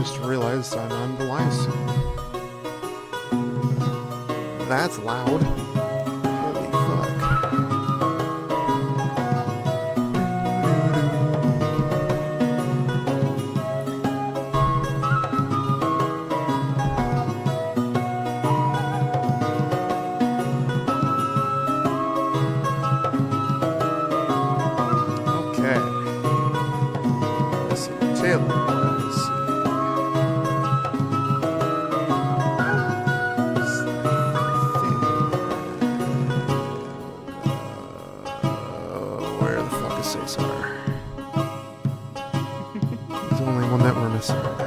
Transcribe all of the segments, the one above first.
just realized I'm on the live stream. That's loud. Holy fuck. Okay. Let's see. Taylor. Let's see. Where the fuck is Cesar? He's the only one that we're missing right now.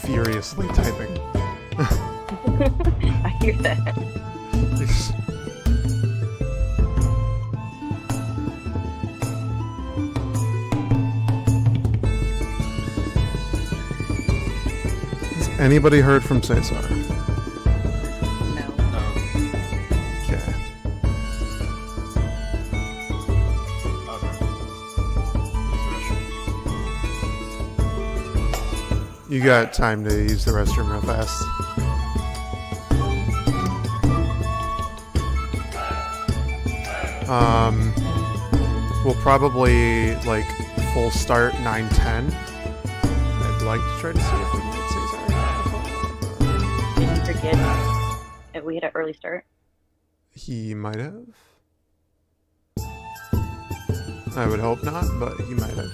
Furiously typing. I hear that. Has anybody heard from Cesar? No. Okay. You got time to use the restroom real fast. We'll probably like full start 9:10. I'd like to try to see if we can get Cesar. Did you forget if we had an early start? He might have. I would hope not, but he might have.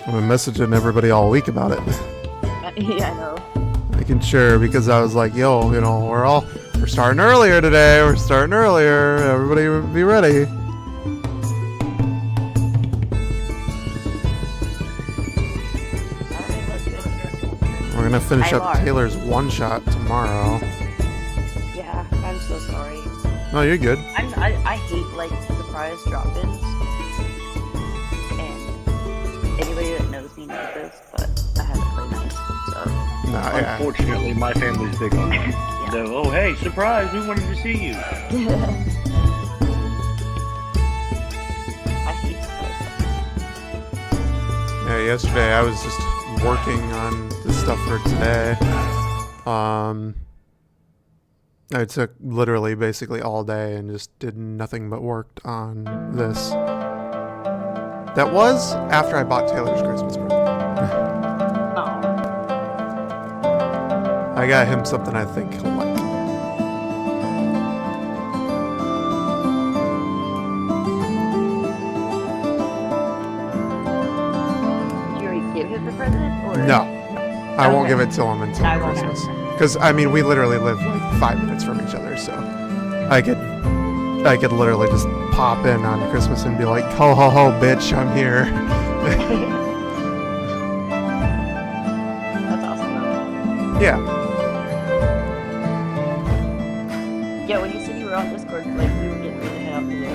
I've been messaging everybody all week about it. Yeah, I know. Making sure, because I was like, yo, you know, we're starting earlier today. We're starting earlier. Everybody be ready. We're gonna finish up Taylor's one shot tomorrow. Yeah, I'm so sorry. No, you're good. I hate like surprise drop-ins. And anybody that knows me knows this, but I haven't played nice, so. Nah, yeah. Unfortunately, my family's big on that. Yeah. So, oh hey, surprise! We wanted to see you. I hate surprise drop-ins. Yeah, yesterday I was just working on this stuff for today. I took literally basically all day and just did nothing but worked on this. That was after I bought Taylor's Christmas present. Oh. I got him something I think he'll like. Did you already give him the present, or No, I won't Okay. give it to him until I won't. Christmas. Because I mean, we literally live like 5 minutes from each other, so I could literally just pop in on Christmas and be like, ho ho ho, bitch, I'm here. That's awesome. Yeah. Yeah, when you said you were on Discord, like we were getting ready to head up to the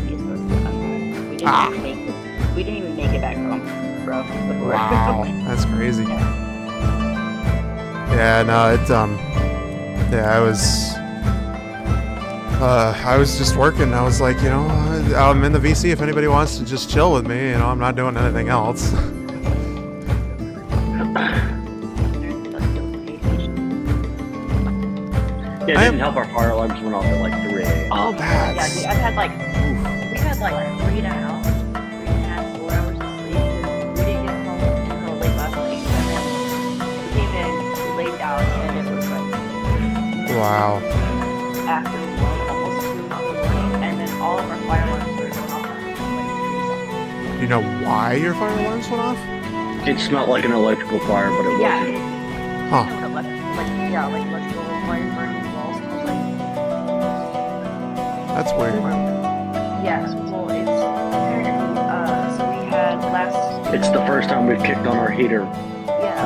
D&D store. We didn't even make it back home, bro. Before. Wow, that's crazy. Yeah. Yeah, no, yeah, I was just working. I was like, you know, I'm in the VC if anybody wants to just chill with me. You know, I'm not doing anything else. Yeah, it didn't help our fire alarms went off at like 3 a.m. Oh, yeah, That's- dude, I've had like, we had like 3.5, 4 hours of sleep. We didn't get home until late last night, and then we came in, we laid down, and it was like Wow. after almost 2 o'clock in the morning, and then all of our fire alarms were going off at like Do you know why your fire alarms went off? It smelled like an electrical fire, but it 3 yeah, wasn't. Huh. like electrical wire burning walls. I was like, That's weird. yes, well, it's apparently, so we had last, It's the first time we've kicked on our heater yeah.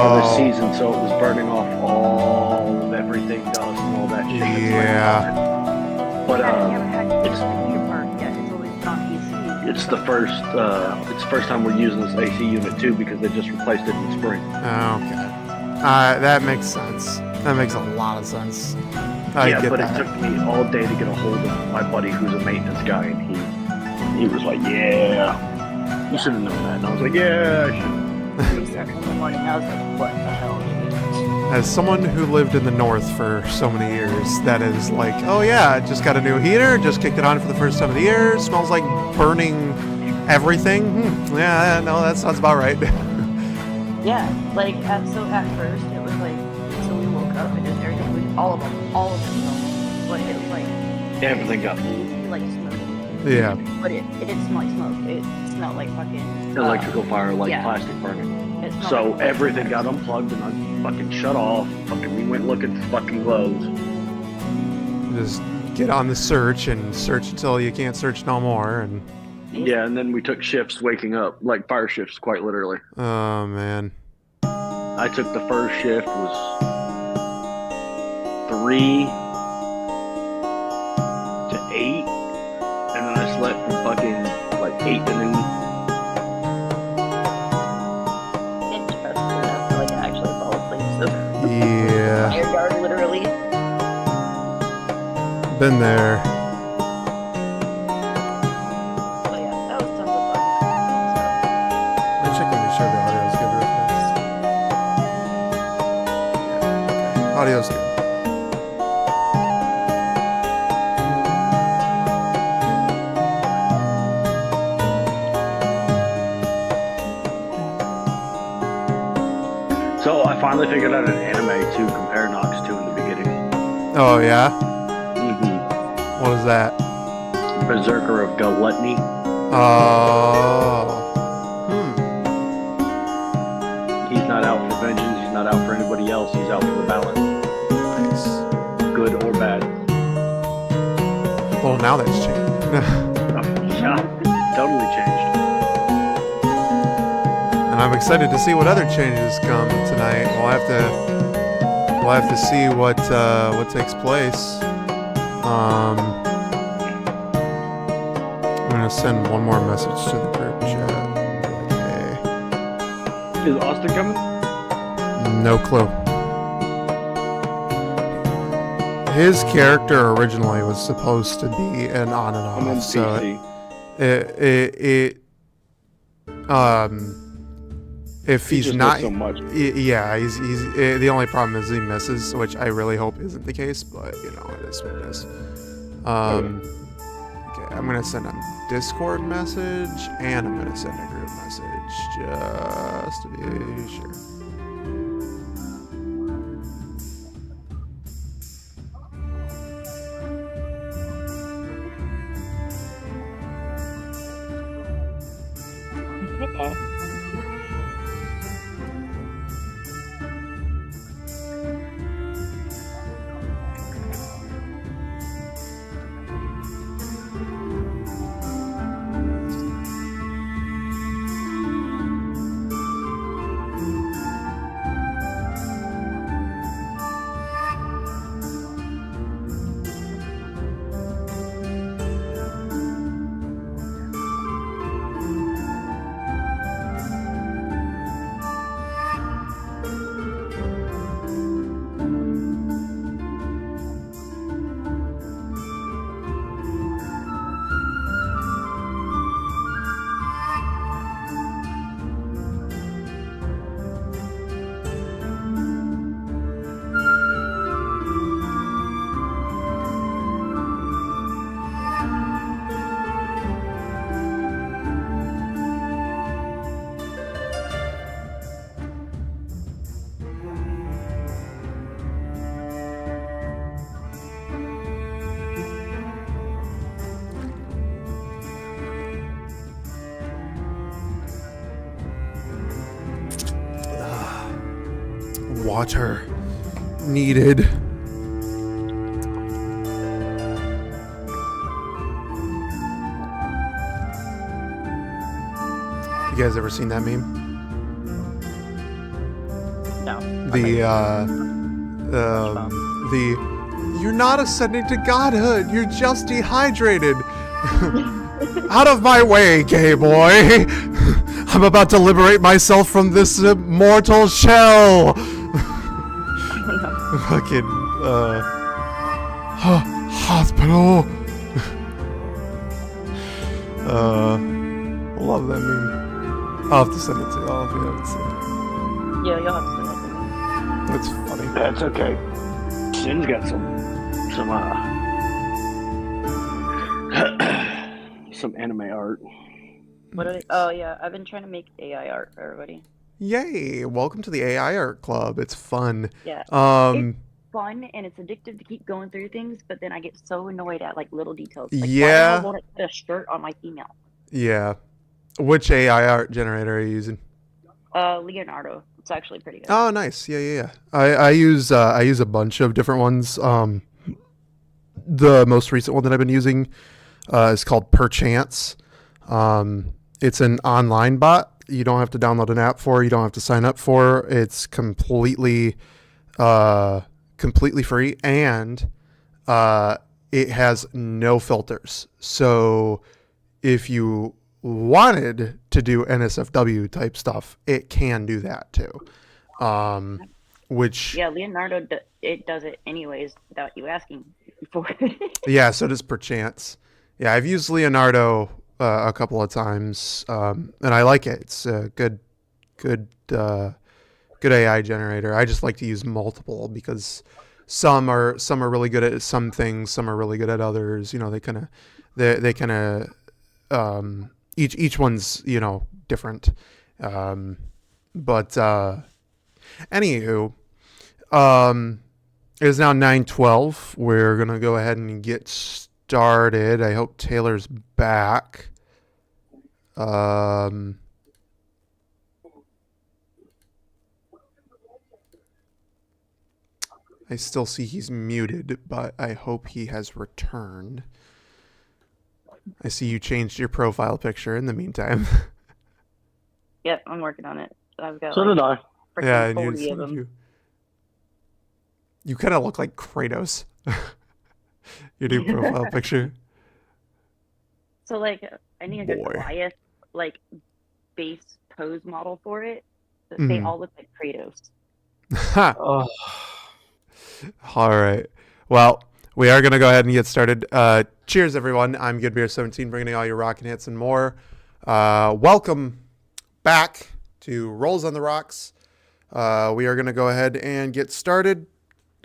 for the Oh. season, so it was burning off all of everything, dust and all that shit. that's Yeah. like- But We haven't had to it's use the heater part yet. It's always been on AC. it's the first time we're using this AC unit too because they just replaced it in the spring. Okay. That makes sense. That makes a lot of sense. I Yeah, get but that. it took me all day to get a hold of my buddy who's a maintenance guy, and he was like, "Yeah, you should have known that." And I was like, "Yeah, I should." We started in the morning. I was like, what the hell? As someone who lived in the north for so many years, that is like, oh yeah, I just got a new heater, just kicked it on for the first time of the year, smells like burning everything. Yeah, no, that sounds about right. Yeah, like so at first it was like, so we woke up and just everything, all of them smelled, but it was like Everything got easy, like smoke. Yeah. But it didn't smell like smoke. It smelled like fucking electrical fire, like yeah. plastic burning. It smelled So like everything got unplugged and fucking shut off. Fucking, we went looking for fucking glows. Just get on the search and search until you can't search no more. And Yeah, and then we took shifts waking up, like fire shifts, quite literally. oh man, I took the first shift was 3 to 8, and then I slept from fucking like 8 to noon. interesting enough to like actually fall asleep. So yeah, fire guard literally. been there. But yeah, that was tons of fun. I'm checking to make sure the audio's good real fast. Okay, audio's good. So I finally figured out an anime to compare Nox to in the beginning. Oh yeah, Mm-hmm. what is that? Berserker of Gluttony. Oh, He's not out for vengeance. He's not out for anybody else. He's out for the balance, nice. good or bad. Well, now that's changed. Yeah, totally changed. And I'm excited to see what other changes come tonight. We'll have to see what takes place. I'm gonna send one more message to the group chat. Like, Is Austin coming? hey, no clue. His character originally was supposed to be an on and I'm on off, so PC. if He he's just not, does so much. yeah, he's the only problem is he misses, which I really hope isn't the case, but you know, it is what it is. Okay, I'm gonna send a Discord message and I'm gonna send a group message just to be sure. water needed. You guys ever seen that meme? No. You're not ascending to godhood. You're just dehydrated. Out of my way, gay boy. I'm about to liberate myself from this mortal shell. Fucking, hospital. Love that meme. I'll have to send it to y'all if you haven't seen it. Yeah, you'll have to send it to me. That's funny. That's okay. Sin's got some anime art. What are they? Oh yeah, I've been trying to make AI art for everybody. Yay! Welcome to the AI Art Club. It's fun. Yeah. It's fun and it's addictive to keep going through things, but then I get so annoyed at like little details. Like, yeah. why won't it put a shirt on my female? Yeah. Which AI art generator are you using? Leonardo. It's actually pretty good. Oh, nice. Yeah. I use a bunch of different ones. The most recent one that I've been using is called Perchance. It's an online bot. You don't have to download an app for. You don't have to sign up for. It's completely free, and it has no filters. So if you wanted to do NSFW type stuff, it can do that too. Which Leonardo it does it anyways without you asking for. Yeah, so does Perchance. Yeah, I've used Leonardo a couple of times, and I like it. It's a good AI generator. I just like to use multiple because some are really good at some things, some are really good at others. You know, they kind of each one's, you know, different. But anywho, it is now 9:12. We're gonna go ahead and get started. I hope Taylor's back. I still see he's muted, but I hope he has returned. I see you changed your profile picture in the meantime. Yep, I'm working on it. I've got. So did I. Yeah, and 40 of them. You kind of look like Kratos. Your new profile picture. So like, I need a good Boy. Goliath like base pose model for it. They all look like Kratos. Oh. All right. Well, we are going to go ahead and get started. Cheers, everyone. I'm GoodBeer17, bringing all your rockin' hits and more. Welcome back to Rolls on the Rocks. We are going to go ahead and get started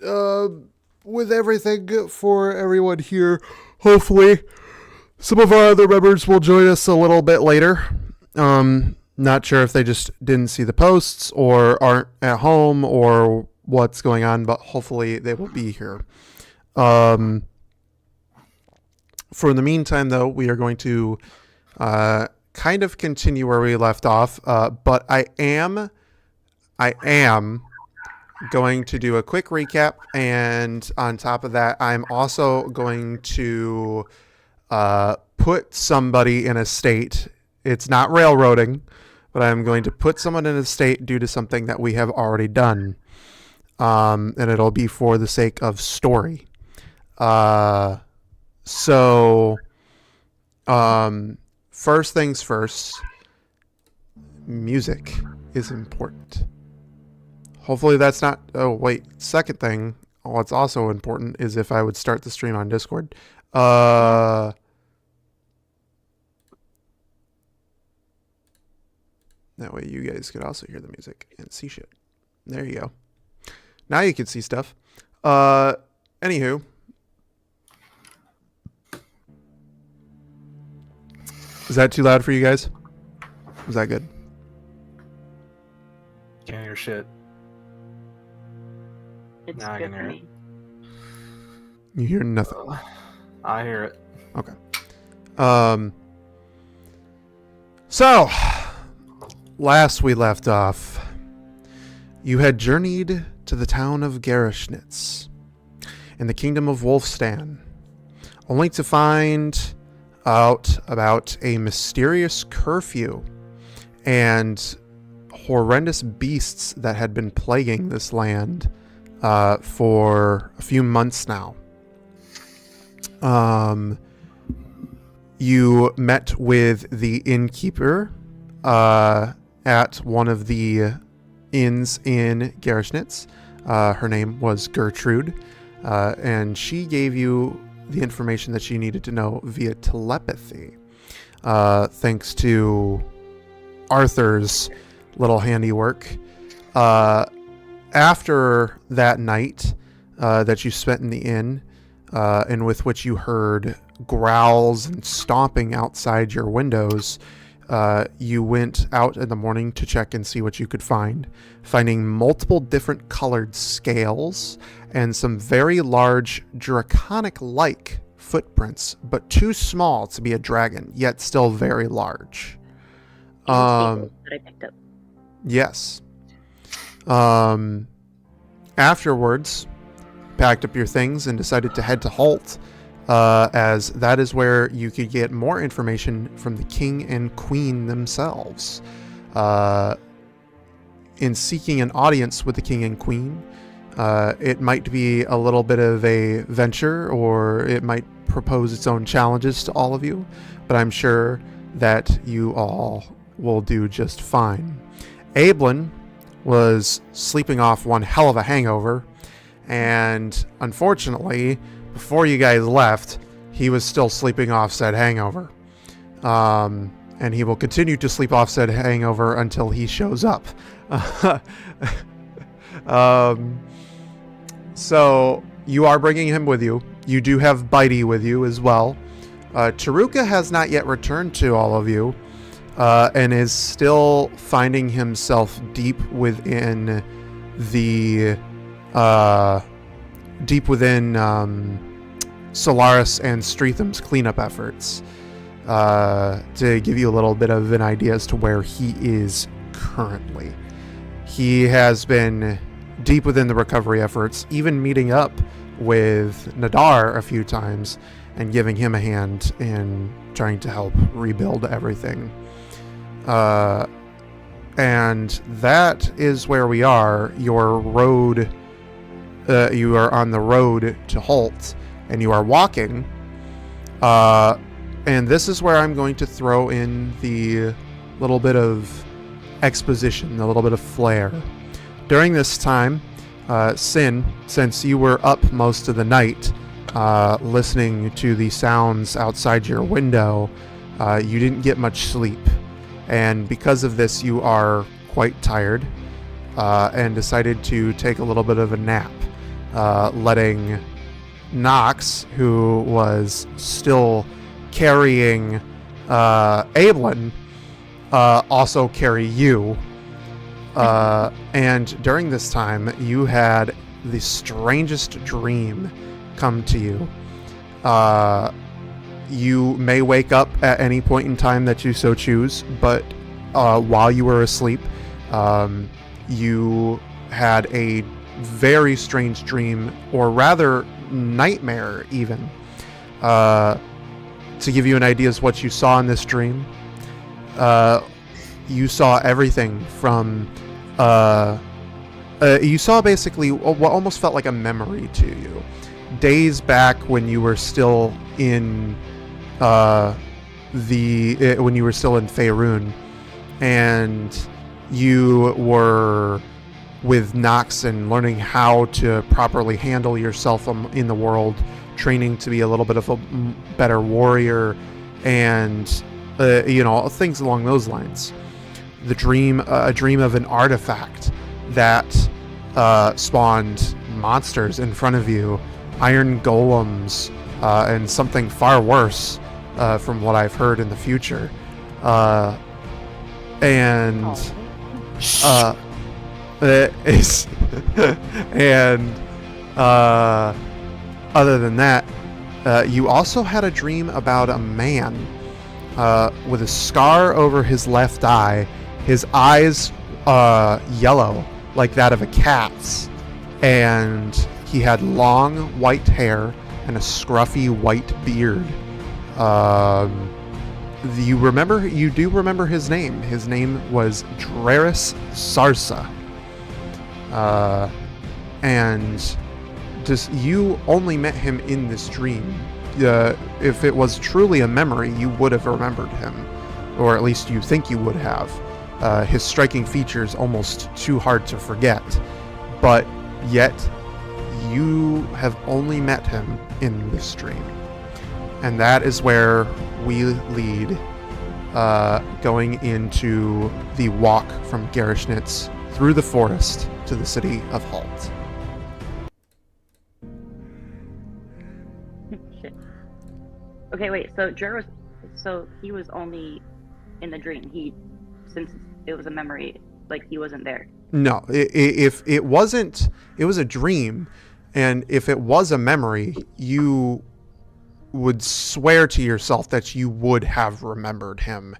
with everything for everyone here. Hopefully, some of our other members will join us a little bit later. Not sure if they just didn't see the posts or aren't at home or what's going on, but hopefully they will be here. For the meantime, though, we are going to kind of continue where we left off, but I am going to do a quick recap, and on top of that, I'm also going to put somebody in a state. It's not railroading, but I'm going to put someone in a state due to something that we have already done, and it'll be for the sake of story. So, first things first, music is important. Hopefully that's not, oh wait, second thing, what's also important is if I would start the stream on Discord. That way you guys could also hear the music and see shit. There you go. Now you can see stuff. Anywho. Is that too loud for you guys? Was that good? Can't hear shit. It's Now I good can for hear me. You hear nothing. I hear it. Okay. So, last we left off, You had journeyed to the town of Gerasnitz in the kingdom of Wulfstan, only to find out about a mysterious curfew and horrendous beasts that had been plaguing this land for a few months now. You met with the innkeeper at one of the inns in Gerasnitz. Her name was Gertrude, and she gave you the information that you needed to know via telepathy, thanks to Arthur's little handiwork. After that night that you spent in the inn, in with which you heard growls and stomping outside your windows, you went out in the morning to check and see what you could find, finding multiple different colored scales and some very large draconic-like footprints, but too small to be a dragon, yet still very large. That I picked up. Yes. Afterwards, packed up your things and decided to head to Holt, as that is where you could get more information from the king and queen themselves. In seeking an audience with the king and queen, it might be a little bit of a venture, or it might propose its own challenges to all of you, but I'm sure that you all will do just fine. Ablin was sleeping off one hell of a hangover, and unfortunately, before you guys left, he was still sleeping off said hangover. And he will continue to sleep off said hangover until he shows up. So you are bringing him with you. You do have Bitey with you as well. Taruka has not yet returned to all of you, and is still finding himself deep within Solaris and Streatham's cleanup efforts, to give you a little bit of an idea as to where he is currently. He has been deep within the recovery efforts, even meeting up with Nadar a few times and giving him a hand in trying to help rebuild everything. And that is where we are. Your road, you are on the road to Holt, and you are walking. And this is where I'm going to throw in the little bit of exposition, a little bit of flair. During this time, Sin, since you were up most of the night, listening to the sounds outside your window, you didn't get much sleep. And because of this, you are quite tired, and decided to take a little bit of a nap, letting Nox, who was still carrying Ablin, also carry you. And during this time, you had the strangest dream come to you. You may wake up at any point in time that you so choose, but while you were asleep, you had a very strange dream, or rather nightmare even. To give you an idea of what you saw in this dream, you saw everything from you saw basically what almost felt like a memory to you, days back when you were still in when you were still in Faerun, and you were with Nox and learning how to properly handle yourself in the world, training to be a little bit of a better warrior, and things along those lines. The dream, a dream of an artifact that spawned monsters in front of you, iron golems, and something far worse, from what I've heard in the future. Other than that, you also had a dream about a man with a scar over his left eye, his eyes yellow, like that of a cat's, and he had long white hair and a scruffy white beard. You do remember his name. His name was Gerasnitz. And you only met him in this dream. If it was truly a memory, you would have remembered him, or at least you think you would have. His striking features almost too hard to forget, but yet you have only met him in this dream. And that is where we lead, going into the walk from Gerasnitz through the forest to the city of Holt. Shit. Okay, wait. So he was only in the dream. Since it was a memory, like he wasn't there. No, if it wasn't, it was a dream, and if it was a memory, you would swear to yourself that you would have remembered him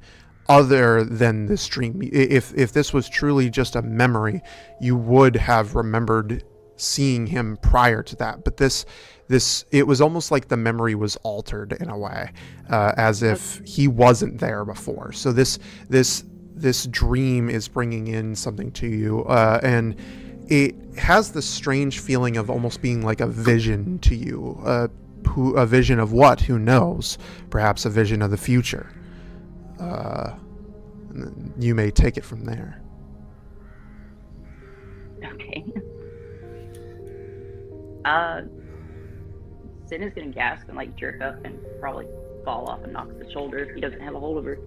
other than this dream. If this was truly just a memory, you would have remembered seeing him prior to that. But this it was almost like the memory was altered in a way, as if he wasn't there before. So this dream is bringing in something to you, and it has this strange feeling of almost being like a vision to you. A vision of what? Who knows? Perhaps a vision of the future. You may take it from there. Okay. Sin is gonna gasp and like jerk up and probably fall off and knock the shoulder if he doesn't have a hold of her.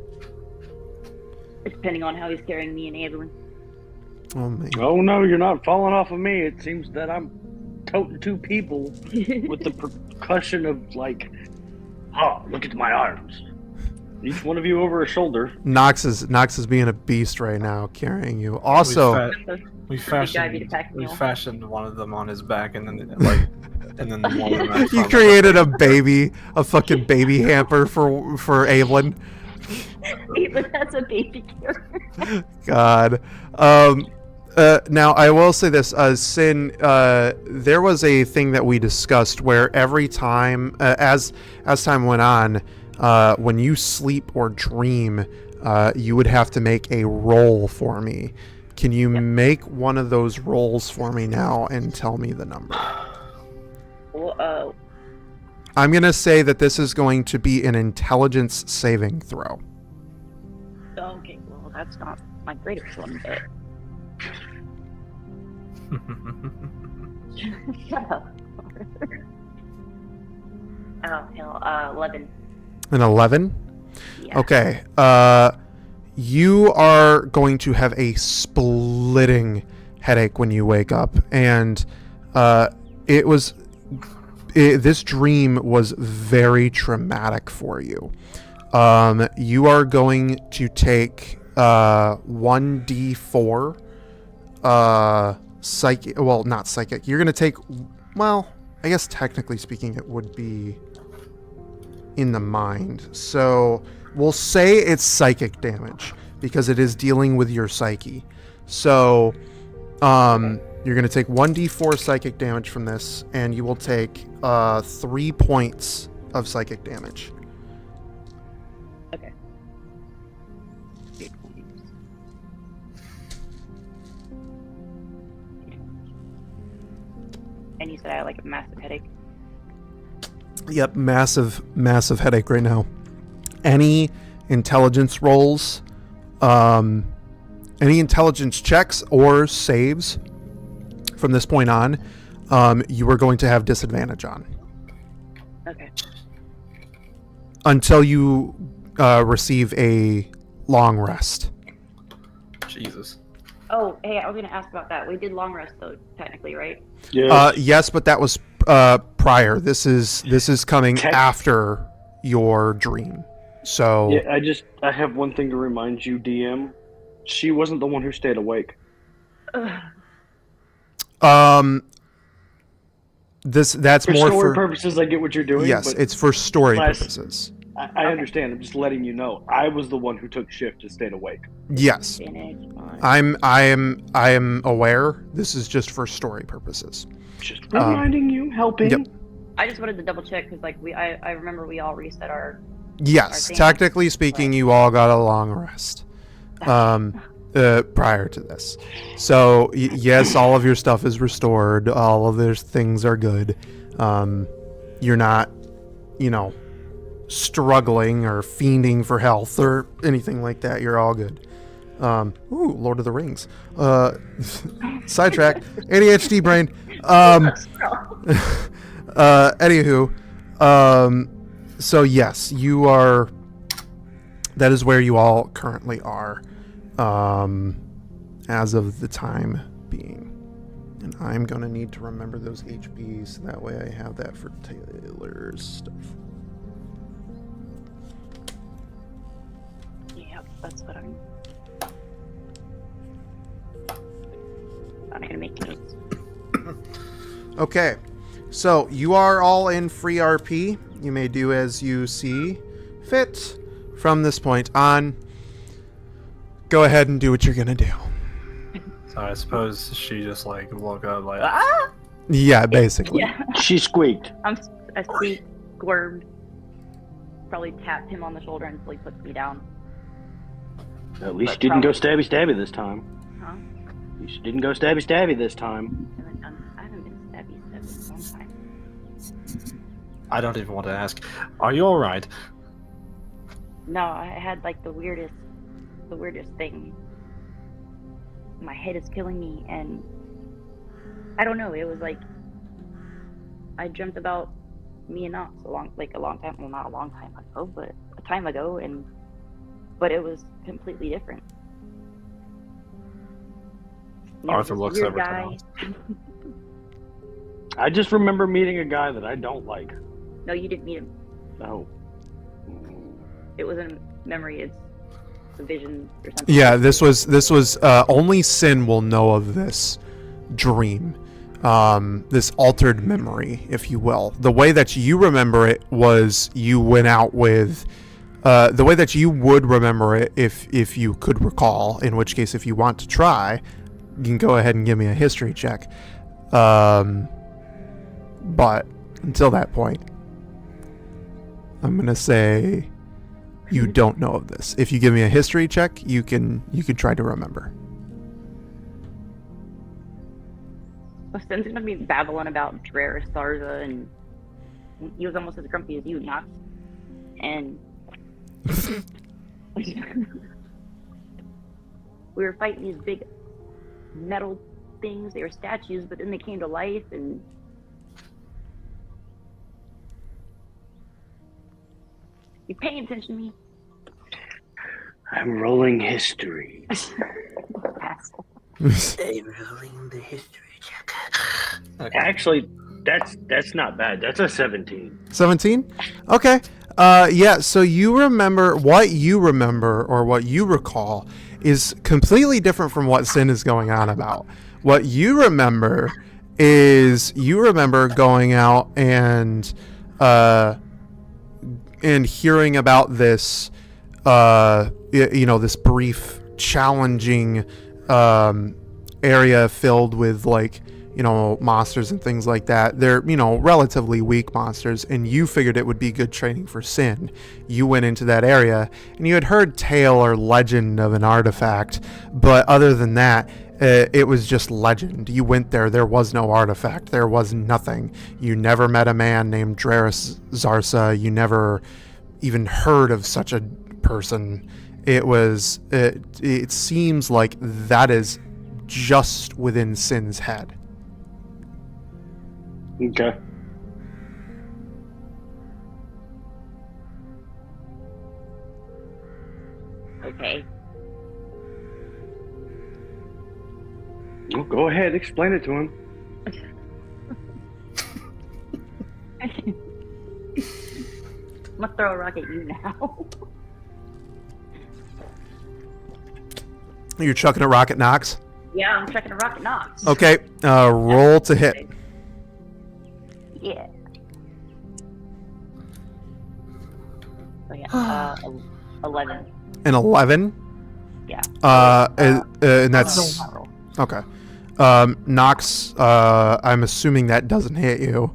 Depending on how he's carrying me and Evelyn. Oh man. Oh no, you're not falling off of me. It seems that I'm toting two people with the percussion of like, oh, look at my arms. Each one of you over a shoulder. Nox is being a beast right now, carrying you. Also, we fashioned one of them on his back, and then the one of them you created a fucking baby hamper for Evelyn. Evelyn has a baby character. God. Now I will say this, Sin, there was a thing that we discussed where every time, as time went on, when you sleep or dream, you would have to make a roll for me. Can you make one of those rolls for me now and tell me the number? Well, I'm going to say that this is going to be an intelligence saving throw. okay, well, that's not my greatest one, but... Shut up. Oh, hell, 11. An 11? Yeah. Okay. You are going to have a splitting headache when you wake up, and this dream was very traumatic for you. You are going to take 1d4 psychic. Well, not psychic. You're going to take. Well, I guess technically speaking, it would be in the mind. So we'll say it's psychic damage because it is dealing with your psyche. So you're going to take 1d4 psychic damage from this, and you will take 3 points of psychic damage. Okay. And you said I had like a massive headache? Yep, massive headache right now. Any intelligence rolls, any intelligence checks or saves from this point on, you are going to have disadvantage on. Okay. Until you receive a long rest. Jesus. Oh, hey, I was gonna ask about that. We did long rest though, technically, right? Yeah. Yes, but that was prior. This is coming after your dream. So Yeah, I have one thing to remind you, DM. She wasn't the one who stayed awake. that's For more story for purposes. I get what you're doing. yes, but it's for story purposes. I understand. I'm just letting you know. I was the one who took shift and stayed awake. Yes. I am aware. This is just for story purposes. Just reminding you, helping. Yep. I just wanted to double check because, like, I remember we all reset our. Yes, technically speaking, you all got a long rest prior to this. So yes, all of your stuff is restored. All of those things are good. You're not, struggling or fiending for health or anything like that. You're all good. Lord of the Rings. Sidetrack. ADHD brain. Anywho, so yes, you are. That is where you all currently are, as of the time being. And I'm gonna need to remember those HPs. So that way, I have that for Taylor's stuff. Yep, that's what I'm gonna make notes. Okay, so you are all in free RP. You may do as you see fit from this point on. Go ahead and do what you're gonna do. So I suppose she just woke up ah! Yeah, basically. Yeah. She squeaked. I squirmed. Probably tapped him on the shoulder until he puts me down. At least you didn't go stabby this time. Huh? You didn't go stabby this time. I haven't been stabby in a long time. I don't even want to ask. Are you alright? No, I had the weirdest thing. My head is killing me, and I don't know. It was I dreamt about me and Knox a long time. Well, not a long time ago, but a time ago, but it was completely different. Arthur looks over to Knox. I just remember meeting a guy that I don't like. No, you didn't meet him. No. It wasn't a memory. It's a vision or something. Yeah, this was only Sin will know of this dream, this altered memory, if you will. The way that you remember it was you went out with. The way that you would remember it, if you could recall, in which case, if you want to try, you can go ahead and give me a history check. But until that point, I'm gonna say you don't know of this. If you give me a history check, you can try to remember. Well, Sin's gonna be babbling about Gerasnitz, and he was almost as grumpy as you, Knox. And we were fighting these big metal things. They were statues, but then they came to life, and you paying attention to me? I'm rolling history. Asshole. I'm rolling the history check. Okay. Actually, that's not bad. That's a 17. 17? Okay. Yeah, so you remember, or what you recall is completely different from what Sin is going on about. What you remember is going out and hearing about this, this brief, challenging area filled with monsters and things like that. They're, relatively weak monsters, and you figured it would be good training for Sin. You went into that area, and you had heard tale or legend of an artifact, but other than that, it was just legend. You went there was no artifact, there was nothing. You never met a man named Gerasnitz. You never even heard of such a person. It seems like that is just within Sin's head. Okay. Okay. Well, go ahead, explain it to him. I'm gonna throw a rock at you now. You're chucking a rock at Knox? Yeah, I'm chucking a rock at Knox. Okay, roll to hit. Yeah. So yeah. 11. An 11? Yeah. And that's Not roll. okay. Nox, I'm assuming that doesn't hit you.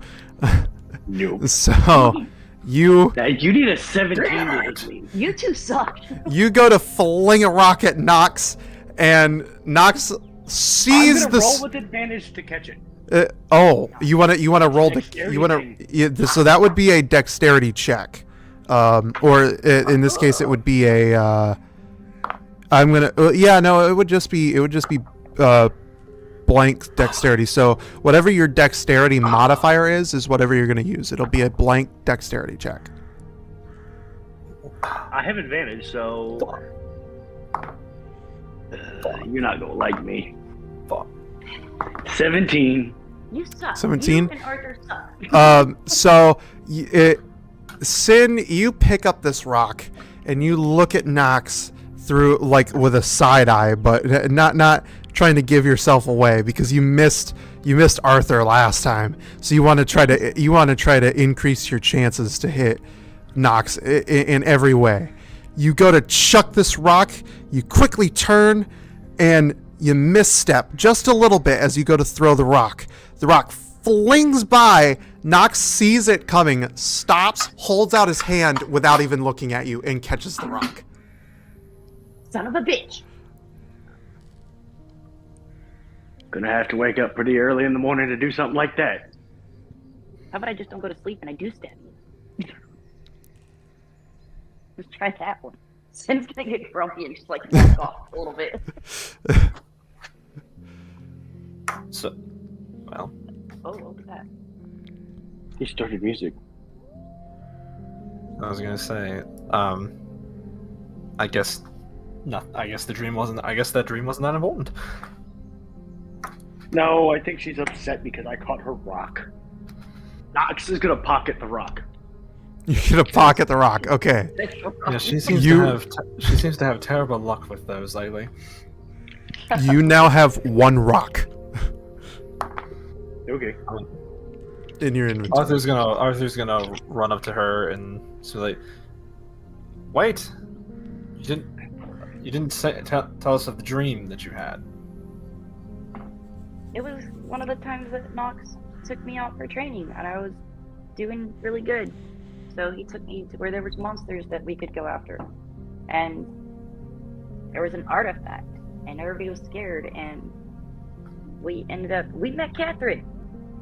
Nope. So you You need a 17 to hit me. You two suck. you go to fling a rock at Nox, and Nox sees I'm gonna roll this. with advantage to catch it. You want to roll the Dexterity so that would be a dexterity check, or in this case it would be a. I'm gonna it would just be blank dexterity. So whatever your dexterity modifier is whatever you're gonna use. It'll be a blank dexterity check. I have advantage, so you're not gonna like me. 17. You suck. 17? You and Arthur suck. So Sin, you pick up this rock and you look at Nox through with a side eye, but not trying to give yourself away because you missed Arthur last time. So you want to try to increase your chances to hit Nox in every way. You go to chuck this rock, you quickly turn and you misstep just a little bit as you go to throw the rock. The rock flings by. Nox sees it coming, stops, holds out his hand without even looking at you, and catches the rock. Son of a bitch. Gonna have to wake up pretty early in the morning to do something like that. How about I just don't go to sleep and I do stab you? Let's try that one. Sin's gonna get grumpy and just walk off a little bit. So, well, Oh, what was that? He started music. I was gonna say, I guess that dream wasn't that important. No, I think she's upset because I caught her rock. Nox is gonna pocket the rock. You're gonna pocket the rock. Okay. Yeah, she seems to have terrible luck with those lately. You now have one rock Okay. in your inventory. Arthur's gonna run up to her and say, like, "Wait, you didn't tell us of the dream that you had." It was one of the times that Nox took me out for training, and I was doing really good. So he took me to where there was monsters that we could go after, and there was an artifact, and everybody was scared, and we met Catherine.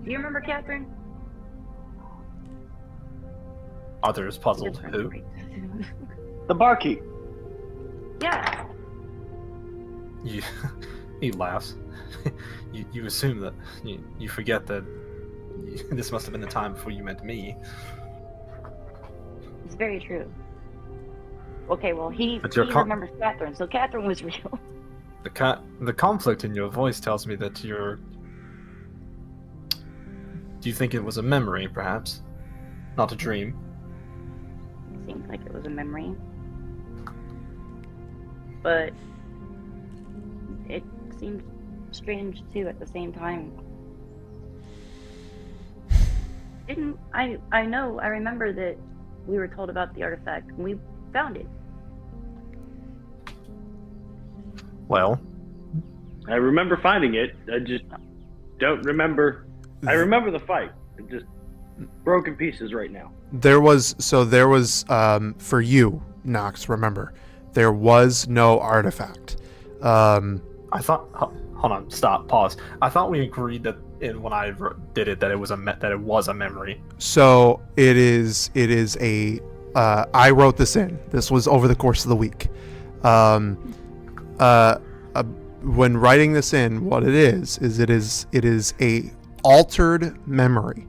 Do you remember Catherine? Arthur is puzzled. Who? The barkeep. Yeah. He laughs. You assume that you forget that this must have been the time before you met me. It's very true. Okay, well, he remembers Catherine, so Catherine was real. The conflict in your voice tells me that you're... Do you think it was a memory, perhaps? Not a dream? It seemed like it was a memory. But it seemed strange, too, at the same time. I remember that we were told about the artifact, and we found it. Well, I remember finding it. I just don't remember. I remember the fight. It just broken pieces right now. There was for you, Nox, remember, there was no artifact. I thought. Hold on. Stop. Pause. I thought we agreed that when I did it that it was a memory. So it is a. I wrote this in. This was over the course of the week. When writing this in, what it is a altered memory.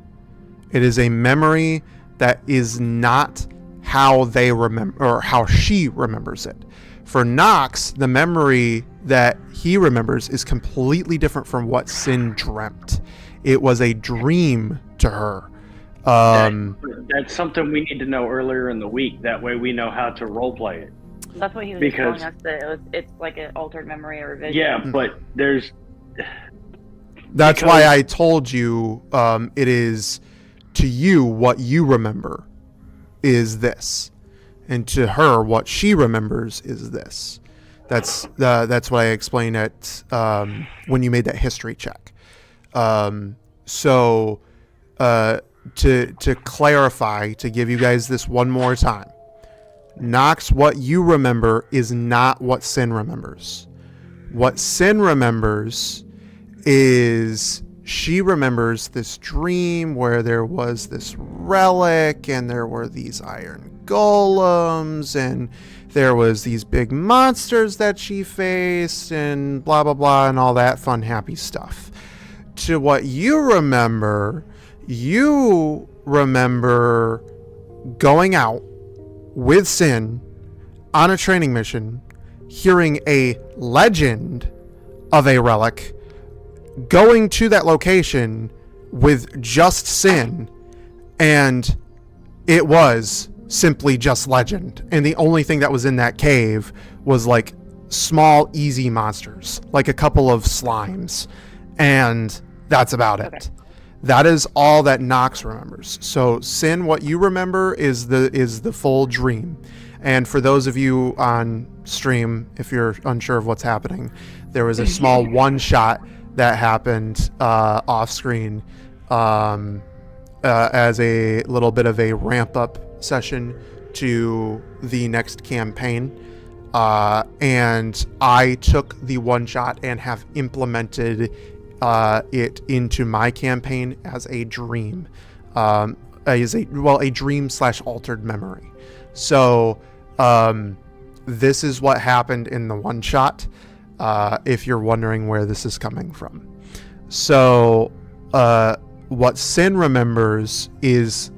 It is a memory that is not how they remember or how she remembers it. For Nox, the memory that he remembers is completely different from what Sin dreamt. It was a dream to her. That's something we need to know earlier in the week. That way we know how to roleplay it. That's what he was telling us, that it's like an altered memory or a vision. Yeah, but there's... That's why I told you it is, to you, what you remember is this. And to her, what she remembers is this. That's what I explained at when you made that history check. So to clarify, to give you guys this one more time, Nox, what you remember is not what Sin remembers. What Sin remembers is she remembers this dream where there was this relic and there were these iron golems and there was these big monsters that she faced and blah, blah, blah, and all that fun, happy stuff. To what you remember going out with Sin on a training mission, hearing a legend of a relic, going to that location with just Sin, and it was simply just legend. And the only thing that was in that cave was like small, easy monsters, like a couple of slimes. And that's about it. Okay. That is all that Nox remembers. So Sin, what you remember is the full dream. And for those of you on stream, if you're unsure of what's happening, there was a small one shot that happened off screen as a little bit of a ramp up session to the next campaign. And I took the one shot and have implemented it into my campaign as a dream, a dream / altered memory. So this is what happened in the one shot, if you're wondering where this is coming from. So what Sin remembers is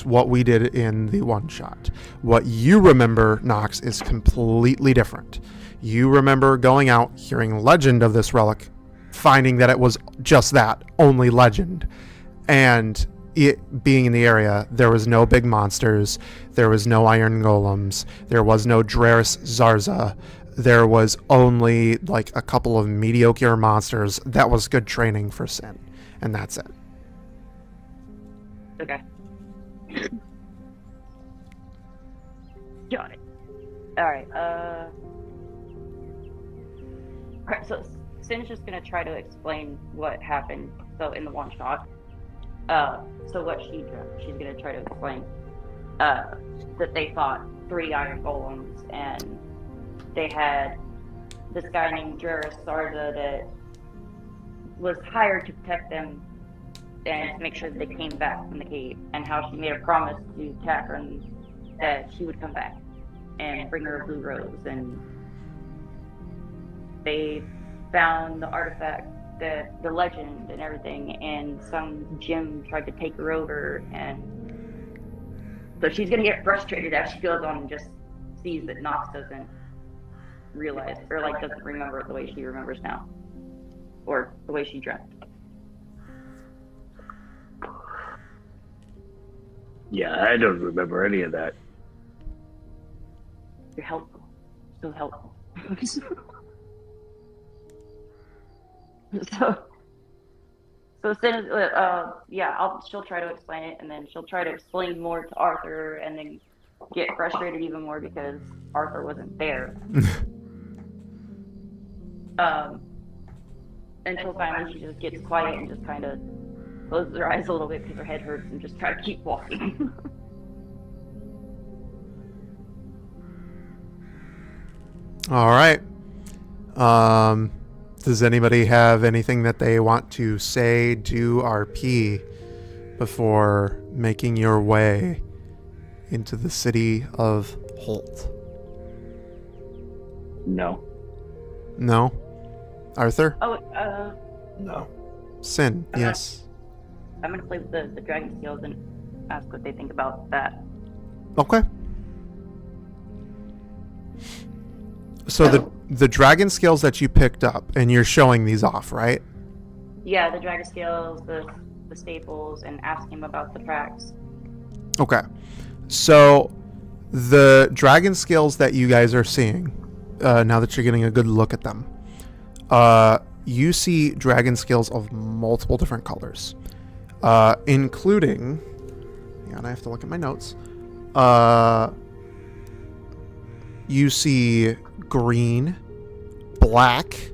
what we did in the one shot. What you remember, Nox, is completely different. You remember going out, hearing legend of this relic, finding that it was just that, only legend, and it being in the area. There was no big monsters, there was no iron golems, there was no Gerasnitz. There was only like a couple of mediocre monsters. That was good training for Sin, and that's it. Okay. Got it. Alright, alright, so Sin's just gonna try to explain what happened, so in the one shot. So what she dreamt, she's gonna try to explain, that they fought 3 iron golems, and they had this guy named Gerasnitz that was hired to protect them and to make sure that they came back from the cave, and how she made a promise to Takran that she would come back and bring her a blue rose. And they found the artifact, the legend and everything, and some Jim tried to take her over, and so she's gonna get frustrated as she goes on and just sees that Nox doesn't realize, or like doesn't remember it the way she remembers now, or the way she dreamt. Yeah, I don't remember any of that. You're helpful, so helpful. So Sin, she'll try to explain it, and then she'll try to explain more to Arthur, and then get frustrated even more because Arthur wasn't there. Until finally she just gets quiet and just kind of closes her eyes a little bit because her head hurts, and just try to keep walking. All right. Does anybody have anything that they want to say, do, RP before making your way into the city of Holt? No. No? Arthur? Oh, No. Sin, Okay. yes. I'm gonna play with the dragon skills and ask what they think about that. Okay. So the dragon skills that you picked up, and you're showing these off, right? Yeah, the dragon skills, the staples, and ask him about the tracks. Okay. So the dragon skills that you guys are seeing, now that you're getting a good look at them, you see dragon skills of multiple different colors, including, and I have to look at my notes, you see green, black,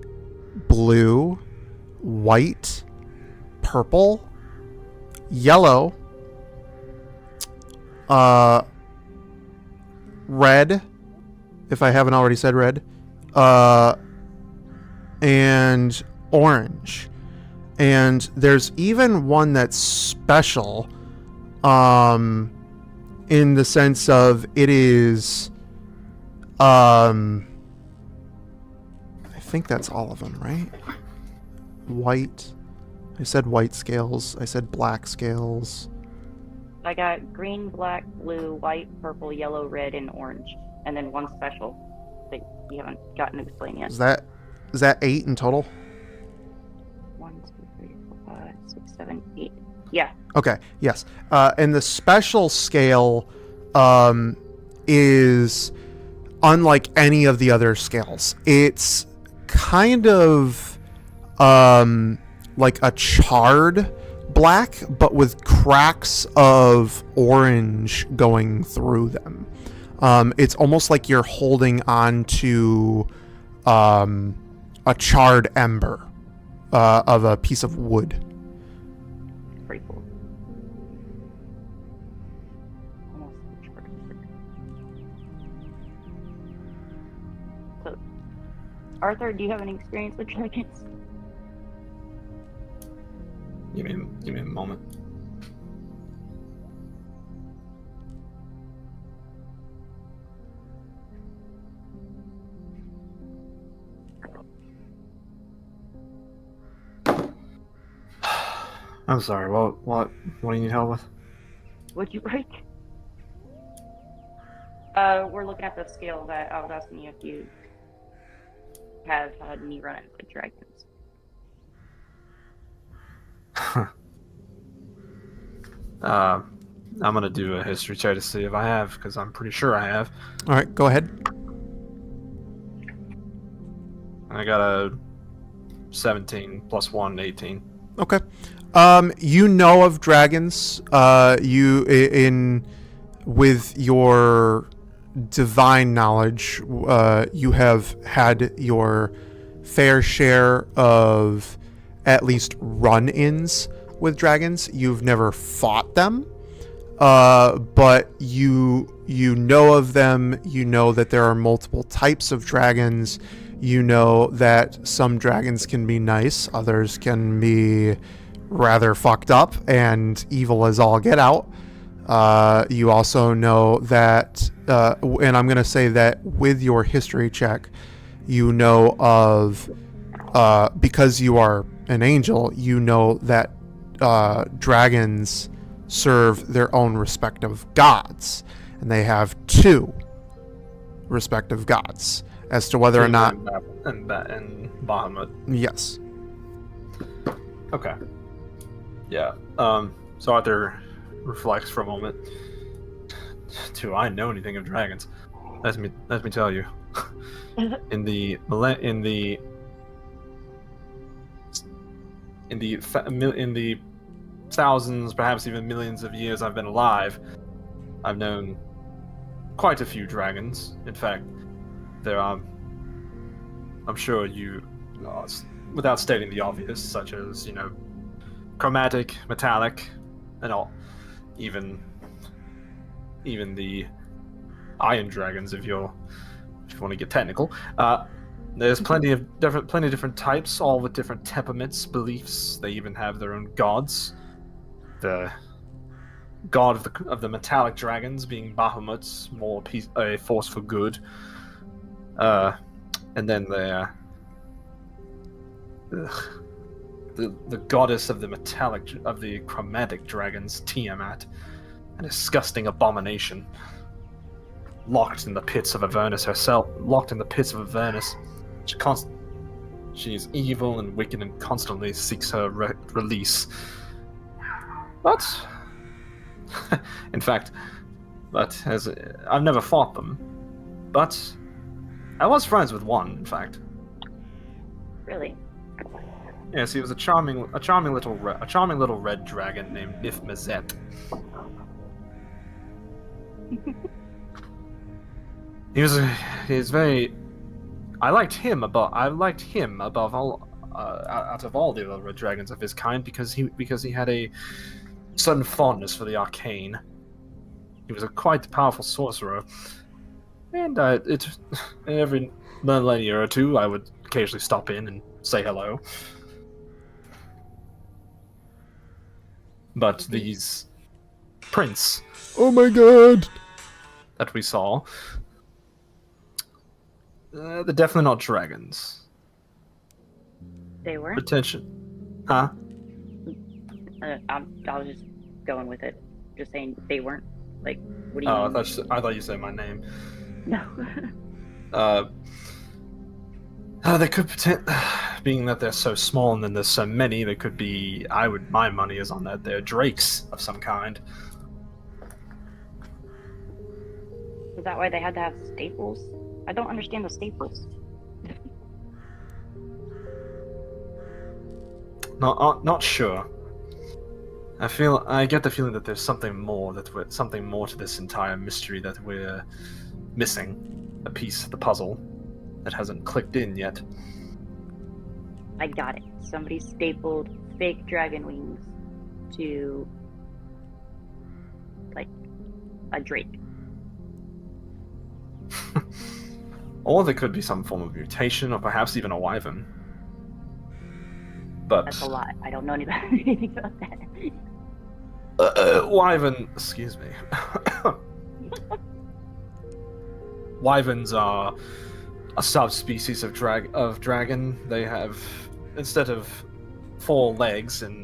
blue, white, purple, yellow, red, if I haven't already said red, and orange. And there's even one that's special, in the sense of it is, I think that's all of them, right? White. I said white scales. I said black scales. I got green, black, blue, white, purple, yellow, red, and orange. And then one special that you haven't gotten to explain yet. Is that 8 in total? 1, 2, 3, 4, 5, 6, 7, 8. Yeah. Okay, yes. And the special scale is unlike any of the other scales. It's kind of like a charred black, but with cracks of orange going through them. It's almost like you're holding on to a charred ember of a piece of wood. Pretty cool. Almost charred. So, Arthur, do you have any experience with dragons? Give me a moment. I'm sorry. What do you need help with? What'd you break? We're looking at the scale that I was asking you if you have had any run-ins with dragons. I'm gonna do a history check to see if I have, because I'm pretty sure I have. All right, go ahead. I got a 17 plus 1, 18. Okay. You know of dragons. With your divine knowledge, you have had your fair share of at least run-ins with dragons. You've never fought them, but you know of them. You know that there are multiple types of dragons. You know that some dragons can be nice, others can be rather fucked up and evil as all get out. You also know that, and I'm going to say that with your history check, you know of, because you are an angel, you know that dragons serve their own respective gods, and they have 2 respective gods. As to whether or not... And Bahamut. Yes. Okay. Yeah. So Arthur reflects for a moment. Do I know anything of dragons? Let me tell you. in the thousands, perhaps even millions of years I've been alive, I've known quite a few dragons. In fact, there are, I'm sure you, without stating the obvious, such as, chromatic, metallic, and all, even the iron dragons, if you want to get technical. There's plenty of different types, all with different temperaments, beliefs. They even have their own gods. The god of the metallic dragons being Bahamut's, more a force for good. And then the goddess of the chromatic dragons, Tiamat, a disgusting abomination, locked in the pits of Avernus herself. She is evil and wicked and constantly seeks her release. But, in fact, as I've never fought them, but I was friends with one, in fact. Really? Yes, he was a charming little red dragon named Nifmazet. He's very. I liked him above all out of all the other dragons of his kind because he had a sudden fondness for the arcane. He was a quite powerful sorcerer, and every millennia or two I would occasionally stop in and say hello. But these prince Oh my god! that we saw, they're definitely not dragons. They weren't. Attention, huh? I was just going with it, just saying they weren't. Like, what do you Oh, mean? I thought you said my name. No. They could pretend, being that they're so small and then there's so many, they could be. My money is on that they're drakes of some kind. Is that why they had to have staples? I don't understand the staples. Not sure. I get the feeling that there's something more to this entire mystery that we're missing, a piece of the puzzle that hasn't clicked in yet. I got it. Somebody stapled fake dragon wings to, like, a drake. Or there could be some form of mutation, or perhaps even a wyvern. But That's a lot. I don't know anything about that. wyvern, excuse me. Wyverns are a subspecies of dragon. They have instead of four legs, their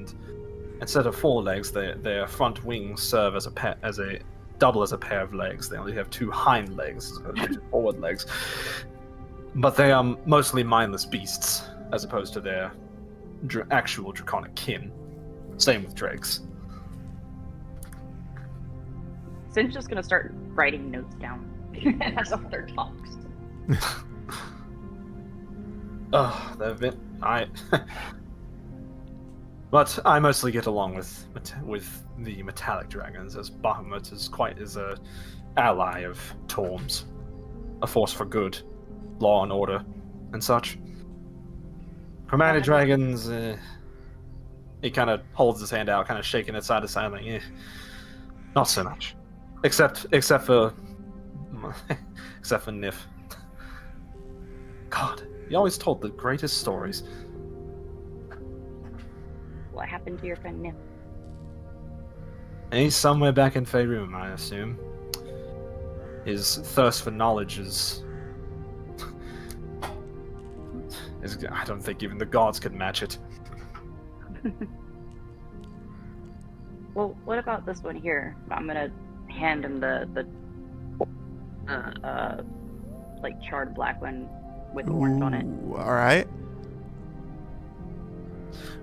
front wings serve as a pair of legs. They only have two hind legs as opposed to two forward legs. But they are mostly mindless beasts as opposed to their actual draconic kin. Same with drakes. Sin's just gonna start writing notes down as Arthur talks. But I mostly get along with the metallic dragons, as Bahamut is a ally of Torm's, a force for good, law and order, and such. Chromatic dragons, he kind of holds his hand out, kind of shaking it side to side, like, not so much, except for Nif. God, he always told the greatest stories. What happened to your friend Nif? And he's somewhere back in Faerun, I assume. His thirst for knowledge is I don't think even the gods could match it. Well, what about this one here? I'm gonna hand him the like charred black one with horns on it. All right.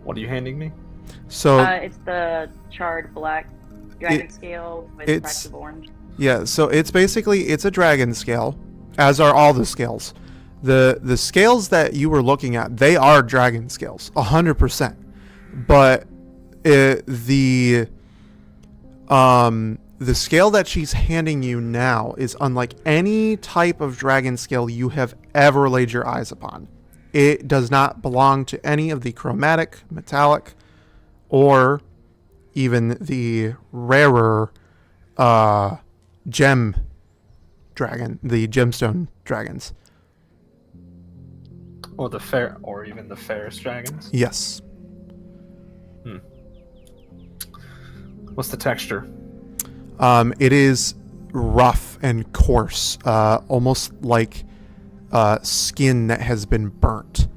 What are you handing me? So It's the charred black dragon scale with cracks of orange. yeah, so it's a dragon scale, as are all the scales. The scales that you were looking at, they are dragon scales, 100%. But the scale that she's handing you now is unlike any type of dragon scale you have ever laid your eyes upon. It does not belong to any of the chromatic, metallic, or even the rarer gem dragon, the gemstone dragons. Or even the fairest dragons? Yes. What's the texture? It is rough and coarse, almost like skin that has been burnt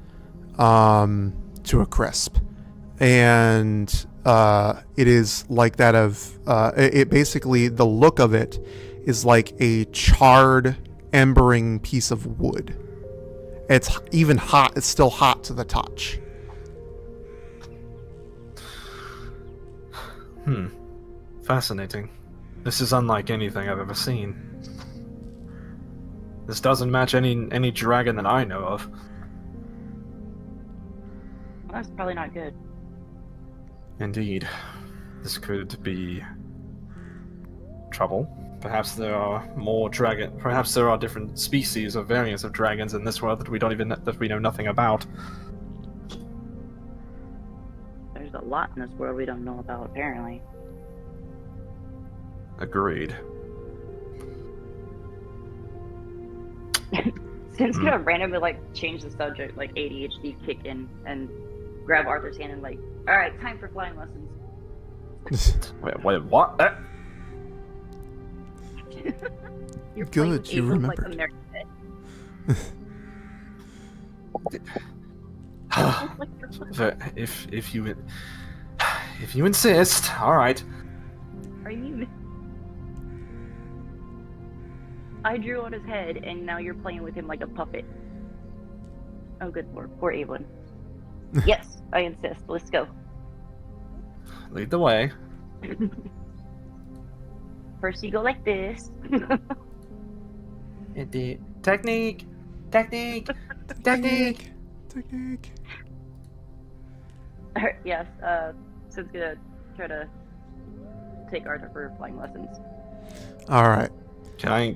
to a crisp. And it is like that of it basically, the look of it is like a charred, embering piece of wood. It's even hot. It's still hot to the touch. Fascinating. This is unlike anything I've ever seen. This doesn't match any dragon that I know of. Well, that's probably not good. Indeed. This could be trouble. Perhaps there are more dragon. Perhaps there are different species or variants of dragons in this world that we know nothing about. There's a lot in this world we don't know about, apparently. Agreed. Since gonna randomly like change the subject, like ADHD kick in and grab Arthur's hand and like, all right, time for flying lessons. Wait, what? You're playing Good, with you Abram like remembered. If you insist, all right. Are you? I drew on his head, and now you're playing with him like a puppet. Oh, good lord, poor Evelyn. Yes, I insist. Let's go. Lead the way. First, you go like this. Indeed. Technique. Technique. Yes. Sid's gonna try to take Arthur for flying lessons. All right. Can I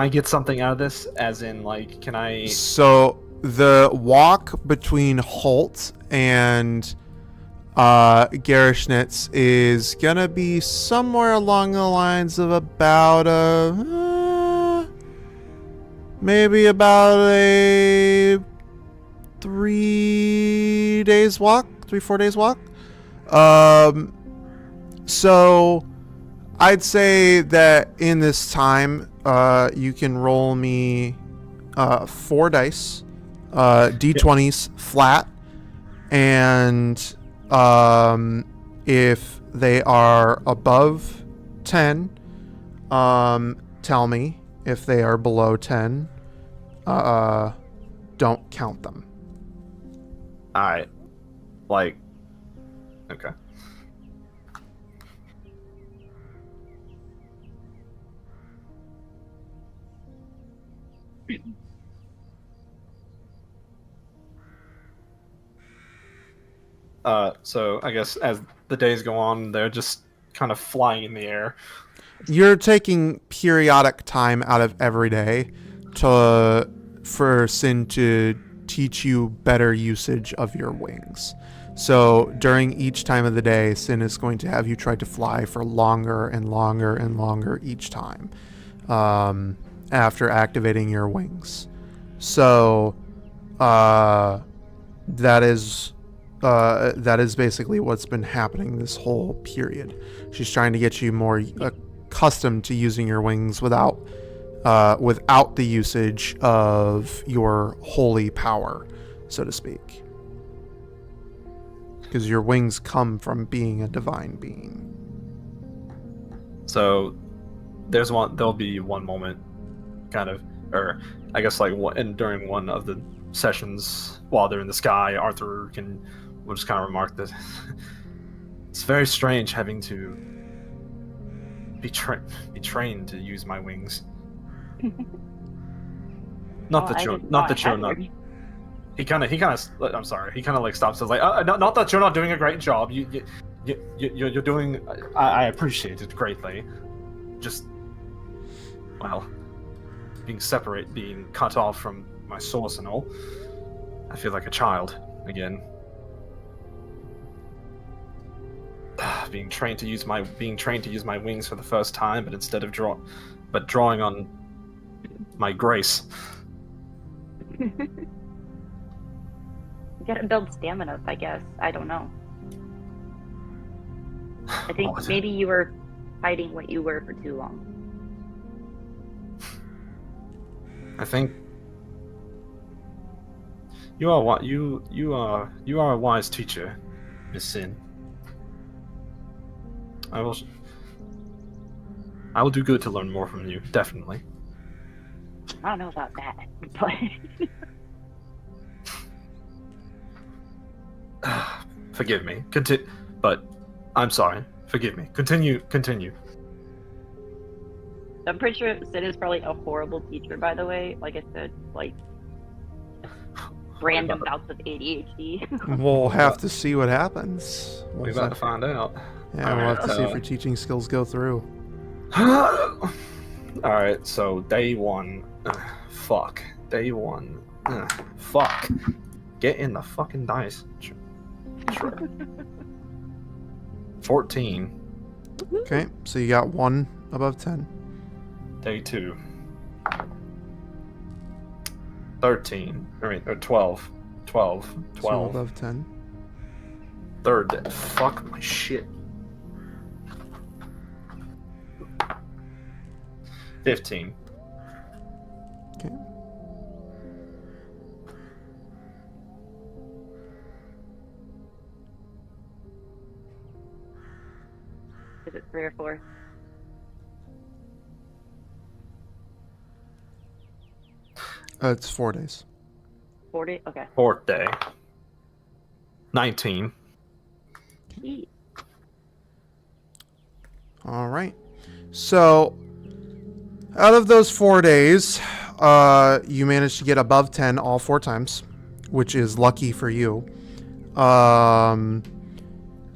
get something out of this? As in, like, can I? So the walk between Holt and Gerasnitz is gonna be somewhere along the lines of about maybe about a 3 days walk, 4 days walk. So I'd say that in this time, you can roll me 4 dice, d20s flat, and if they are above 10, tell me. If they are below 10, don't count them. Alright. Like, okay. So I guess as the days go on, they're just kind of flying in the air. You're taking periodic time out of every day for Sin to teach you better usage of your wings. So during each time of the day, Sin is going to have you try to fly for longer and longer and longer each time after activating your wings. So that is basically what's been happening this whole period. She's trying to get you more accustomed to using your wings without the usage of your holy power, so to speak. Because your wings come from being a divine being. So there'll be one moment, kind of, or I guess like during one of the sessions while they're in the sky, Arthur will just kind of remark that it's very strange having to be trained to use my wings. Not that you're not. He kind of. I'm sorry. He kind of like stops. Says like, not that you're not doing a great job. You're doing. I appreciate it greatly. Just, well, being cut off from my source and all. I feel like a child again. Being trained to use my wings for the first time, but instead of drawing on my grace. You gotta build stamina up, I guess. I don't know. I think maybe you were hiding what you were for too long. I think you are a wise teacher, Miss Sin. I will do good to learn more from you, definitely. I don't know about that, but forgive me. But I'm sorry. Forgive me. Continue. I'm pretty sure Sid is probably a horrible teacher, by the way. Like I said, like random bouts of ADHD. We'll have to see what happens. We're about to find out. Yeah, we'll have to see if your teaching skills go through. Alright, so day one. Fuck. Day one. Fuck. Get in the fucking dice. Sure. 14. Okay, so you got 1 above 10. Day 2. 13. Or 12. 12. 2 12. above 10. Third day. Fuck my shit. 15. Okay. Is it 3 or 4? It's 4 days. 40? Okay. Fourth day. 19. Jeez. All right. So, out of those 4 days, you managed to get above 10 all 4 times, which is lucky for you.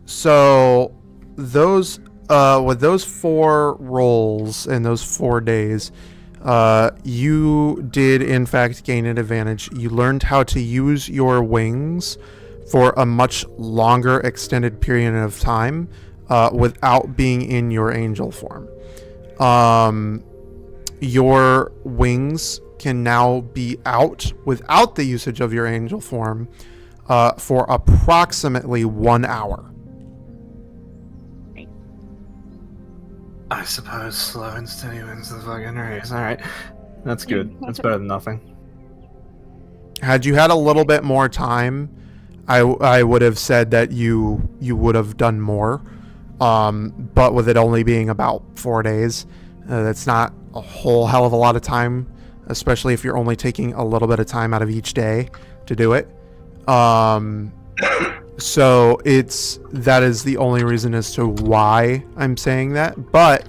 So those with those 4 rolls and those 4 days, you did in fact gain an advantage. You learned how to use your wings for a much longer extended period of time without being in your angel form. Your wings can now be out without the usage of your angel form for approximately 1 hour. I suppose slow and steady wins the fucking race. Alright. That's good. That's better than nothing. Had you had a little bit more time, I would have said that you would have done more. But with it only being about 4 days, that's not a whole hell of a lot of time, especially if you're only taking a little bit of time out of each day to do it. So that is the only reason as to why I'm saying that. But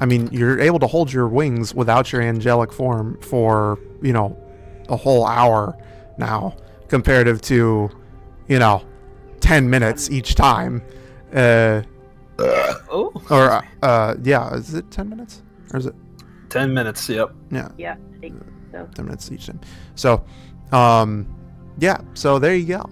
I mean, you're able to hold your wings without your angelic form for, a whole hour now, comparative to, 10 minutes each time. Yeah, is it 10 minutes? Or is it 10 minutes, yep. Yeah. Yeah, I think so. 10 minutes each time. So, yeah, so there you go.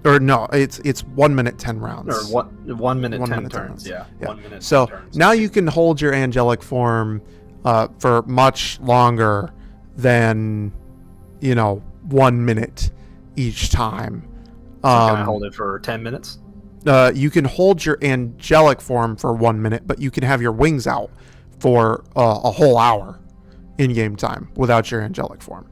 Or no, it's 1 minute 10 rounds. Or 1 minute 1 10 minute 10 turns, rounds. yeah. Yeah. 1 minute So 10 turns. now you can hold your angelic form for much longer than 1 minute each time. Can I hold it for 10 minutes? You can hold your angelic form for 1 minute, but you can have your wings out for a whole hour in game time without your angelic form.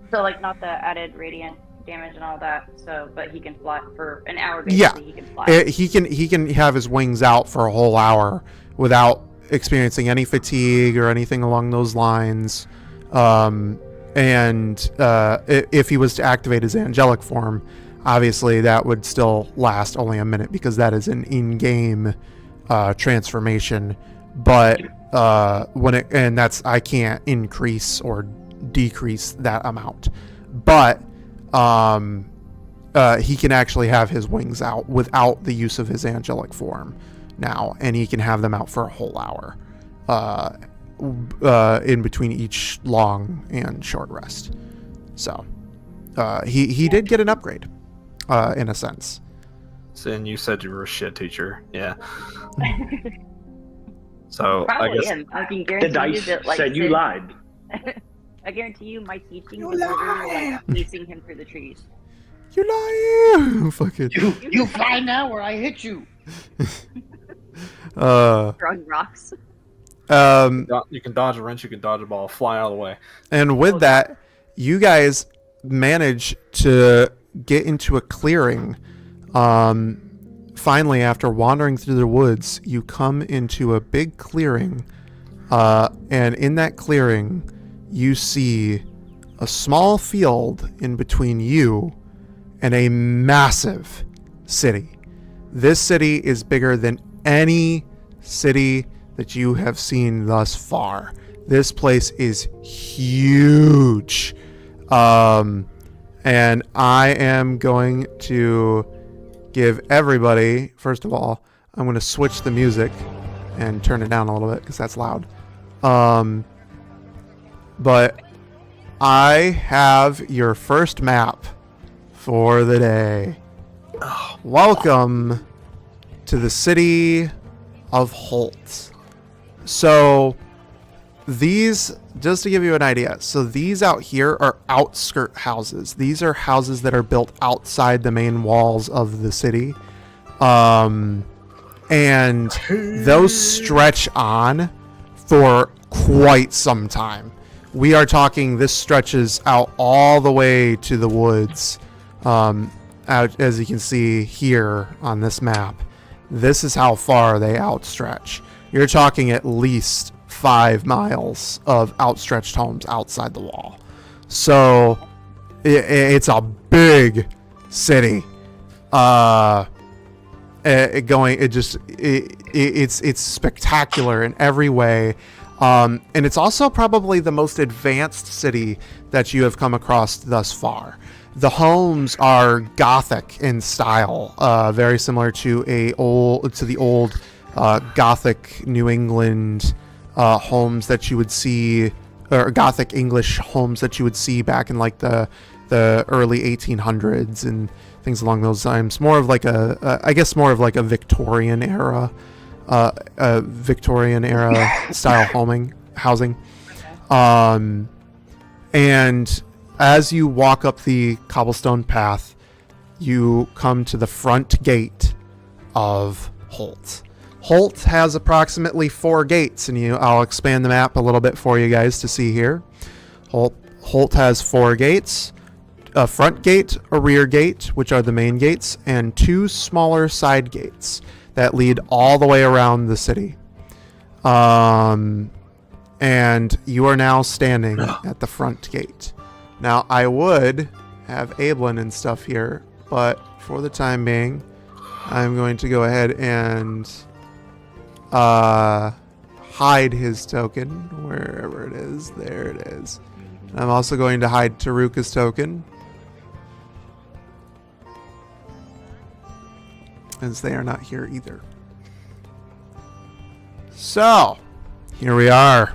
So, like, not the added radiant damage and all that. So, but he can fly for an hour. Basically, he can fly. He can have his wings out for a whole hour without experiencing any fatigue or anything along those lines. If he was to activate his angelic form, obviously that would still last only a minute because that is an in-game transformation. But I can't increase or decrease that amount. But he can actually have his wings out without the use of his angelic form now, and he can have them out for a whole hour in between each long and short rest. So he did get an upgrade in a sense. So, and you said you were a shit teacher, yeah. So Probably I guess him. I can The guarantee you dice that, like, said you lied. I guarantee you, my teaching was literally like chasing him through the trees. You lying! Fuck it. You fly now or I hit you. Throwing rocks. you can dodge a wrench, you can dodge a ball, fly out of the way. And with that, you guys manage to get into a clearing. Finally, after wandering through the woods, you come into a big clearing. And in that clearing, you see a small field in between you and a massive city. This city is bigger than any city that you have seen thus far. This place is huge. And I am going to give everybody, first of all, I'm going to switch the music and turn it down a little bit because that's loud. But I have your first map for the day. Welcome to the city of Holt. So these, just to give you an idea, so these out here are outskirt houses. These are houses that are built outside the main walls of the city. And those stretch on for quite some time. We are talking, this stretches out all the way to the woods. Out, as you can see here on this map, this is how far they outstretch. You're talking at least 5 miles of outstretched homes outside the wall. So it's a big city. It's spectacular in every way. And it's also probably the most advanced city that you have come across thus far. The homes are Gothic in style, very similar to the old Gothic New England homes that you would see, or Gothic English homes that you would see back in like the early 1800s and things along those lines. More of like I guess more of like a Victorian era style housing. And as you walk up the cobblestone path, you come to the front gate of Holt. Holt has approximately 4 gates, and I'll expand the map a little bit for you guys to see here. Holt has 4 gates, a front gate, a rear gate, which are the main gates, and 2 smaller side gates that lead all the way around the city. And you are now standing at the front gate. Now, I would have Ablin and stuff here, but for the time being, I'm going to go ahead and hide his token wherever it is. There it is. I'm also going to hide Taruka's token, as they are not here either. So, here we are.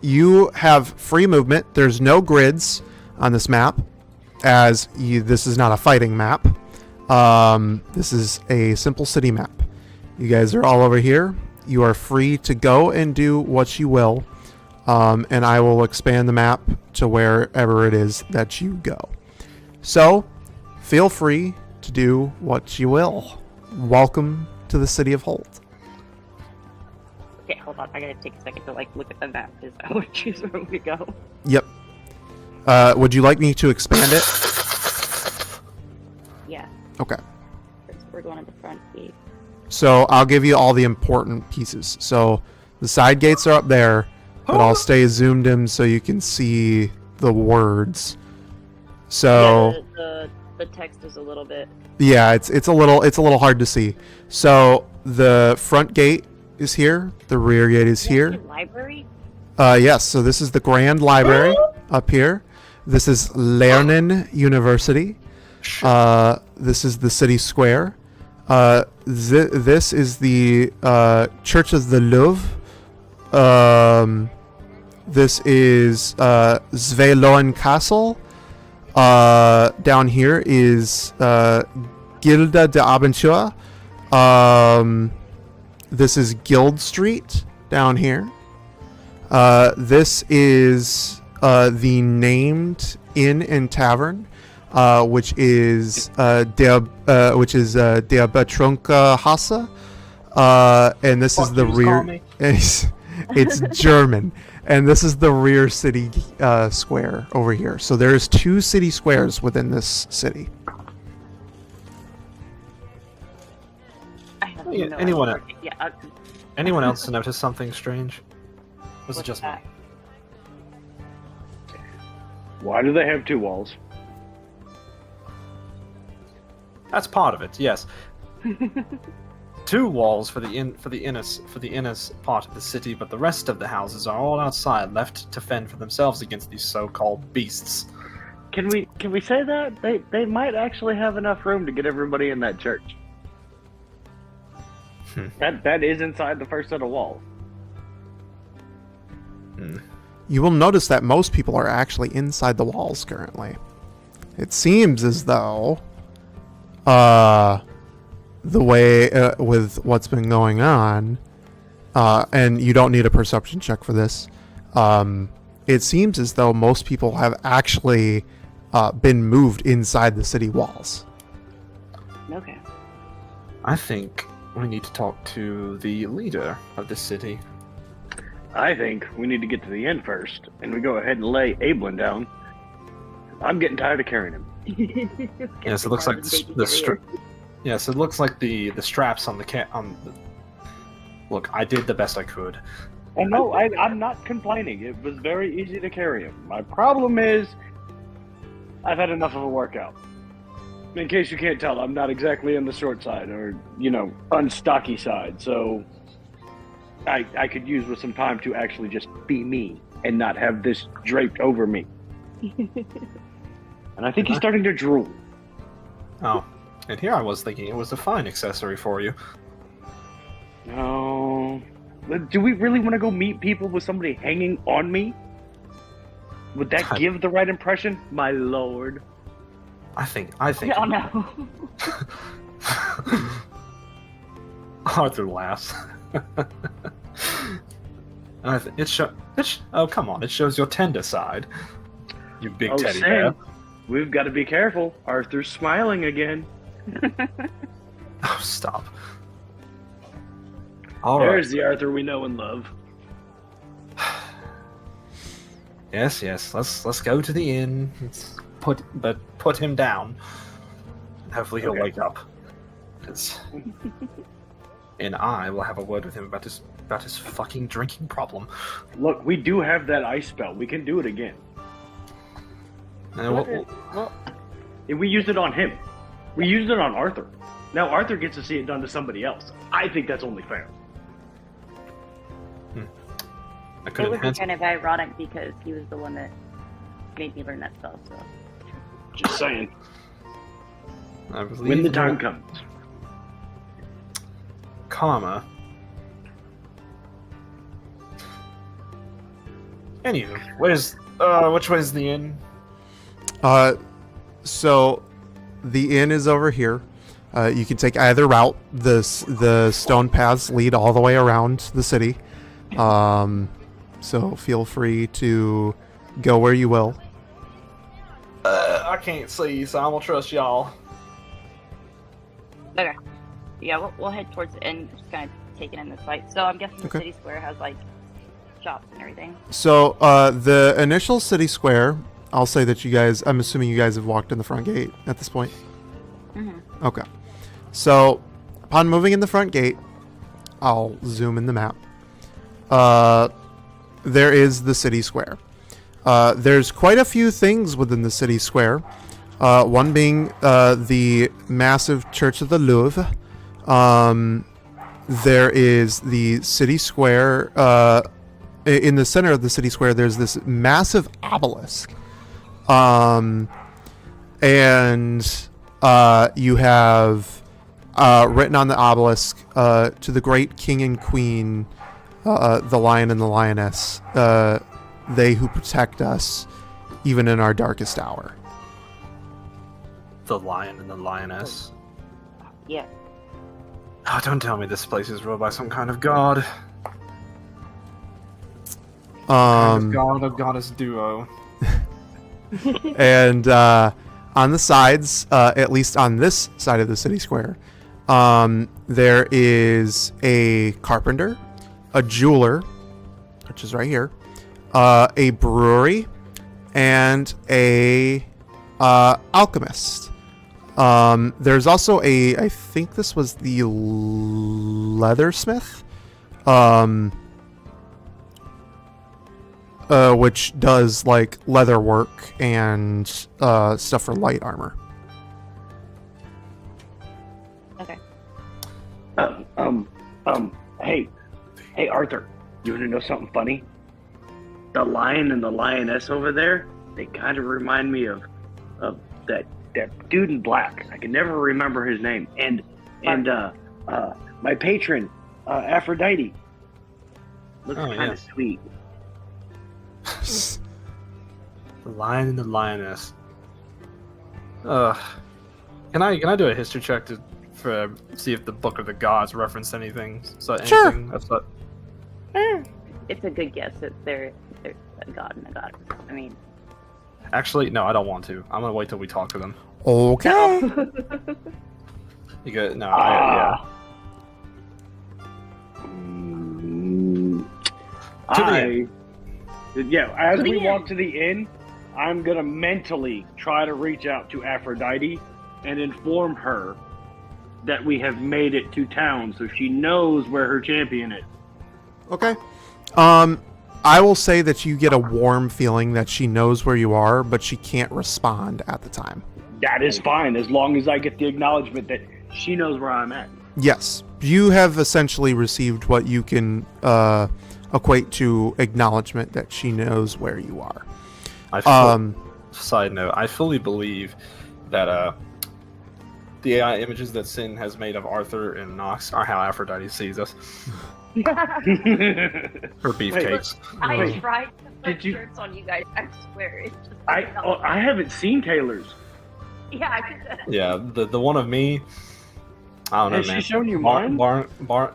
You have free movement. There's no grids on this map, as this is not a fighting map. This is a simple city map. You guys are all over here. You are free to go and do what you will, and I will expand the map to wherever it is that you go. So, feel free to do what you will. Welcome to the city of Holt. Okay, hold on. I gotta take a second to look at the map because I want to choose where we go. Yep. Would you like me to expand it? Yeah. Okay. First, we're going to the front gate. So I'll give you all the important pieces. So the side gates are up there, but I'll stay zoomed in so you can see the words. So yeah, the text is a little bit. Yeah, it's a little hard to see. So the front gate is here. The rear gate is here. Library? Yes. So this is the Grand Library up here. This is Lernen University. This is the city square. This is the Church of the Louvre. This is Sveloen Castle. Down here is Gilda de Abentura. This is Guild Street down here. This is the named inn and tavern, which is Der Betrunker Hasse. And this is the rear. It's German. And this is the rear city square over here. So there's 2 city squares within this city. Anyone else notice something strange? Was it just me? Why do they have 2 walls? That's part of it. Yes. 2 walls for the inner part of the city, but the rest of the houses are all outside, left to fend for themselves against these so-called beasts. Can we say that they might actually have enough room to get everybody in that church? That is inside the first set of walls. You will notice that most people are actually inside the walls currently. It seems as though, the way with what's been going on, and you don't need a perception check for this. It seems as though most people have actually been moved inside the city walls. Okay. I think we need to talk to the leader of the city. I think we need to get to the end first, and we go ahead and lay Ablin down. I'm getting tired of carrying him. Yes, it looks like Yes, it looks like the straps on the Look, I did the best I could. And no, I'm not complaining. It was very easy to carry him. My problem is, I've had enough of a workout. In case you can't tell, I'm not exactly on the short side, or, unstocky side, so I could use with some time to actually just be me, and not have this draped over me. And I think he's starting to drool. Oh, and here I was thinking it was a fine accessory for you. No. Do we really want to go meet people with somebody hanging on me? Would that give the right impression, my lord? I think. Oh no. Arthur laughs. Oh, come on! It shows your tender side. You big teddy bear. We've got to be careful. Arthur's smiling again. Oh, stop. All right. There's the Arthur we know and love. Yes. Let's go to the inn. Put him down. Hopefully he'll wake up. And I will have a word with him about his fucking drinking problem. Look, we do have that ice spell. We can do it again. And we used it on him. We used it on Arthur. Now Arthur gets to see it done to somebody else. I think that's only fair. I could It would be have kind of ironic because he was the one that made me learn that spell. So. Just saying. I believe When the time comes. Karma. Anywho, which way is the inn? So the inn is over here. You can take either route. The stone paths lead all the way around the city. So feel free to go where you will. I can't see, so I will trust y'all. Okay. Yeah, we'll head towards the end, just kind of taking in the sight. So I'm guessing the city square has like shops and everything. So the initial city square, I'll say that I'm assuming you guys have walked in the front gate at this point. Mm-hmm. Okay. So upon moving in the front gate, I'll zoom in the map. There is the city square. There's quite a few things within the city square. One being the massive Church of the Louvre. There is the city square. In the center of the city square, there's this massive obelisk. And you have written on the obelisk, to the great king and queen, the lion and the lioness, they who protect us, even in our darkest hour. The lion and the lioness. Yeah. Oh, don't tell me this place is ruled by some kind of god. God or goddess duo. And on the sides, at least on this side of the city square, there is a carpenter, a jeweler, which is right here, a brewery, and a alchemist. There's also I think this was the leathersmith, which does like leather work and stuff for light armor. Okay. Hey, Arthur, you want to know something funny? The lion and the lioness over there, they kind of remind me of that dude in black. I can never remember his name. And my patron, Aphrodite. Looks kind of sweet. The lion and the lioness. Can I do a history check to see if the Book of the Gods referenced anything? Sure. Anything that's not... It's a good guess that there's a god and a goddess. I mean, Actually, no, I don't want to. I'm gonna wait till we talk to them. Okay. You go, no, as we walk to the inn, I'm gonna mentally try to reach out to Aphrodite and inform her that we have made it to town, so she knows where her champion is. Okay. I will say that you get a warm feeling that she knows where you are, but she can't respond at the time. That is fine, as long as I get the acknowledgement that she knows where I'm at. Yes. You have essentially received what you can equate to acknowledgement that she knows where you are. Side note, I fully believe that the AI images that Sin has made of Arthur and Nox are how Aphrodite sees us. Her beefcakes. I tried to put you- shirts on you guys. I swear, it's just. I haven't seen Taylor's. Yeah, I could. Yeah, the one of me. I don't know, Has man. she shown you mine?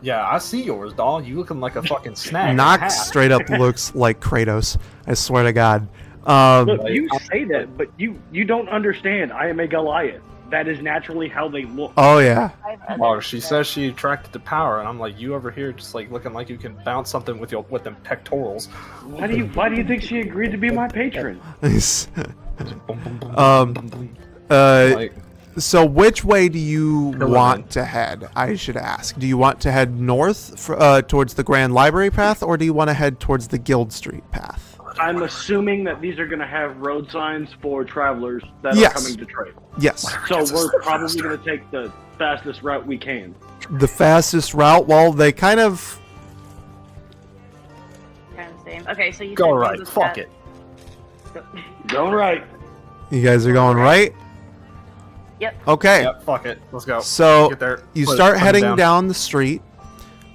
Yeah, I see yours, doll. You looking like a fucking snack. Nox straight up looks like Kratos. I swear to God. Look, you say that, but you don't understand. I am a Goliath. That is naturally how they look. Oh yeah. Oh, she says she attracted to power, and I'm like, you over here just like looking like you can bounce something with them pectorals. Why do you think she agreed to be my patron? So which way do you want to head? I should ask. Do you want to head north towards the Grand Library path, or do you want to head towards the Guild Street path? I'm assuming that these are going to have road signs for travelers that are coming to trade. Yes. So we're probably going to take the fastest route we can. The fastest route? Well, they kind of... Kind of the same. Okay, so you Go said right. was Fuck that- it. Going right. You guys are going right? Yep. Okay. Yep, fuck it. Let's go. So Get there. you Put it start heading down. down the street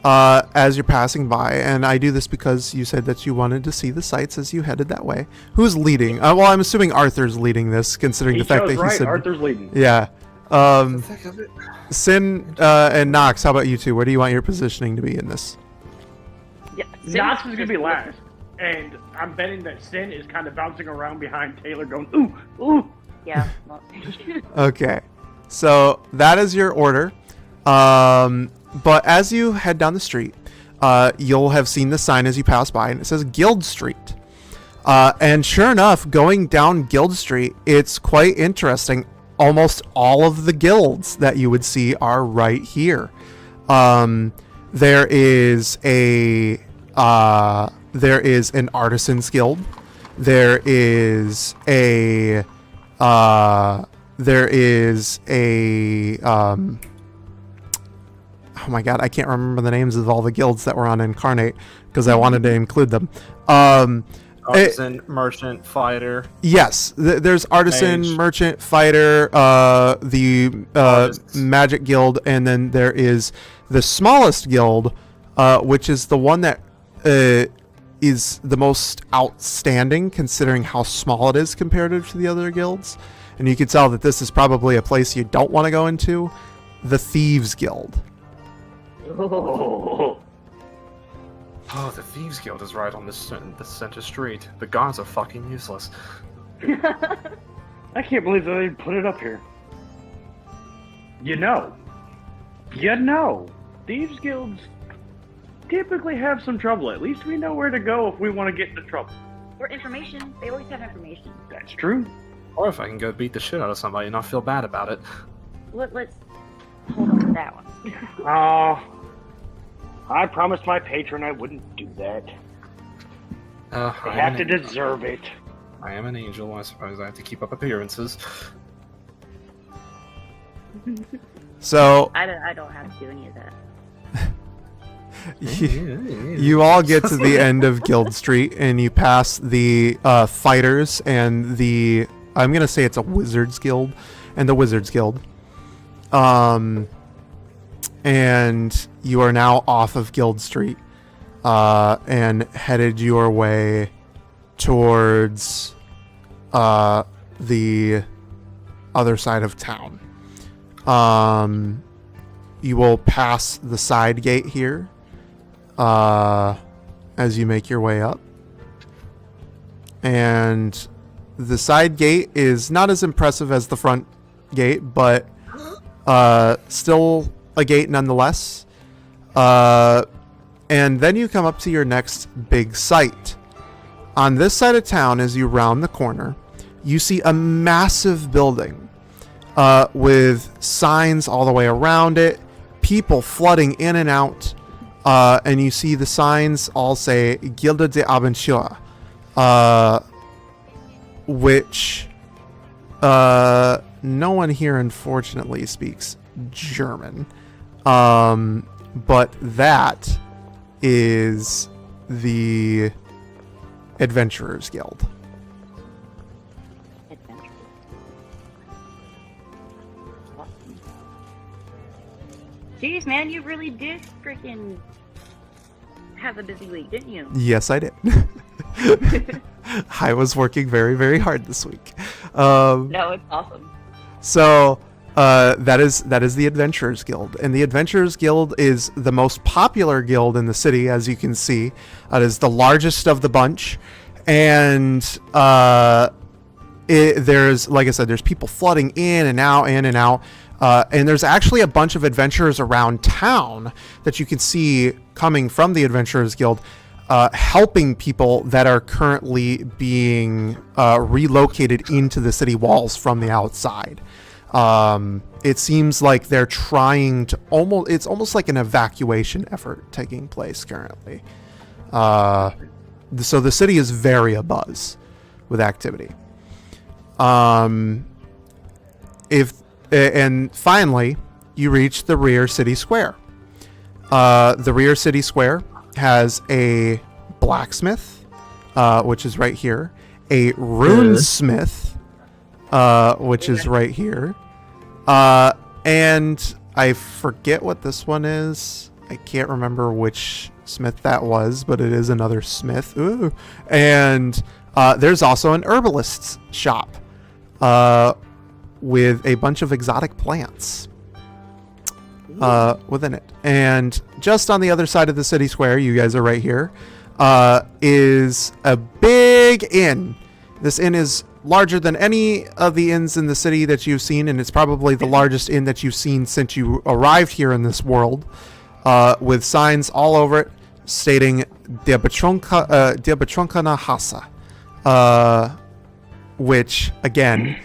as you're passing by, and I do this because you said that you wanted to see the sights as you headed that way. Who's leading? Well, I'm assuming Arthur's leading this, considering He the fact chose that right. he said... Arthur's leading. Yeah. The thick of it. Sin and Nox, how about you two? Where do you want your positioning to be in this? Yeah. Nox is going to be last. And I'm betting that Sin is kind of bouncing around behind Taylor going, ooh, ooh. Yeah. Well, Okay. So that is your order. But as you head down the street, you'll have seen the sign as you pass by, and it says Guild Street. And sure enough, going down Guild Street, it's quite interesting. Almost all of the guilds that you would see are right here. There is an artisans guild. There is a oh my god, I can't remember the names of all the guilds that were on Incarnate because I wanted to include them. Artisan, merchant, fighter. Yes, there's artisan, Mage. merchant, fighter, the Artists. magic guild, and then there is the smallest guild, which is the one that is the most outstanding considering how small it is comparative to the other guilds. And you can tell that this is probably a place you don't want to go into, the Thieves Guild. Oh. Oh, the Thieves Guild is right on the center street. The gods are fucking useless. I can't believe that they put it up here. You know, Thieves Guilds typically have some trouble. At least we know where to go if we want to get into trouble. or information. They always have information. That's true. Or if I can go beat the shit out of somebody and not feel bad about it. Let's hold on to that one. I promised my patron I wouldn't do that. I have to deserve it. I am an angel. I suppose I have to keep up appearances. So I don't have to do any of that. you all get to the end of Guild Street and you pass the fighters and the I'm gonna say it's a Wizards Guild, and the Wizards Guild. And you are now off of Guild Street, and headed your way towards the other side of town. You will pass the side gate here as you make your way up. And the side gate is not as impressive as the front gate, but still a gate nonetheless. And then you come up to your next big site. On this side of town, as you round the corner, you see a massive building with signs all the way around it, people flooding in and out, and you see the signs all say Gilde de Abentura, which no one here unfortunately speaks German, but that is the Adventurers Guild. Adventurers. Awesome. Jeez, man, you really did freaking have a busy week, didn't you? Yes, I did. I was working very, very hard this week. No, it's awesome. So that is the Adventurers Guild, and the Adventurers Guild is the most popular guild in the city, as you can see. It is the largest of the bunch, and there's, like I said, there's people flooding in and out, and there's actually a bunch of adventurers around town that you can see coming from the Adventurers Guild, helping people that are currently being relocated into the city walls from the outside. It seems like they're trying to it's almost like an evacuation effort taking place currently. So the city is very abuzz with activity. And finally, you reach the rear city square. The rear city square has a blacksmith, which is right here, a runesmith, which is right here, and I forget what this one is. I can't remember which smith that was, but it is another smith. Ooh. And there's also an herbalist's shop with a bunch of exotic plants within it. And just on the other side of the city square, you guys are right here, is a big inn. This inn is larger than any of the inns in the city that you've seen, and it's probably the largest inn that you've seen since you arrived here in this world, with signs all over it stating Der betrunkene Hase, which, again,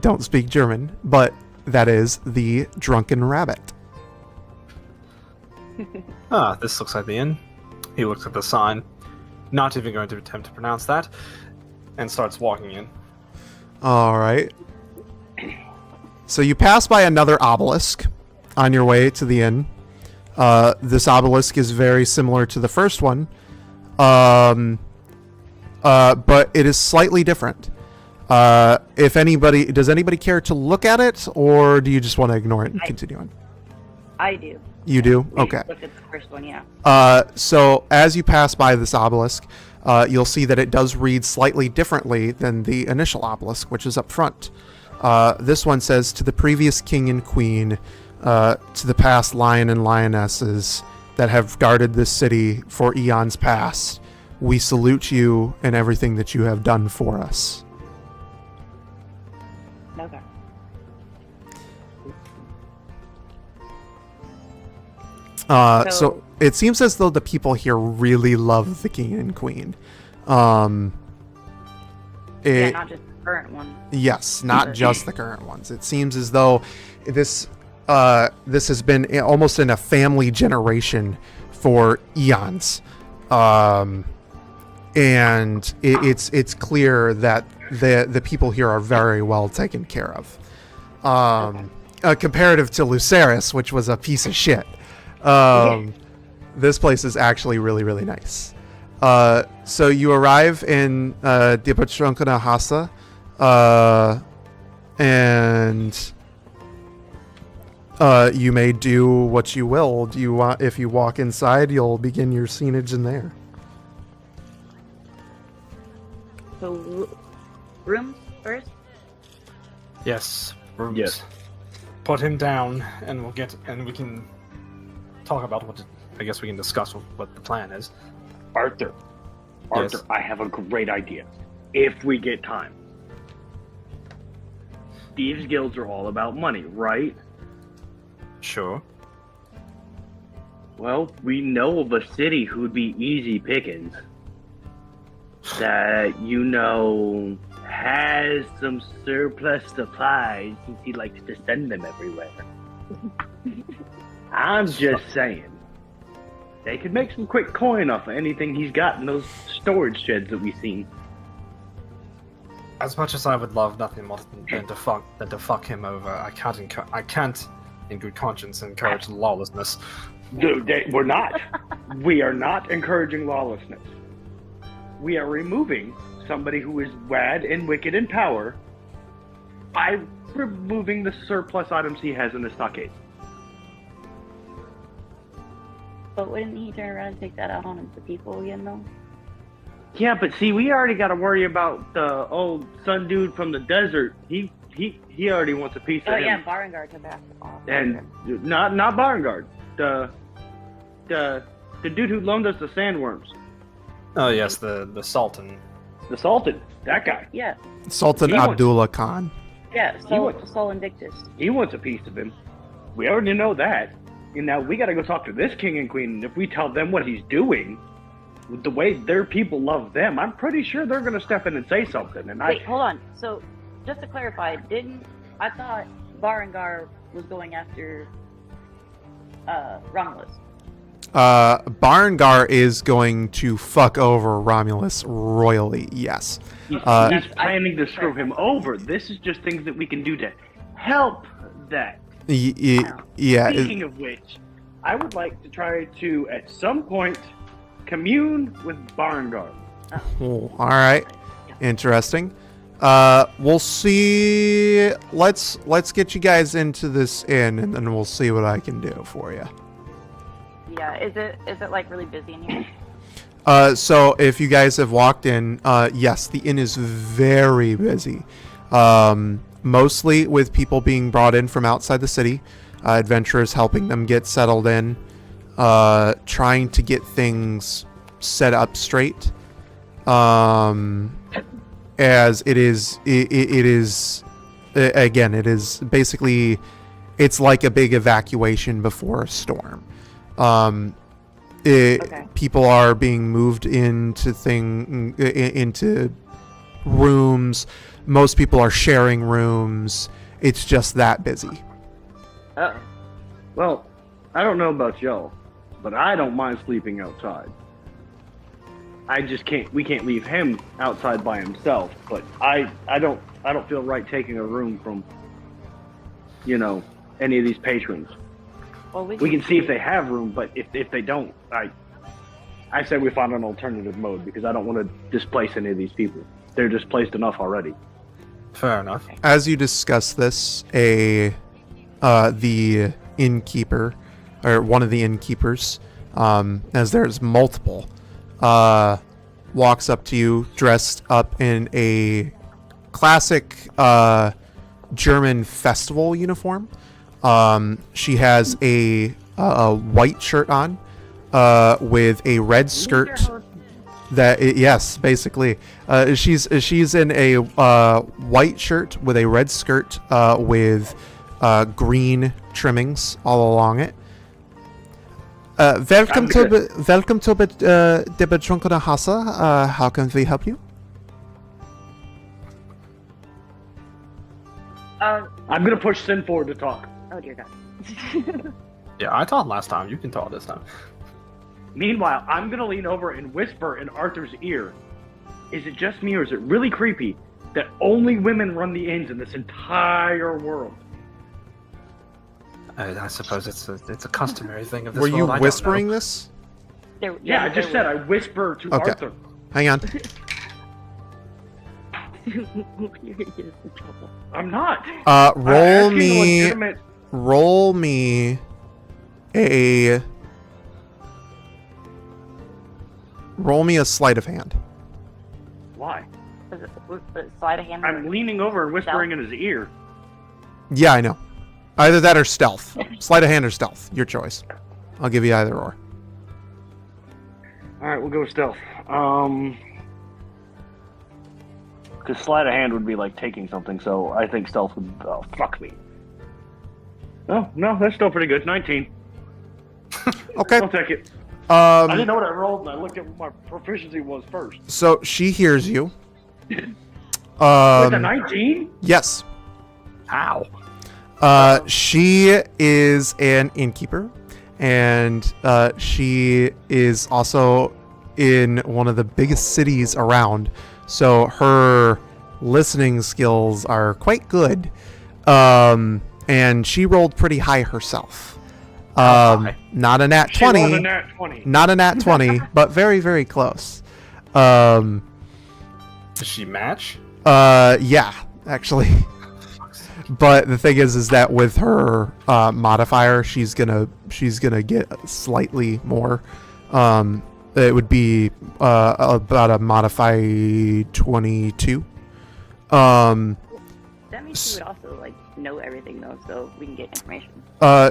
don't speak German, but that is the drunken rabbit. This looks like the inn. He looks at the sign, not even going to attempt to pronounce that, and starts walking in. All right. So you pass by another obelisk on your way to the inn. This obelisk is very similar to the first one, but it is slightly different. Does anybody care to look at it, or do you just want to ignore it and continue on? I do. You do? Okay. Look at the first one, yeah. So as you pass by this obelisk, you'll see that it does read slightly differently than the initial obelisk, which is up front. This one says, "To the previous king and queen, to the past lion and lionesses that have guarded this city for eons past, we salute you and everything that you have done for us." Okay. So it seems as though the people here really love the king and queen. Yeah, not just the current one. Yes, not just the current ones. It seems as though this has been almost in a family generation for eons, and it's clear that the people here are very well taken care of, comparative to Lucerys, which was a piece of shit. This place is actually really, really nice. So you arrive in Die betrunkene Hase, And you may do what you will. Do you want? If you walk inside, you'll begin your scenage in there. So, rooms first? Yes, rooms. Yes. Put him down, and we can talk about I guess we can discuss what the plan is. Arthur, Yes. I have a great idea. If we get time. Thieves' guilds are all about money, right? Sure. Well, we know of a city who would be easy pickings. That, has some surplus supplies since he likes to send them everywhere. I'm just saying. They could make some quick coin off of anything he's got in those storage sheds that we've seen. As much as I would love nothing more than to fuck him over, I can't, in good conscience, encourage lawlessness. Dude, we're not. We are not encouraging lawlessness. We are removing somebody who is bad and wicked in power by removing the surplus items he has in the stockade. But wouldn't he turn around and take that out on the people again, though? Yeah, but see, we already got to worry about the old sun dude from the desert. He already wants a piece Oh of him. yeah, Barangard took that off. And not Barngard. The dude who loaned us the sandworms. Oh yes, the Sultan. The Sultan. That guy. Yeah, Sultan He wants- Abdullah Khan. yeah, He Sol wants- Invictus. He wants a piece of him. We already know that. And now we got to go talk to this king and queen. And if we tell them what he's doing, with the way their people love them, I'm pretty sure they're going to step in and say something. And Wait, hold on. So, just to clarify, I thought Barangar was going after Romulus? Barngar is going to fuck over Romulus royally. Yes. he's Uh, planning to screw him over. This is just things that we can do to help that. Yeah. Speaking of which, I would like to try to, at some point, commune with Barangar. Oh, all right. Interesting. We'll see. Let's get you guys into this inn, and then we'll see what I can do for you. Yeah, is it like really busy in here? So if you guys have walked in, yes, the inn is very busy. Mostly with people being brought in from outside the city, adventurers helping them get settled in, trying to get things set up straight. As it is basically, it's like a big evacuation before a storm. Okay. People are being moved into rooms. Most people are sharing rooms. It's just that busy. Well, I don't know about y'all, but I don't mind sleeping outside. We can't leave him outside by himself, but I don't feel right taking a room from, any of these patrons. Well, We can see if they have room, but if they don't, I say we find an alternative mode because I don't want to displace any of these people. They're displaced enough already. Fair enough. As you discuss this, the innkeeper, or one of the innkeepers, as there's multiple, walks up to you dressed up in a classic German festival uniform. She has a white shirt on with a red skirt. Yes, basically, she's in a white shirt with a red skirt with green trimmings all along it. Welcome to the Betrunkene Hasse. How can we help you? I'm gonna push Sin forward to talk. Oh dear God. Yeah, I talked last time. You can talk this time. Meanwhile, I'm gonna lean over and whisper in Arthur's ear, is it just me or is it really creepy that only women run the inns in this entire world? I suppose it's a customary thing of this Were you world. I don't whispering know. this? Yeah, I just said I whisper to Okay. Arthur. Hang on. You're gonna get us in trouble. I'm not. Roll asking me. legitimate- Roll me a. Roll me a sleight of hand. Why? Sleight of hand. I'm leaning over and whispering in his ear. Yeah, I know. Either that or stealth. Sleight of hand or stealth. Your choice. I'll give you either or. All right, we'll go with stealth. Because sleight of hand would be like taking something, so I think stealth would. Oh, fuck me. Oh, no, that's still pretty good. 19. Okay. I'll take it. I didn't Um. know what I rolled, and I looked at what my proficiency was first. So she hears you. Wait, the Um. 19? Yes. How? She is an innkeeper, and she is also in one of the biggest cities around. So her listening skills are quite good. And she rolled pretty high herself. High? Not a nat She rolled 20. a nat 20. Not a nat 20, but very, very close. Does she match? Yeah, actually. But the thing is that with her modifier, she's gonna get slightly more. It would be about a modified 22. That means she would also like know everything though, so we can get information.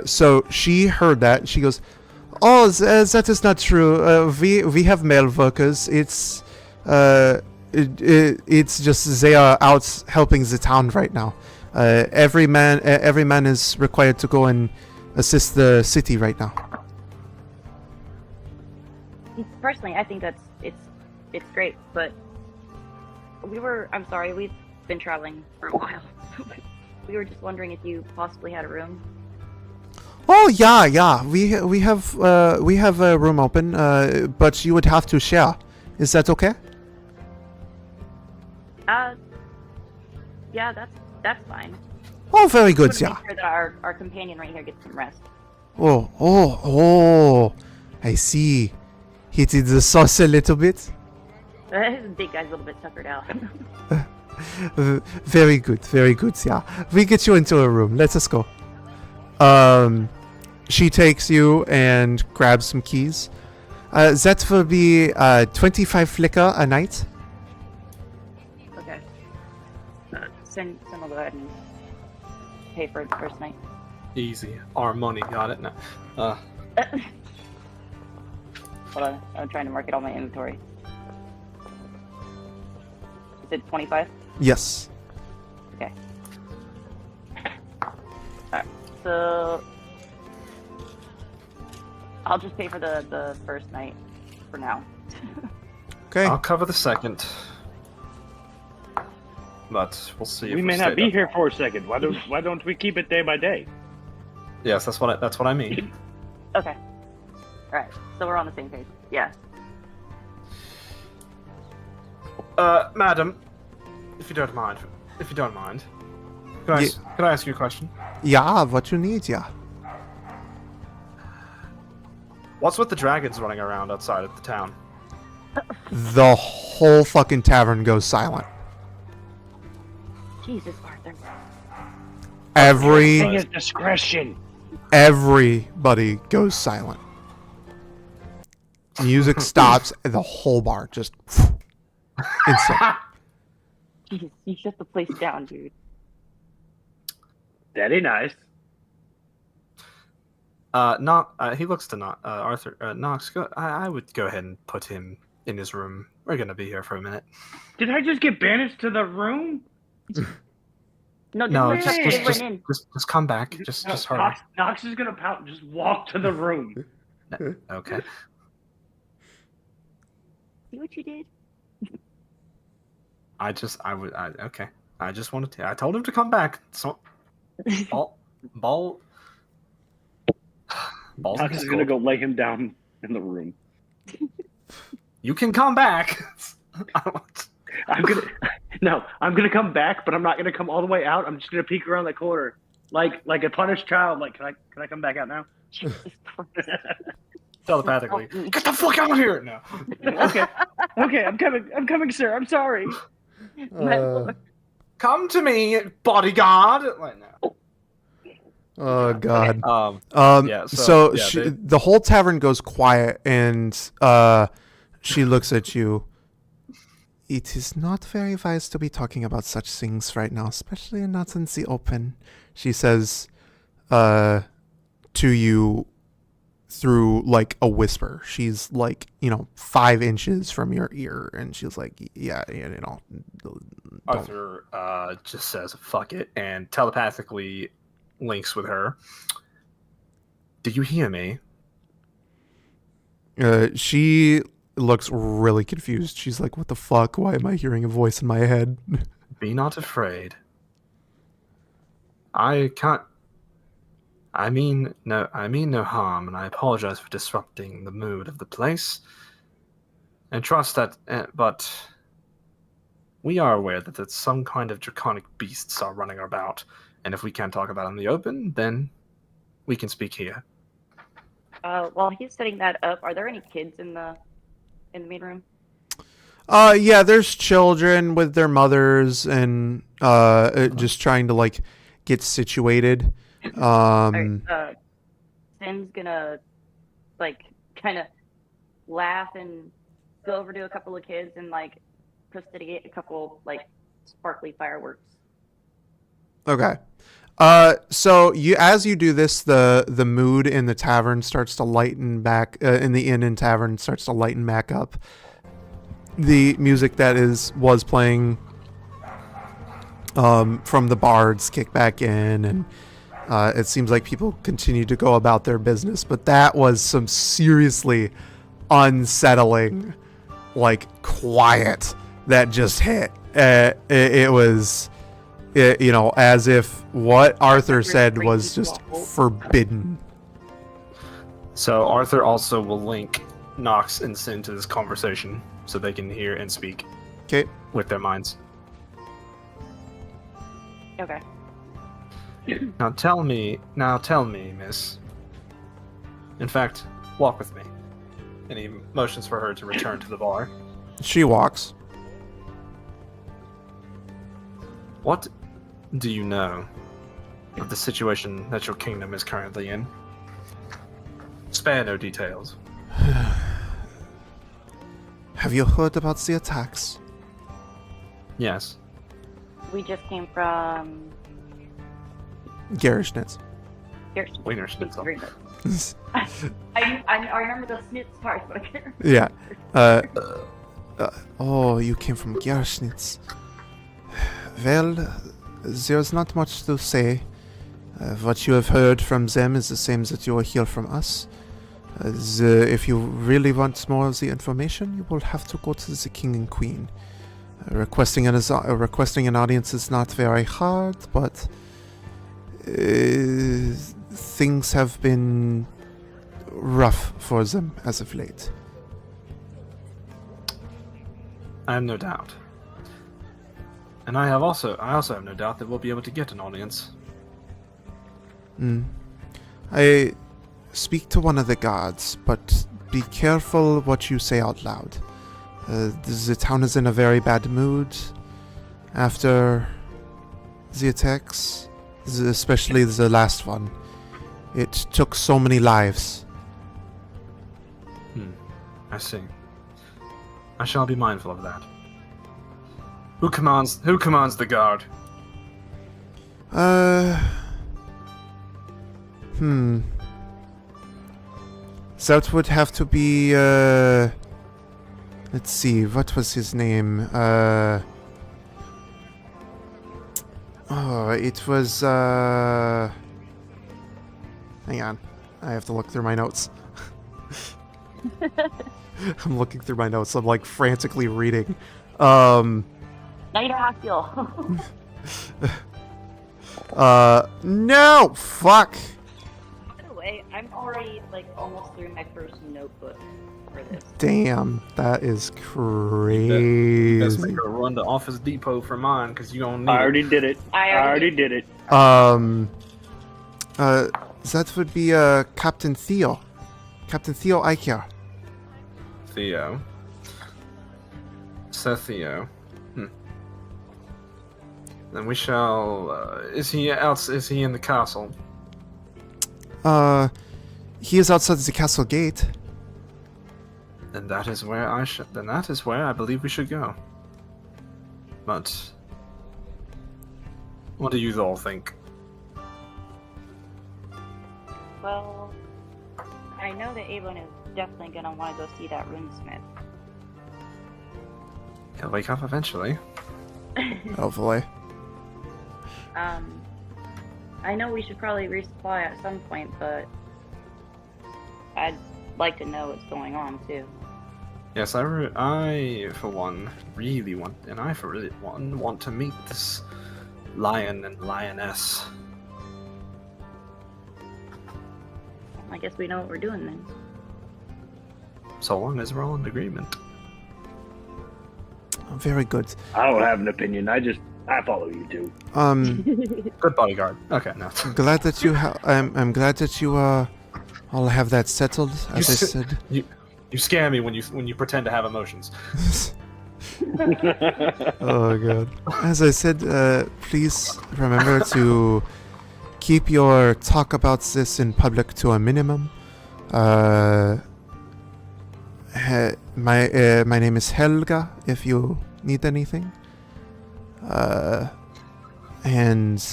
So she heard that and she goes, "Oh, that is not true. We have male workers. It's just they are out helping the town right now. Every man is required to go and assist the city right now." Personally, I think it's great, but I'm sorry, we've been traveling for a while. We were just wondering if you possibly had a room. Oh yeah. We have a room open, but you would have to share. Is that okay? Yeah, that's fine. Oh, very good, Just wanna yeah. make sure that our companion right here gets some rest. Oh, I see. Heated the sauce a little bit. This big guy's a little bit tuckered out. Very good, yeah. We get you into a room. Let us go. She takes you and grabs some keys. That will be 25 flicker a night. Okay. Sin will go ahead and pay for the first night. Easy. Our money. Got it. No. Hold on, I'm trying to mark it on my inventory. Is it 25? Yes. Okay. Alright, so I'll just pay for the first night for now. Okay. I'll cover the second. But we'll see. If We may not be here for a second. Why don't we keep it day by day? Yes, that's what I mean. Okay. Alright, so we're on the same page. Yeah. Madam, if you don't mind, can I ask you a question? Yeah, what you need, yeah. What's with the dragons running around outside of the town? The whole fucking tavern goes silent. Jesus, Arthur. Everything is discretion. Everybody goes silent. Music stops, and the whole bar just instant. Jeez, you shut the place down, dude. Daddy nice. He looks to not Arthur. Nox, I would go ahead and put him in his room. We're gonna be here for a minute. Did I just get banished to the room? No, Just come back. Just hurry. Nox is gonna pout and just walk to the room. Okay. See what you did? Okay. I just wanted to. I told him to come back. So, Balls. Nox is gonna go lay him down in the room. You can come back. I'm gonna come back, but I'm not gonna come all the way out. I'm just gonna peek around the corner, like a punished child. Like, can I come back out now? Telepathically. Get the fuck out of here! No. Okay, I'm coming, sir. I'm sorry. My lord. Come to me, bodyguard. Like no. Oh God. Yeah. So yeah, the whole tavern goes quiet, and she looks at you. It is not very wise to be talking about such things right now, especially not in the open. She says, to you through like a whisper. She's like, 5 inches from your ear, and she's like, yeah, don't. Arthur just says fuck it and telepathically links with her. Do you hear me? She looks really confused. She's like, what the fuck? Why am I hearing a voice in my head? Be not afraid. I can't. I mean no harm, and I apologize for disrupting the mood of the place. And trust that, but we are aware that some kind of draconic beasts are running about, and if we can't talk about it in the open, then we can speak here. While he's setting that up, are there any kids in the main room? Yeah, there's children with their mothers and just trying to like get situated. Sin's gonna like kind of laugh and go over to a couple of kids and like prestidigate a couple like sparkly fireworks. Okay. So as you do this, the mood in the tavern starts to lighten back. In the inn and tavern starts to lighten back up. The music that was playing from the bards kick back in, and it seems like people continue to go about their business. But that was some seriously unsettling, like, quiet that just hit. It was. As if what Arthur said was just forbidden. So Arthur also will link Nox and Sin to this conversation so they can hear and speak. Okay. With their minds. Okay. Now tell me, miss. In fact, walk with me. And he motions for her to return to the bar. She walks. What do you know of the situation that your kingdom is currently in? Spare no details. Have you heard about the attacks? Yes. We just came from Gerasnitz. Wiener Schnitzel. I remember the snitz part, but I can't remember. Yeah. Oh, you came from Gerasnitz. Well, there's not much to say. What you have heard from them is the same that you will hear from us. If you really want more of the information, you will have to go to the king and queen. Requesting an audience is not very hard, but things have been rough for them as of late. I have no doubt. And I also have no doubt that we'll be able to get an audience. I speak to one of the guards, but be careful what you say out loud. The town is in a very bad mood after the attacks, especially the last one. It took so many lives. I see. I shall be mindful of that. Who commands the guard? That would have to be, let's see, what was his name? It was, hang on. I have to look through my notes. I'm looking through my notes. I'm, like, frantically reading. Now you know how I feel. No! Fuck! By the way, I'm already, like, almost through my first notebook for this. Damn, that is crazy. Let's make her run to Office Depot for mine, because you don't need I already did it. I already did it. That would be, Captain Theo. Captain Theo Eicher. Theo. Sir Theo. Then we shall. Is he else? Is he in the castle? He is outside the castle gate. Then that is where I should. Then that is where I believe we should go. But what do you all think? Well, I know that Avon is definitely gonna want to go see that runesmith. He'll wake up eventually. Hopefully. I know we should probably resupply at some point, but I'd like to know what's going on too. Yes, I for one really want, and I for really one want to meet this lion and lioness. I guess we know what we're doing then. So long as we're all in agreement. Very good. I don't have an opinion. I follow you two. Good bodyguard. Okay, no. Glad that you I'm glad that you all have that settled. As I said. You scare me when you pretend to have emotions. Oh god. As I said, please remember to keep your talk about this in public to a minimum. My name is Helga, if you need anything. And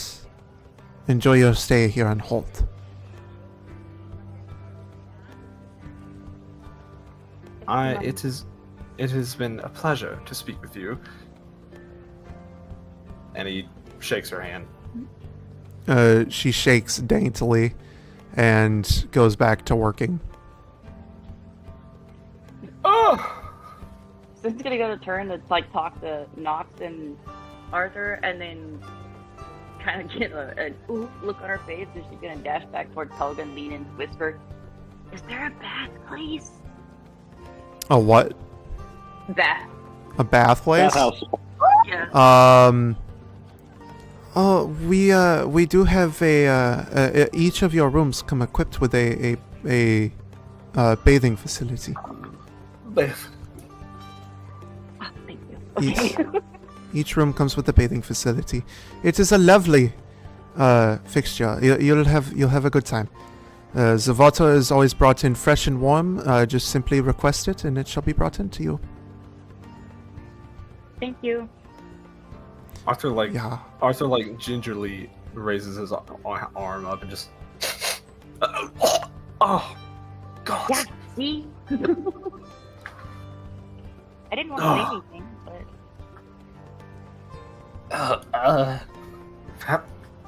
enjoy your stay here on Holt. It has been a pleasure to speak with you. And he shakes her hand. She shakes daintily and goes back to working. Oh! So it's gonna go to turn to like talk to Nox and Arthur, and then kind of get an oof look on her face, and she's gonna dash back towards Helga and lean and whisper, "Is there a bath, please?" A what? Bath. A bath place? Bathhouse. Yeah. Oh, we do have a each of your rooms come equipped with a bathing facility. Oh, thank you. Okay. Each room comes with a bathing facility. It is a lovely fixture. You'll have a good time. The water is always brought in fresh and warm. Just simply request it, and it shall be brought in to you. Thank you. Arthur gingerly raises his arm up and just. Oh, God. Yeah. See. I didn't want to say anything, but.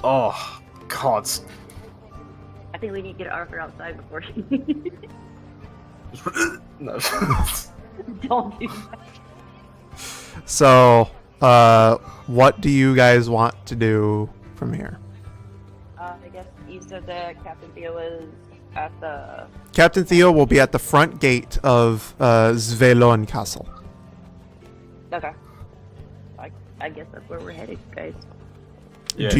Oh, God. I think we need to get Arthur outside before he. No. Don't do that. So, what do you guys want to do from here? I guess you said that Captain Theo was at the. Captain Theo will be at the front gate of Zvelon Castle. Okay. I guess that's where we're headed, guys. Yeah. Do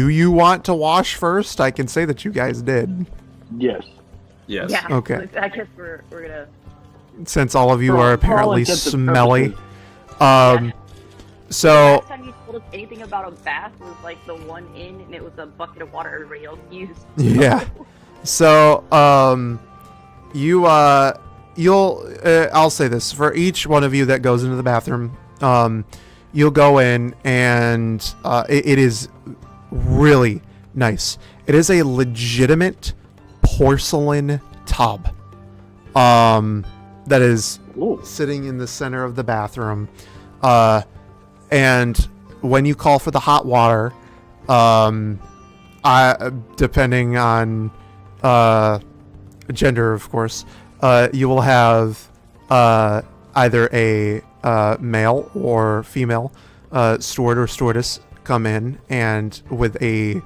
you want to wash first? I can say that you guys did. Yes. Yes. Yeah. Okay. I guess we're gonna. Since all of you For are all apparently intents and smelly. purposes. So Last time you told us anything about a bath was like the one in, and it was a bucket of water everybody else used. yeah. So you'll I'll say this for each one of you that goes into the bathroom. You'll go in, and it is really nice. It is a legitimate porcelain tub that is Ooh. sitting in the center of the bathroom. And when you call for the hot water, depending on gender, of course, you will have either a male or female steward or stewardess come in, and with a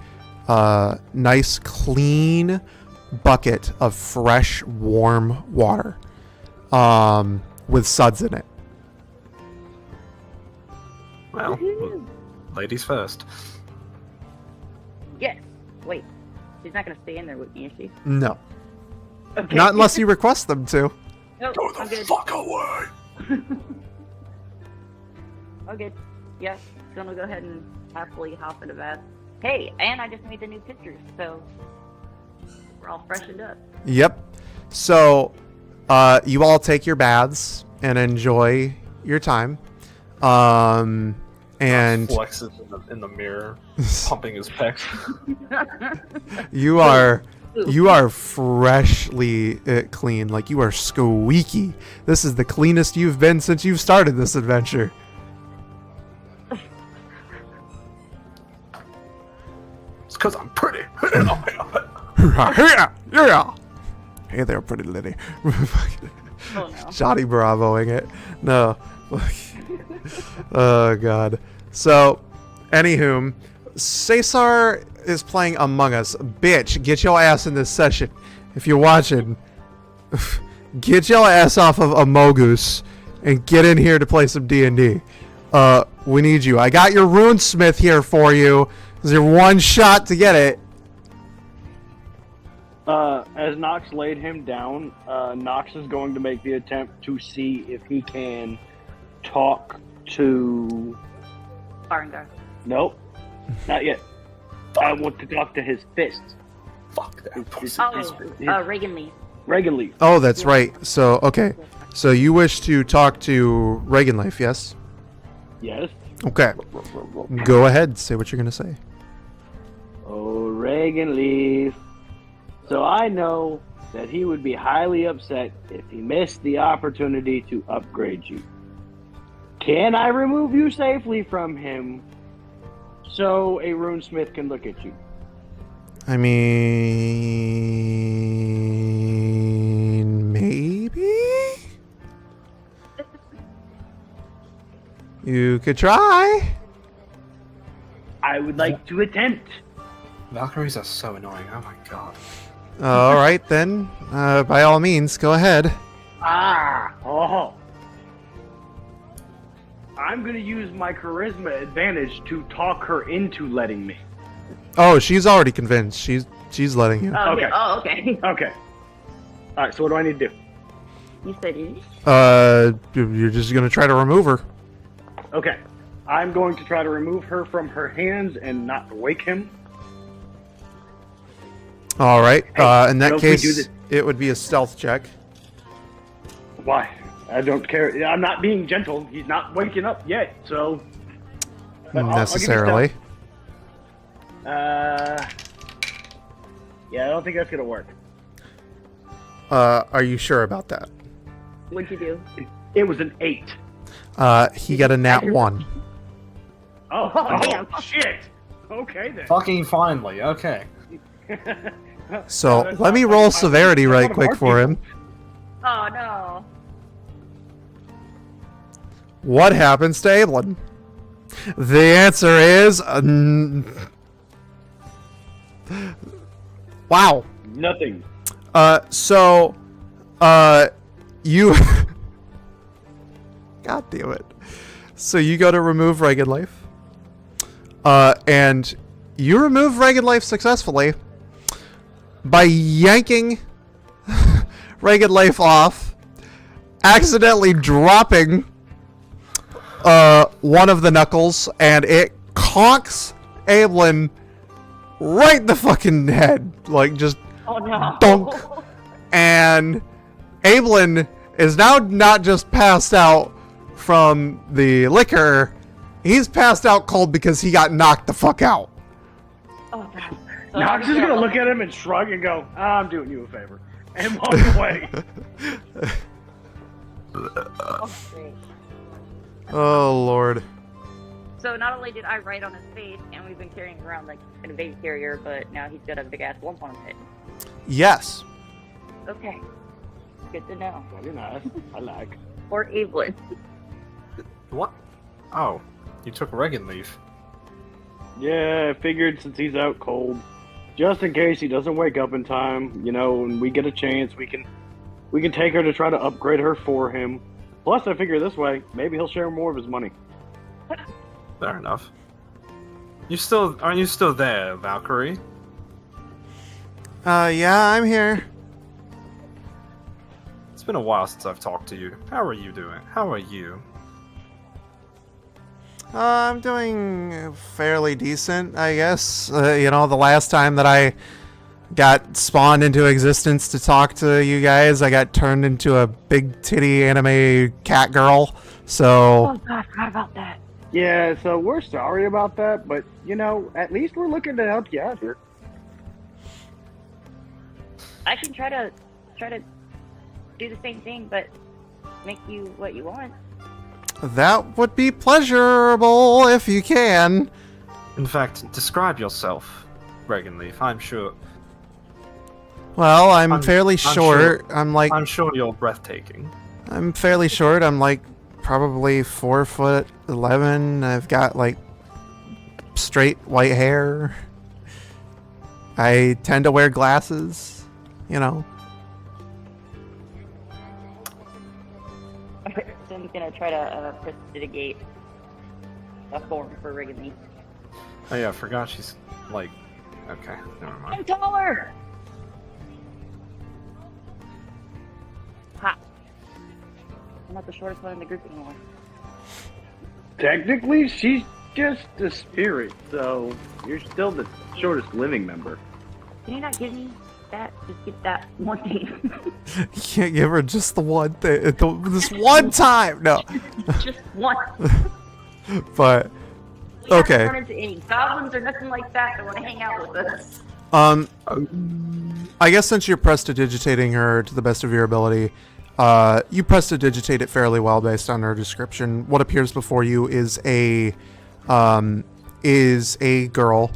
nice clean bucket of fresh warm water with suds in it. Well, Woohoo. ladies first. Yes. Wait. She's not gonna stay in there with me, is she? No, Okay. not unless you request them to. Nope, Go I'm the good. fuck away! I'm good. Yeah, gonna go ahead and happily hop into bath. Hey, and I just made the new pictures, so we're all freshened up. Yep. So, you all take your baths and enjoy your time. And flexes in the mirror, pumping his pecs. you are freshly clean. Like, you are squeaky. This is the cleanest you've been since you've started this adventure. It's because I'm pretty. Yeah. Hey there, pretty lady. Oh no. Johnny Bravoing it. No. Oh, God. So, anywho, Cesar is playing Among Us. Bitch, get your ass in this session. If you're watching, get your ass off of Amogus and get in here to play some D&D. We need you. I got your Runesmith here for you. There's your one shot to get it. As Nox laid him down, Nox is going to make the attempt to see if he can talk to... Barangar. Nope, not yet. I want to talk to his fist. Fuck that pussy. Oh, Reagan Lee. Regularly. Oh, that's right. So, okay. So you wish to talk to Reagan Life, yes? Yes. Okay. Go ahead. Say what you're going to say. Oh, Reagan Leaf. So I know that he would be highly upset if he missed the opportunity to upgrade you. Can I remove you safely from him so a runesmith can look at you? I mean, maybe? You could try. I would like to attempt. Valkyries are so annoying. Oh my god. All right, then. By all means, go ahead. Oh. I'm going to use my charisma advantage to talk her into letting me. Oh, she's already convinced. She's letting you. Oh, Okay. yeah. Oh, okay. Okay. All right, so what do I need to do? You said it. You're just gonna try to remove her. Okay. I'm going to try to remove her from her hands and not wake him. All right. Hey, In that if we do case, this- it would be a stealth check. Why? I don't care. I'm not being gentle. He's not waking up yet, so... But I'll give you Necessarily. stealth. Yeah, I don't think that's going to work. Are you sure about that? What'd you do? It was an 8. He got a nat 1. Oh, damn. Shit! Okay, then. Fucking finally. Okay. So that's let me not- roll that's not- severity that's right not quick hard for people. him. Oh no. What happens to Ablin? The answer is... wow. Nothing. So, you... God damn it. So you go to remove Reagan Life. And you remove Reagan Life successfully by yanking Reagan Life off, accidentally dropping one of the knuckles, and it conks Ablin right in the fucking head. Like, just Oh no. dunk. And Ablin is now not just passed out from the liquor, he's passed out cold because he got knocked the fuck out. Oh god. So Nox is yeah. going to look at him and shrug and go, I'm doing you a favor. And walk away. Oh, great. Oh, Lord. So not only did I write on his face, and we've been carrying him around like in a baby carrier, but now he's got a big ass lump on his head. Yes. Okay. Good to know. Very nice. I like. Or Evelyn. What? Oh, you took Reagan leave. Yeah, I figured since he's out cold, just in case he doesn't wake up in time, you know, and we get a chance, we can take her to try to upgrade her for him. Plus, I figure this way, maybe he'll share more of his money. Fair enough. Aren't you still there, Valkyrie? Yeah, I'm here. It's been a while since I've talked to you. How are you doing? How are you? I'm doing fairly decent, I guess. You know, the last time that I got spawned into existence to talk to you guys, I got turned into a big titty anime cat girl. So, Oh God, I forgot about that. Yeah, so we're sorry about that, but you know, at least we're looking to help you out here. I can try to do the same thing, but make you what you want. that would be pleasurable if you can. In fact, describe yourself, Reganleaf. I'm sure. Well, I'm fairly I'm short. I'm sure you're breathtaking. I'm fairly short. I'm like probably 4'11". I've got like straight white hair. I tend to wear glasses, you know. So I'm gonna try to prestidigate a form for Riggedy. Oh yeah, I forgot she's like. Okay, never mind. I'm taller. Ha! I'm not the shortest one in the group anymore. Technically, she's just a spirit, so you're still the shortest living member. Can you not give me that? Just get that one thing. You can't give her just the one thing, this one time. No, Just one. but We haven't okay. run into any goblins or nothing like that that want to hang out with us. I guess since you're prestidigitating her to the best of your ability, you prestidigitate it fairly well based on her description. What appears before you is a girl.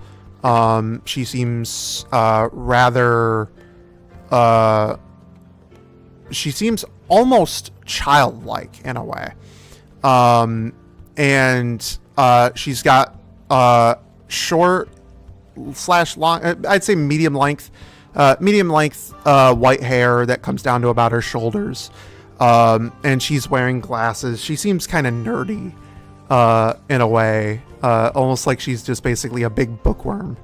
She seems rather. She seems almost childlike in a way, and she's got short / long. I'd say medium length white hair that comes down to about her shoulders, and she's wearing glasses. She seems kind of nerdy in a way, almost like she's just basically a big bookworm.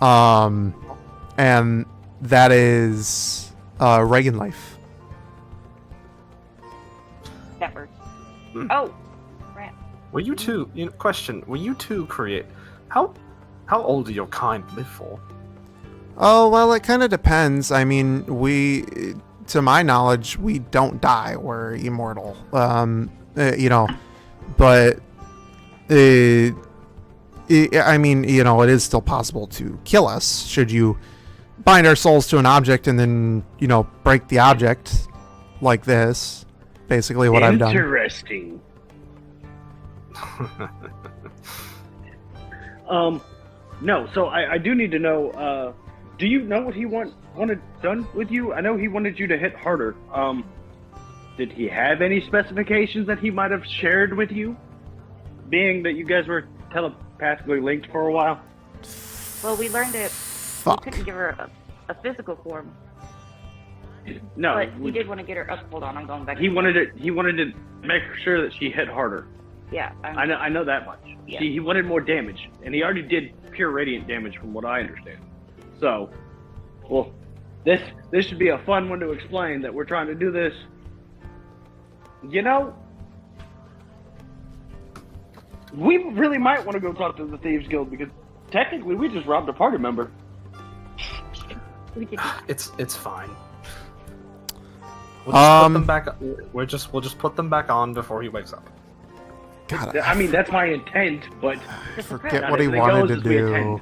And that is Reagan Life. That works. Oh, crap. Were you two? Question: were you two create? How old do your kind live for? Oh, well, it kind of depends. I mean, to my knowledge, we don't die. We're immortal. You know, but I mean, you know, it is still possible to kill us should you bind our souls to an object and then, you know, break the object like this. Basically what I've done. Interesting. No, so I do need to know, do you know what he wanted done with you? I know he wanted you to hit harder. Did he have any specifications that he might have shared with you? Being that you guys were telepathically linked for a while? Well, we learned that Fuck. we couldn't give her a physical form. No. But he did want to get her up. Hold on, I'm going back. He wanted to make sure that she hit harder. Yeah. I know that much. Yeah. He wanted more damage, and he already did pure radiant damage from what I understand. So, well, this should be a fun one to explain that we're trying to do this. You know, we really might want to go talk to the Thieves Guild because technically we just robbed a party member. We did. It's fine. We'll just put them back. We'll just put them back on before he wakes up. God, I mean, that's my intent, but I forget what he wanted to do.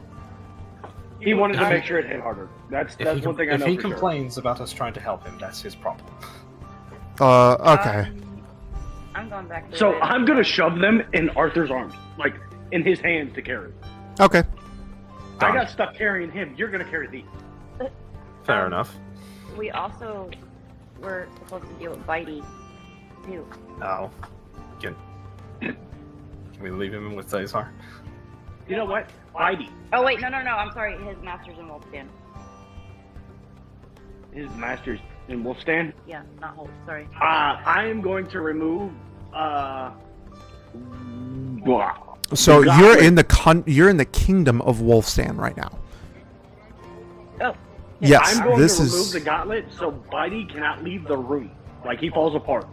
He wanted to make sure it hit harder. That's one thing I know. If he for sure. complains about us trying to help him, that's his problem. Okay. I'm going back to So it. I'm gonna shove them in Arthur's arms, like in his hands to carry. Okay. I got stuck carrying him. You're gonna carry these. Fair enough. We also were supposed to deal with Bitey, too. Oh, can we leave him with Cesar? You know what? Heidi. Oh, wait, no, I'm sorry. His master's in wulfstan. His master's in wulfstan. Yeah, not Holt, sorry. I am going to remove. So Got you're it. you're in the kingdom of Wulfstan right now. Oh, Yes, I'm going this to remove is the gauntlet so Bitey cannot leave the room. Like he falls apart.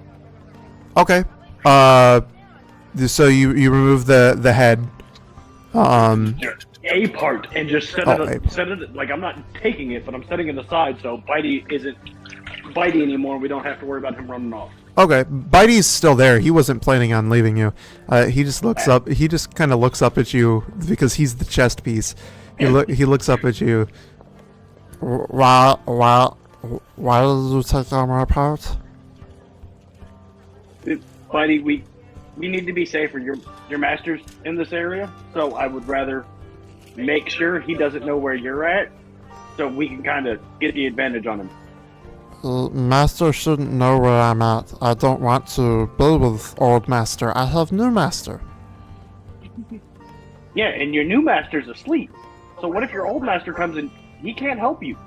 okay. So you remove the head. Just a part and just set it like I'm not taking it, but I'm setting it aside so Bitey isn't Bitey anymore. We don't have to worry about him running off. Okay, Bitey's still there. He wasn't planning on leaving you. He just looks up. He just kind of looks up at you because he's the chest piece. He looks up at you. Why did you take on my part? Bitey, we need to be safer. Your master's in this area, so I would rather make sure he doesn't know where you're at, so we can kind of get the advantage on him. Master shouldn't know where I'm at. I don't want to be with old master. I have new master. Yeah, and your new master's asleep. So what if your old master comes and he can't help you?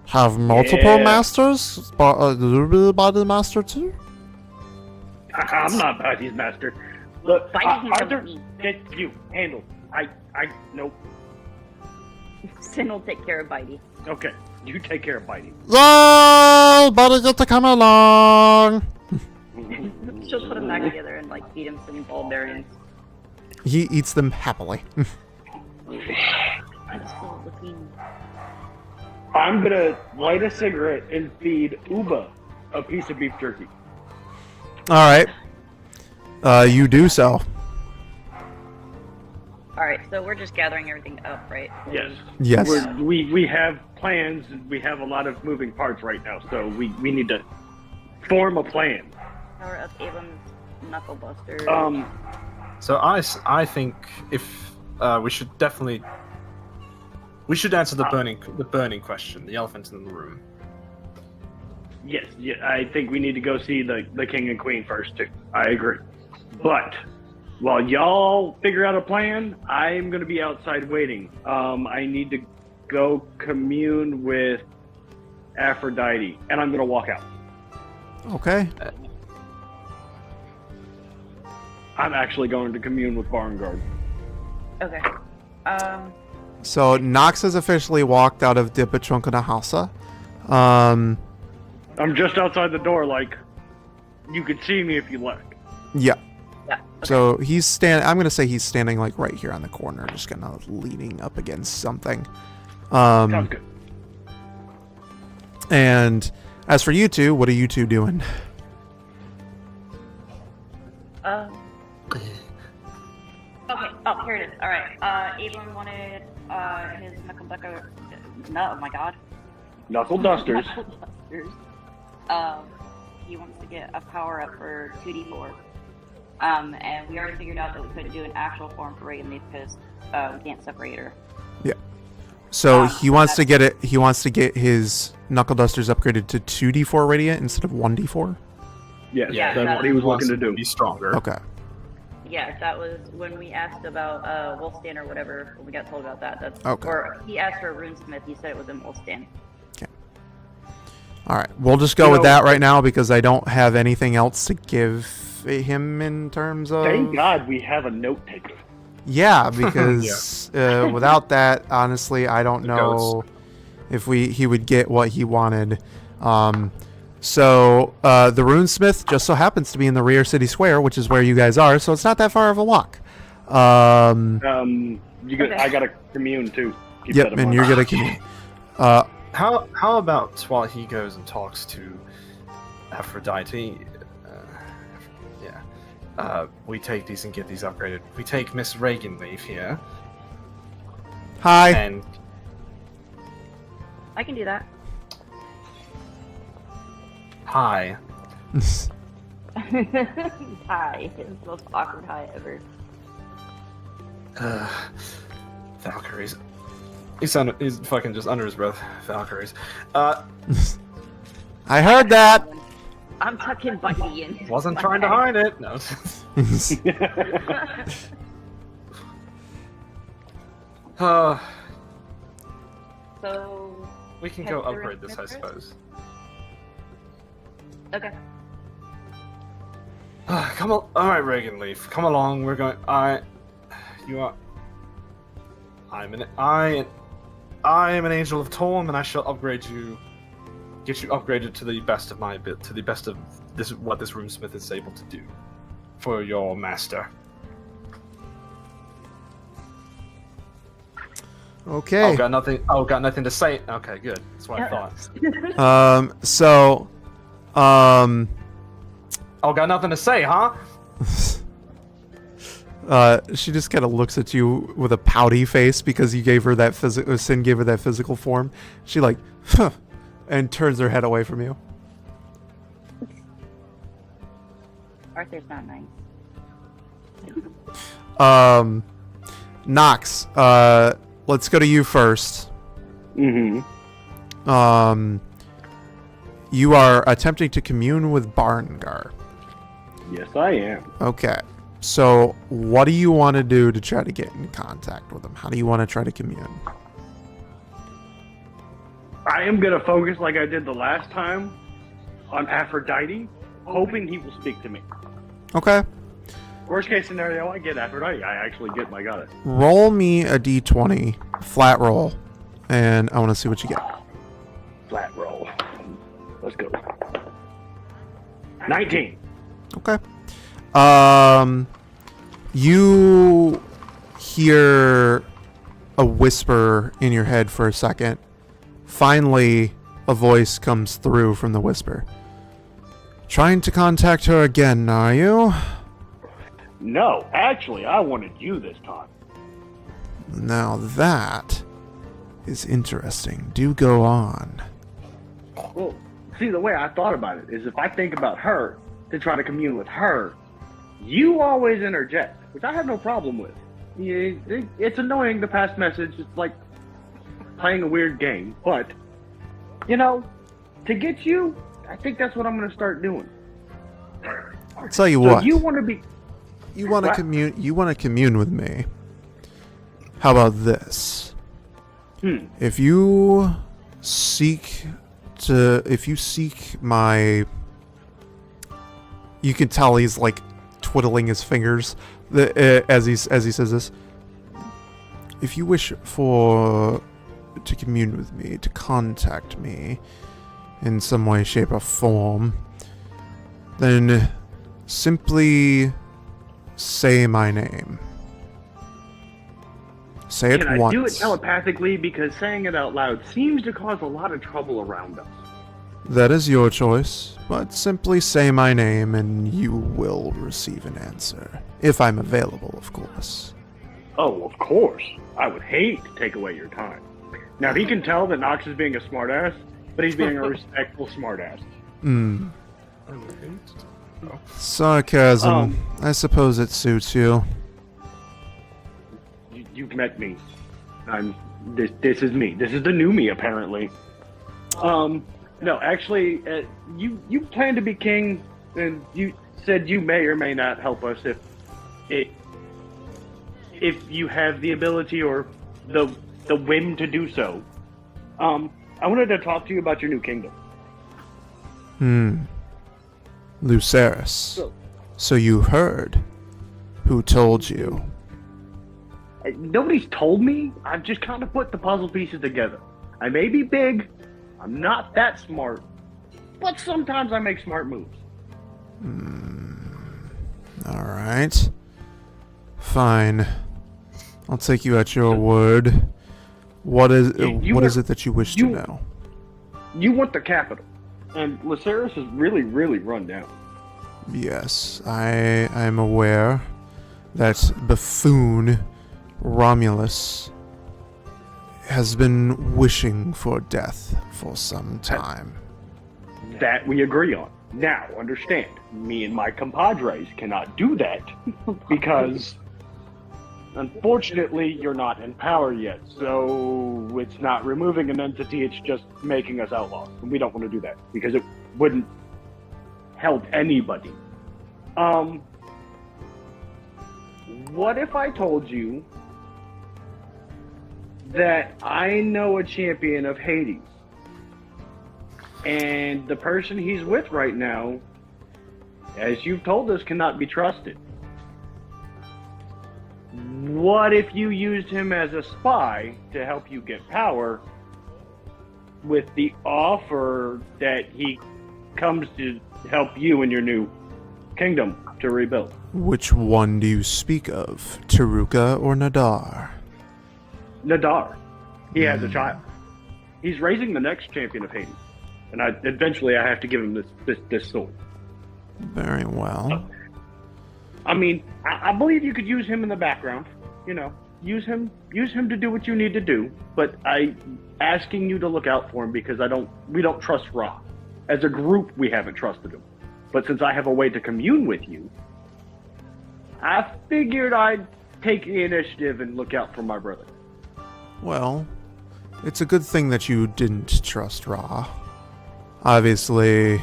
Have multiple masters? But you be the body master too? I'm not Bitey's master. Look, Bitey can Arthur, help me. get you handled. Nope. Sin will take care of Bitey. Okay, you take care of Bitey. Yay! Buddy, get to come along. She'll put him back together and like feed him some ball bearings. He eats them happily. I'm still looking. I'm gonna light a cigarette and feed Uba a piece of beef jerky. All right. You do so. Alright, so we're just gathering everything up, right? Yes. Yes. We have plans. We have a lot of moving parts right now, so we need to form a plan. Power up Abram's knuckle buster. So I think if we should answer the burning question, the elephant in the room. Yes, yeah, I think we need to go see the king and queen first too. I agree. But while y'all figure out a plan, I'm gonna be outside waiting. I need to go commune with Aphrodite, and I'm gonna walk out. Okay. I'm actually going to commune with Barngard. Okay. So Nox has officially walked out of Dipachunkana Hausa. I'm just outside the door, like you could see me if you like. Yeah. Yeah. Okay. So I'm gonna say he's standing like right here on the corner, just kind of leaning up against something. Sounds good. And as for you two, what are you two doing? Okay. Oh, here it is. All right. Abram wanted his knuckle buster. No, oh my God. Knuckle dusters. Knuckle dusters. He wants to get a power up for 2d4. And we already figured out that we couldn't do an actual form for Reagan Leaf because we can't separate her. Yeah. So he wants to get it. He wants to get his knuckle dusters upgraded to 2d4 radiant instead of 1d4. Yes, Yeah, that's what he was looking to do. Be stronger. Okay. Yeah, that was when we asked about wulfstan or whatever. When we got told about that. That's Okay. Or he asked for a runesmith. He said it was in wulfstan. All right. We'll just go with that right now because I don't have anything else to give him in terms of. Thank God we have a note taker. Yeah, because without that, honestly, I don't know if he would get what he wanted. So the runesmith just so happens to be in the rear city square, which is where you guys are. So it's not that far of a walk. I got a commune too. Keep Yep, that in and mind. you're gonna commune. How about while he goes and talks to Aphrodite? We take these and get these upgraded. We take Miss Reagan Leaf here. Hi. And I can do that. hi. Hi. It's the most awkward hi ever. Valkyries. He's fucking just under his breath. Valkyries. I heard that. I'm tucking Buddy in. Wasn't trying to hide it. No. So. We can go upgrade this, I suppose. Okay. Come on. All right, Reagan Leaf. Come along. We're going. I am an angel of Torm, and I shall upgrade you get you upgraded to the best of my ability, to the best of what this roomsmith is able to do for your master. Okay. Got nothing to say. Okay, good. That's what I thought. Got nothing to say, huh? She just kind of looks at you with a pouty face because you gave her that Sin gave her that physical form. She like, huh, and turns her head away from you. Arthur's not nice. Nox, let's go to you first. Mm-hmm. You are attempting to commune with Barngar. Yes, I am. Okay. So, what do you want to do to try to get in contact with him? How do you want to try to commune? I am going to focus like I did the last time on Aphrodite, hoping he will speak to me. Okay. Worst case scenario, I get Aphrodite. I actually get my goddess. Roll me a d20, flat roll, and I want to see what you get. Flat roll. Let's go. 19. Okay. You hear a whisper in your head for a second. Finally, a voice comes through from the whisper. Trying to contact her again, are you? No, actually, I wanted you this time. Now that is interesting. Do go on. Well, see, the way I thought about it is if I think about her to try to commune with her, you always interject, which I have no problem with. It's annoying to pass message. It's like playing a weird game. But, to get you, I think that's what I'm going to start doing. I'll tell you what. You want to be... You want to commune. You want to commune with me. How about this? If you seek my, you can tell he's like twiddling his fingers as he says this. If you wish to commune with me, to contact me in some way, shape, or form, then simply say my name. Say it once. Can I do it telepathically? Because saying it out loud seems to cause a lot of trouble around us. That is your choice, but simply say my name and you will receive an answer. If I'm available, of course. Oh, of course. I would hate to take away your time. Now, he can tell that Nox is being a smartass, but he's being a respectful smartass. Sarcasm. I suppose it suits you. You've met me. This is me. This is the new me, apparently. No, actually, you plan to be king, and you said you may or may not help us if you have the ability or the whim to do so. I wanted to talk to you about your new kingdom. Lucerys. So you heard. Who told you? Nobody's told me. I've just kind of put the puzzle pieces together. I may be big. I'm not that smart. But sometimes I make smart moves. Alright. Fine. I'll take you at your word. What is it that you wish to know? You want the capital. And Lucerys is really, really run down. Yes, I'm aware that buffoon Romulus has been wishing for death for some time. That we agree on. Now, understand, me and my compadres cannot do that because, unfortunately, you're not in power yet. So it's not removing an entity, it's just making us outlaws. And we don't want to do that because it wouldn't help anybody. What if I told you that I know a champion of Hades, and the person he's with right now, as you've told us, cannot be trusted? What if you used him as a spy to help you get power, with the offer that he comes to help you in your new kingdom to rebuild. Which one do you speak of, Taruka or Nadar? Nadar. He has a child. He's raising the next champion of Hades. And eventually I have to give him this sword. Very well. I mean, I believe you could use him in the background. You know, use him to do what you need to do. But asking you to look out for him because we don't trust Ra. As a group, we haven't trusted him. But since I have a way to commune with you, I figured I'd take the initiative and look out for my brother. Well, it's a good thing that you didn't trust Ra. Obviously,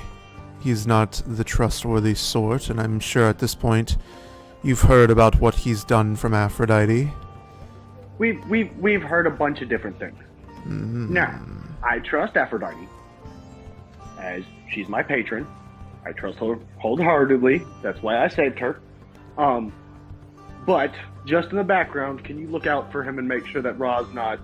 he's not the trustworthy sort, and I'm sure at this point you've heard about what he's done from Aphrodite. We've heard a bunch of different things. Now, I trust Aphrodite, as she's my patron. I trust her wholeheartedly. That's why I saved her. But just in the background, can you look out for him and make sure that Ra's not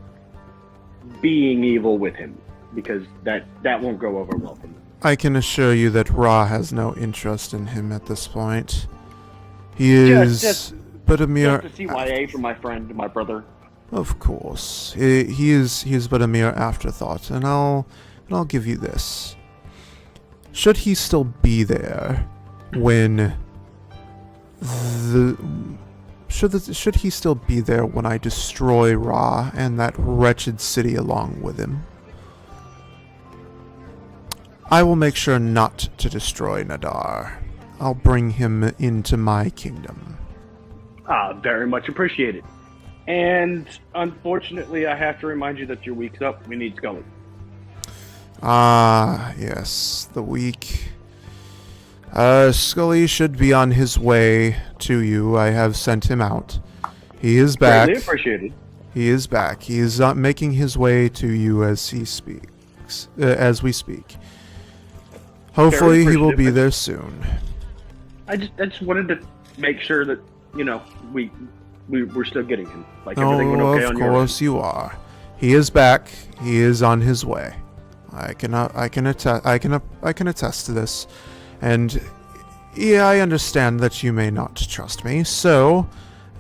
being evil with him? Because that won't go over well for me. I can assure you that Ra has no interest in him at this point. He is but a mere... Just a CYA for my friend, my brother. Of course. He is but a mere afterthought, and I'll give you this. Should he still be there when should he still be there when I destroy Ra and that wretched city along with him? I will make sure not to destroy Nadar. I'll bring him into my kingdom. Very much appreciated. And unfortunately, I have to remind you that your week's up. We need Scully. Yes, the week. Scully should be on his way to you. I have sent him out. He is back. Greatly appreciated. He is back. He is making his way to you as he speaks. As we speak. Hopefully, he will be there soon. I just wanted to make sure that we're still getting him. Like everything went okay on your end. Of course you are. He is back. He is on his way. I can attest to this. And yeah, I understand that you may not trust me. So,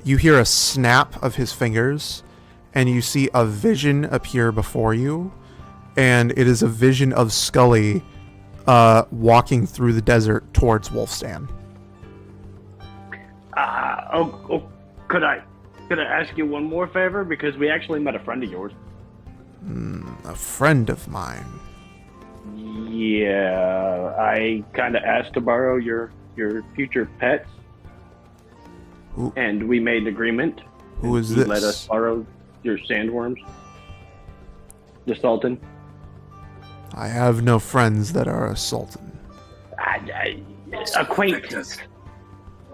you hear a snap of his fingers, and you see a vision appear before you, and it is a vision of Scully walking through the desert towards Wulfstan. Could I ask you one more favor? Because we actually met a friend of yours. A friend of mine. Yeah, I kind of asked to borrow your future pets, and we made an agreement. Who is he this? Let us borrow your sandworms. The Sultan. I have no friends that are a sultan. Acquaintance.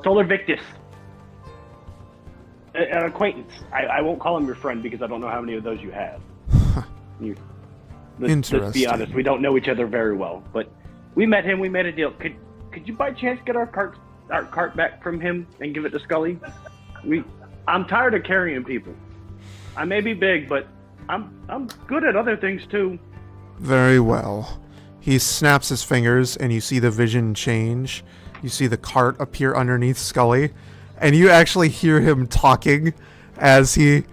Solar Victus. An acquaintance. I won't call him your friend because I don't know how many of those you have. Let's be honest, we don't know each other very well. But we met him, we made a deal. Could you by chance get our cart back from him and give it to Scully? I'm tired of carrying people. I may be big, but I'm good at other things too. Very well. He snaps his fingers and you see the vision change. You see the cart appear underneath Scully, and you actually hear him talking as the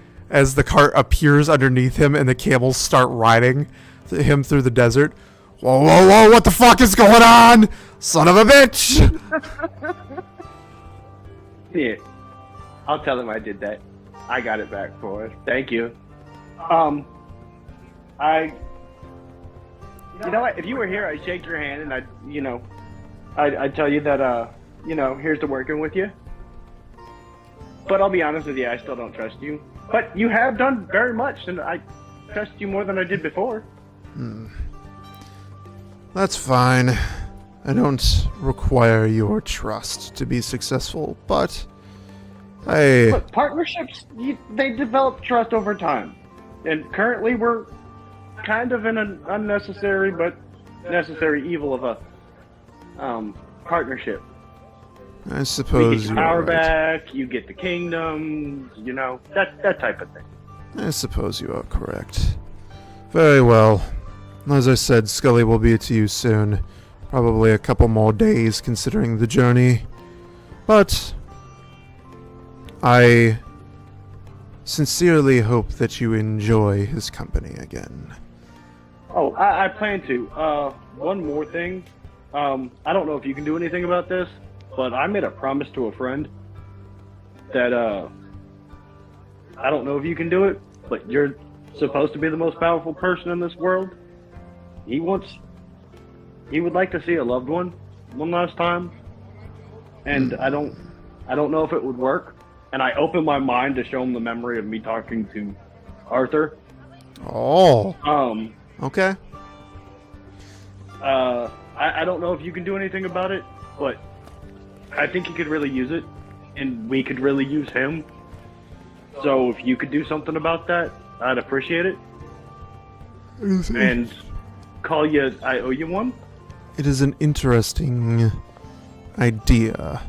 cart appears underneath him and the camels start riding him through the desert. Whoa, whoa, whoa, what the fuck is going on? Son of a bitch! Yeah. I'll tell him I did that. I got it back for us. Thank you. You know what? If you were here, I'd shake your hand and I'd tell you that, here's to working with you. But I'll be honest with you, I still don't trust you. But you have done very much, and I trust you more than I did before. That's fine. I don't require your trust to be successful, but But partnerships, they develop trust over time. And currently we're kind of in an unnecessary but necessary evil of a partnership. I suppose you get your power back, you get the kingdom, that type of thing. I suppose you are correct. Very well. As I said, Scully will be to you soon. Probably a couple more days considering the journey. But I sincerely hope that you enjoy his company again. Oh, I plan to. One more thing. I don't know if you can do anything about this, but I made a promise to a friend that, I don't know if you can do it, but you're supposed to be the most powerful person in this world. He would like to see a loved one last time, and I don't know if it would work. And I opened my mind to show him the memory of me talking to Arthur. Oh. Okay. I don't know if you can do anything about it, but I think he could really use it, and we could really use him. So if you could do something about that, I'd appreciate it. And call you, I owe you one. It is an interesting idea.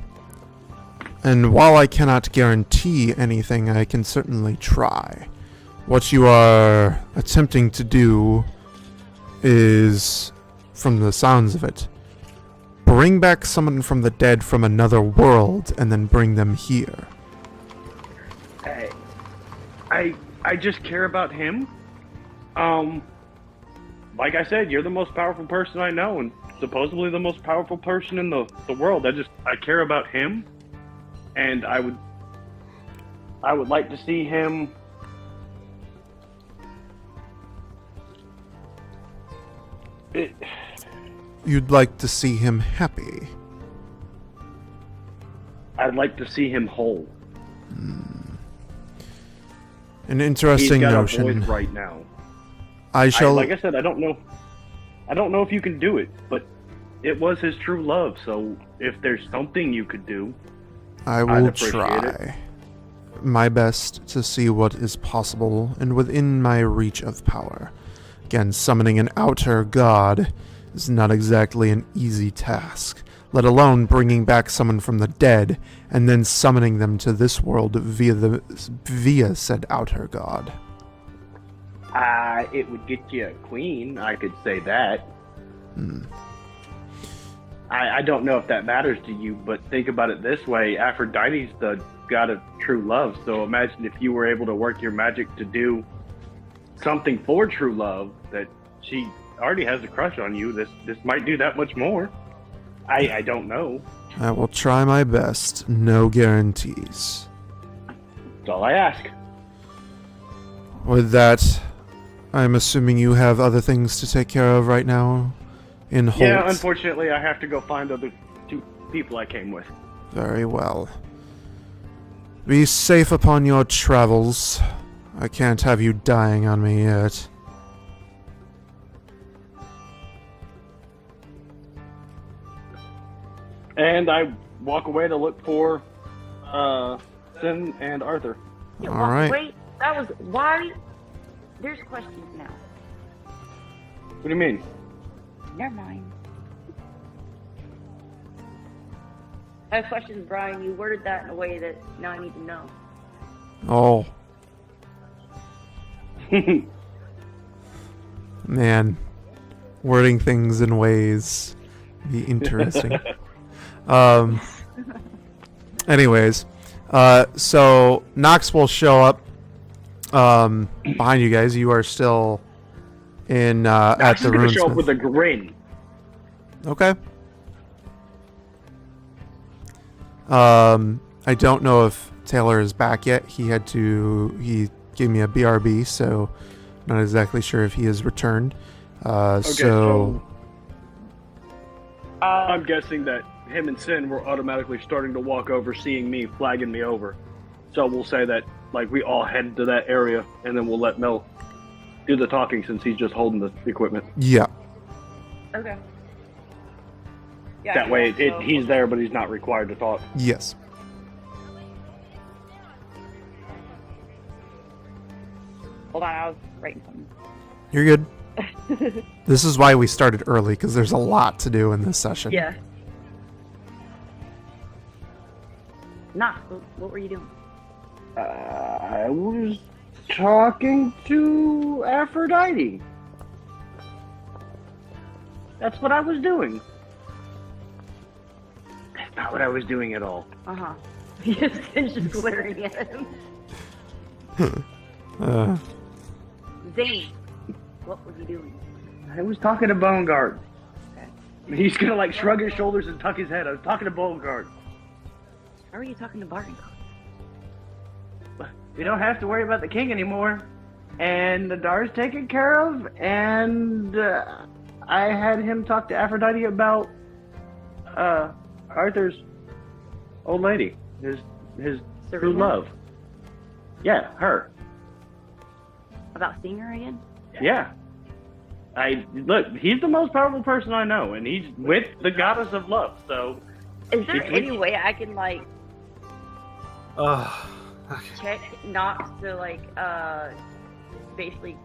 And while I cannot guarantee anything, I can certainly try. What you are attempting to do is, from the sounds of it, bring back someone from the dead from another world and then bring them here. I just care about him. Like I said, you're the most powerful person I know, and supposedly the most powerful person in the world. I care about him, and I would like to see him. You'd like to see him happy. I'd like to see him whole. An interesting He's got notion. a voice right now. Like I said, I don't know if you can do it, but it was his true love. So if there's something you could do, I will appreciate try my best to see what is possible and within my reach of power. Again, summoning an outer god is not exactly an easy task, let alone bringing back someone from the dead and then summoning them to this world via said outer god. it would get you a queen. I could say that. I don't know if that matters to you, but think about it this way. Aphrodite's the god of true love, so imagine if you were able to work your magic to do something for true love that she already has a crush on you. This might do that much more. I don't know. I will try my best. No guarantees. That's all I ask. With that, I'm assuming you have other things to take care of right now in Holt. Yeah, unfortunately, I have to go find other two people I came with. Very well. Be safe upon your travels. I can't have you dying on me yet. And I walk away to look for Sin and Arthur. Yeah, All right. Wait, that was why. There's questions now. What do you mean? Never mind. I have questions, Brian. You worded that in a way that now I need to know. Oh. Man. Wording things in ways be interesting. Anyways, so Nox will show up behind you guys. You are still in at the gonna show up runesmith. with a grin. Okay. I don't know if Taylor is back yet. He gave me a BRB, so not exactly sure if he has returned. So I'm guessing that him and Sin were automatically starting to walk over, seeing me, flagging me over. So we'll say that like we all head to that area, and then we'll let Mel do the talking since he's just holding the equipment. yeah. Okay. Yeah, That way, so- he's there, but he's not required to talk. Yes. Hold on, I was writing something. You're good. This is why we started early, because there's a lot to do in this session. Yeah. Nah, what were you doing? I was talking to Aphrodite. That's what I was doing. That's not what I was doing at all. Uh-huh. It's just glaring at him. Zane, what were you doing? I was talking to Bonegard. Okay. He's gonna like shrug his shoulders and tuck his head. I was talking to Bonegard. How are you talking to Barton? We don't have to worry about the king anymore. And the Dar's taken care of, and I had him talk to Aphrodite about Arthur's old lady, his true Serena? love. Yeah, her. About seeing her again? Yeah. Look, he's the most powerful person I know, and he's with the goddess of love, so... Is there any way I can, like, Okay. check Knox to, like, basically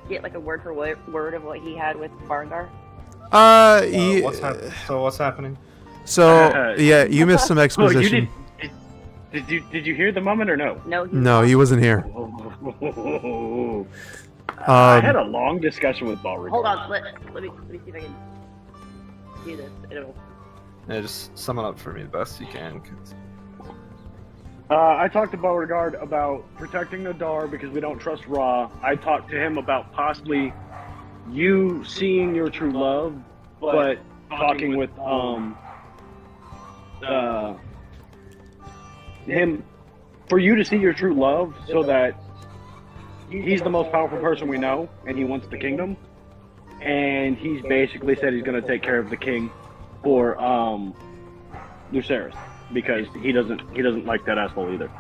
get, like, a word for word of what he had with Barngar? What's happening? So yeah, you missed some exposition. Did you hear the moment or no? No, He wasn't here. I had a long discussion with Balrog. Hold on, let me see if I can do this. Yeah, just sum it up for me the best you can. I talked to Beauregard about protecting the Dar because we don't trust Ra. I talked to him about possibly you seeing your true love, but talking with him for you to see your true love so that he's the most powerful person we know and he wants the kingdom. And he's basically said he's going to take care of the king for Lucerys. Because he doesn't like that asshole either.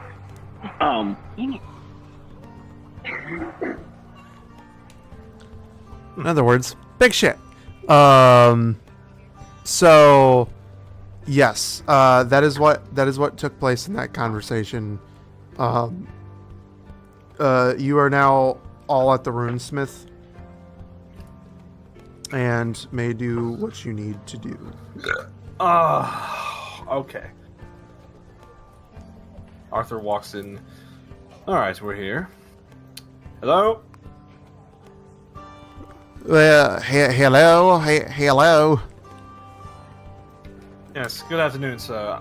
In other words, big shit. So yes, that is what took place in that conversation. You are now all at the runesmith and may do what you need to do. Okay. Arthur walks in. Alright, we're here. Hello? Hello. Yes, good afternoon, sir.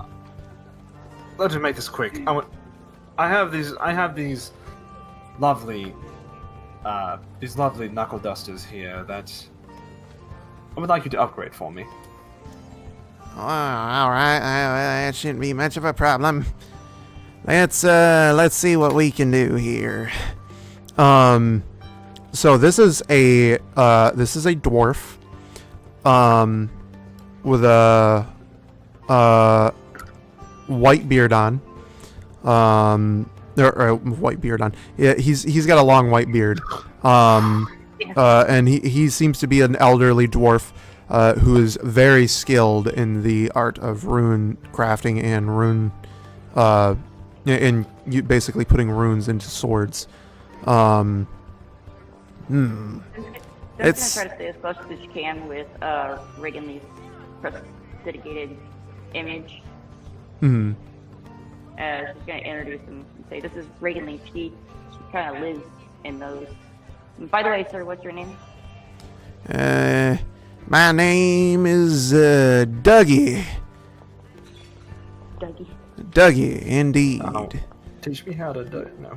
Let's just make this quick. I have these lovely knuckle dusters here that I would like you to upgrade for me. All right, that shouldn't be much of a problem. Let's see what we can do here. So this is a dwarf, with a white beard on, or white beard on. Yeah, he's got a long white beard, and he seems to be an elderly dwarf. Who is very skilled in the art of rune crafting and rune, basically putting runes into swords. Just gonna try to stay as close as you can with Reagan's prestidigitated image. Mm-hmm. Just gonna introduce him and say, "This is Reagan Lee. She kind of lives in those." And by the way, sir, what's your name? My name is Dougie. Dougie, indeed. Oh, teach me how to do it. No.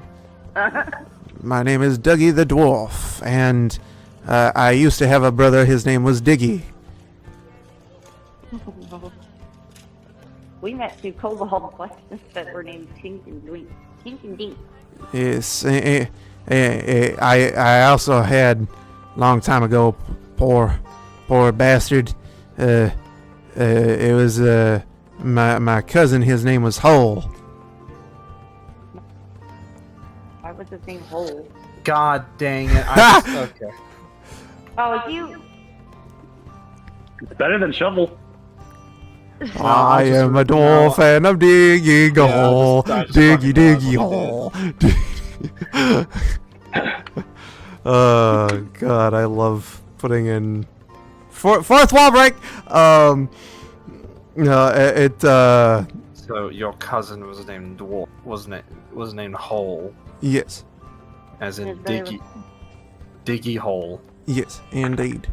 My name is Dougie the Dwarf, and I used to have a brother. His name was Diggy. We met two kobold questions that were named Tink and Dink. Tink and Dink. Yes, I also had long time ago. Poor bastard. It was my cousin. His name was Holt. Why was his name Holt? God dang it! Okay. Oh, you. It's better than shovel. I am a dwarf and I'm digging a hole. Diggy hole. Oh God, I love putting in fourth wall break. So your cousin was named Dwarf, wasn't it? Was named Hole, Yes, as in Diggy Hole. yes, indeed.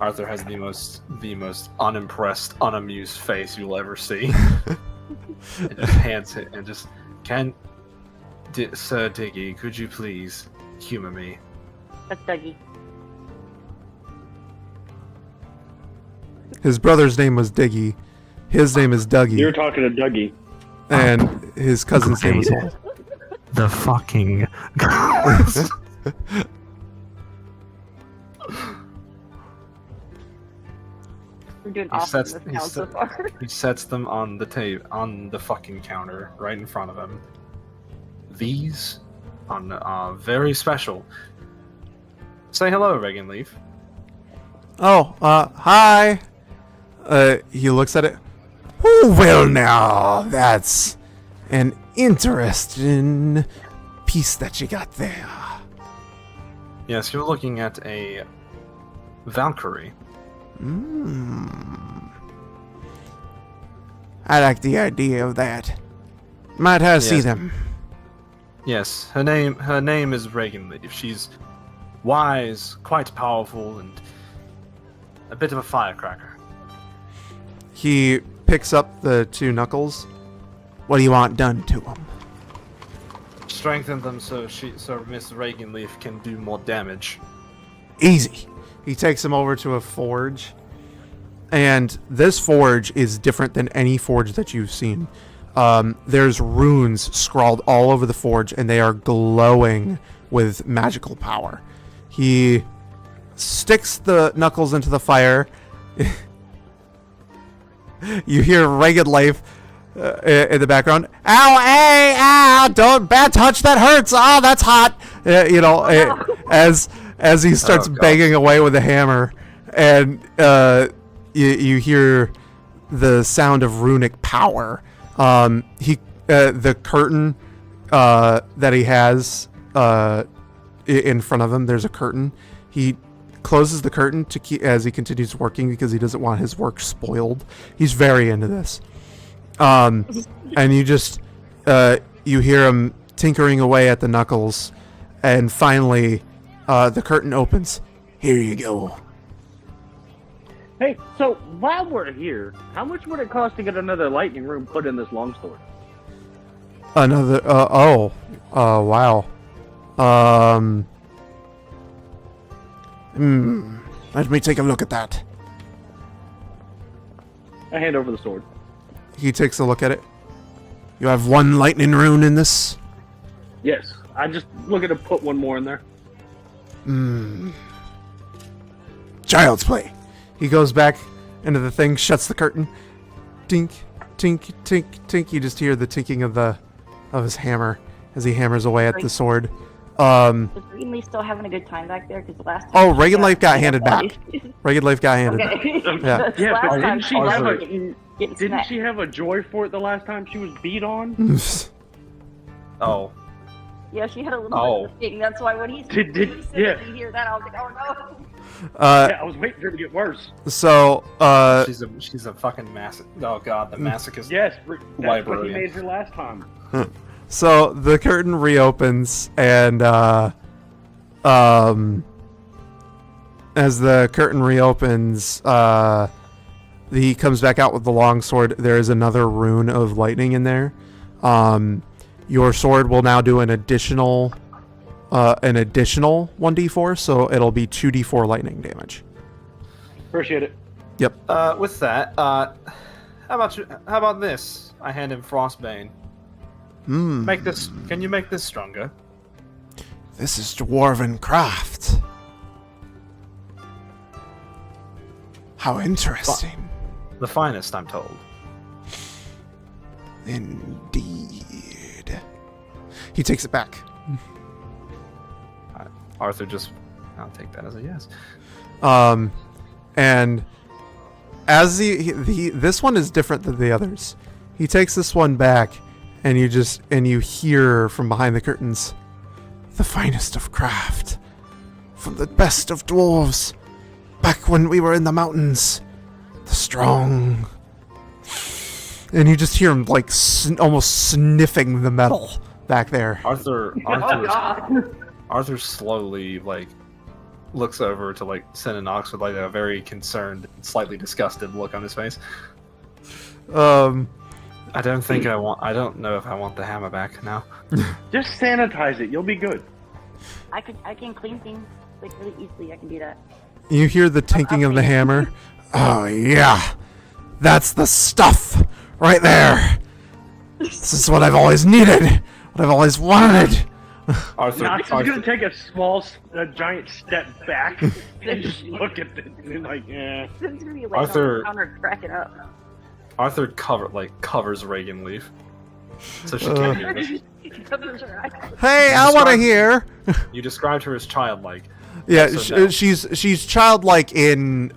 Arthur has the most unimpressed, unamused face you'll ever see. And just hands it and just Sir Diggy, could you please humor me? That's Dougie. His brother's name was Diggy. His name is Dougie. You're talking to Dougie. And his cousin's name was Holt. The fucking We're doing awesome this town so far. He sets them on the fucking counter right in front of him. These are very special. Say hello, Reagan Leaf. Oh, hi. He looks at it. Oh, well now, that's an interesting piece that you got there. Yes, you're looking at a Valkyrie. I like the idea of that. Might have see Yes. them. Yes, her name is Reagan Leaf. She's wise, quite powerful, and a bit of a firecracker. He picks up the two knuckles. What do you want done to them? Strengthen them so Miss Reagan Leaf can do more damage. Easy. He takes them over to a forge. And this forge is different than any forge that you've seen. There's runes scrawled all over the forge, and they are glowing with magical power. He sticks the knuckles into the fire. You hear Reagan Leaf in the background. Ow, hey, ow, don't bad touch, that hurts. Oh, that's hot. As he starts banging away with the hammer, and you hear the sound of runic power. The curtain that he has in front of him, there's a curtain. He closes the curtain to keep as he continues working because he doesn't want his work spoiled. He's very into this. And you just you hear him tinkering away at the knuckles, and finally the curtain opens. Here you go. Hey, so while we're here, how much would it cost to get another lightning room put in this longsword? Another wow. Let me take a look at that. I hand over the sword. He takes a look at it. You have one lightning rune in this? Yes, I just looking to put one more in there. Child's play. He goes back into the thing, shuts the curtain. Tink, tink, tink, tink. You just hear the tinking of his hammer as he hammers away at the sword. Is Reagan Leaf still having a good time back there? Because the last time Oh, Reagan Leaf got handed back. Reagan Leaf got handed back. Okay. Yeah. Yeah, Last but time didn't she have a getting didn't smacked. she have a joy for it the last time she was beat on? Oh, Yeah, she had a little Oh. bit of a thing. That's why when he said yeah. that, you hear that, I was like, oh no. Yeah, I was waiting for it to get worse. So, she's a fucking masochist. Oh god, the masochist. Yes, that's what he Librarian. made her last time. so the curtain reopens, and as the curtain reopens, he comes back out with the longsword. There is another rune of lightning in there. Your sword will now do an additional 1d4, so it'll be 2d4 lightning damage. Appreciate it. Yep. With that, how about this? I hand him Frostbane. Make this. Can you make this stronger? This is dwarven craft. How interesting. The finest, I'm told. Indeed. He takes it back. Arthur just. I'll take that as a yes. And as this one is different than the others. He takes this one back, and you hear from behind the curtains, the finest of craft, from the best of dwarves, back when we were in the mountains, the strong. And you just hear him like almost sniffing the metal back there. Arthur Oh god. Arthur slowly like looks over to like Synanox with like a very concerned, slightly disgusted look on his face. I don't think I want. I don't know if I want the hammer back now. Just sanitize it. You'll be good. I can clean things like really easily. I can do that. You hear the tinking of the hammer. Oh yeah, that's the stuff right there. This is what I've always needed. What I've always wanted. Arthur, Knox is gonna take a giant step back and just look at it and like, yeah. It's gonna be like Arthur- on the counter cracking up. Arthur covers Reagan Leaf, so she can't hear this. Hey, I want to hear. You described her as childlike. Yeah, So no. she's childlike in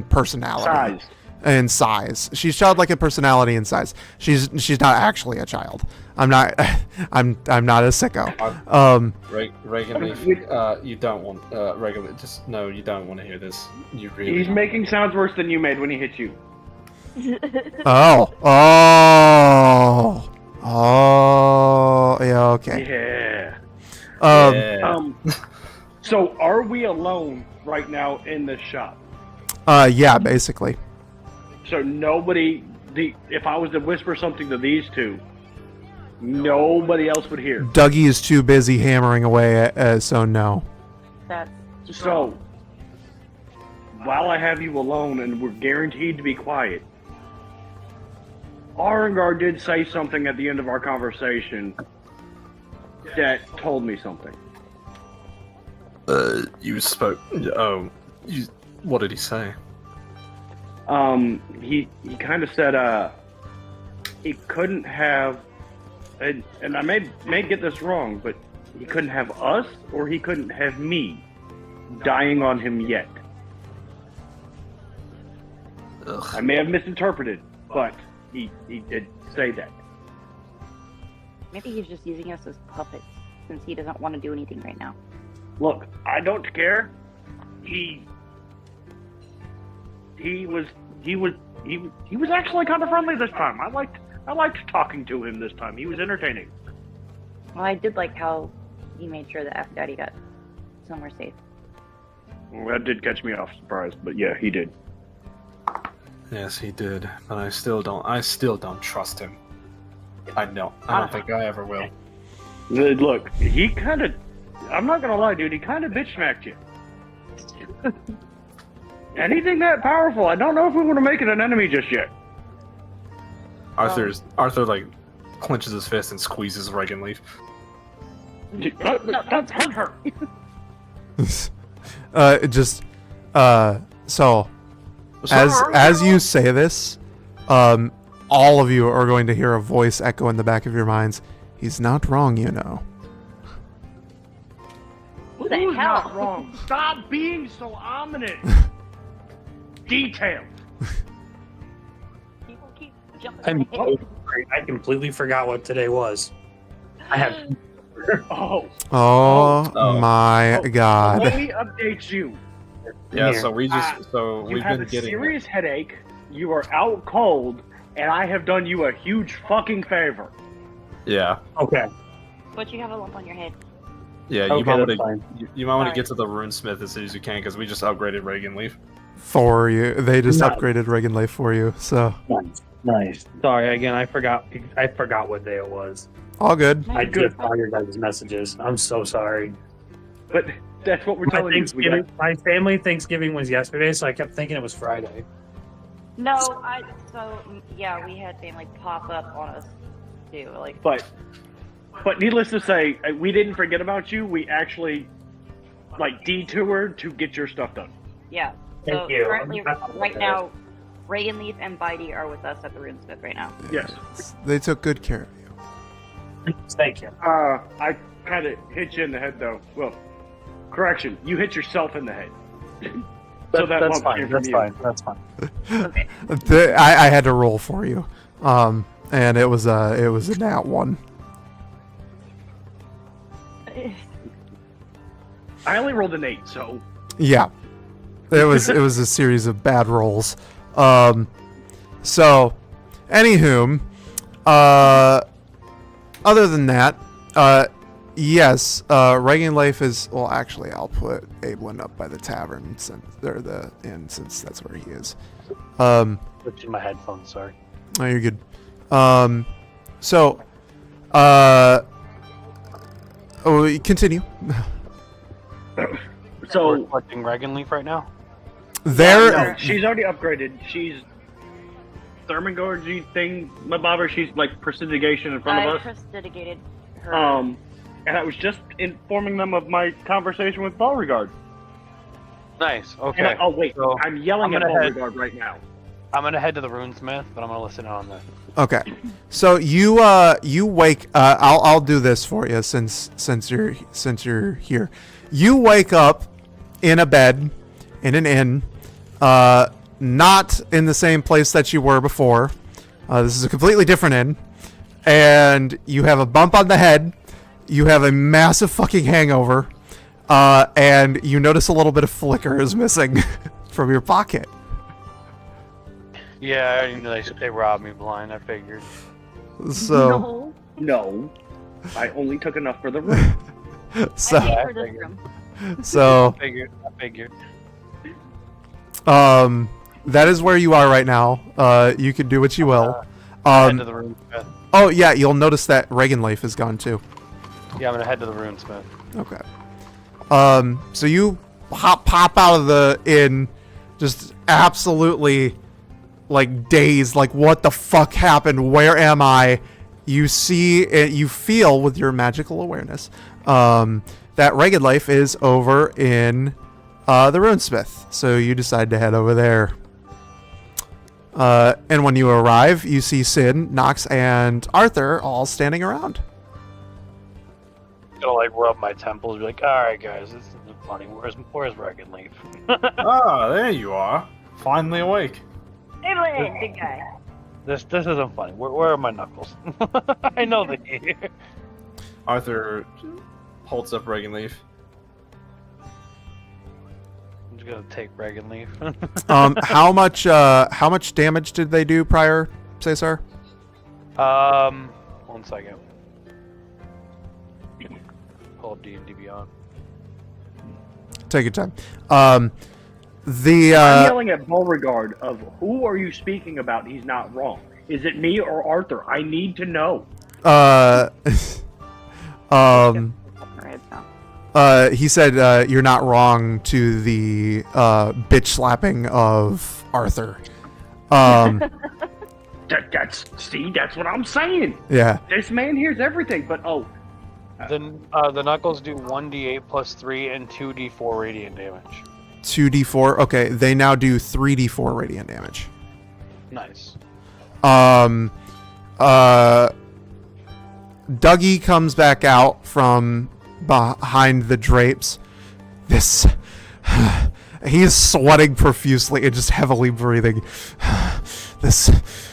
personality. Size. And size. She's childlike in personality and size. She's not actually a child. I'm not a sicko. Reagan Leaf, you don't want Reagan Leaf, just no, you don't want to hear this. You really. He's making sounds worse than you made when he hit you. Oh, yeah, okay. Yeah. Yeah. So are we alone right now in the shop? Yeah, basically. So nobody, if I was to whisper something to these two, nobody else would hear. Dougie is too busy hammering away, so no. That's So, while I have you alone and we're guaranteed to be quiet, Arengar did say something at the end of our conversation that told me something. You spoke. Oh, what did he say? He kind of said, he couldn't have, and I may get this wrong, but he couldn't have us or he couldn't have me dying on him yet. Ugh. I may have misinterpreted, but he did say that. maybe he's just using us as puppets since he doesn't want to do anything right now. Look, I don't care. He was actually kind of friendly this time. I liked talking to him this time. He was entertaining. Well, I did like how he made sure that Aphrodite got somewhere safe. Well, that did catch me off surprise, but yeah, he did. Yes, he did, but I still don't trust him. I don't think I ever will. Look, he kind of, I'm not gonna lie, dude, he kind of bitch smacked you. Anything that powerful, I don't know if we want to make it an enemy just yet. Arthur like clenches his fist and squeezes Reagan Leaf. That's hurt her. So as you say this, all of you are going to hear a voice echo in the back of your minds. He's not wrong, you know. Who the Who's hell? not wrong? Stop being so ominous. Detailed. People keep jumping I'm ahead. so sorry. I completely forgot what today was. I have. Oh. Oh my God. Let me update you. Yeah, Here. so we've You been have a getting serious headache. You are out cold, and I have done you a huge fucking favor. Yeah. Okay. But you have a lump on your head. Yeah, Okay, you might want that's to fine. you might want to Alright. get to the runesmith as soon as you can because we just upgraded Reagan Leaf. For you. They just Nice. upgraded Reagan Life for you, so Nice. Sorry again. I forgot what day it was. all good. I Good. just saw your guys' messages. I'm so sorry. But that's what we're My telling you. We got- my family Thanksgiving was yesterday, so I kept thinking it was Friday. No, yeah, we had family pop up on us too. Like, But needless to say, we didn't forget about you. We actually detoured to get your stuff done. yeah. Thank So you. currently, I'm- right now, Reagan Leaf and Bitey are with us at the Runesmith right now. Yes. They took good care of you. Thank you. I kind of hit you in the head, though. Well, correction, you hit yourself in the head. So that That's lump came fine. from That's you. fine. That's fine. Okay. I had to roll for you. And it was a nat 1. I only rolled an 8, so Yeah. It was a series of bad rolls. So anywho, other than that, Yes, Reagan Life is. Well, actually, I'll put Abelin up by the tavern since they're the inn, since that's where he is. Switching my headphones. Sorry. Oh, you're good. Continue. So We're collecting Reagan Leaf right now. There, no, she's already upgraded. She's Thermagorgy thing, my bobber. She's like prestidigitation in front of us. Prestidigated her. And I was just informing them of my conversation with Beauregard. Nice. And Okay. oh wait, So, I'm yelling I'm at gonna head- Beauregard right now. I'm gonna head to the Runesmith, but I'm gonna listen in on that. okay. So you wake. I'll do this for you since you're here. You wake up in a bed in an inn, not in the same place that you were before. This is a completely different inn, and you have a bump on the head. You have a massive fucking hangover, and you notice a little bit of flicker is missing from your pocket. Yeah, I already knew they robbed me blind. I figured. So, No, I only took enough for the room. so, I paid for I this figured. room. so, I figured. that is where you are right now. You can do what you will. Head to the Runesmith. Oh yeah, you'll notice that Reagan Life is gone too. Yeah, I'm gonna head to the Runesmith. Okay. So you pop out of the inn, just absolutely like dazed, like what the fuck happened? Where am I? You see, you feel with your magical awareness, that Reagan Life is over in the Runesmith. So you decide to head over there. And when you arrive, you see Sin, Nox, and Arthur all standing around. I'm gonna like rub my temples, be like, "All right, guys, this isn't funny. Where's Reagan Leaf?" Ah, there you are. Finally awake. Evelyn, big guy. This isn't funny. Where are my knuckles? I know they're here. Arthur holds up Reagan Leaf. I'm just gonna take Reagan Leaf. How much damage did they do prior, Cesar? 1 second. Pull up D&D Beyond. Take your time. I'm yelling at Beauregard of who are you speaking about? He's not wrong. Is it me or Arthur? I need to know. Right now. He said you're not wrong to the bitch slapping of Arthur. That's what I'm saying. Yeah. This man hears everything, but The knuckles do 1d8 plus 3 and 2d4 radiant damage. 2d4. Okay, they now do 3d4 radiant damage. Nice. Dougie comes back out from behind the drapes. He is sweating profusely and just heavily breathing. This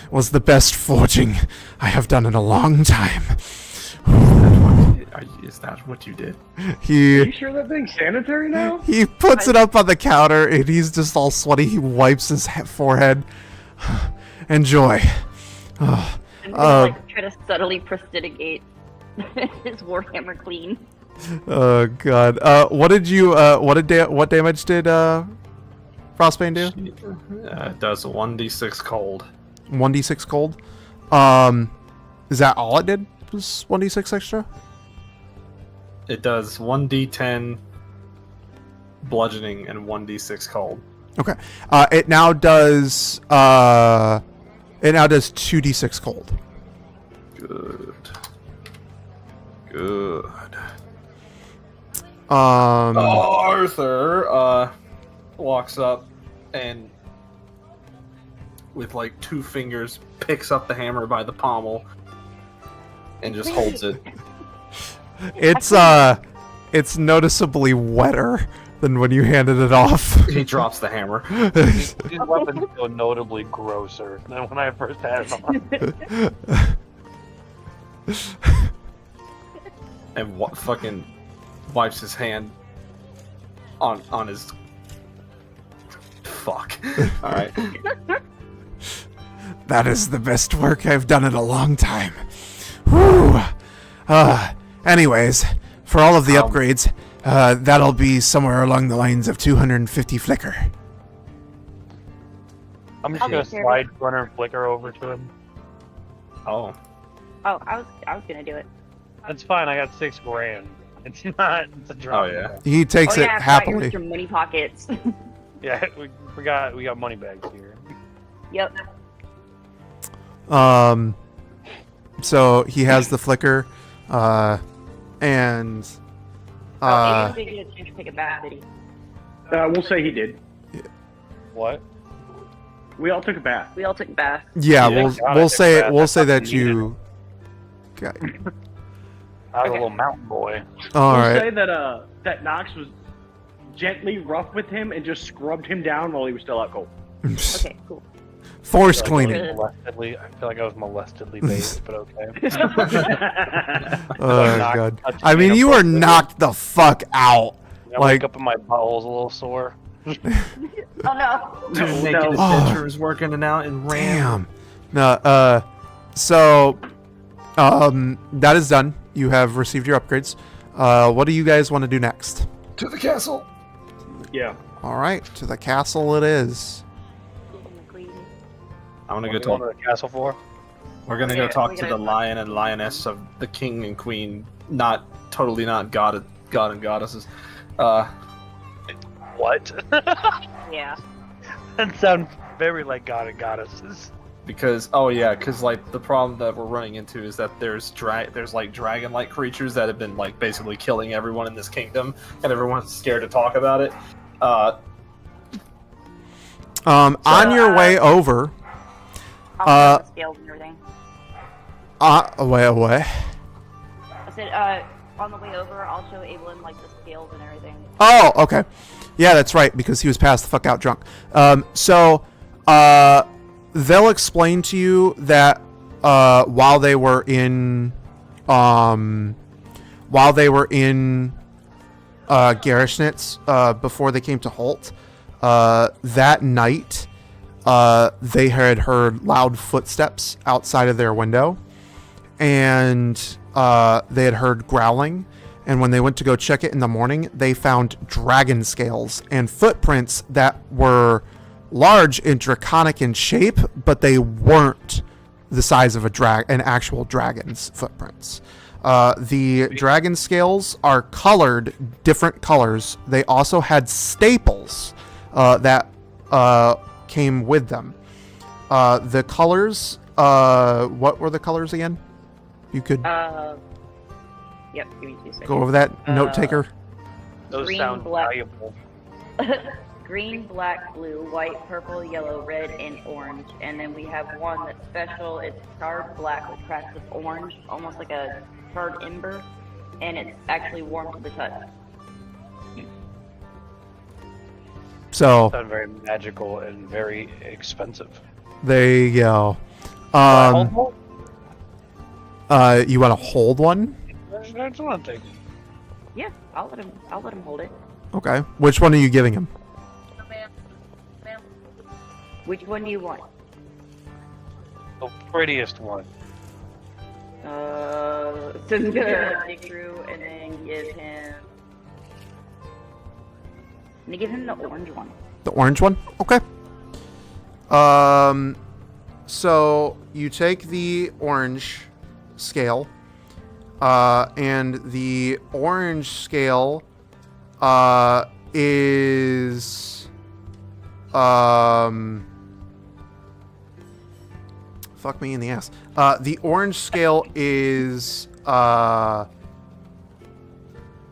was the best forging I have done in a long time. Is that what you did? are you sure that thing's sanitary now? He puts it up on the counter and he's just all sweaty. He wipes his forehead. Enjoy. I'm gonna try to subtly prestidigate his warhammer clean. Oh god. What damage did Frostbane do? It does 1d6 cold. 1d6 cold. Is that all it did? Was 1d6 extra? It does 1d10 bludgeoning and 1d6 cold. Okay. It now does 2d6 cold. Good. Good. Arthur walks up and with like 2 fingers picks up the hammer by the pommel and just holds it. It's noticeably wetter than when you handed it off. He drops the hammer. These weapons feel notably grosser than when I first had them on. And what fucking wipes his hand on his fuck. All right. That is the best work I've done in a long time. Whew. Anyways, For all of the upgrades, that'll be somewhere along the lines of 250 flicker. I'm just I'll gonna take care of slide runner and flicker over to him. Oh. Oh, I was gonna do it. That's fine. I got $6,000. It's not. It's a drop. Oh, yeah. He takes oh it yeah, I forgot happily. Your money pockets. Yeah, we got money bags here. Yep. So he has the flicker, and Oh, he didn't get a chance to take a bath, did he? We'll say he did. What? We all took a bath. We all took a bath. yeah, Yeah, we'll God, I we'll took say that. we'll say That's that you. Okay. I was a little mountain boy. All We'll right. say that that Knox was gently rough with him and just scrubbed him down while he was still out cold. Okay, cool. Force I feel like I cleaning. was molestedly- I feel like I was molestedly bathed, but okay. Oh knocked- god. touched I me mean, in a you were foot. knocked the fuck out. I Like- wake up and my butthole's a little sore. Oh no. No, Naked no. adventurers working it out in Ram. Damn. No. So, that is done. You have received your upgrades. What do you guys want to do next? To the castle. Yeah. All right, to the castle it is. I'm gonna go What are we going talk. to the castle for? We're gonna Yeah, go talk we to gotta- the lion and lioness of the king and queen. Not totally not god and goddesses. What? Yeah. That sounds very like god and goddesses. Because like the problem that we're running into is that there's like dragon-like creatures that have been like basically killing everyone in this kingdom, and everyone's scared to talk about it. On your way over, I'll put the scales and everything. wait. I said, on the way over, I'll show Evelyn like the scales and everything. Oh, okay. Yeah, that's right, because he was passed the fuck out drunk. They'll explain to you that while they were in Gerasnitz, before they came to Holt, that night they had heard loud footsteps outside of their window, and they had heard growling. And when they went to go check it in the morning, they found dragon scales and footprints that were large and draconic in shape, but they weren't the size of an actual dragon's footprints. The dragon scales are colored different colors. They also had staples that came with them. The colors, what were the colors again? You could Yep, give me 2 seconds. go over that, note taker. Those Green, sound black. valuable. Green, black, blue, white, purple, yellow, red, and orange. And then we have one that's special. It's charred black with cracks of orange, almost like a charred ember. And it's actually warm to the touch. So Sound very magical and very expensive. there you go. Hold on. You want to hold one? That's one thing. Yeah, I'll let him hold it. Okay. Which one are you giving him? Which one do you want? The prettiest one. So I'm gonna dig through and then give him. I'm gonna give him the orange one. The orange one? Okay. So you take the orange scale, and the orange scale is fuck me in the ass. The orange scale is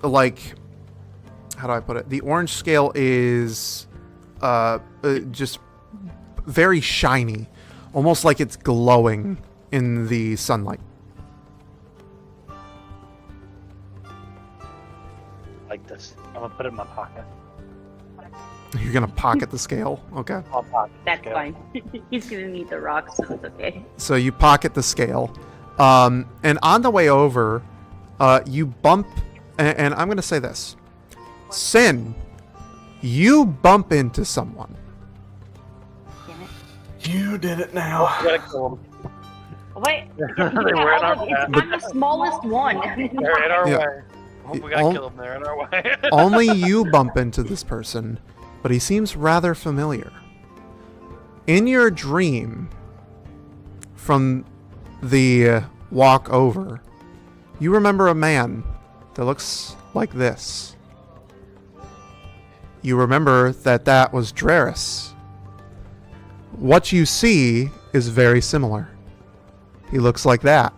like, how do I put it? The orange scale is just very shiny, almost like it's glowing in the sunlight. Like this. I'm gonna put it in my pocket. You're gonna pocket the scale, okay? I'll pocket the That's scale. fine. He's giving me the rocks, so it's okay. So you pocket the scale, and on the way over, you bump, and I'm gonna say this, Sin, you bump into someone. Damn it. You did it now. You gotta kill them. Wait. They were in our path. I'm the smallest one. They're in our Yeah. way. We gotta kill him there in our way. Only you bump into this person, but he seems rather familiar. In your dream, from the walk over, you remember a man that looks like this. You remember that was Gerasnitz. What you see is very similar. He looks like that.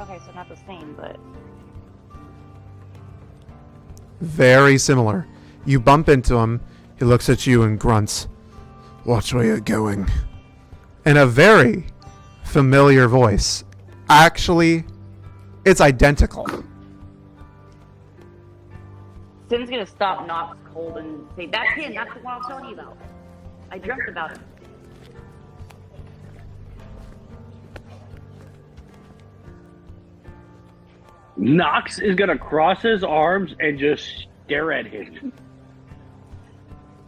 Okay, so not the same, but Very similar. You bump into him, he looks at you and grunts, "Watch where you're going." In a very familiar voice. Actually, it's identical. Sin's gonna stop Knox cold and say, "That's him. That's the one I was telling you about. I dreamt about him." Knox is gonna cross his arms and just stare at him.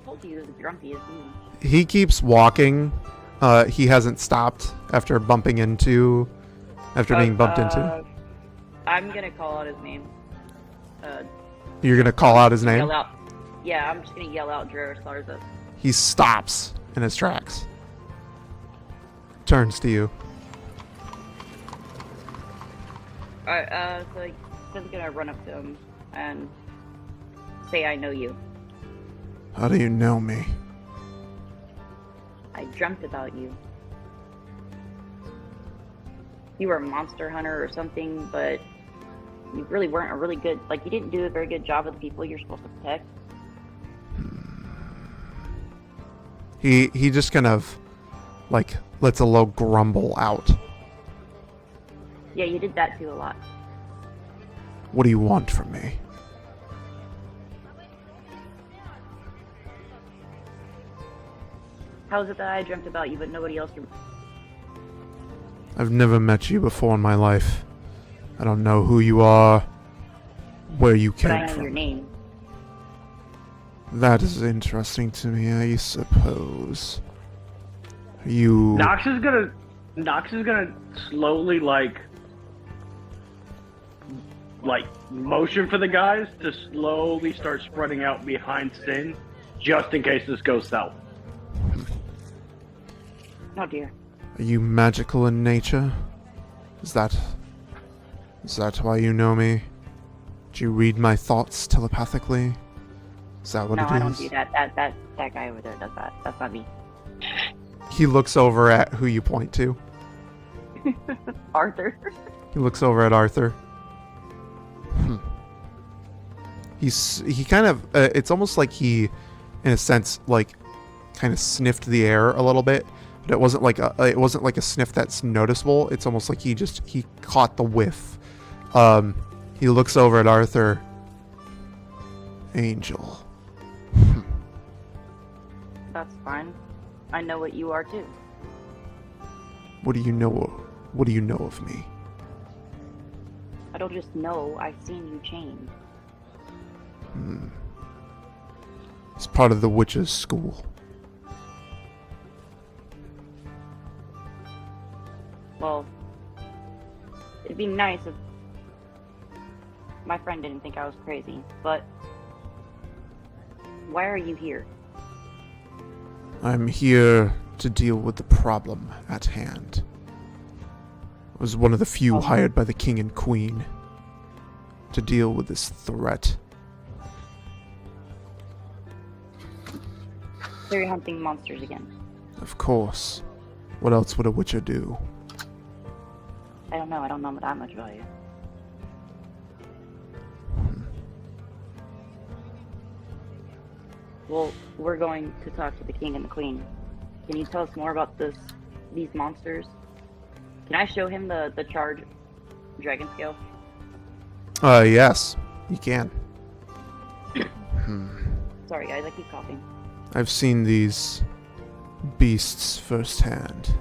Told you he was grumpy as me. He keeps walking. He hasn't stopped after being bumped into. I'm gonna call out his name. You're gonna call out his name? Yell out. Yeah, I'm just gonna yell out Gerasnitz. He stops in his tracks. Turns to you. Alright, so like, Sin's gonna run up to him and say, "I know you. How do you know me? I dreamt about you. You were a monster hunter or something, but you really weren't a really good, like, you didn't do a very good job of the people you're supposed to protect." He just kind of, like, lets a low grumble out. Yeah, you did that too a lot. What do you want from me? How is it that I dreamt about you, but nobody else? I've never met you before in my life. I don't know who you are, where you But I came know from. your name. That is interesting to me, I suppose. You... Knox is gonna slowly like motion for the guys to slowly start spreading out behind Sin, just in case this goes south. Oh dear. Are you magical in nature? Is that why you know me? Do you read my thoughts telepathically? Is that what No, it is? I don't do that. That guy over there does that. That's not me. He looks over at who you point to. Arthur. He looks over at Arthur. He kind of it's almost like he, in a sense, like kind of sniffed the air a little bit, but it wasn't like a sniff that's noticeable. It's almost like he caught the whiff. He looks over at Arthur. Angel. That's fine. I know what you are too. What do you know? What do you know of me? I don't just know. I've seen you change. It's part of the witch's school. Well, it'd be nice if my friend didn't think I was crazy, but why are you here? I'm here to deal with the problem at hand. I was one of the few hired by the king and queen to deal with this threat. So you're hunting monsters again. Of course. What else would a witcher do? I don't know. I don't know that much about you. Well, we're going to talk to the king and the queen. Can you tell us more about these monsters? Can I show him the charge dragon scale? Yes, you can. Sorry guys, I keep coughing. I've seen these beasts firsthand.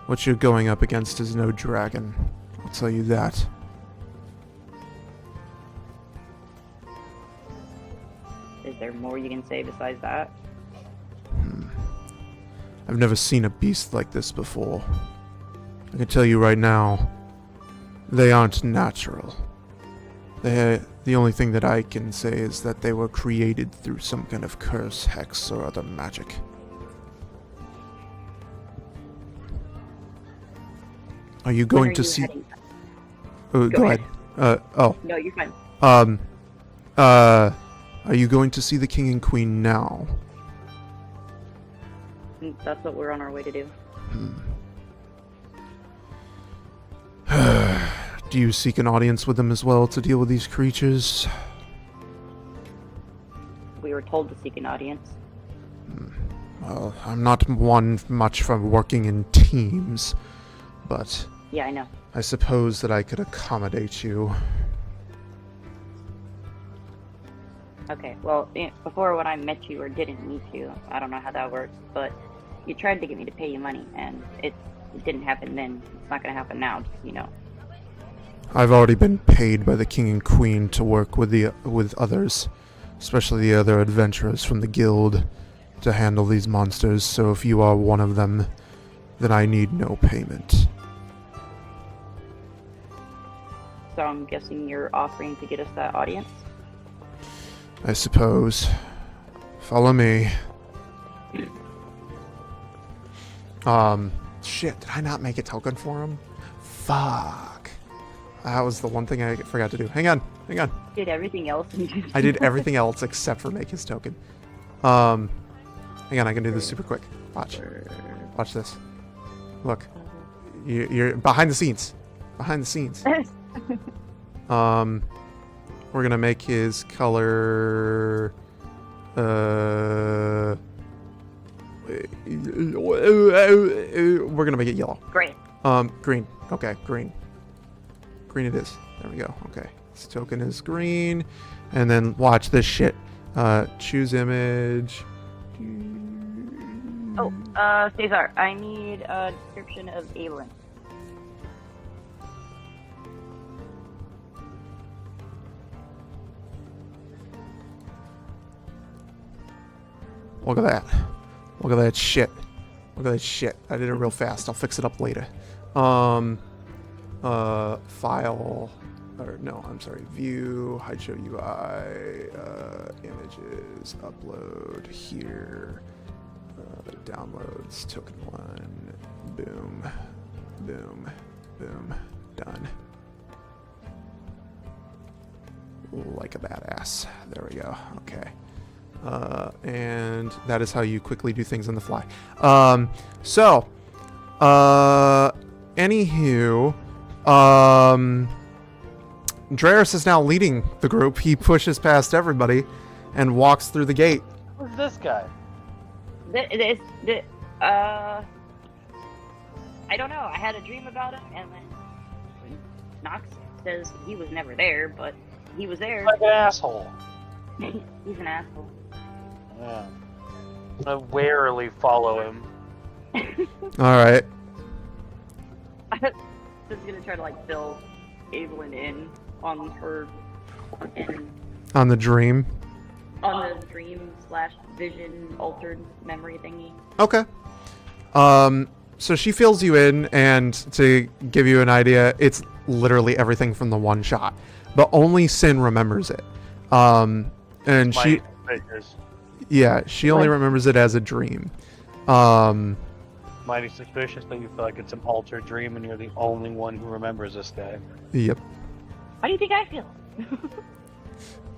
What you're going up against is no dragon. I'll tell you that. Is there more you can say besides that? I've never seen a beast like this before. I can tell you right now, they aren't natural. The only thing that I can say is that they were created through some kind of curse, hex, or other magic. Are you going to see... Oh, go ahead. No, you're fine. Are you going to see the king and queen now? That's what we're on our way to do. Do you seek an audience with them as well to deal with these creatures? We were told to seek an audience. Well, I'm not one much for working in teams, but Yeah, I know. I suppose that I could accommodate you. Okay, well, before when I met you or didn't meet you, I don't know how that works, but you tried to get me to pay you money, and it didn't happen then. It's not going to happen now, just, I've already been paid by the king and queen to work with others, especially the other adventurers from the guild, to handle these monsters, so if you are one of them, then I need no payment. So I'm guessing you're offering to get us that audience? I suppose. Follow me. Shit, did I not make a token for him? Fuck. That was the one thing I forgot to do. Hang on. Did everything else? I did everything else except for make his token. Hang on, I can do this super quick. Watch this. Look. You're behind the scenes. We're gonna make his color we're gonna make it yellow. Great. Green. Okay, green. Green it is. There we go. Okay. This token is green. And then watch this shit. Choose image. Oh, Cesar, I need a description of Evelyn. Look at that. Look at that shit. Look at that shit. I did it real fast. I'll fix it up later. File, or no, I'm sorry. View, hide show UI, images, upload here, downloads, token 1, boom, boom, boom, done. Like a badass. There we go. Okay. And that is how you quickly do things on the fly. Anywho, Dreris is now leading the group. He pushes past everybody and walks through the gate. Who's this guy? I don't know. I had a dream about him, and then Knox says he was never there, but he was there. Like an asshole. He's an asshole. Yeah. I warily follow him. Alright. I'm just gonna try to fill Evelyn in on her On the dream. on the dream / vision altered memory thingy. Okay. So she fills you in, and to give you an idea, it's literally everything from the one shot. But only Sin remembers it. And she... Yeah, she only remembers it as a dream. Mighty suspicious that you feel like it's an altered dream and you're the only one who remembers this guy. Yep. How do you think I feel?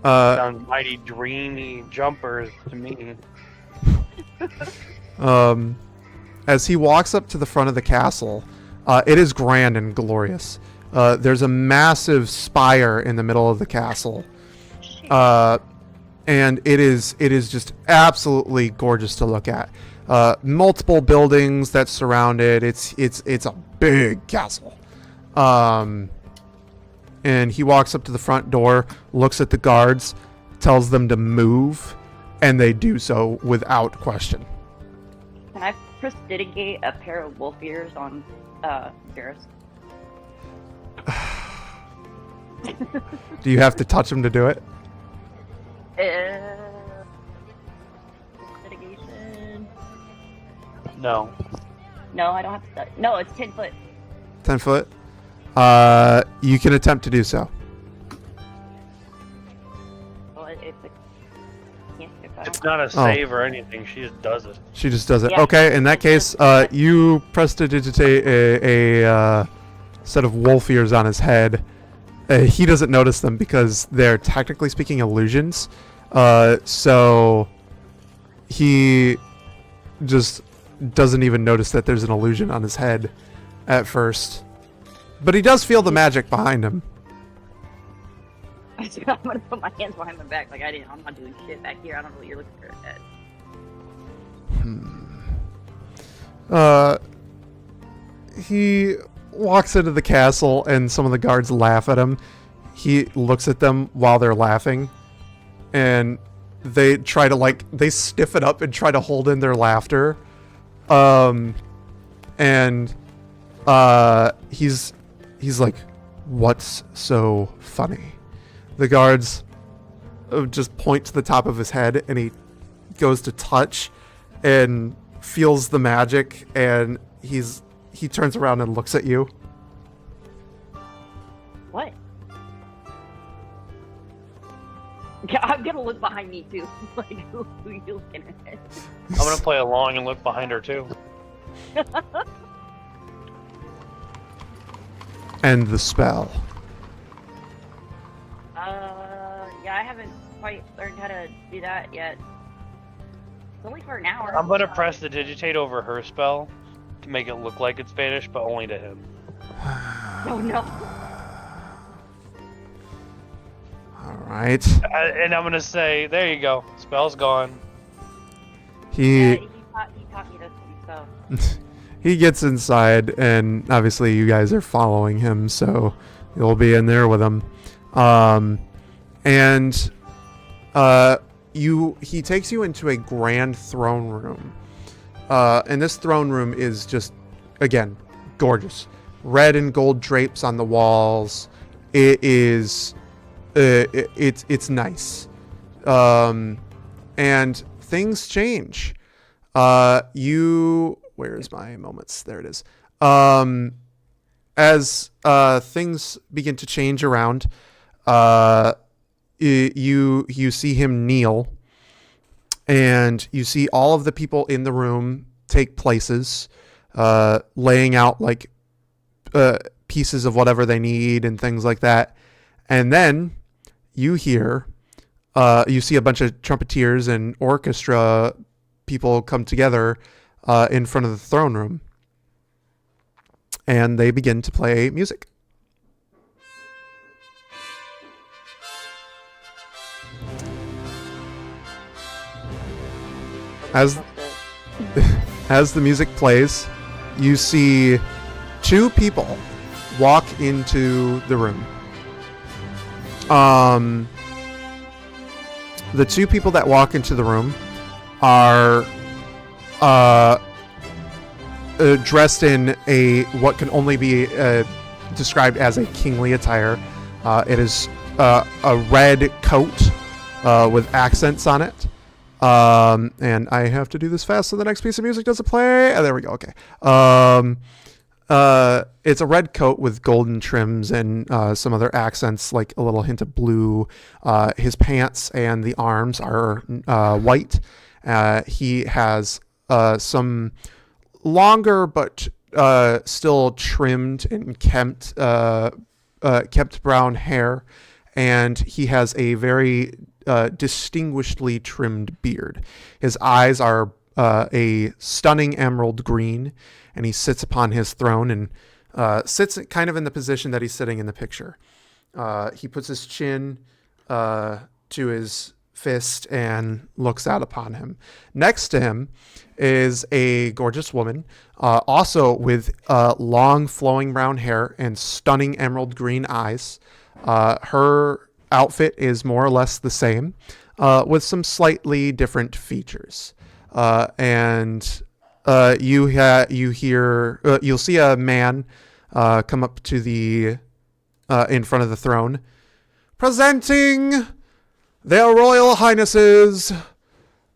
Sounds mighty dreamy jumpers to me. As he walks up to the front of the castle, it is grand and glorious. There's a massive spire in the middle of the castle. And it is just absolutely gorgeous to look at. Multiple buildings that surround it. It's a big castle. And he walks up to the front door, looks at the guards, tells them to move, and they do so without question. Can I prestidigate a pair of wolf ears on Gerasnitz? Do you have to touch him to do it? Prestidigation. No. No, I don't have to. No, it's 10 foot. 10 foot. You can attempt to do so. Well, it's a, yeah, if I It's don't- not a save or anything. She just does it. She just does it. Yeah. Okay, in that case, you prestidigitate a set of wolf ears on his head. He doesn't notice them because they're technically speaking illusions. So he just doesn't even notice that there's an illusion on his head at first. But he does feel the magic behind him. I'm gonna put my hands behind my back like I'm not doing shit back here. I don't know what you're looking at. He walks into the castle and some of the guards laugh at him. He looks at them while they're laughing, and they try to they stiffen it up and try to hold in their laughter. He's like, "What's so funny?" The guards just point to the top of his head, and he goes to touch and feels the magic, and he turns around and looks at you. What? Yeah, I'm gonna look behind me too. Like, who are you looking at? I'm gonna play along and look behind her too. End the spell. Yeah, I haven't quite learned how to do that yet. It's only for an hour. I'm gonna press the digitate over her spell to make it look like it's vanished, but only to him. Oh no. All right. And I'm gonna say, there you go, spell's gone. Yeah, He he taught me this, so. he gets inside, and obviously you guys are following him, so you'll be in there with him. He takes you into a grand throne room. And this throne room is just, again, gorgeous. Red and gold drapes on the walls. It is, it's nice. And things change. Where's my moments? There it is. As things begin to change around, you see him kneel, and you see all of the people in the room take places, laying out pieces of whatever they need and things like that. And then you see a bunch of trumpeters and orchestra people come together in front of the throne room, and they begin to play music. As the music plays, you see two people walk into the room. The two people that walk into the room are dressed in what can only be described as a kingly attire. It is a red coat with accents on it. And I have to do this fast so the next piece of music doesn't play. Oh, there we go. Okay. It's a red coat with golden trims and some other accents, like a little hint of blue. His pants and the arms are white. He has some longer but still trimmed and kept brown hair, and he has a very distinguishedly trimmed beard. His eyes are a stunning emerald green, and he sits upon his throne and sits kind of in the position that he's sitting in the picture. He puts his chin to his fist and looks out upon him. Next to him is a gorgeous woman, also with long flowing brown hair and stunning emerald green eyes. Her outfit is more or less the same, with some slightly different features. You'll see a man come up to the in front of the throne, presenting their royal highnesses,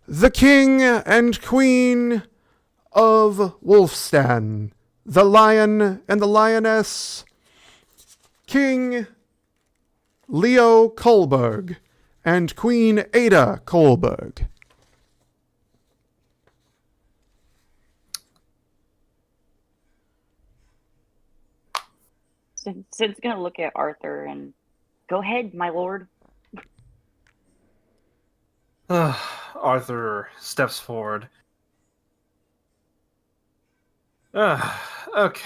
the king and queen of Wulfstan, the lion and the lioness, King Leo Kolberg and Queen Ada Kolberg. Sid's gonna look at Arthur and go ahead, my lord. Arthur steps forward. Okay.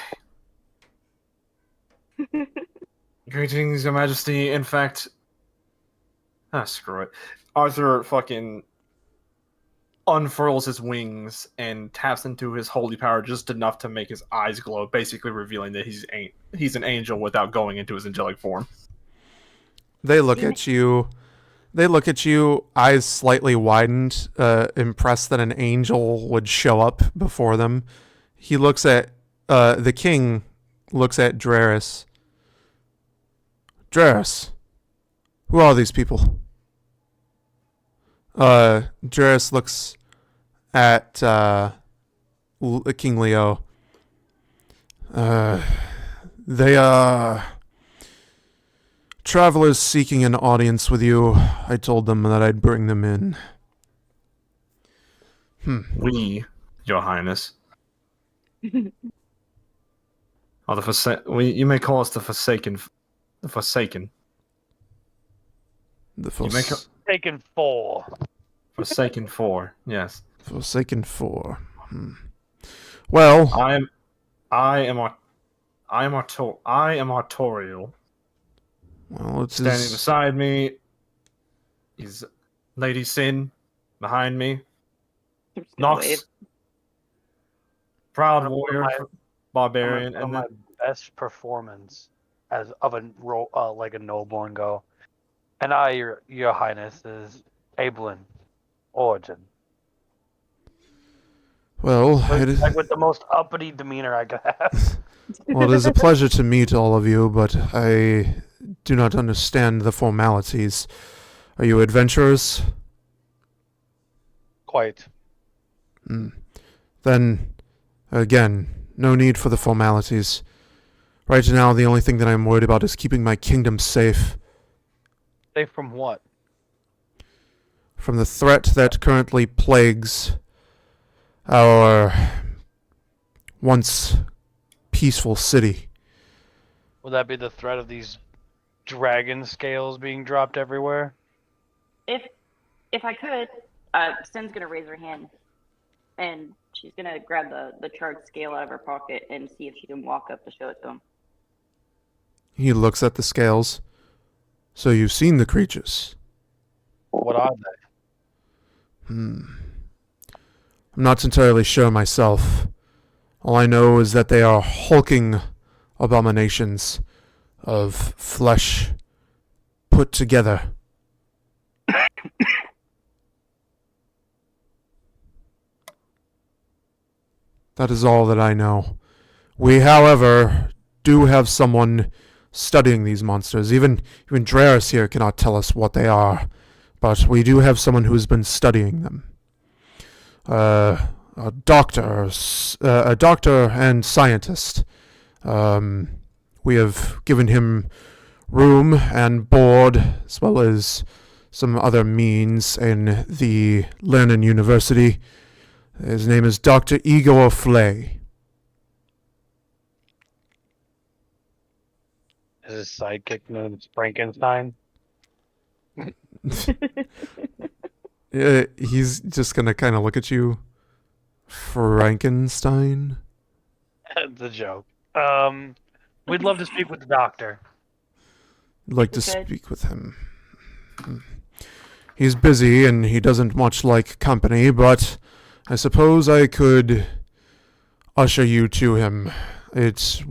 Greetings, Your Majesty. In fact, screw it. Arthur fucking unfurls his wings and taps into his holy power just enough to make his eyes glow, basically revealing that he's an angel without going into his angelic form. They look at you. Eyes slightly widened, impressed that an angel would show up before them. He looks at the king. Looks at Dreris. Dreris, who are these people? Dreris looks at King Leo. They are travelers seeking an audience with you. I told them that I'd bring them in. We, Your Highness, are you may call us the Forsaken. The Forsaken. Taken 4. Forsaken 4, yes. Forsaken 4. Well, I am Artorial. Well, it's Standing beside me is Lady Sin. Behind me, Nox, proud warrior, barbarian, and my best performance as of a like a nobleborn go. And I, your Highness, is Ablin Origin. Well, with the most uppity demeanor I could have. Well, it is a pleasure to meet all of you, but I do not understand the formalities. Are you adventurers? Quite. Then, again, no need for the formalities. Right now, the only thing that I'm worried about is keeping my kingdom safe. Safe from what? From the threat that currently plagues our once peaceful city. Would that be the threat of these dragon scales being dropped everywhere? If I could, Sin's gonna raise her hand, and she's gonna grab the charred scale out of her pocket and see if she can walk up to show it to him. He looks at the scales. So you've seen the creatures? What are they? I'm not entirely sure myself. All I know is that they are hulking abominations of flesh put together. That is all that I know. We, however, do have someone studying these monsters. Even Dreris here cannot tell us what they are, but we do have someone who's been studying them. A doctor and scientist. We have given him room and board, as well as some other means in the Learning University. His name is Dr. Igor Flay. Is his sidekick known as Frankenstein? He's just gonna kind of look at you. Frankenstein? That's a joke. We'd love to speak with the doctor. I'd like to speak with him. He's busy and he doesn't much like company, but I suppose I could usher you to him. It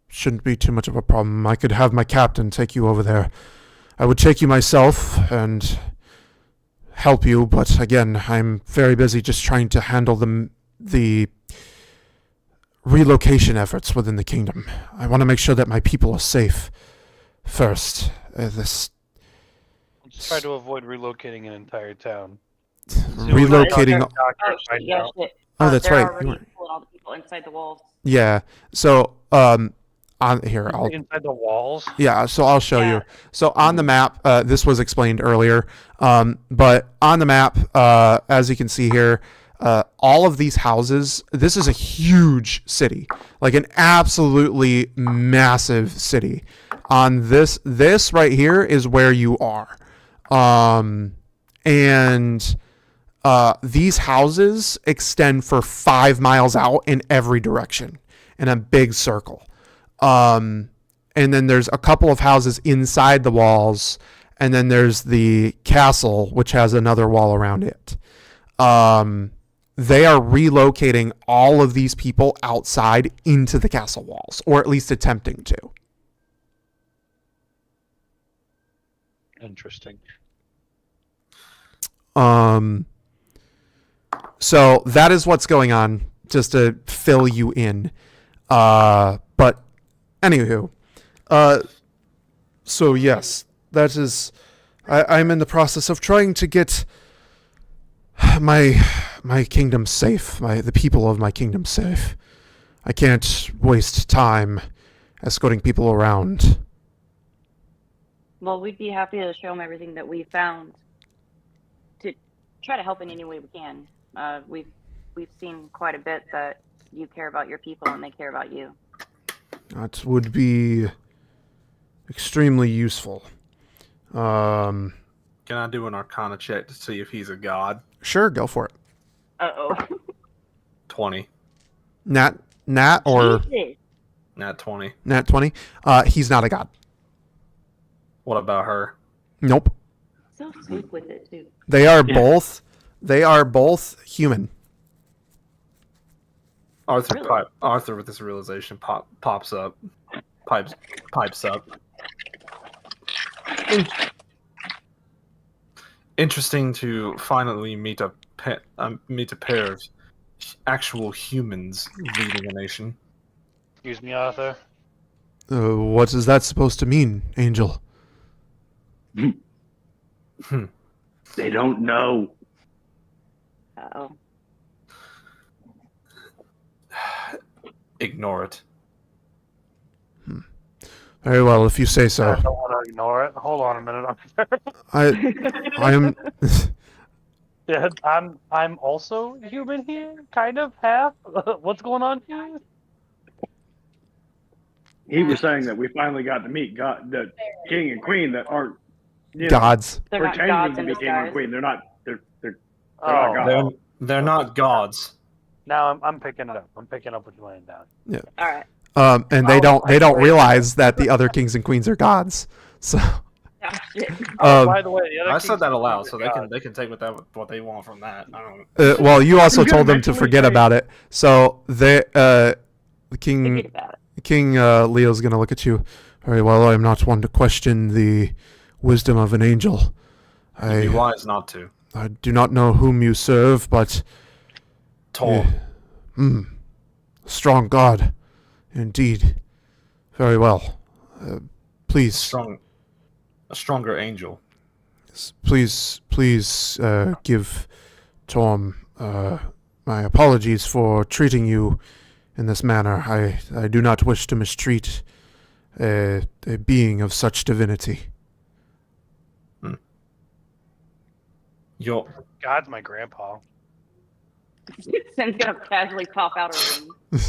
shouldn't be too much of a problem. I could have my captain take you over there. I would take you myself and help you, but again, I'm very busy just trying to handle the relocation efforts within the kingdom. I want to make sure that my people are safe first. Let's try to avoid relocating an entire town. Relocating. Oh, shit. Oh, that's they're right. already pulling all the people inside the walls. Yeah. So on here, I'll Inside the walls. yeah. So I'll show Yeah. you. So on the map, this was explained earlier. But on the map, as you can see here, all of these houses. This is a huge city, like an absolutely massive city. On this right here is where you are, and these houses extend for 5 miles out in every direction in a big circle. And then there's a couple of houses inside the walls, and then there's the castle, which has another wall around it. They are relocating all of these people outside into the castle walls, or at least attempting to. Interesting. So that is what's going on, just to fill you in. But anywho, so yes, that is, I'm in the process of trying to get my kingdom safe, the people of my kingdom safe. I can't waste time escorting people around. Well, we'd be happy to show them everything that we found to try to help in any way we can. We've seen quite a bit that you care about your people and they care about you. That would be extremely useful. Can I do an Arcana check to see if he's a god? Sure, go for it. Uh-oh. 20. Nat or Jesus. Nat 20. Nat 20. He's not a god. What about her? Nope. So sweet with it, too. They are both. They are both human. Arthur, Really? Arthur, with this realization, pipes up. Interesting to finally meet a pair of actual humans leading a nation. Excuse me, Arthur. What is that supposed to mean, Angel? They don't know. Uh-oh. Ignore it. Very well, if you say so. I don't want to ignore it. Hold on a minute. I am. Yeah, I'm also human here, kind of half. What's going on here? He was saying that we finally got to meet God, the king and queen that aren't Gods. They're not pretending gods to in be king and disguise. queen. They're not. They're Oh, not gods. They're not gods. now I'm picking it up. I'm picking up what you're laying down. All right. And they don't realize that the other kings and queens are gods. So. Oh, shit. By the way, the other I said kings that and aloud, queens so are they can take what they want from that. I don't. Well, you also I'm gonna told them to mention forget what about it. So the Forget king about it. King Leo's gonna look at you. Very well. I am not one to question the wisdom of an angel. You'd be wise not to. I do not know whom you serve, but Torm. strong God, indeed. Very well. Please, A stronger angel. please, give Torm my apologies for treating you in this manner. I do not wish to mistreat a being of such divinity. God's my grandpa. Sin's gonna casually pop out her ring.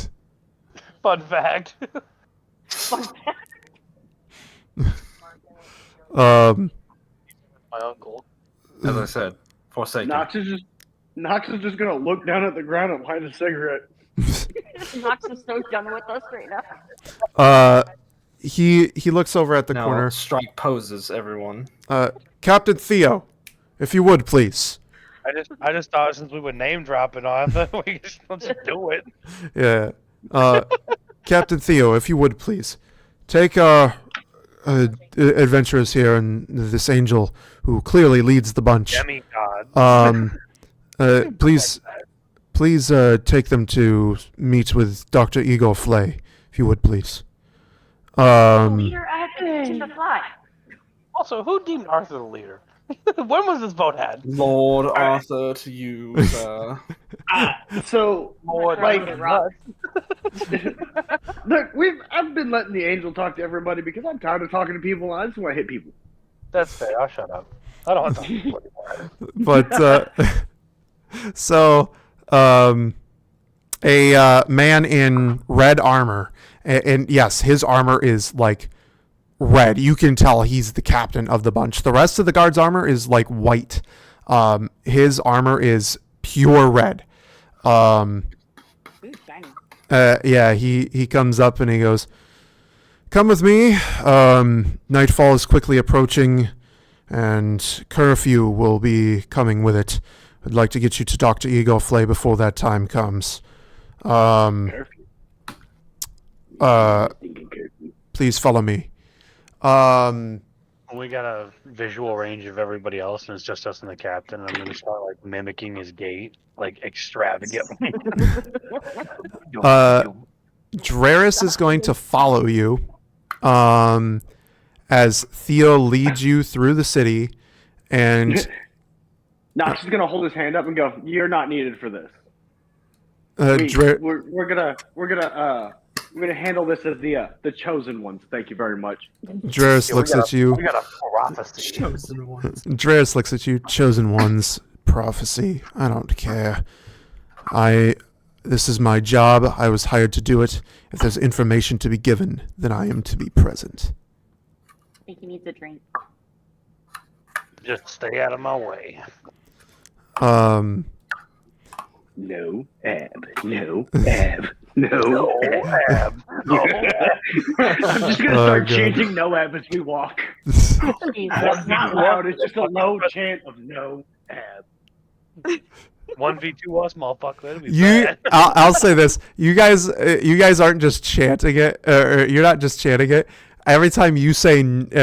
Fun fact. Fun fact. My uncle. As I said, forsaken. Knox is just gonna look down at the ground and light a cigarette. Knox is so done with us right now. He looks over at the Now, corner. strike poses, everyone. Captain Theo, if you would, please. I just thought since we were name dropping Arthur, we just let's do it. Yeah. Captain Theo, if you would, please. Take our adventurers here and this angel who clearly leads the bunch. Demigod. Please take them to meet with Dr. Igor Flay, if you would, please. Leader, I have to teach him to fly. Also, who deemed Arthur the leader? When was this boat had? Lord Arthur to you, sir. So, Lord, like, rock. look, I've been letting the angel talk to everybody because I'm tired of talking to people and I just want to hit people. That's fair. I'll shut up. I don't want to talk to people anymore. But so a man in red armor, and yes, his armor is like red. You can tell he's the captain of the bunch. The rest of the guard's armor is like white. His armor is pure red. Ooh, shiny. Yeah, he comes up and he goes, "Come with me. Nightfall is quickly approaching, and curfew will be coming with it. I'd like to get you to Dr. Igor Flay before that time comes. Curfew. Please follow me." We got a visual range of everybody else, and it's just us and the captain. I'm gonna start like mimicking his gait, like extravagantly. Draris is going to follow you as Theo leads you through the city, and Knox is gonna hold his hand up and go, "You're not needed for this. We're gonna handle this as the chosen ones. Thank you very much." Draris looks at you. We got a prophecy. Chosen ones. Draris looks at you. Chosen ones, prophecy. I don't care. This is my job. I was hired to do it. If there's information to be given, then I am to be present. I think he needs a drink. Just stay out of my way. No ab. No ab. No ab. I'm just gonna start chanting no ab as we walk. It's not loud. It's just a low chant of no ab. 1v2 us, motherfucker. That'd be You, bad. I'll say this: you guys aren't just chanting it, or you're not just chanting it. Every time you say no,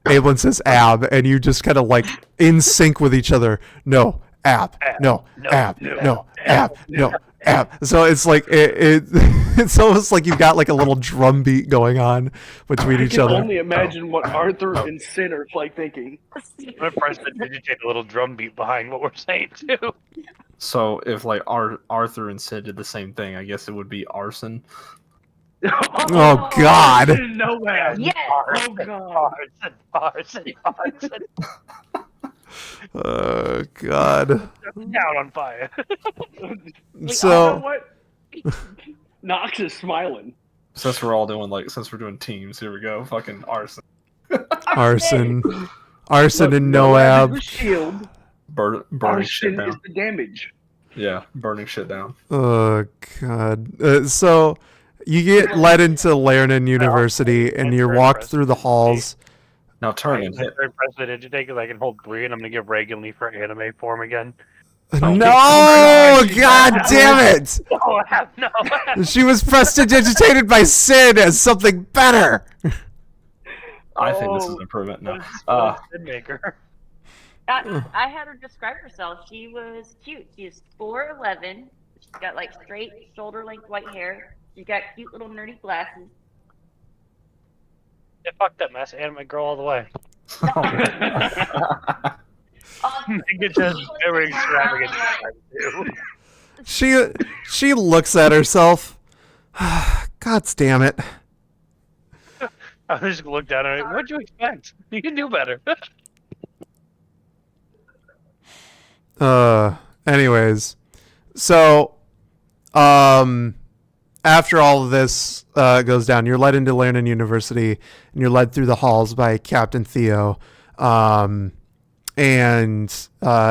Ablin says ab, and you just kind of like in sync with each other. No ab, no ab, no ab, no ab. So it's like it's almost like you've got like a little drum beat going on between each I can other. only imagine what Arthur and Sin are like thinking. I'm gonna press the digitate a little drum beat behind what we're saying too. So if like Arthur and Sid did the same thing, I guess it would be arson. Oh God! No ab. Yes. Oh God. Arson. Oh God! Down on fire. So You know what? Knox is smiling. Since we're doing teams, here we go. Fucking arson. arson Look, and no ab Noab. is the shield. Burning shit Arson down. is the damage. Yeah, burning shit down. Oh God! So you get led into Lernan University, and you're walked through the halls. Now turn and hit. Press the digitate because I can hold 3, and I'm gonna give Reagan Lee for anime form again. No! God damn it! Oh, no. She was prestidigitated by Sid as something better. I think this is an improvement now. Sid Maker. I had her describe herself. She was cute. She's 4'11". She's got like straight shoulder length white hair. She's got cute little nerdy glasses. Yeah, fuck that mess. Anime girl all the way. It's just very extravagant. She looks at herself. God damn it. I just looked at her. What'd you expect? You can do better. Anyways, so after all of this goes down, you're led into Lernan University, and you're led through the halls by Captain Theo, and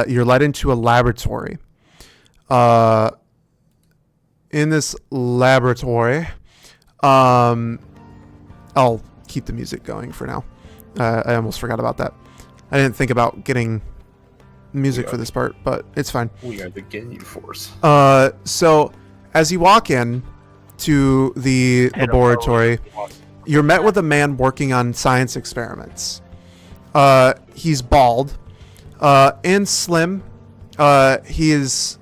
you're led into a laboratory. In this laboratory, I'll keep the music going for now. I almost forgot about that. I didn't think about getting music for this part, but it's fine. We are the Ginyu Force. So as you walk in to the laboratory, you're met with a man working on science experiments. He's bald and slim. His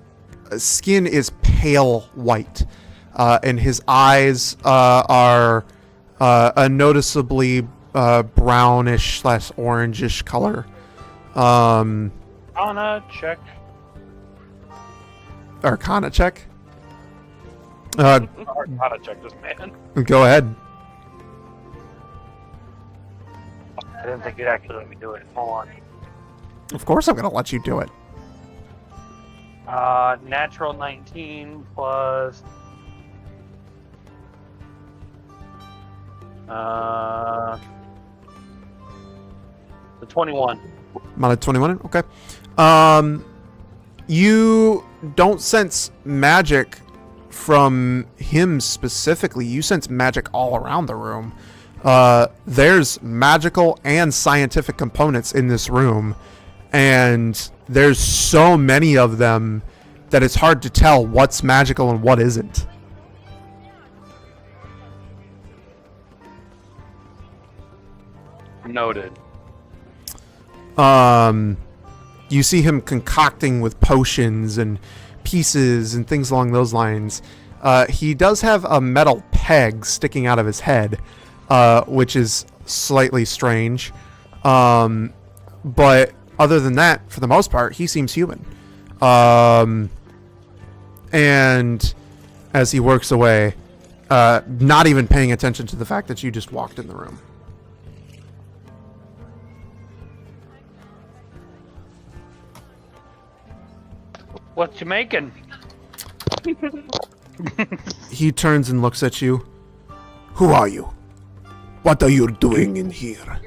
skin is pale white, and his eyes are noticeably brownish / orangish color. Anna, check. Arcana check. Arcana check this man. Go ahead. I didn't think you'd actually let me do it. Hold on. Of course I'm gonna let you do it. Natural 19 plus. The 21. Modded 21. Okay. You don't sense magic from him specifically. You sense magic all around the room. There's magical and scientific components in this room, and there's so many of them that it's hard to tell what's magical and what isn't. Noted. You see him concocting with potions and pieces and things along those lines. He does have a metal peg sticking out of his head, which is slightly strange. But other than that, for the most part, he seems human. And as he works away, not even paying attention to the fact that you just walked in the room. What you making? He turns and looks at you. Who are you? What are you doing in here?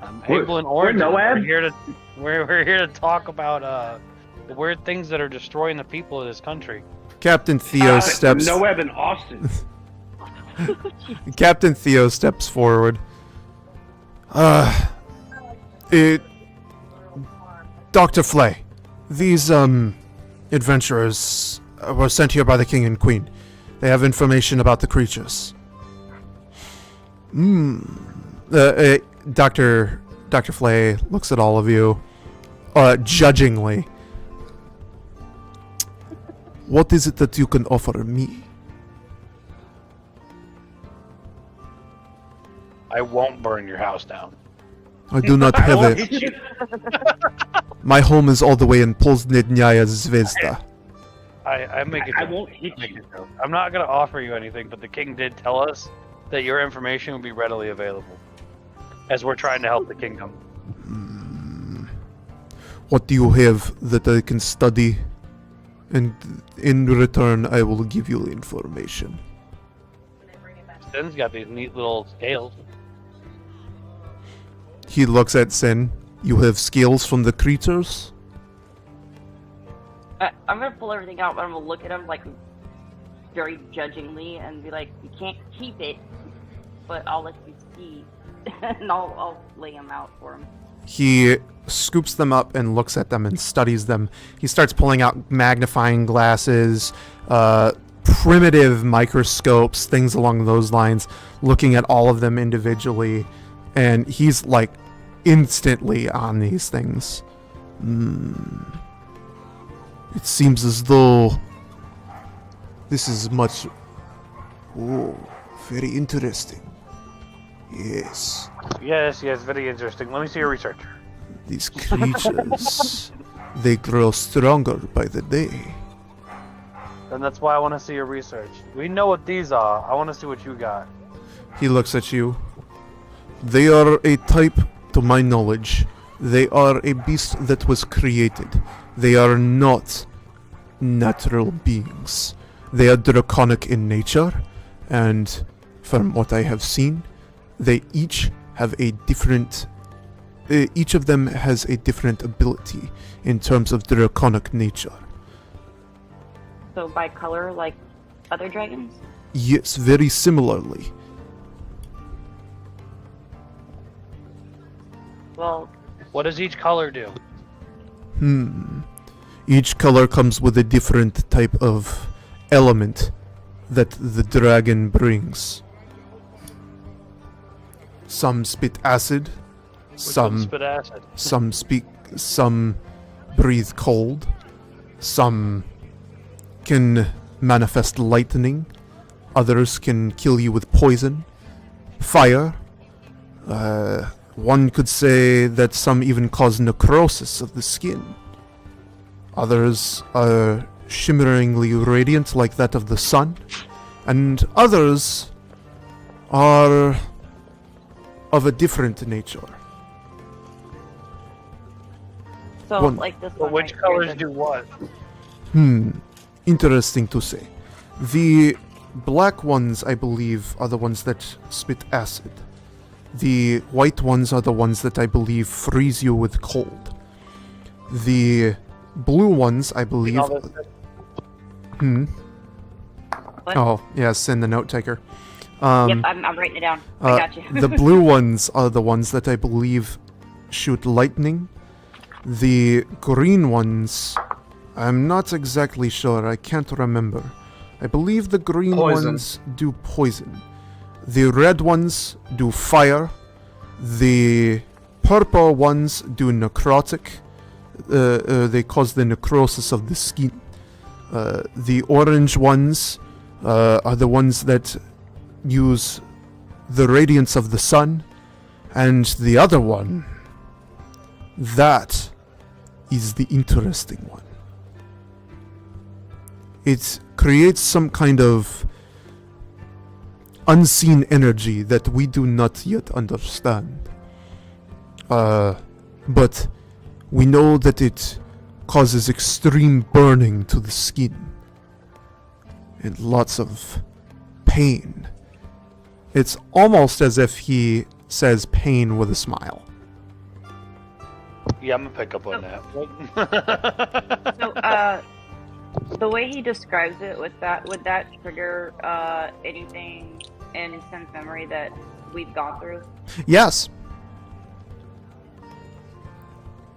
I'm We're- Abel and we're Orange. Noab. We're here to talk about the weird things that are destroying the people of this country. Captain Theo steps. Noab in Austin. Captain Theo steps forward. Dr. Flay, these adventurers were sent here by the king and queen. They have information about the creatures. Dr. Flay looks at all of you, judgingly. What is it that you can offer me? I won't burn your house down. I do not have I'll it. hit you. My home is all the way in Poznednaya Zvezda. I make it. I won't hit Make you. it joke. I'm not gonna offer you anything, but the king did tell us that your information will be readily available, as we're trying to help the kingdom. What do you have that I can study? And in return, I will give you information. Sin's got these neat little scales. He looks at Sin. You have scales from the creatures? I'm gonna pull everything out, but I'm gonna look at him like very judgingly and be like, "You can't keep it, but I'll let you see," and I'll lay them out for him. He scoops them up and looks at them and studies them. He starts pulling out magnifying glasses, primitive microscopes, things along those lines, looking at all of them individually, and he's like instantly on these things. It seems as though this is much... Oh, very interesting. Yes. Yes, very interesting. Let me see your research. These creatures, they grow stronger by the day. Then that's why I want to see your research. We know what these are. I want to see what you got. He looks at you. They are a type, to my knowledge. They are a beast that was created. They are not natural beings. They are draconic in nature, and from what I have seen, they each have a different... each of them has a different ability in terms of draconic nature. So by color, like other dragons? Yes, very similarly. Well, What does each color do? Each color comes with a different type of element that the dragon brings. Some spit acid, Which one's spit acid? some breathe cold, some can manifest lightning, others can kill you with poison, fire, One could say that some even cause necrosis of the skin. Others are shimmeringly radiant like that of the sun, and others are of a different nature. So, One- like this But one. which right colors here, do what? Interesting to say. The black ones, I believe, are the ones that spit acid. The white ones are the ones that I believe freeze you with cold. The blue ones, I believe. All this- What? Oh, yes, in the note taker. Yep, I'm writing it down. I got you. The blue ones are the ones that I believe shoot lightning. The green ones, I'm not exactly sure. I can't remember. I believe the green Poison. ones do poison. The red ones do fire. The purple ones do necrotic. They cause the necrosis of the skin. The orange ones are the ones that use the radiance of the sun. And the other one, that is the interesting one. It creates some kind of unseen energy that we do not yet understand. But we know that it causes extreme burning to the skin and lots of pain. It's almost as if he says pain with a smile. Yeah, I'm gonna pick up on that. So, the way he describes it, would that trigger anything in Sin's memory that we've gone through? Yes.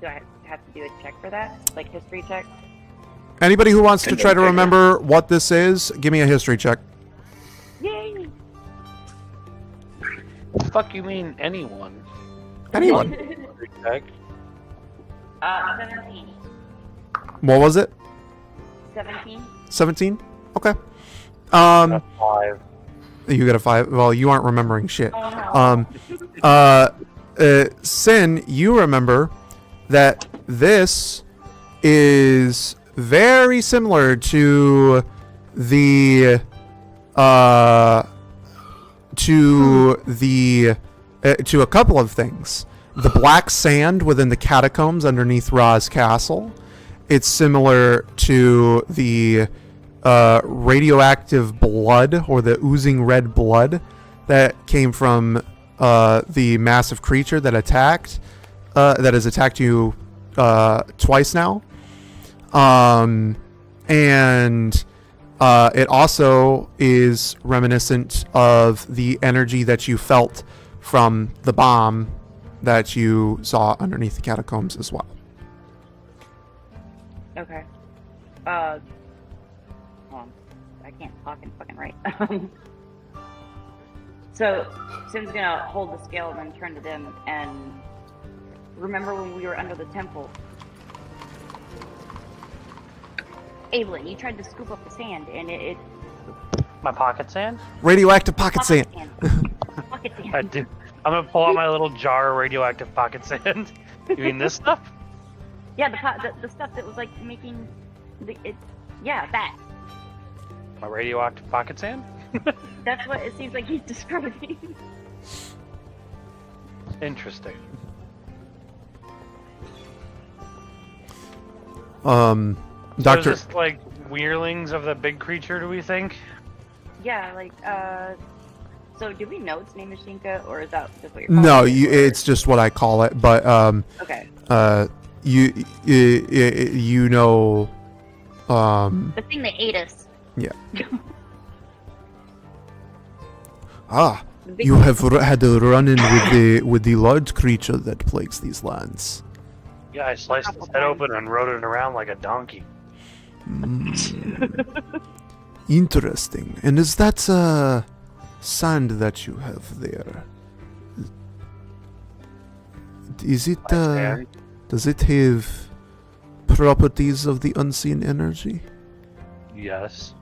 Do I have to do a check for that, like history check? Anybody who wants to try to remember what this is, give me a history check. Yay! The fuck you mean anyone? Anyone. Heck? 17. What was it? 17? 17? Okay. That's 5. You got a 5. Well, you aren't remembering shit. Oh no. Sin, you remember that this is very similar to the to a couple of things. The black sand within the catacombs underneath Ra's castle. It's similar to the radioactive blood, or the oozing red blood that came from the massive creature that that has attacked you twice now. And it also is reminiscent of the energy that you felt from the bomb that you saw underneath the catacombs as well. Okay. Hold on. I can't talk and fucking write. So, Sin's gonna hold the scale and then turn to them and remember when we were under the temple? Evelyn, you tried to scoop up the sand and it My pocket sand? Radioactive pocket sand. Pocket I sand. do. I'm gonna pull out my little jar of radioactive pocket sand. You mean this stuff? Yeah, the stuff that was like making that. My radioactive pocket sand? That's what it seems like he's describing. Interesting. Doctor. So is this like weirlings of the big creature, do we think? Yeah, like, so do we know its name is Shinka, or is that just what you're calling No, it, or- it's just what I call it. But Okay. you know, The thing that ate us. yeah. The big You have had a run-in with the large creature that plagues these lands. Yeah, I sliced its head open and rode it around like a donkey. Interesting. And is that sand that you have there? Is it sand? does it have properties of the unseen energy? Yes.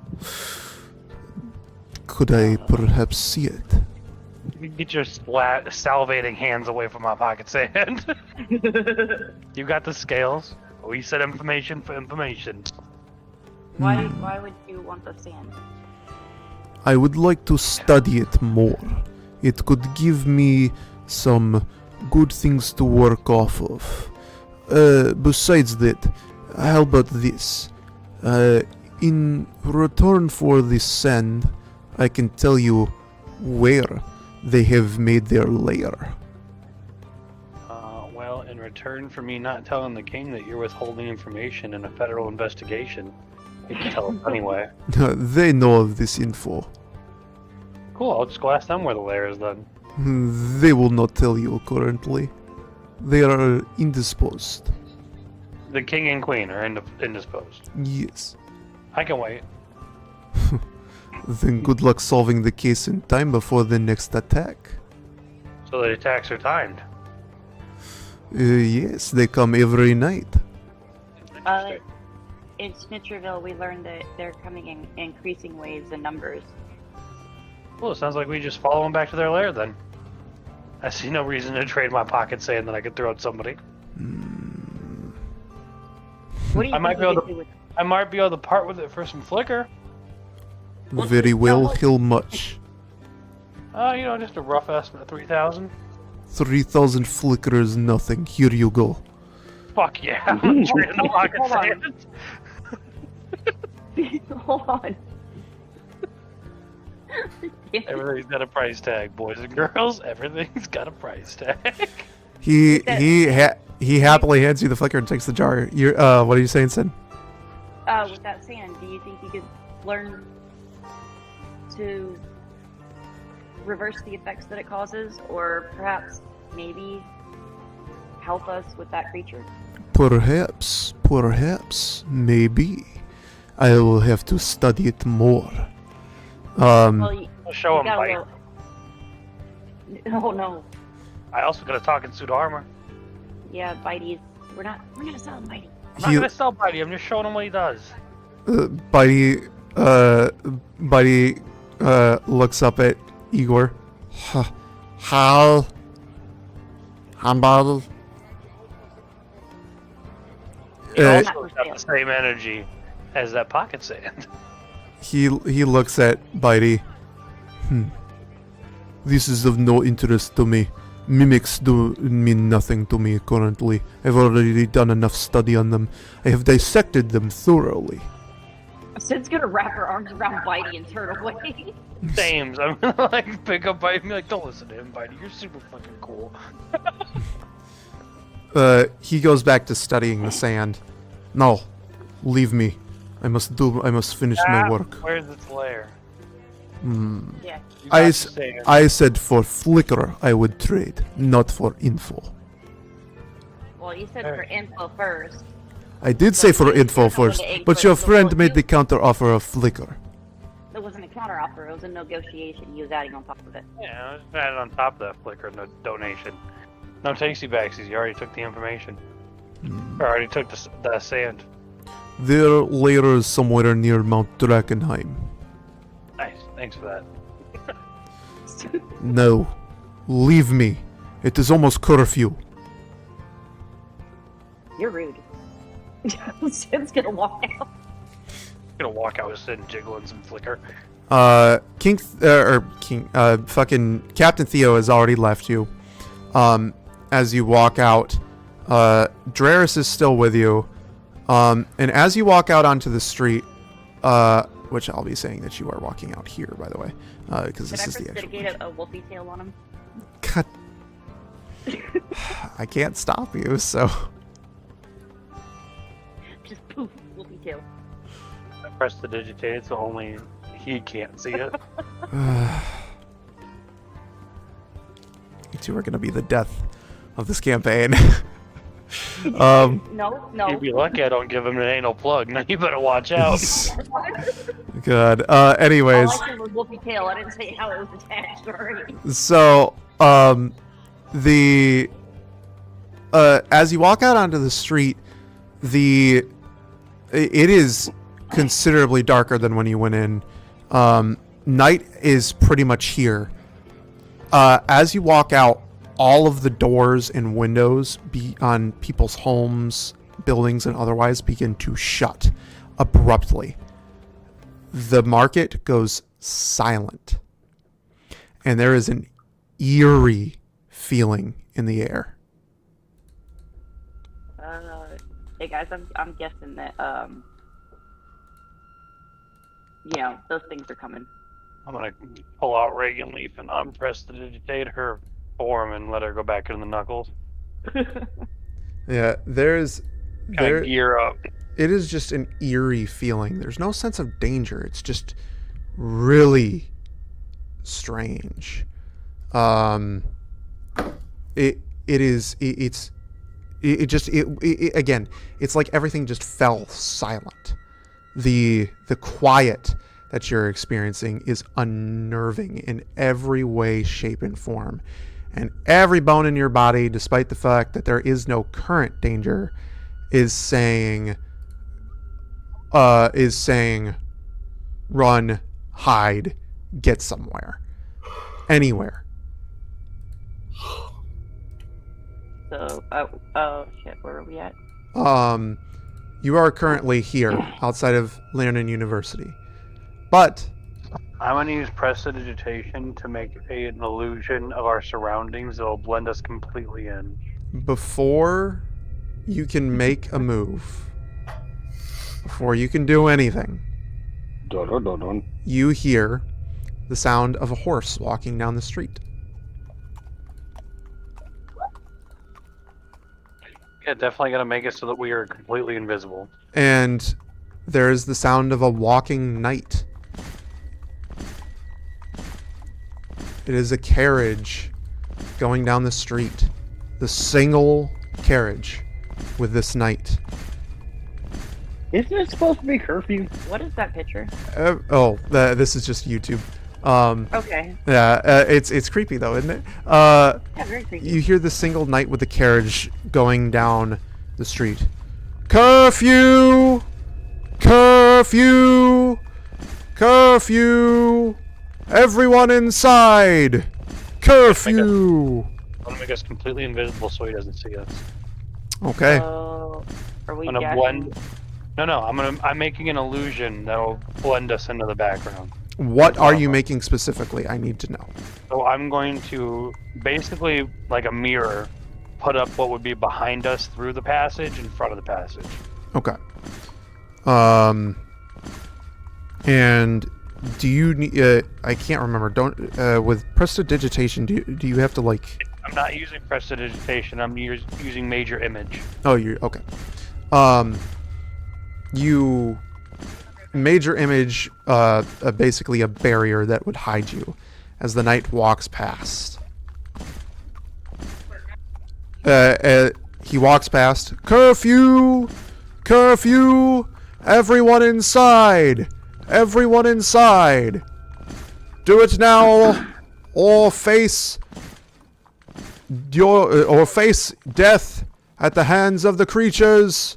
Could I perhaps see it? Get your salivating hands away from my pocket sand. You got the scales. We said information for information. Why would you want the sand? I would like to study it more. It could give me some good things to work off of. Besides that, how about this? In return for this sand, I can tell you where they have made their lair. Well, in return for me not telling the king that you're withholding information in a federal investigation, you can tell us anyway. They know of this info. Cool, I'll just go ask them where the lair is then. They will not tell you currently. They are indisposed. The king and queen are indisposed. Yes. I can wait. Then good luck solving the case in time before the next attack. So the attacks are timed. Yes, they come every night. In Snitcherville, we learned that they're coming in increasing waves and numbers. Well, it sounds like we just follow them back to their lair then. I see no reason to trade my pocket sand that I could throw at somebody. What do you I might think be able we could do with I might be able to part with it for some flicker. Very well, how much? Just a rough estimate of 3,000. 3,000 flickers, nothing. Here you go. Fuck yeah, I'm trading the pocket Hold on. sand. Hold on. Everything's got a price tag, boys and girls. Everything's got a price tag. He happily hands you the flicker and takes the jar. You're what are you saying, Sid? With that sand, do you think you could learn to reverse the effects that it causes, or perhaps maybe help us with that creature? Perhaps, maybe. I will have to study it more. Well, you Show him gotta bite. Oh no. I also got a talking suit armor. Yeah, Bitey's. We're not gonna sell him Bitey. I'm not gonna sell Bitey, I'm just showing him what he does. Bitey looks up at Igor. How? Handball? He also got the same energy as that pocket sand. He looks at Bitey. This is of no interest to me. Mimics do mean nothing to me currently. I've already done enough study on them. I have dissected them thoroughly. Sid's gonna wrap her arms around Bitey and turn away. Sames. I'm gonna pick up Bitey and be like, don't listen to him, Bitey. You're super fucking cool. He goes back to studying the sand. No, leave me. I must finish my work. Where's its lair? Yeah. I said for flicker I would trade, not for info. Well, you said for info first. I did say for info first, but your friend made the counter offer of flicker. It wasn't a counter offer, it was a negotiation he was adding on top of it. Yeah, I was added on top of that flicker no donation. No takesy backsies, you already took the information. Or already took the sand. Their lair is somewhere near Mount Drakenheim. Nice, thanks for that. No, leave me. It is almost curfew. You're rude. Sid's gonna walk out. Gonna walk out with Sid and jiggling some flicker. Fucking Captain Theo has already left you. As you walk out, Draris is still with you. And as you walk out onto the street, which I'll be saying that you are walking out here, by the way, because this is the actual. Did I get a wolfie tail on him? God. I can't stop you, so. Just poof, wolfie tail. I pressed the digitated so only he can't see it. You two are going to be the death of this campaign. No. You'd be lucky I don't give him an anal plug. Now you better watch out. Good. Anyways. All I said was wolfie tail. I didn't say how it was attached. Sorry. So, as you walk out onto the street, it is considerably darker than when you went in. Night is pretty much here. As you walk out, all of the doors and windows on people's homes, buildings, and otherwise begin to shut abruptly. The market goes silent, and there is an eerie feeling in the air. Hey guys, I'm guessing that those things are coming. I'm gonna pull out Reagan Leaf and unprestidigitate her form and let her go back in the knuckles. Yeah, there Gear up. it is just an eerie feeling. There's no sense of danger. It's just really strange. Again, it's like everything just fell silent. The quiet that you're experiencing is unnerving in every way, shape, and form. And every bone in your body, despite the fact that there is no current danger, is saying, run, hide, get somewhere. Anywhere. So, shit, where are we at? You are currently here, outside of Leonin University. But I'm gonna use prestidigitation to make an illusion of our surroundings that will blend us completely in. before you can make a move, before you can do anything, you hear the sound of a horse walking down the street. Yeah, definitely gonna make it so that we are completely invisible. And there's the sound of a walking knight. It is a carriage going down the street. The single carriage with this knight. Isn't it supposed to be curfew? What is that picture? This is just YouTube. Okay. Yeah, it's creepy though, isn't it? Yeah, very creepy. You hear the single knight with the carriage going down the street. Curfew! Curfew! Curfew! Everyone inside! Curfew! I'm gonna make us completely invisible so he doesn't see us. Okay. So, are we I'm gonna guessing? blend. No, I'm making an illusion that'll blend us into the background. What are you making specifically? I need to know. So I'm going to basically, like a mirror, put up what would be behind us through the passage, in front of the passage. Okay. And do you need? I can't remember. With prestidigitation, do you have to like? I'm not using prestidigitation. I'm using major image. Oh, you're okay. You major image, basically a barrier that would hide you as the knight walks past. He walks past. Curfew! Curfew! Everyone inside! Everyone inside! Do it now, or face death at the hands of the creatures.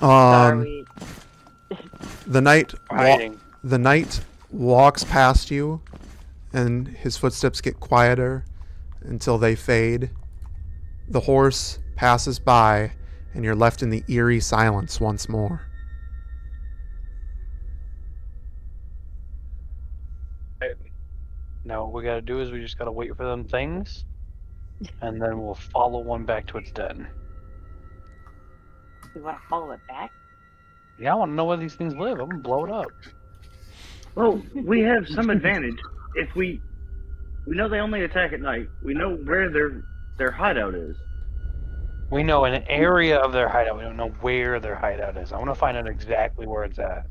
Sorry. The knight Hiding. the knight walks past you, and his footsteps get quieter until they fade. The horse passes by, and you're left in the eerie silence once more. Now what we gotta do is we just gotta wait for them things, and then we'll follow one back to its den. We want to follow it back? Yeah, I want to know where these things live. I'm gonna blow it up. Well, we have some advantage. If we know they only attack at night, we know where their hideout is. We know an area of their hideout. We don't know where their hideout is. I want to find out exactly where it's at.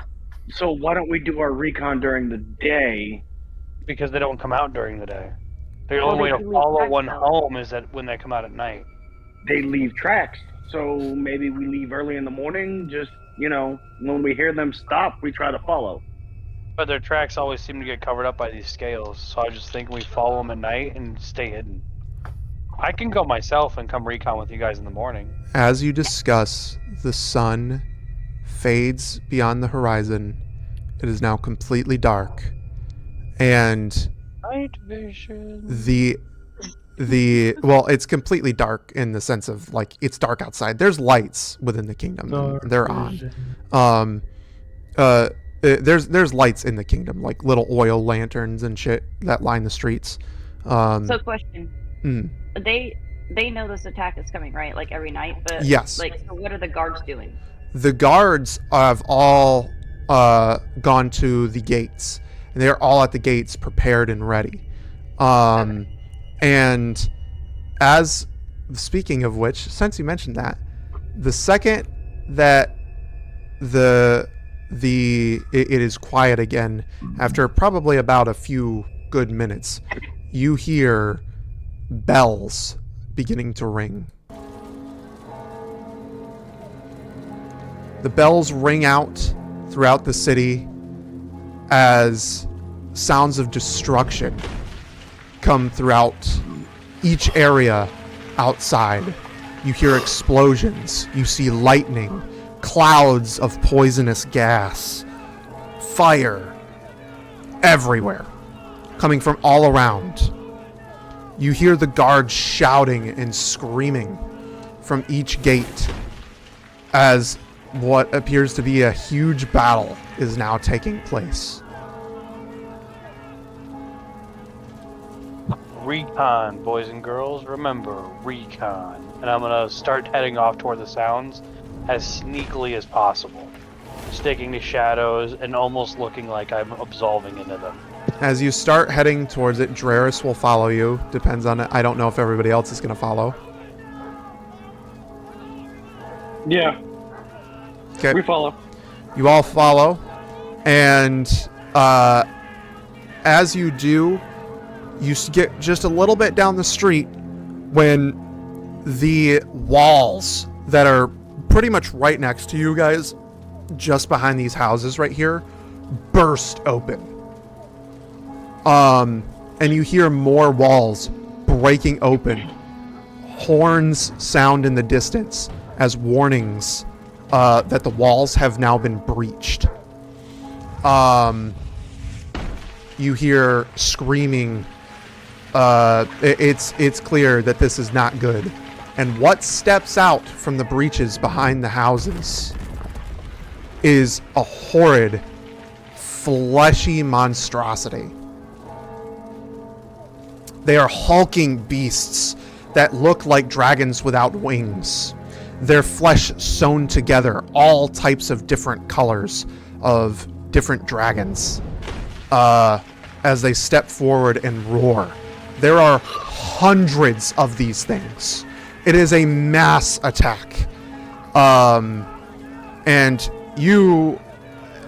So why don't we do our recon during the day? Because they don't come out during the day. The Well, only way they to do leave follow tracks, one though. home is that when they come out at night. They leave tracks. So maybe we leave early in the morning, just, when we hear them stop, we try to follow. But their tracks always seem to get covered up by these scales, so I just think we follow them at night and stay hidden. I can go myself and come recon with you guys in the morning. As you discuss, the sun fades beyond the horizon, It is now completely dark. And Night vision. well, it's completely dark in the sense of like it's dark outside. There's lights within the kingdom, and they're on. There's lights in the kingdom, like little oil lanterns and shit that line the streets. So question. Mm. They know this attack is coming, right? Like every night, but Yes. like, so what are the guards doing? The guards have all gone to the gates, and they're all at the gates, prepared and ready. And as speaking of which, since you mentioned that, the second that it is quiet again, after probably about a few good minutes, you hear bells beginning to ring. The bells ring out throughout the city as sounds of destruction come throughout each area outside. You hear explosions, you see lightning, clouds of poisonous gas, fire everywhere, coming from all around. You hear the guards shouting and screaming from each gate as what appears to be a huge battle is now taking place. Recon, boys and girls. Remember, recon. And I'm gonna start heading off toward the sounds as sneakily as possible, sticking to shadows and almost looking like I'm absolving into them. As you start heading towards it, Dreris will follow you. Depends on it. I don't know if everybody else is going to follow. Yeah, Okay. we follow. You all follow. And as you do, you get just a little bit down the street when the walls that are pretty much right next to you guys, just behind these houses right here, burst open. And you hear more walls breaking open. Horns sound in the distance as warnings that the walls have now been breached. You hear screaming. It's clear that this is not good. And what steps out from the breaches behind the houses is a horrid, fleshy monstrosity. They are hulking beasts that look like dragons without wings. Their flesh sewn together, all types of different colors of different dragons. As they step forward and roar. There are hundreds of these things. It is a mass attack. And you,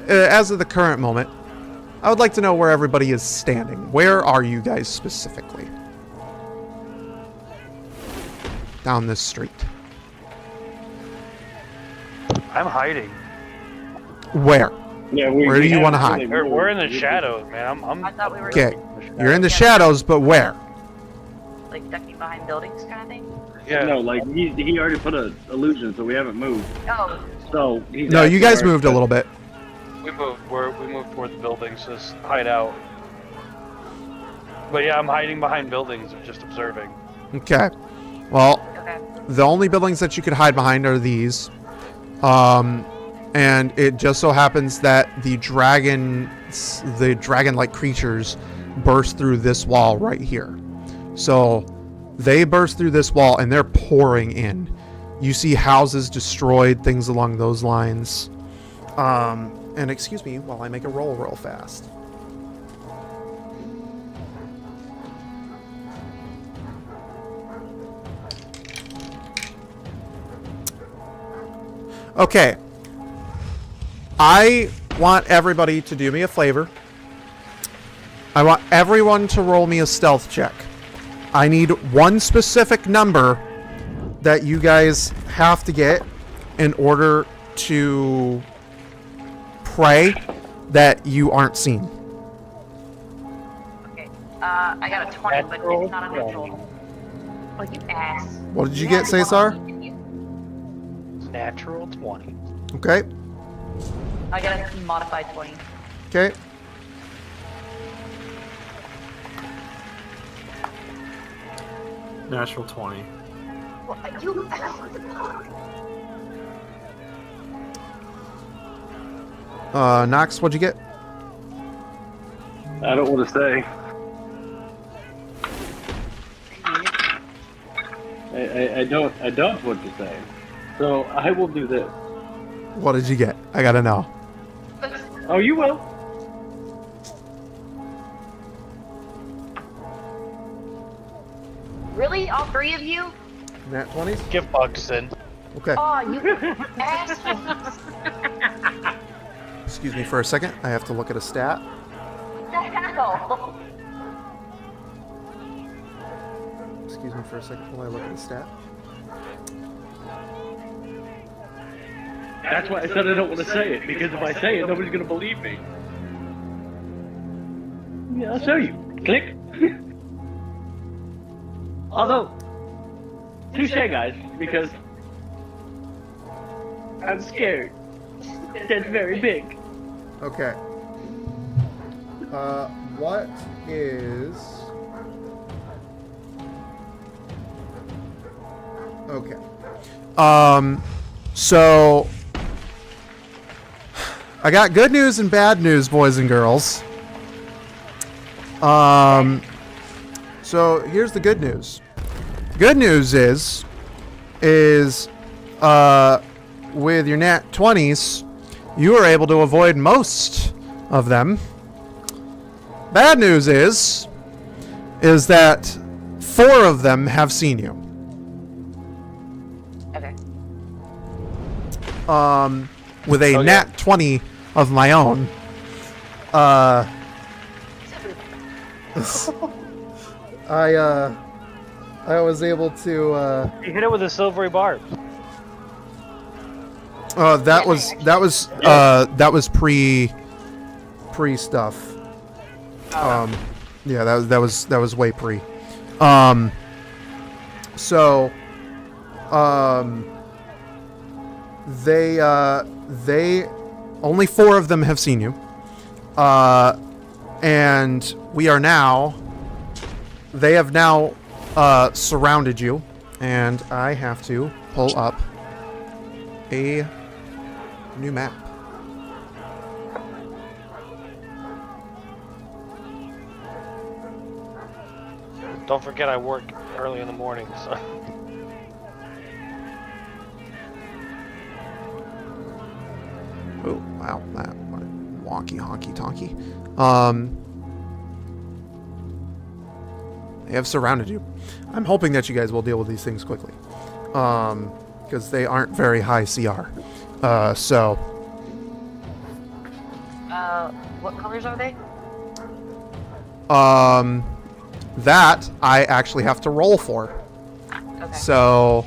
as of the current moment, I would like to know where everybody is standing. Where are you guys specifically? Down this street. I'm hiding. Where? Yeah, Where do you want to hide? We're in the shadows, man. I thought we were Okay, you're in the shadows, but where? like ducking behind buildings kind of thing. Yeah. No, like he already put an illusion, so we haven't moved. Oh, So he's No, you actually guys already moved a put- little bit. We moved toward the buildings, just hide out. But yeah, I'm hiding behind buildings, just observing. Okay. Well, okay. the only buildings that you could hide behind are these. And it just so happens that the dragon-like creatures burst through this wall right here. So they burst through this wall and they're pouring in. You see houses destroyed, things along those lines. And excuse me while I make a roll real fast. Okay. I want everybody to do me a favor. I want everyone to roll me a stealth check. I need one specific number that you guys have to get in order to pray that you aren't seen. Okay. I got a 20, but it's not a natural. Like you ass. What did you get, Cesar? Natural 20. Okay. I got a modified 20. Okay. Natural 20. Knox, what'd you get? I don't want to say. I don't want to say. So I will do this. What did you get? I gotta know. Oh, you will. Really? All three of you? Nat 20s? Give Bugston. Okay. Oh, you assholes. Excuse me for a second. I have to look at a stat. What the hell? Excuse me for a second while I look at the stat. That's why I said I don't want to say it, because if I say it, nobody's going to believe me. Yeah, I'll show you. Click. Although, touche, guys, because I'm scared. That's very big. Okay. What is... Okay. So... I got good news and bad news, boys and girls. So here's the good news. Good news is with your nat 20s, you were able to avoid most of them. Bad news is that 4 of them have seen you. Okay. With a nat 20 of my own. I was able to You hit it with a silvery barb. that was pre stuff. Yeah, that was way pre. So they only 4 of them have seen you. And they have now surrounded you, and I have to pull up a new map. Don't forget I work early in the morning, so. Oh, wow, that wonky honky tonky. They have surrounded you. I'm hoping that you guys will deal with these things quickly. Because they aren't very high CR. What colors are they? That I actually have to roll for. Okay. So,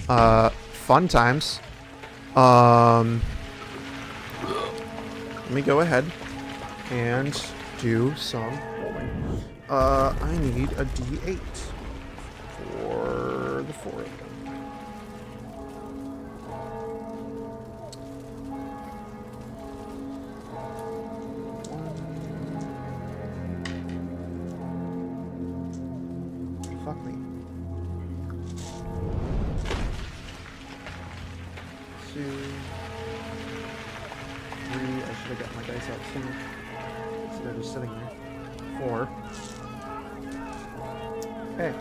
fun times. Let me go ahead and do some rolling. I need a D8 for the 4 of them. Fuck me. 2, 3. I should have got my dice out sooner. Instead of just sitting there. 4. Okay.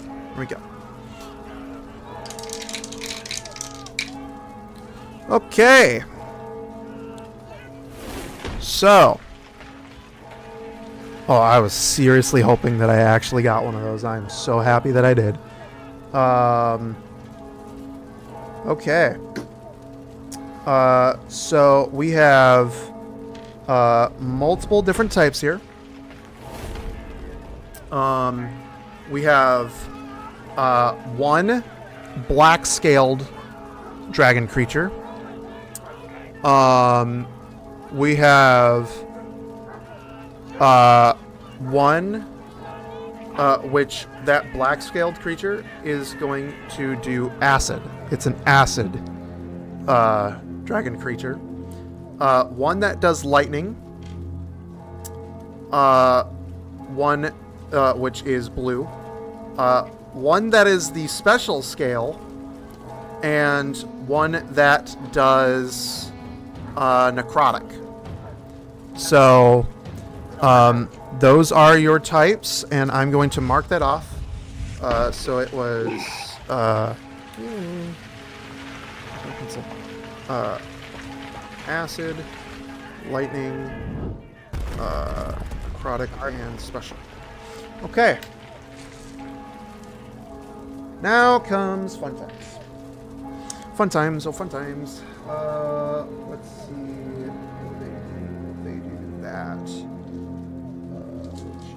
Here we go. Okay. So. Oh, I was seriously hoping that I actually got one of those. I'm so happy that I did. Okay. So we have multiple different types here. We have 1 black-scaled dragon creature. We have 1 which that black-scaled creature is going to do acid. It's an acid dragon creature. one that does lightning, one which is blue, one that is the special scale, and one that does necrotic. So those are your types, and I'm going to mark that off. So it was acid, lightning, necrotic, and special. Okay. Now comes fun times. Fun times, oh fun times. Let's see. They do that. Which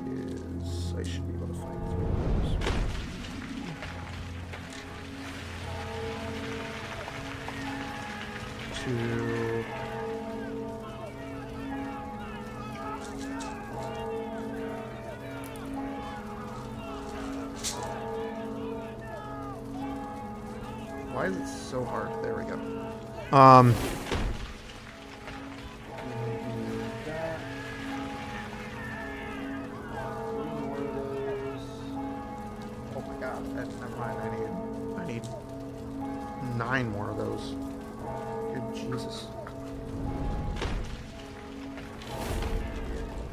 is, I should be able to find those. Two. Why is it so hard? There we go. Oh my god, that's never mind. I need 9 more of those. Good Jesus.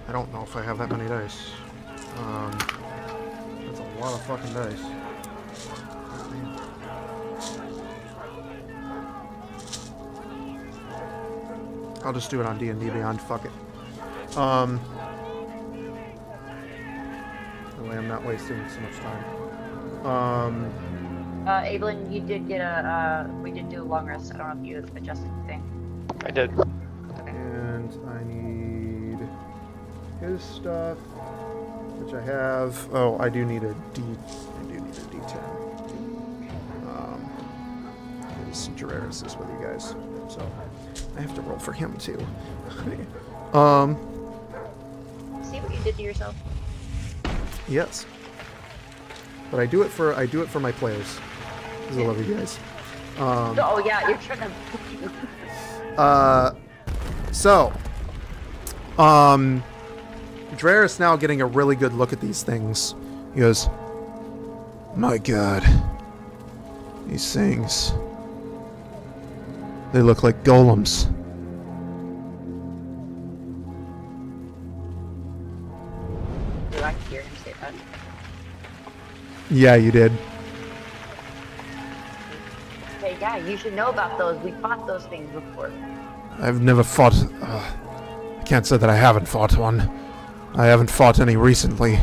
I don't know if I have that many dice. That's a lot of fucking dice. I'll just do it on D&D Beyond. Fuck it. That way I'm not wasting so much time. Evelyn, you did get we did do a long rest. I don't know if you adjusted the thing. I did. And I need his stuff, which I have. Oh, I do need a D10. Because Gerasnitz is with you guys, so I have to roll for him too. See what you did to yourself. Yes. But I do it for my players. Because I love you guys. Oh yeah, you're trying to. So, Drarus now getting a really good look at these things. He goes, "My God, these things, they look like golems." Did I hear him say that? Yeah, you did. Hey, yeah, you should know about those. We fought those things before. I've never fought. I can't say that I haven't fought one. I haven't fought any recently.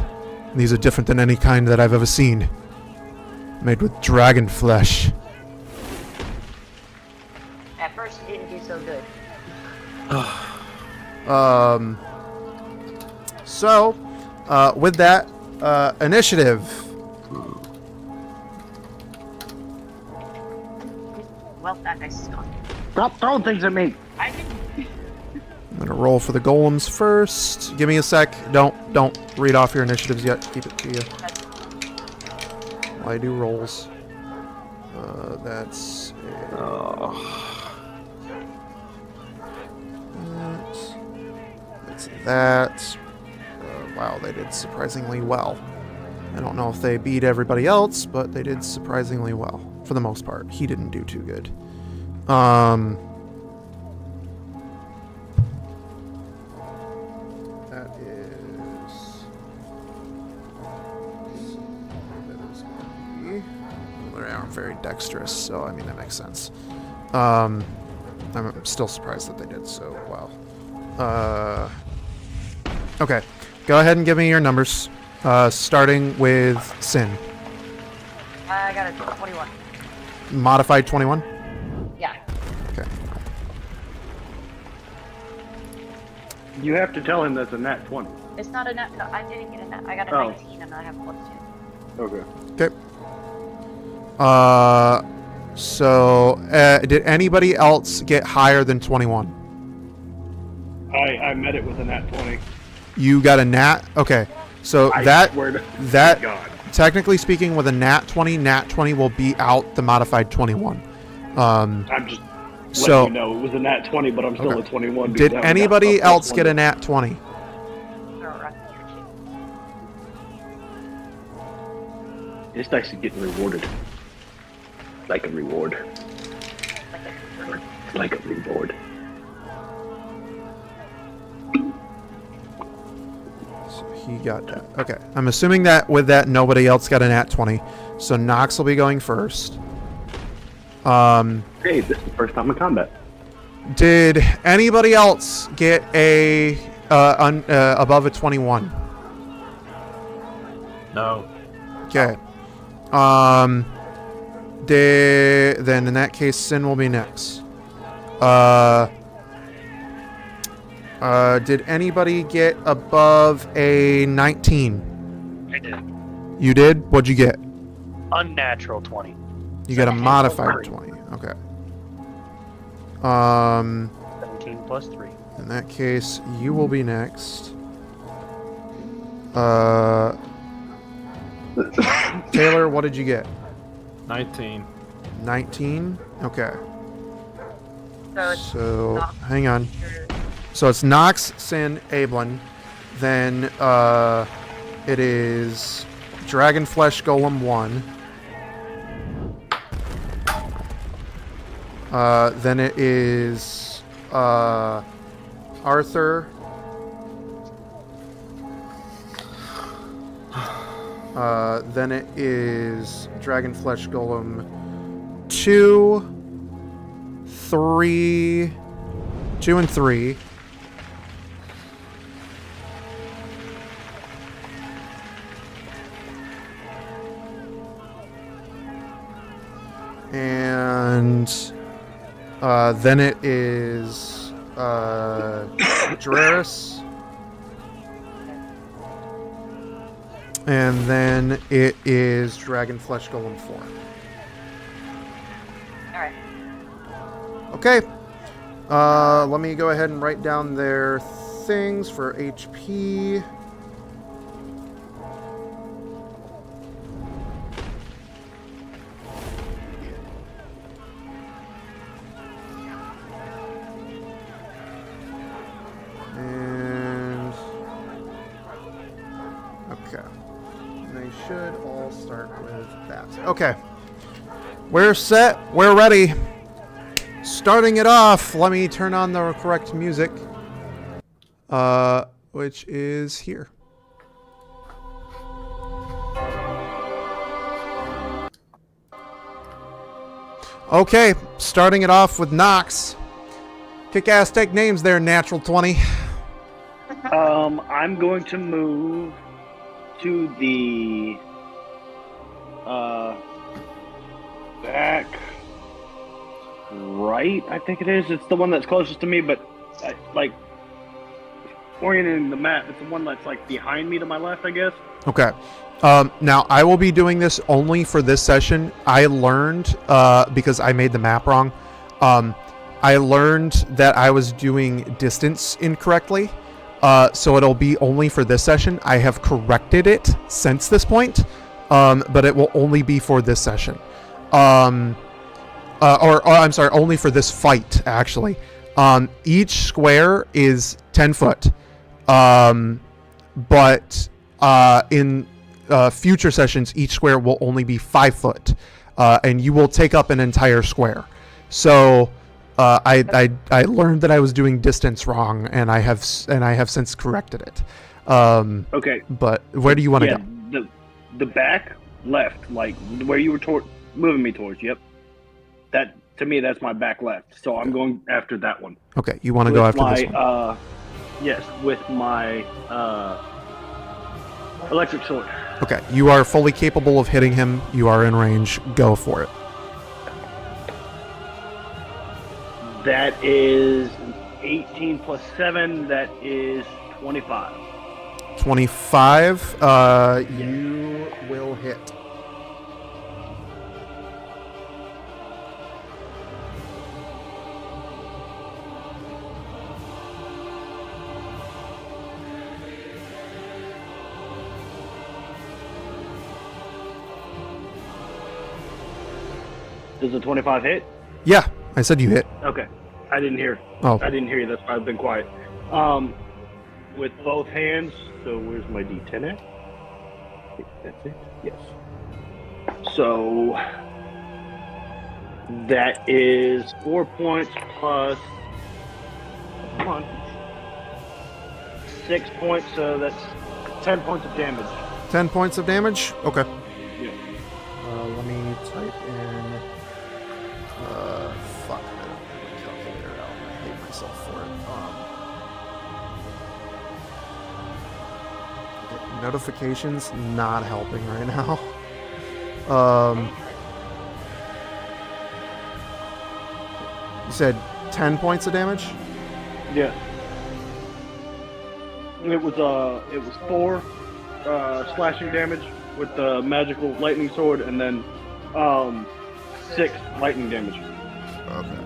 These are different than any kind that I've ever seen. Made with dragon flesh. At first, you didn't do so good. So, with that, initiative. Well, that dice is gone. Stop throwing things at me. I didn't. I'm gonna roll for the golems first. Give me a sec. Don't read off your initiatives yet. Keep it to you. While I do rolls. That's that. Wow, they did surprisingly well. I don't know if they beat everybody else, but they did surprisingly well for the most part. He didn't do too good. That is going to be. They aren't very dexterous, so I mean that makes sense. I'm still surprised that they did so well. Okay, go ahead and give me your numbers. Starting with Sin. I got a 21. Modified 21? Yeah. Okay. You have to tell him that's a nat 20. It's not a nat. No, I didn't get a nat. I got a 19 and I have +2. Okay. Okay. So, did anybody else get higher than 21? I met it with a nat 20. You got a nat? Okay. So I that swear to God. technically speaking, with a nat 20 will beat out the modified 21. I'm just So, you know, it was a nat 20, but I'm still Okay. a 21. because did I haven't got anybody a plus else get a one. nat 20? Throw a rock in your cheek. It's nice to get rewarded. Like a reward. Like a reward. So he got that. Okay. I'm assuming that with that, nobody else got a nat 20. So Nox will be going first. Hey, this is the first time in combat. Did anybody else get a above a 21? No. Okay. Then in that case, Sin will be next. Did anybody get above a 19? I did. You did? What'd you get? Unnatural 20. You got a modified 20. Okay. 17 plus 3. In that case, you will be next. Taylor, what did you get? 19. 19? Okay. So it's So, Nox. hang on. So it's Nox, Sin, Ablin. Then, it is Dragonflesh Golem 1. Then it is, Arthur. Then it is Dragonflesh Golem 2, 3, 2 and 3. And then it is Gerasnitz. And then it is Dragonflesh Golem 4. Alright. Okay. Let me go ahead and write down their things for HP. And okay. They should all start with that. Okay. We're set. We're ready. Starting it off, let me turn on the correct music, which is here. Okay, starting it off with Nox. Kick-ass take names there, natural 20. I'm going to move to the back right. I think it is. It's the one that's closest to me, but like orienting the map, it's the one that's like behind me to my left, I guess. Okay. Now, I will be doing this only for this session. I learned, because I made the map wrong, I learned that I was doing distance incorrectly. So it'll be only for this session. I have corrected it since this point, but it will only be for this session. Or I'm sorry, only for this fight, actually. Each square is 10 foot. But in future sessions, each square will only be 5 foot. And you will take up an entire square. So I learned that I was doing distance wrong, and I have since corrected it. Okay. But where do you want to go? The back left, like where you were moving me towards. Yep. That to me, that's my back left. So I'm going after that one. Okay, you want to go after this one? Yes, with my electric sword. Okay, you are fully capable of hitting him. You are in range. Go for it. That is 18 plus 7. That is 25. 25. You will hit. Does the 25 hit? Yeah, I said you hit. Okay. I didn't hear. Oh. I didn't hear you. That's why I've been quiet. With both hands. So where's my D10 at? That's it. Yes. So that is 4 points plus 1. 6 points. So that's 10 points of damage. 10 points of damage? Okay. Yeah. Let me type in... fuck, I don't have my calculator out. I hate myself for it. Okay, notifications not helping right now. You said 10 points of damage? Yeah. It was 4 slashing damage with the magical lightning sword, and then 6 lightning damage. Okay.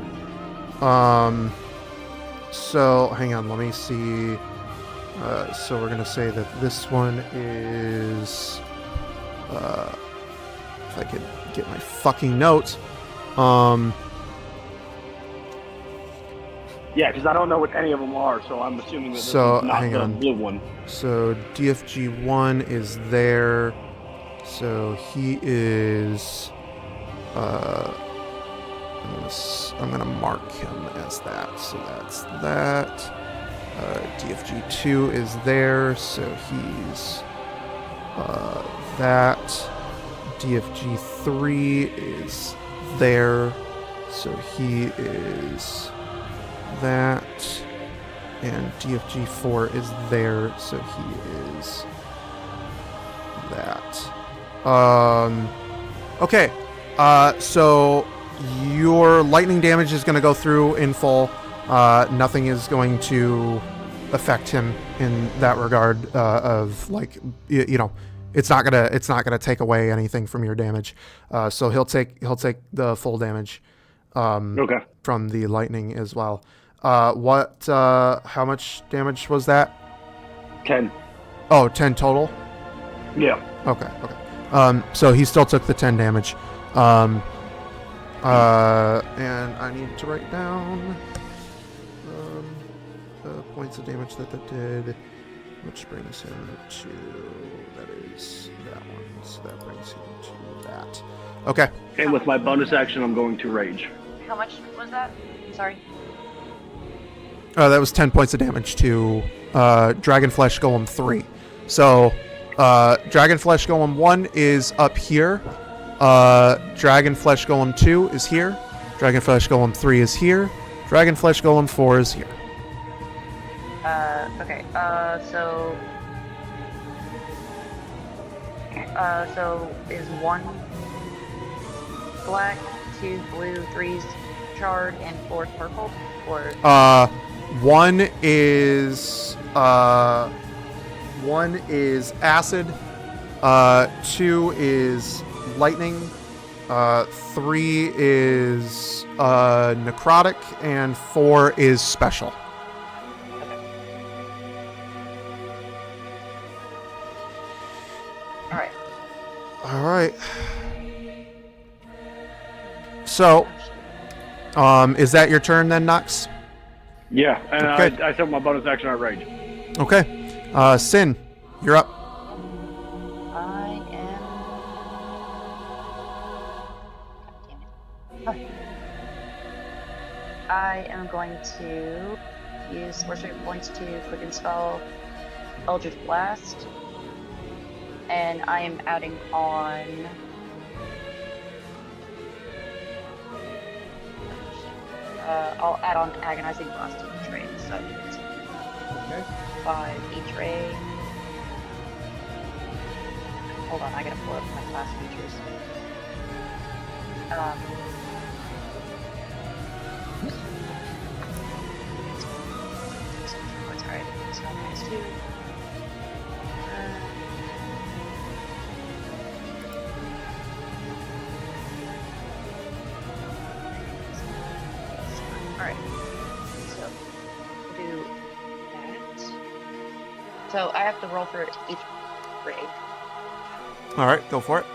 So hang on, let me see. So we're gonna say that this one is. If I could get my fucking notes. Yeah, because I don't know what any of them are, so I'm assuming that this So, is not hang the on. blue one. So DFG 1 is there. So he is. I'm gonna mark him as that. So that's that. DFG 2 is there. So he's that. DFG 3 is there. So he is that. And DFG 4 is there, so he is that. Okay. So your lightning damage is going to go through in full. Nothing is going to affect him in that regard. Of like, you know, it's not gonna take away anything from your damage. So he'll take the full damage. Okay. From the lightning as well. How much damage was that? 10. Oh, 10 total? Yeah. Okay. So he still took the 10 damage. And I need to write down the points of damage that did, which brings him to, that is that one. So that brings him to that. Okay. And with my bonus action, I'm going to rage. How much was that? Sorry. That was 10 points of damage to Dragonflesh Golem 3. So, Dragonflesh Golem 1 is up here. Dragonflesh Golem 2 is here. Dragonflesh Golem 3 is here. Dragonflesh Golem 4 is here. Okay. So is 1 black, 2 blue, 3's charred, and 4's purple? Or 1 is acid. 2 is lightning. 3 is necrotic, and 4 is special. All right. So, is that your turn then, Nox? Yeah, and Okay. I took my bonus action on rage. Okay. Sin, you're up. I am. Damn it. I am going to use sorcery points to quicken spell Eldritch Blast, and I am adding on. I'll add on Agonizing Blast to each ray, so Okay. 5 each ray. Hold on, I gotta pull up my class features. It's alright, so minus 2. Alright, so we'll do that. So I have to roll for each ray. All right, go for it.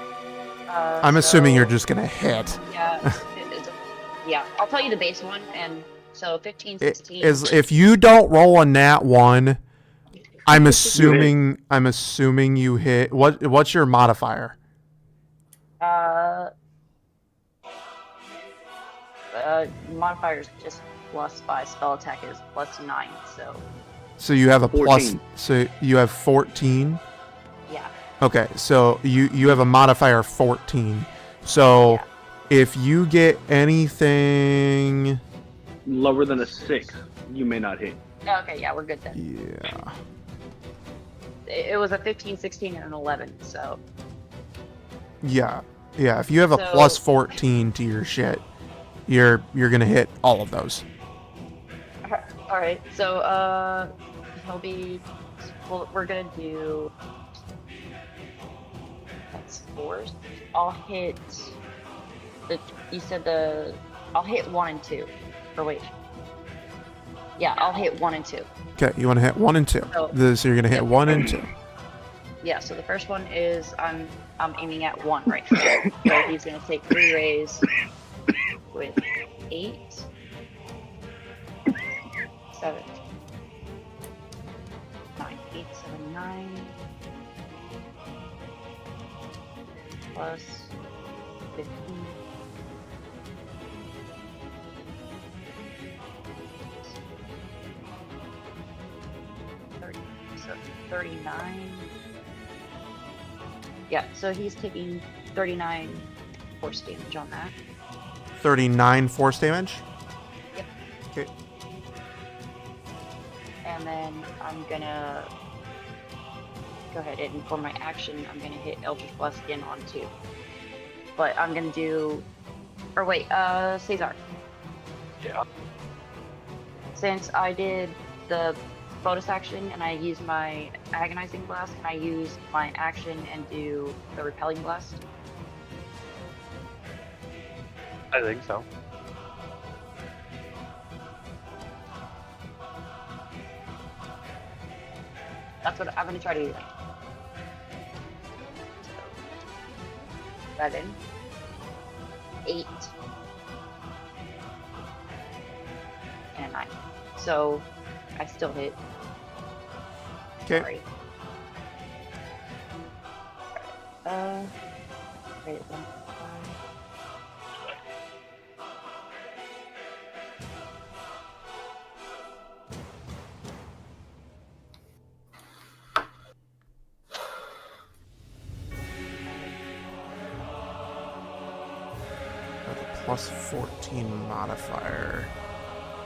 I'm assuming so- you're just gonna hit. Yeah, it is. Yeah, I'll tell you the base one, and so 15, It 16. is if you don't roll a nat 1, I'm assuming you hit. What's your modifier? Modifier is just +5. Spell attack is +9. So you have a 14. So you have 14. Yeah. Okay, so you have a modifier 14. So Yeah. if you get anything, Lower than a 6, you may not hit. Okay, yeah, we're good then. yeah, It was a 15, 16, and an 11. So yeah. If you have a So- plus 14 to your shit, you're gonna hit all of those. all right. So he'll be. Well, we're gonna do. That's 4. I'll hit. You said the. I'll hit 1 and 2. Or wait. Yeah, I'll hit 1 and 2. Okay, you want to hit 1 and 2. So- So you're gonna hit 1 and 2. Yeah. So the first one is I'm aiming at 1 right now. So he's gonna take 3 rays with 8, 7, 9, 8, 7, 9 plus 15. So 39. Yeah, so he's taking 39 force damage on that. 39 force damage. Yep. Okay. And then I'm gonna go ahead and for my action, I'm gonna hit Eldritch Blast again on 2. But I'm gonna do, or wait, Cesar. Yeah. Since I did the bonus action and I used my agonizing blast, can I use my action and do the repelling blast? I think so. That's what I'm gonna try to do. 7, 8, and a 9. So I still hit. Okay. Sorry. Wait, 1, 5. With a plus 14 modifier.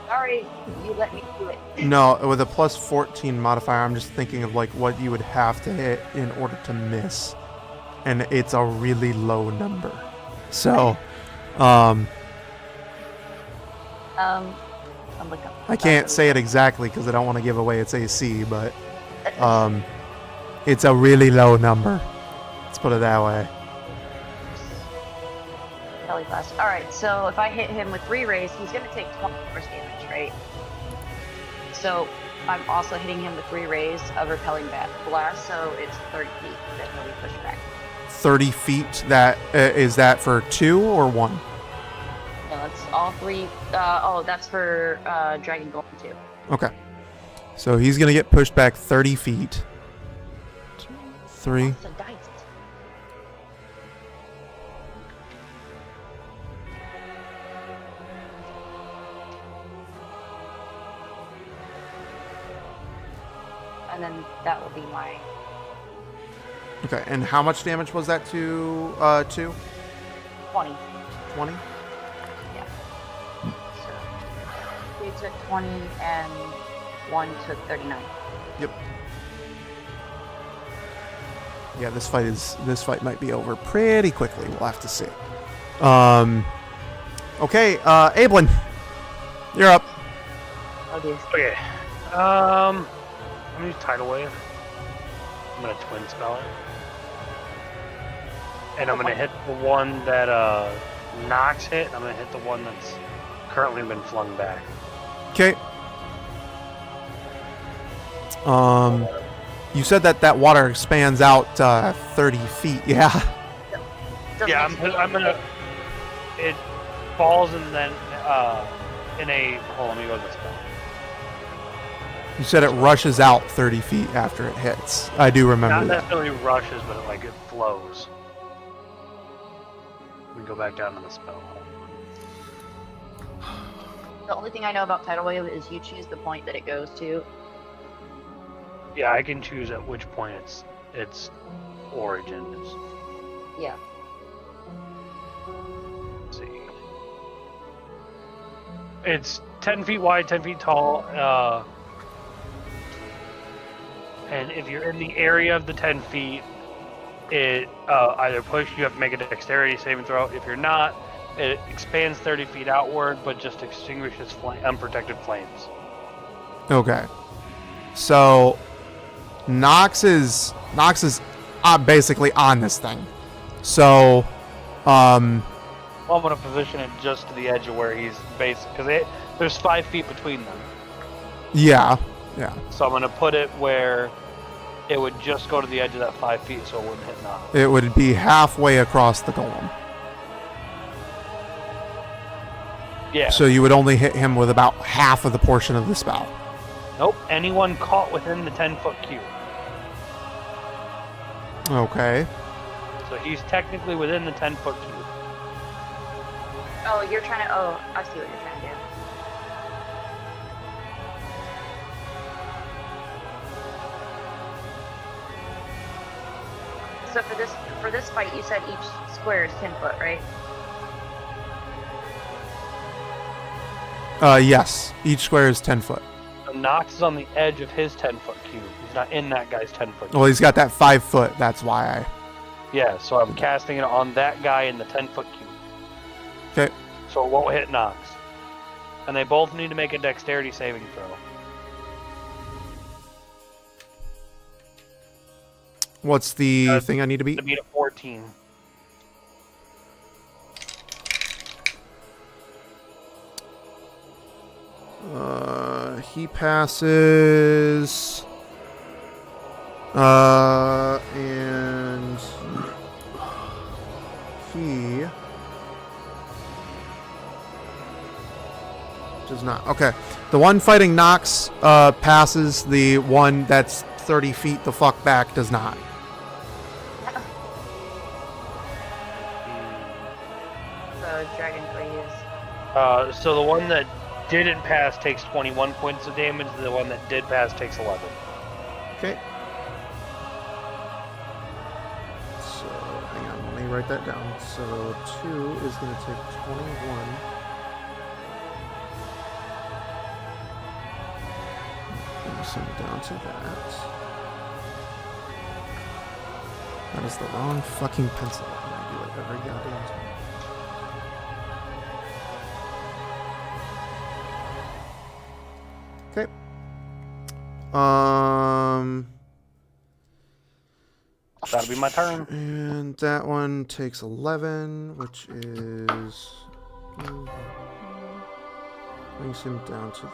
Sorry, you let me do it. No, with a plus 14 modifier, I'm just thinking of like what you would have to hit in order to miss. And it's a really low number. So, I'm looking up. I can't say it exactly because I don't want to give away its AC, but it's a really low number. Let's put it that way. Belly blast. All right, so if I hit him with 3 rays, he's gonna take 20 force damage, right? So I'm also hitting him with 3 rays of repelling blast, so it's 30 feet that he'll be pushed back. 30 feet, that is that for 2 or 1? No, that's all 3. That's for Dragon Golem too. Okay. So he's going to get pushed back 30 feet. 3. It's a dice. And then that will be my Okay, and how much damage was that to 2? 20. 20? Yeah. So he took 20 and 1 took 39. Yep. Yeah, this fight might be over pretty quickly. We'll have to see. Okay, Ablin, you're up. Oh dear. Okay. I'm gonna use Tidal Wave. I'm gonna twin spell it. And I'm gonna hit the one that Nox hit, and I'm gonna hit the one that's currently been flung back. Okay. You said that water expands out 30 feet. Yeah. Doesn't Yeah, explode. I'm gonna. It falls and then Hold on, let me go to this spell. You said it rushes out 30 feet after it hits. I do remember Not that. necessarily rushes, but it flows. We go back down to the spell. The only thing I know about tidal wave is you choose the point that it goes to. Yeah, I can choose at which point its origin is. Yeah. Let's see. It's 10 feet wide, 10 feet tall, and if you're in the area of the 10 feet, it either you have to make a dexterity saving throw. If you're not, it expands 30 feet outward, but just extinguishes unprotected flames. Okay. So, Nox is basically on this thing. So, I'm going to position it just to the edge of where he's based, because there's 5 feet between them. yeah. So I'm going to put it where it would just go to the edge of that 5 feet, so it wouldn't hit Nox. It would be halfway across the golem. Yeah. So you would only hit him with about half of the portion of the spell. Nope. Anyone caught within the 10-foot cube. Okay. So he's technically within the 10-foot cube. Oh, you're trying to. Oh, I see what you're trying to do. So for this fight, you said each square is 10 foot, right? Yes. Each square is 10 foot. So Nox is on the edge of his 10-foot cube. He's not in that guy's 10-foot cube. Well, he's got that 5 foot. That's why Yeah, so I'm casting it on that guy in the 10-foot cube. Okay. So it won't hit Nox. And they both need to make a dexterity saving throw. What's the thing I need to beat? To beat a 14. He passes. And he does not. Okay. The one fighting Nox passes. The one that's 30 feet the fuck back does not. So dragon freeze. So the one that didn't pass takes 21 points of damage. The one that did pass takes 11. Okay. So, hang on, let me write that down. So, 2 is going to take 21. Bring some down to that. That is the wrong fucking pencil. And I do it every goddamn time. Okay. That'll be my turn. And that one takes 11, which is... brings him down to that.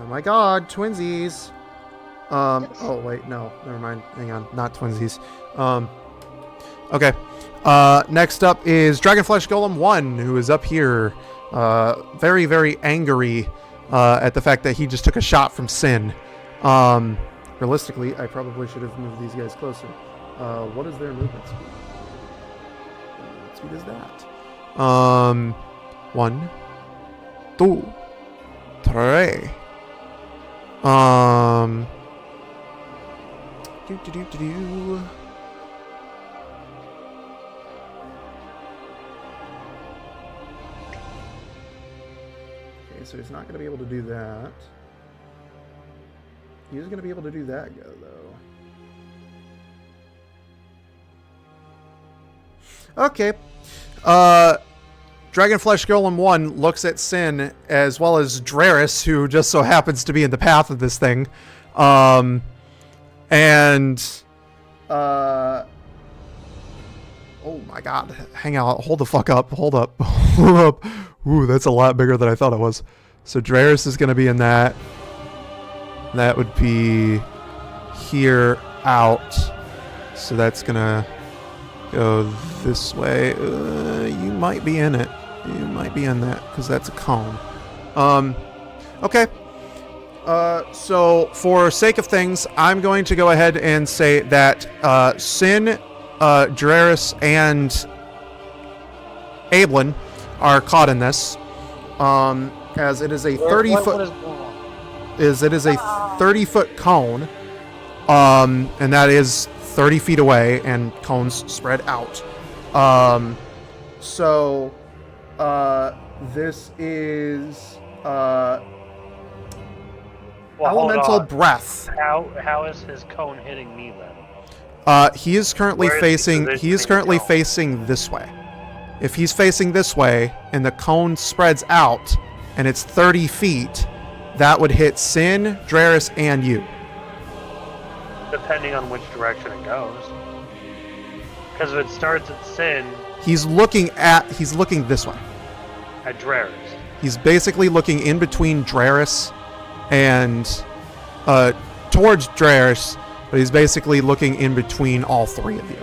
Oh my god, twinsies! Oh wait, no, never mind. Hang on, not twinsies. Okay. Next up is Dragonflesh Golem 1, who is up here, very, very angry at the fact that he just took a shot from Sin. Realistically, I probably should have moved these guys closer. What is their movement speed? What speed is that? 1, 2, 3. Do. So he's not going to be able to do that. He's going to be able to do that, though. Okay. Dragonflesh Golem 1 looks at Sin, as well as Draris, who just so happens to be in the path of this thing. Oh my god. Hang out. Hold the fuck up. Hold up. Hold up. Ooh, that's a lot bigger than I thought it was. So Draris is going to be in that. That would be here, out. So that's gonna go this way. You might be in it. You might be in that, because that's a cone. Okay. So for sake of things, I'm going to go ahead and say that Sin, Dreris, and Ablin are caught in this. As it is a 30-foot... It is a 30-foot cone. And that is 30 feet away, and cones spread out. So this is elemental breath. How is his cone hitting me then? He is currently facing this way. If he's facing this way and the cone spreads out and it's 30 feet, that would hit Sin, Dreris, and you. Depending on which direction it goes. Because if it starts at Sin... He's looking this way. At Dreris. He's basically looking in between Dreris and... towards Dreris, but he's basically looking in between all three of you,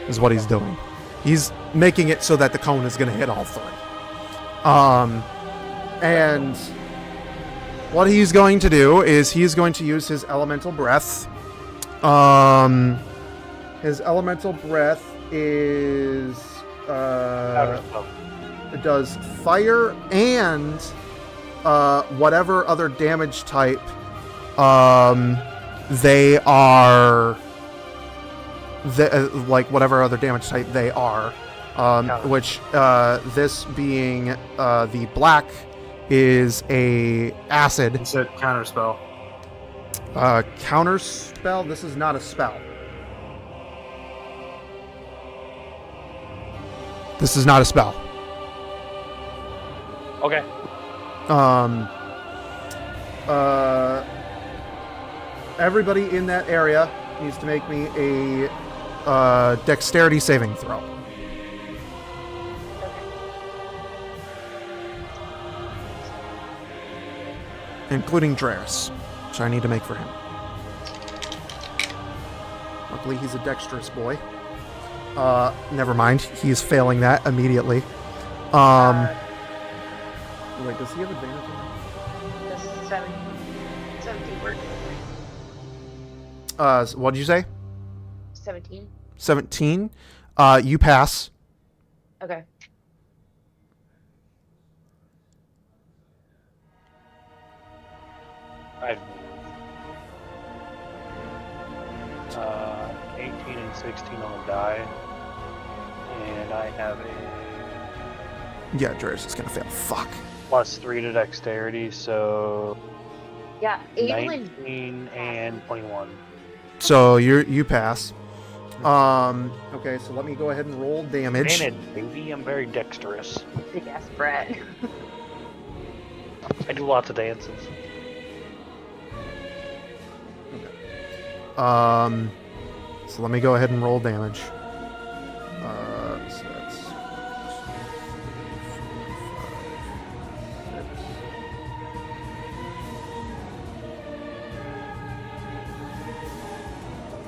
is what he's doing. He's making it so that the cone is going to hit all three. And what he's going to do is he's going to use his elemental breath. His elemental breath is it does fire and whatever other damage type they are, like whatever other damage type they are, which this being the black is a acid. It's a counterspell. Counter spell? This is not a spell. This is not a spell. Okay. Everybody in that area needs to make me a dexterity saving throw. Including Dreris, which I need to make for him. Luckily, he's a dexterous boy. Never mind. He's failing that immediately. Wait, does he have advantage on This 17 work. what did you say? 17. 17. You pass. Okay. I've moved. 18 and 16 on the die. And I have a Yeah, Dreris is gonna fail. Fuck. +3 to dexterity, so Yeah, Evelyn. 19 and 21. So you pass. Okay, so let me go ahead and roll damage. Granted, baby, I'm very dexterous. Big ass brat. I do lots of dances. So let me go ahead and roll damage. So that's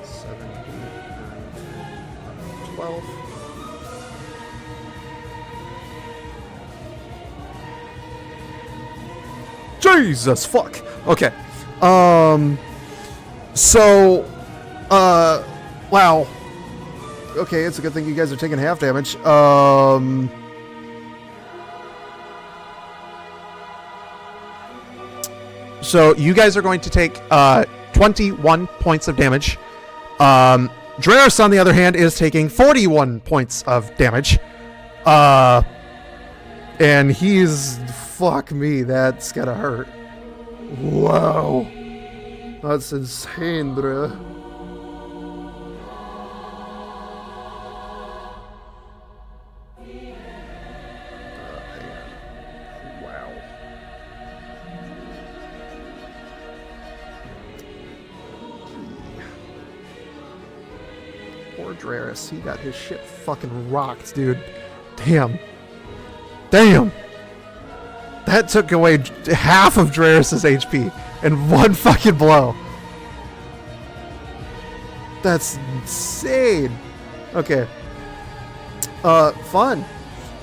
7, 8, 9, 12. Jesus fuck. Okay. So, wow. Okay, it's a good thing you guys are taking half damage. So you guys are going to take 21 points of damage. Dreris, on the other hand, is taking 41 points of damage. And he's... Fuck me, that's gonna hurt. Wow. That's insane, bruh. Wow. Poor Dreris, he got his shit fucking rocked, dude. Damn. Damn! That took away half of Dreris' HP in one fucking blow. That's insane. Okay. Fun.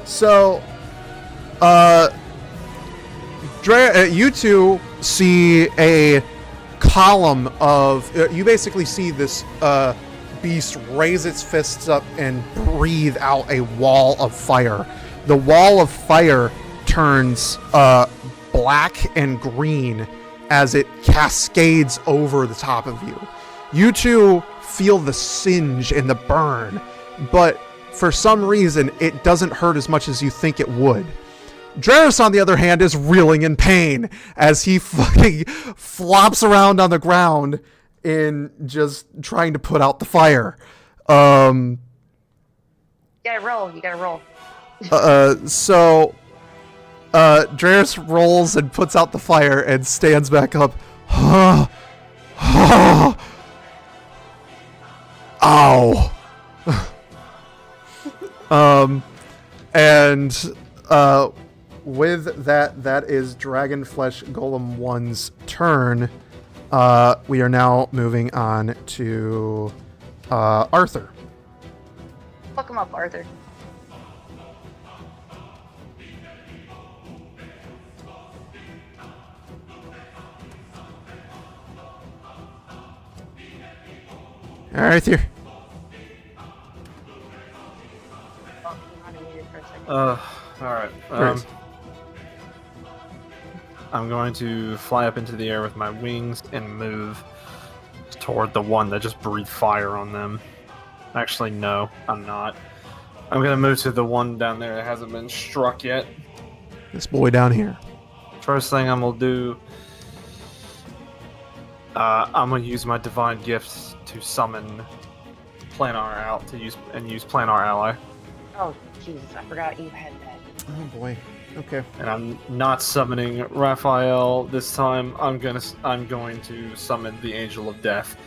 So, you two see a column of. You basically see this beast raise its fists up and breathe out a wall of fire. The wall of fire turns black and green as it cascades over the top of you. You two feel the singe and the burn, but for some reason, it doesn't hurt as much as you think it would. Gerasnitz, on the other hand, is reeling in pain as he fucking flops around on the ground in just trying to put out the fire. You gotta roll. So Gerasnitz rolls and puts out the fire and stands back up. Ow. With that is Dragonflesh Golem 1's turn. We are now moving on to Arthur. Fuck him up, Arthur. Arthur. Alright. I'm going to fly up into the air with my wings and move toward the one that just breathed fire on them. Actually, no, I'm not. I'm going to move to the one down there that hasn't been struck yet. This boy down here. First thing I'm going to do... I'm going to use my divine gifts to summon Planar out to use Planar Ally. Oh, Jesus, I forgot you had that. Oh boy. Okay. And I'm not summoning Raphael this time. I'm going to summon the Angel of Death.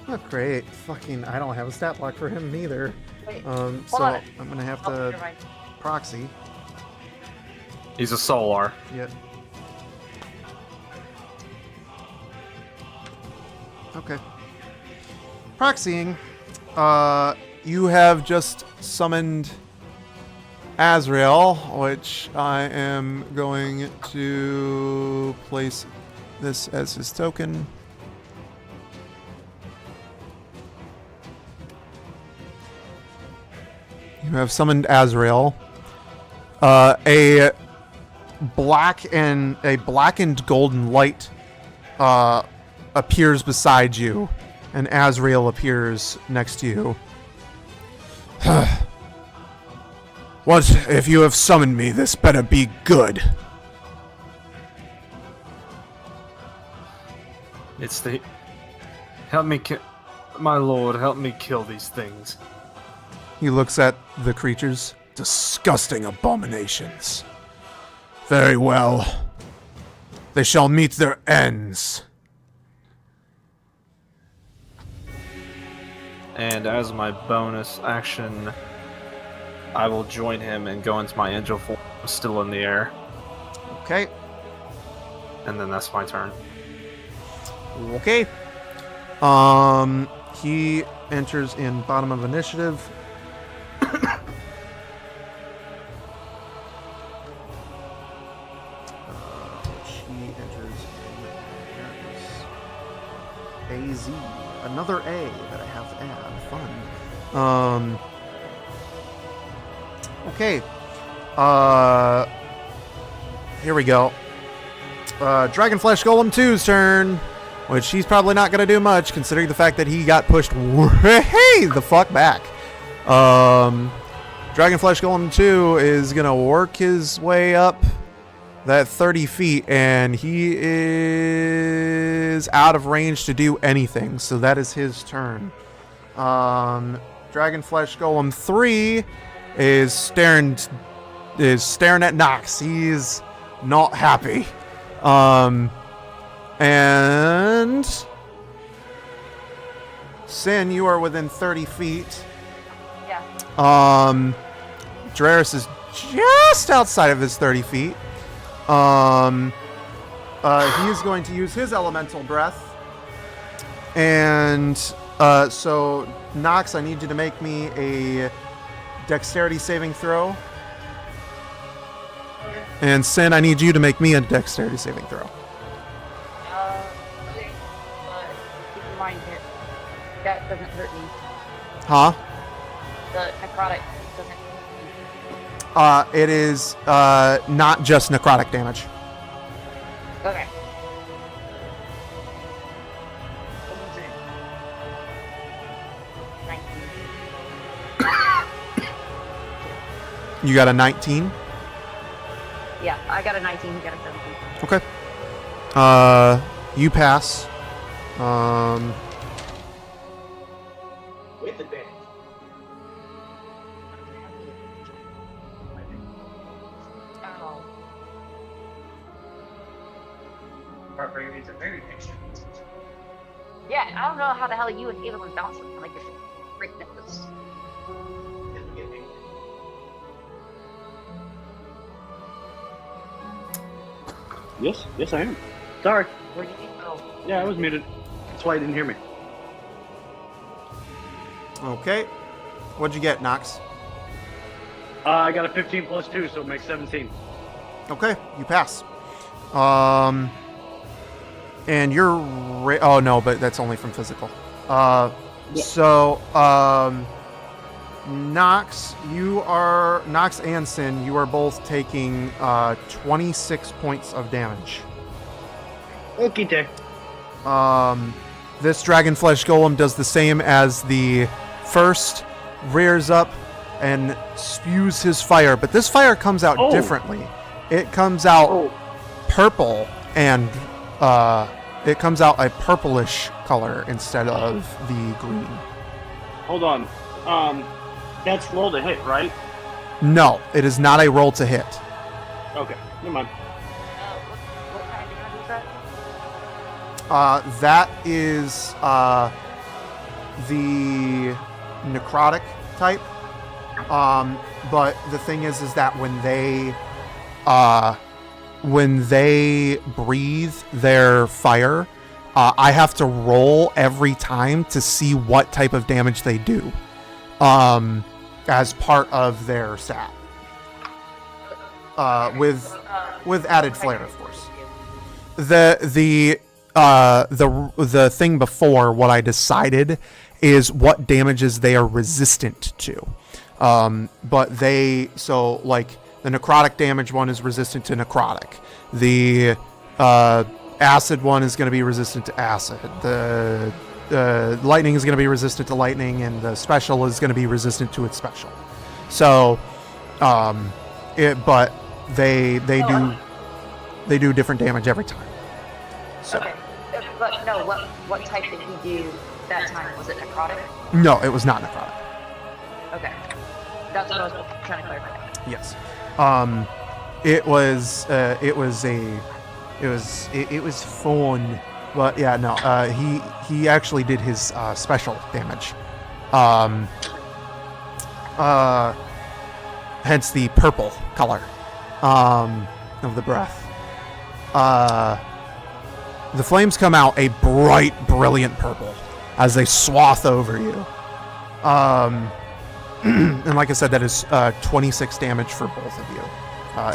Oh, great. Fucking, I don't have a stat block for him either. Wait, So on. I'm gonna have Oh, to never mind. proxy. He's a Solar. Yep. Okay. Proxying. You have just summoned Azrael, which I am going to place this as his token. You have summoned Azrael. A blackened golden light appears beside you, and Azrael appears next to you. What if you have summoned me? This better be good. It's the... Help me my lord, help me kill these things. He looks at the creatures. Disgusting abominations. Very well. They shall meet their ends. And as my bonus action, I will join him and go into my angel form, still in the air. Okay. And then that's my turn. Okay. He enters in bottom of initiative. He enters in AZ. Another A that I have to add. Fun. Okay. Here we go. Dragonflesh Golem 2's turn, which he's probably not going to do much, considering the fact that he got pushed way the fuck back. Dragonflesh Golem 2 is going to work his way up that 30 feet, and he is out of range to do anything, so that is his turn. Dragonflesh Golem 3 is staring at Nox. He's not happy. And Sin, you are within 30 feet. Yeah. Gerasnitz is just outside of his 30 feet. He is going to use his elemental breath and So Nox, I need you to make me a dexterity saving throw. And Sin, I need you to make me a dexterity saving throw. Okay, but keep in mind that doesn't hurt me. Huh? The necrotic doesn't hurt me. It is not just necrotic damage. Okay. You got a 19? Yeah, I got a 19, he got a 17. Okay. You pass. With advantage. Oh. Barbarian is a very extra. Yeah, I don't know how the hell you and Ava would bounce something like this. Freak necklace. Yes, I am. Sorry. Where did you go? Yeah, I was muted. That's why you didn't hear me. Okay. What'd you get, Nox? I got a 15 plus 2, so it makes 17. Okay, you pass. And you're oh no, but that's only from physical. So Nox, Nox and Sin, you are both taking 26 points of damage. Okay. This dragon flesh golem does the same as the first, rears up and spews his fire, but this fire comes out differently. It comes out purple and it comes out a purplish color instead of the green. Hold on. That's roll to hit, right? No, it is not a roll to hit. Okay, never mind. What kind of damage is that? That is the necrotic type. But the thing is that when they breathe their fire, I have to roll every time to see what type of damage they do, as part of their stat. With added flair, of course. The thing before, what I decided is what damages they are resistant to. But the necrotic damage one is resistant to necrotic. The acid one is going to be resistant to acid. The lightning is going to be resistant to lightning, and the special is going to be resistant to its special. So, but they do different damage every time. So. Okay. But no, what type did he do that time? Was it necrotic? No, it was not necrotic. Okay. That's what I was trying to clarify. Yes. It was fun, but yeah, no. He actually did his special damage. Hence the purple color of the breath. The flames come out a bright, brilliant purple as they swath over you. And like I said, that is 26 damage for both of you.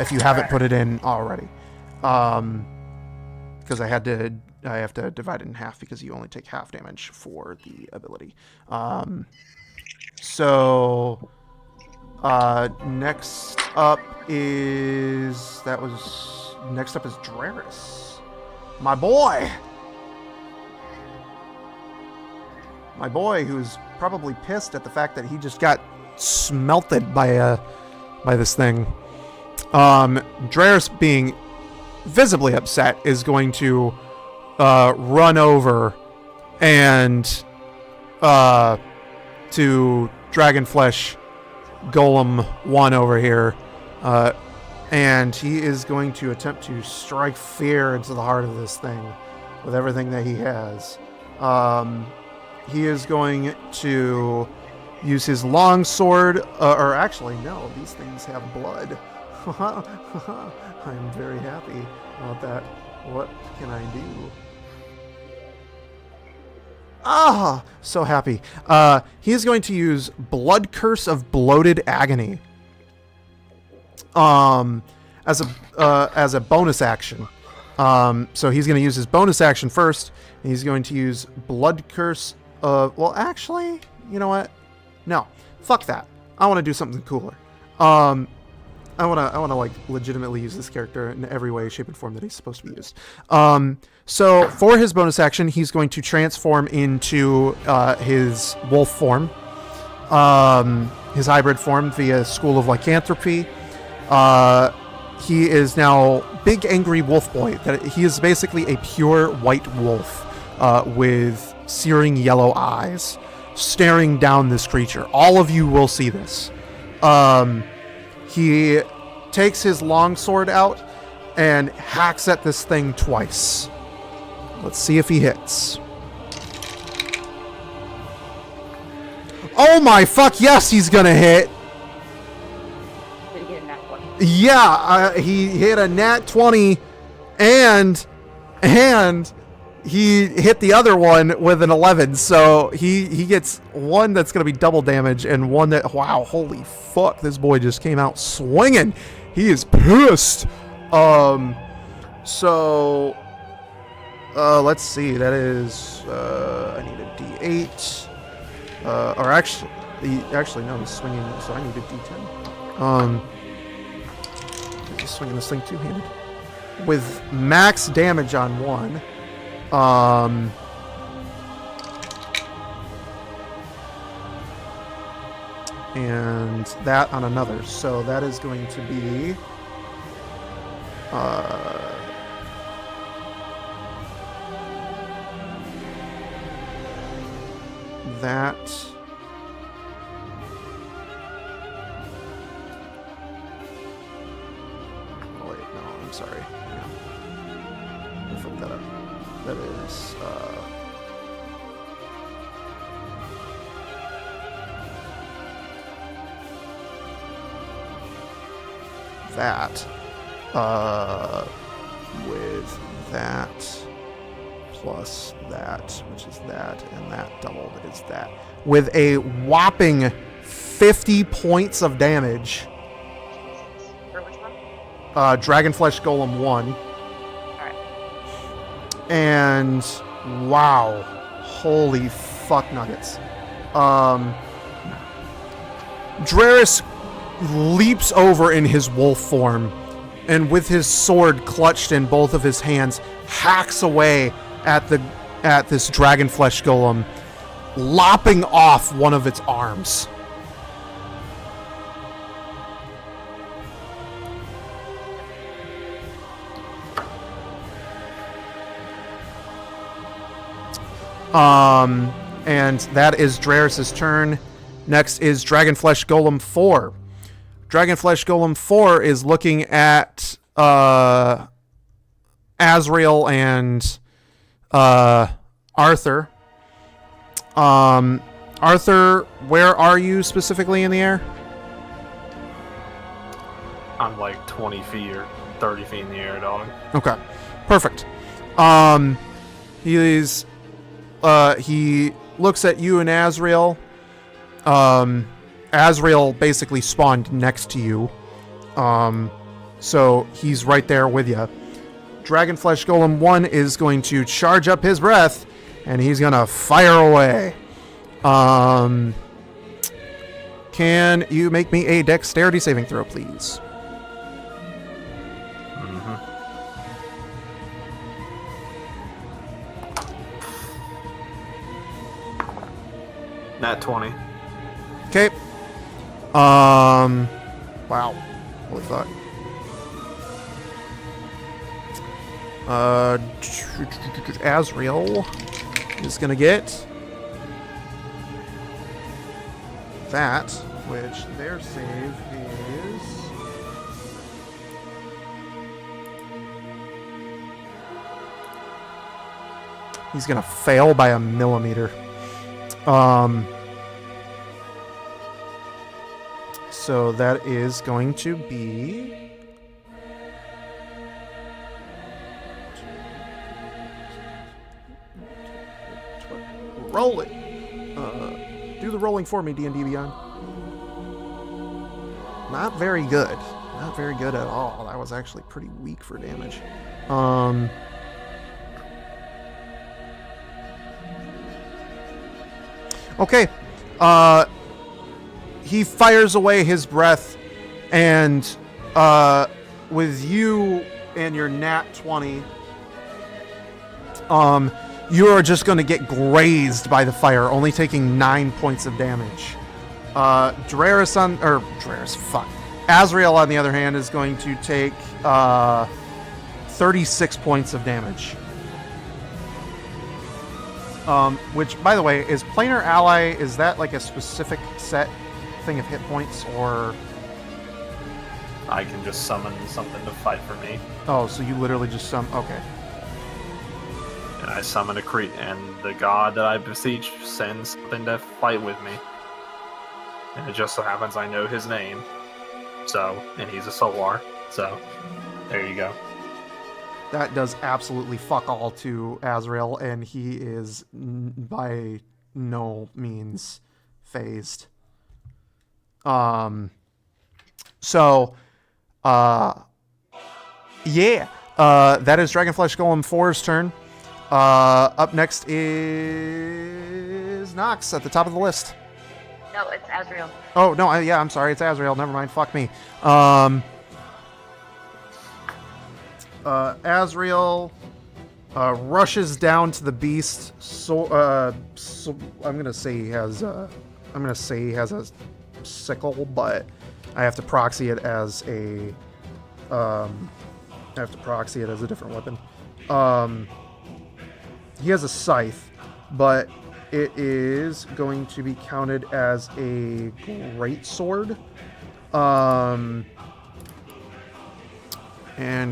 If you haven't put it in already. Because I have to divide it in half because you only take half damage for the ability. So next up is Dreris. My boy, who's probably pissed at the fact that he just got smelted by this thing. Dreris, being visibly upset, is going to run over and to Dragonflesh Golem 1 over here, and he is going to attempt to strike fear into the heart of this thing with everything that he has. He is going to use his long sword, or actually, no, these things have blood. I'm very happy about that. What can I do? Ah, so happy. He is going to use Blood Curse of Bloated Agony. As a bonus action. So he's going to use his bonus action first. And he's going to use Blood Curse of... Well, actually, you know what? No. Fuck that. I want to do something cooler. I want to like legitimately use this character in every way, shape, and form that he's supposed to be used. So for his bonus action, he's going to transform into his wolf form, his hybrid form via School of Lycanthropy. He is now Big Angry Wolf Boy. That he is basically a pure white wolf with searing yellow eyes, staring down this creature. All of you will see this. He takes his longsword out and hacks at this thing twice. Let's see if he hits. Oh my fuck, yes, he's gonna hit. Did he get a nat 20? Yeah, he hit a nat 20 and he hit the other one with an 11. So he gets one that's going to be double damage and one that, wow, holy fuck, this boy just came out swinging. He is pissed. So let's see. That is, I need a D8. Or actually no, he's swinging, so I need a D10. He's swinging this thing two-handed with max damage on one. And that on another. So that is going to be that. Oh wait, no, I'm sorry. Yeah. I fucked that up. That is that with that plus that, which is that, and that doubled is that, with a whopping 50 points of damage. For which one? Dragonflesh Golem 1. Alright. And wow, holy fuck nuggets. Draris leaps over in his wolf form and with his sword clutched in both of his hands hacks away at this dragonflesh golem, lopping off one of its arms. And that is Draris' turn. Next is Dragonflesh Golem 4. Dragonflesh Golem 4 is looking at Azrael and Arthur. Arthur, where are you specifically in the air? I'm like 20 feet or 30 feet in the air, dog. Okay, perfect. He looks at you and Azrael. Azrael basically spawned next to you. So he's right there with you. Dragonflesh Golem 1 is going to charge up his breath, and he's going to fire away. Can you make me a dexterity saving throw, please? Nat 20. Okay. Wow. Holy fuck. Azrael is gonna get that, which their save is he's gonna fail by a millimeter. So that is going to be Roll it. Do the rolling for me, D&D Beyond. Not very good. Not very good at all. That was actually pretty weak for damage. Okay. He fires away his breath, and with you and your nat 20, you are just going to get grazed by the fire, only taking 9 points of damage. Azrael, on the other hand, is going to take 36 points of damage. Which, by the way, is planar ally, is that like a specific set thing of hit points, or... I can just summon something to fight for me. Oh, so you literally just okay. And I summon a creature, and the god that I beseech sends something to fight with me. And it just so happens I know his name. So, and he's a Solar. So, there you go. That does absolutely fuck all to Azrael, and he is by no means phased. Yeah. That is Dragonflesh Golem 4's turn. Up next is Nox at the top of the list. No, it's Azrael. Oh, no, I'm sorry. It's Azrael. Never mind. Fuck me. Azrael rushes down to the beast. So I'm gonna say he has a sickle, but I have to proxy it as a different weapon. He has a scythe, but it is going to be counted as a great sword. And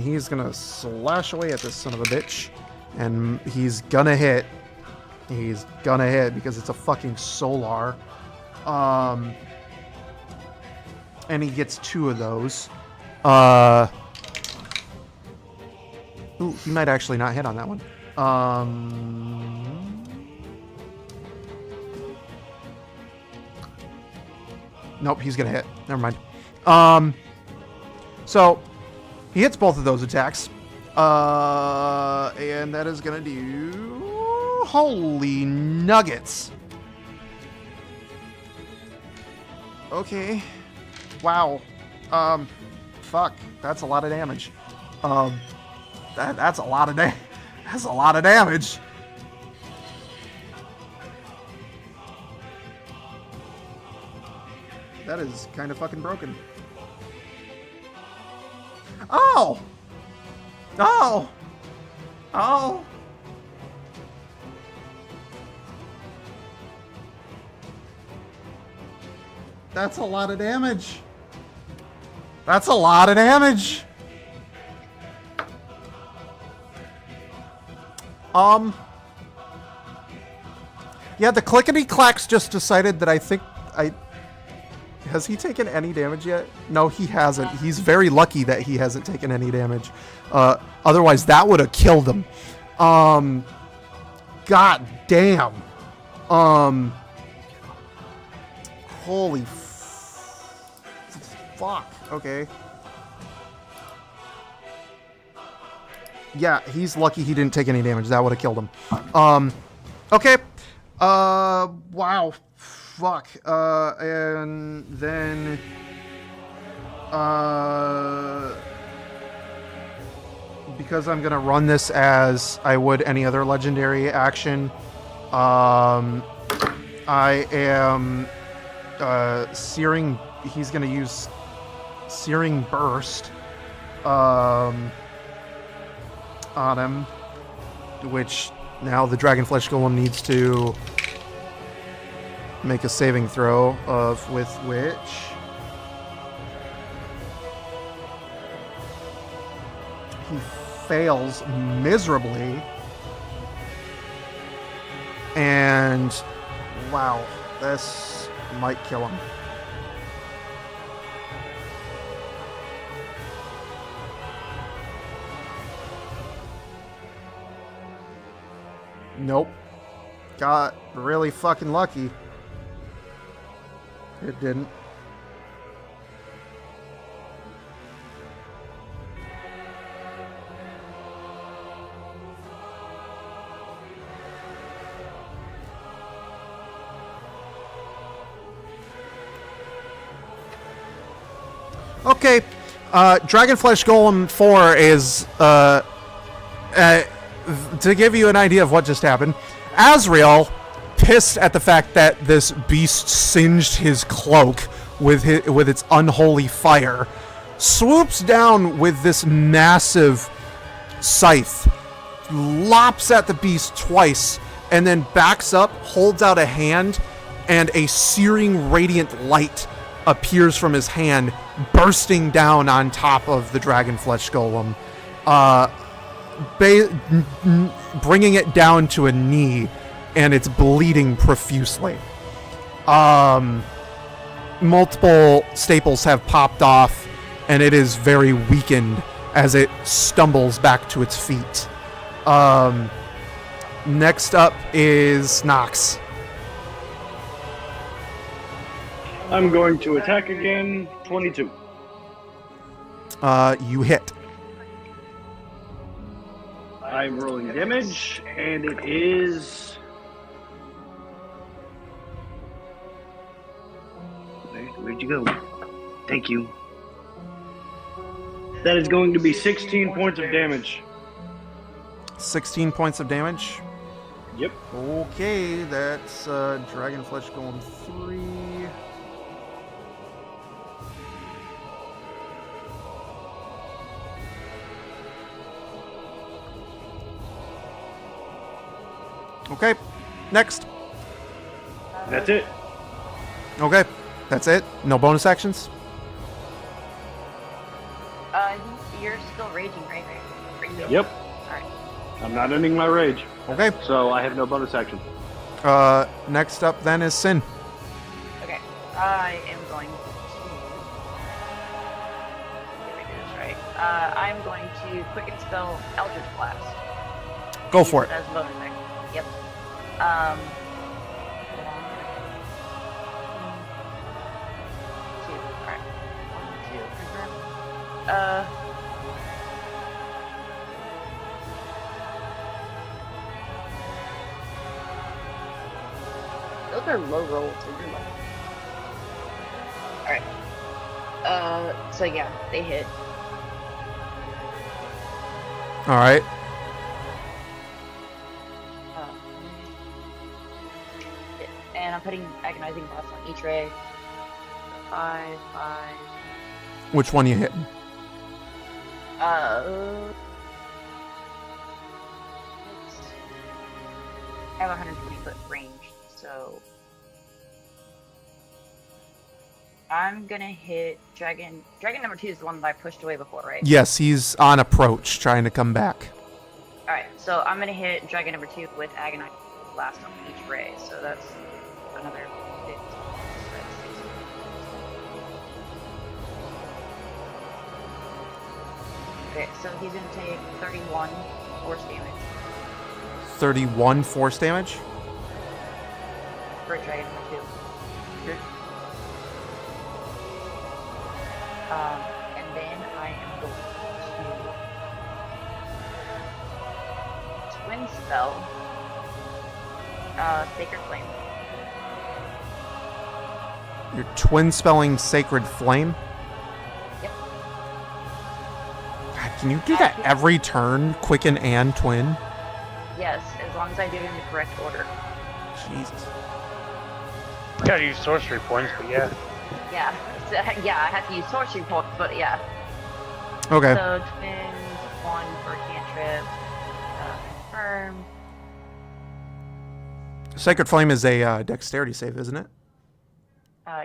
he's gonna slash away at this son of a bitch. And he's gonna hit. He's gonna hit because it's a fucking Solar. And he gets 2 of those. Ooh, he might actually not hit on that one. Nope, he's gonna hit. Never mind. So he hits both of those attacks. And that is gonna do... Holy nuggets. Okay. Wow. Fuck. That's a lot of damage. That's a lot of that's a lot of damage. That is kind of fucking broken. Oh! Oh! Oh! That's a lot of damage. That's a lot of damage. Yeah, the clickety-clacks just decided that has he taken any damage yet? No, he hasn't. He's very lucky that he hasn't taken any damage. Otherwise, that would have killed him. God damn. Holy fuck. Okay. Yeah, he's lucky he didn't take any damage. That would have killed him. Okay. Wow. Fuck. And then... because I'm gonna run this as I would any other legendary action, I am searing... He's gonna use Searing Burst on him, which now the Dragonflesh Golem needs to make a saving throw, with which he fails miserably. And wow, this might kill him. Nope. got really fucking lucky. It didn't. Okay, Dragonflesh Golem 4 is, to give you an idea of what just happened, Azrael, pissed at the fact that this beast singed his cloak with its unholy fire, swoops down with this massive scythe, lops at the beast twice, and then backs up, holds out a hand, and a searing radiant light appears from his hand, bursting down on top of the Dragonflesh Golem, bringing it down to a knee, and it's bleeding profusely. Multiple staples have popped off, and it is very weakened as it stumbles back to its feet. Next up is Nox. I'm going to attack again. 22. You hit. I'm rolling damage, and it is... Where'd you go? Thank you. That is going to be 16 points of damage. 16 points of damage. Yep. Okay, that's Dragonflesh Golem 3. Okay, next. That's it. Okay, that's it. No bonus actions. You're still raging, right? Are you? Yep. Alright. I'm not ending my rage, Okay. so I have no bonus action. Next up then is Sin. Okay. I am going to. Did I do this right? I'm going to quicken spell Eldritch Blast. Go for it. As a bonus action. Yep. Two. Alright. 1, 2. Confirm. Those are low rolls, so you're lucky. Alright. So yeah, they hit. All right. And I'm putting agonizing blast on each ray. 5, 5. Which one you hitting? I have 120-foot range, so I'm gonna hit dragon. Dragon number 2 is the one that I pushed away before, right? Yes, he's on approach, trying to come back. All right, so I'm gonna hit dragon number 2 with agonizing blast on each ray. So that's another 50. Okay, so he's gonna take 31 force damage 31 force damage. for dragon number 2. And then I am going to twin spell Sacred Flame. You're twin spelling Sacred Flame. Yep. God, can you do that every turn? Quicken and twin. Yes, as long as I do it in the correct order. Jesus. Gotta use sorcery points, but yeah. Yeah, so, yeah, I have to use sorcery points, but yeah. Okay. So twins, 1 for cantrip, confirm. Sacred Flame is a dexterity save, isn't it?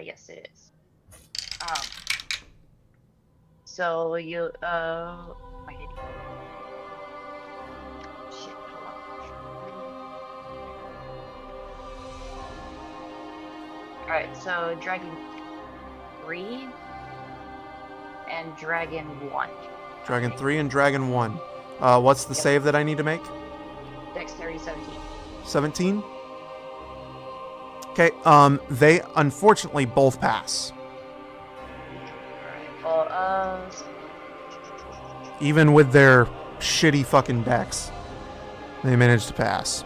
Yes, it is. So you, my hit. Shit, hold on. Alright, so Dragon 3 and Dragon 1. Dragon 3 and Dragon 1. What's the Yep. save that I need to make? Dexterity 17. 17? Okay, they unfortunately both pass. Well, Even with their shitty fucking decks, they managed to pass.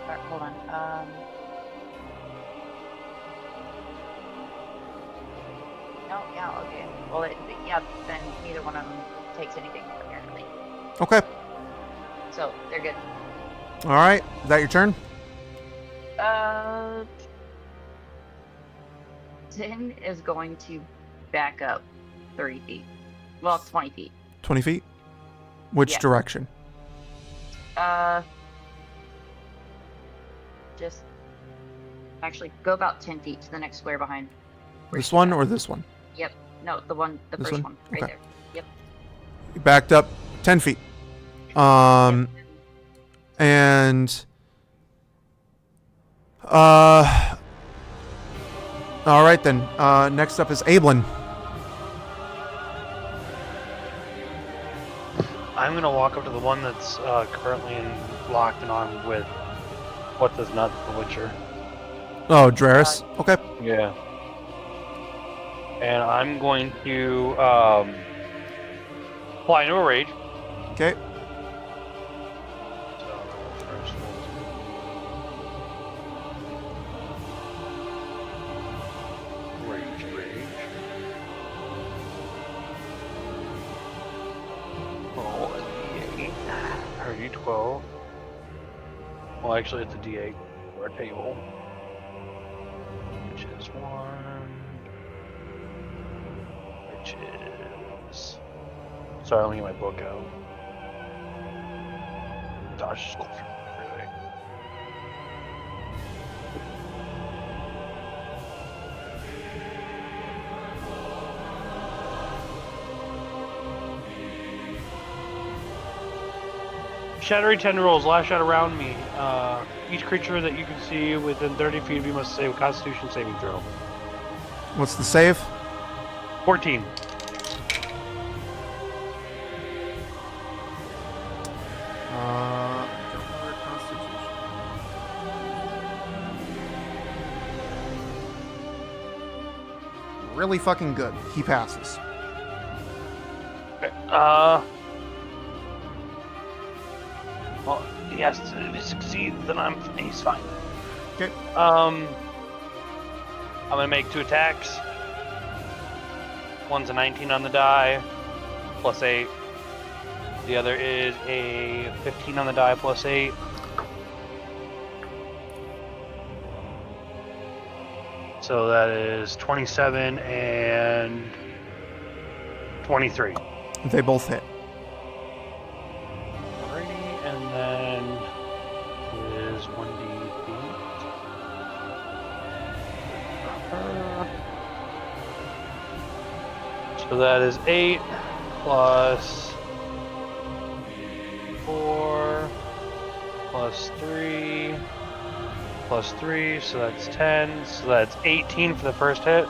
alright, hold on. No, yeah, okay. Well, yeah, then neither one of them takes anything apparently. Okay. So they're good. All right. Is that your turn? Tin is going to back up 30 feet. Well, 20 feet. 20 feet? Which Yeah. direction? Just actually go about 10 feet to the next square behind. This one or this one? Yep. No, the This first one? one, right Okay. there. Yep. You backed up 10 feet. And all right then. Next up is Ablin. I'm gonna walk up to the one that's currently locked and on with what does not the Witcher. Oh, Draris. Okay. Yeah. And I'm going to fly into a rage. Okay. So first rage. Roll a D8 or D12. Well, actually, it's a D8 or a table, which is 1. Which is. Sorry, let me get my book out. Dodge just go through everything. Shadowy tendrils lash out around me. Each creature that you can see within 30 feet of you must save a Constitution saving throw. What's the save? 14. Really fucking good. He passes. Okay. Well, yes, if he succeeds, then he's fine. Okay. I'm gonna make 2 attacks. One's a 19 on the die, plus 8. The other is a 15 on the die, plus 8. So that is 27 and 23. They both hit. Alrighty, and then is 1d8. So that is 8 plus 4 plus 3 plus 3, so that's 10. So that's 18 for the first hit.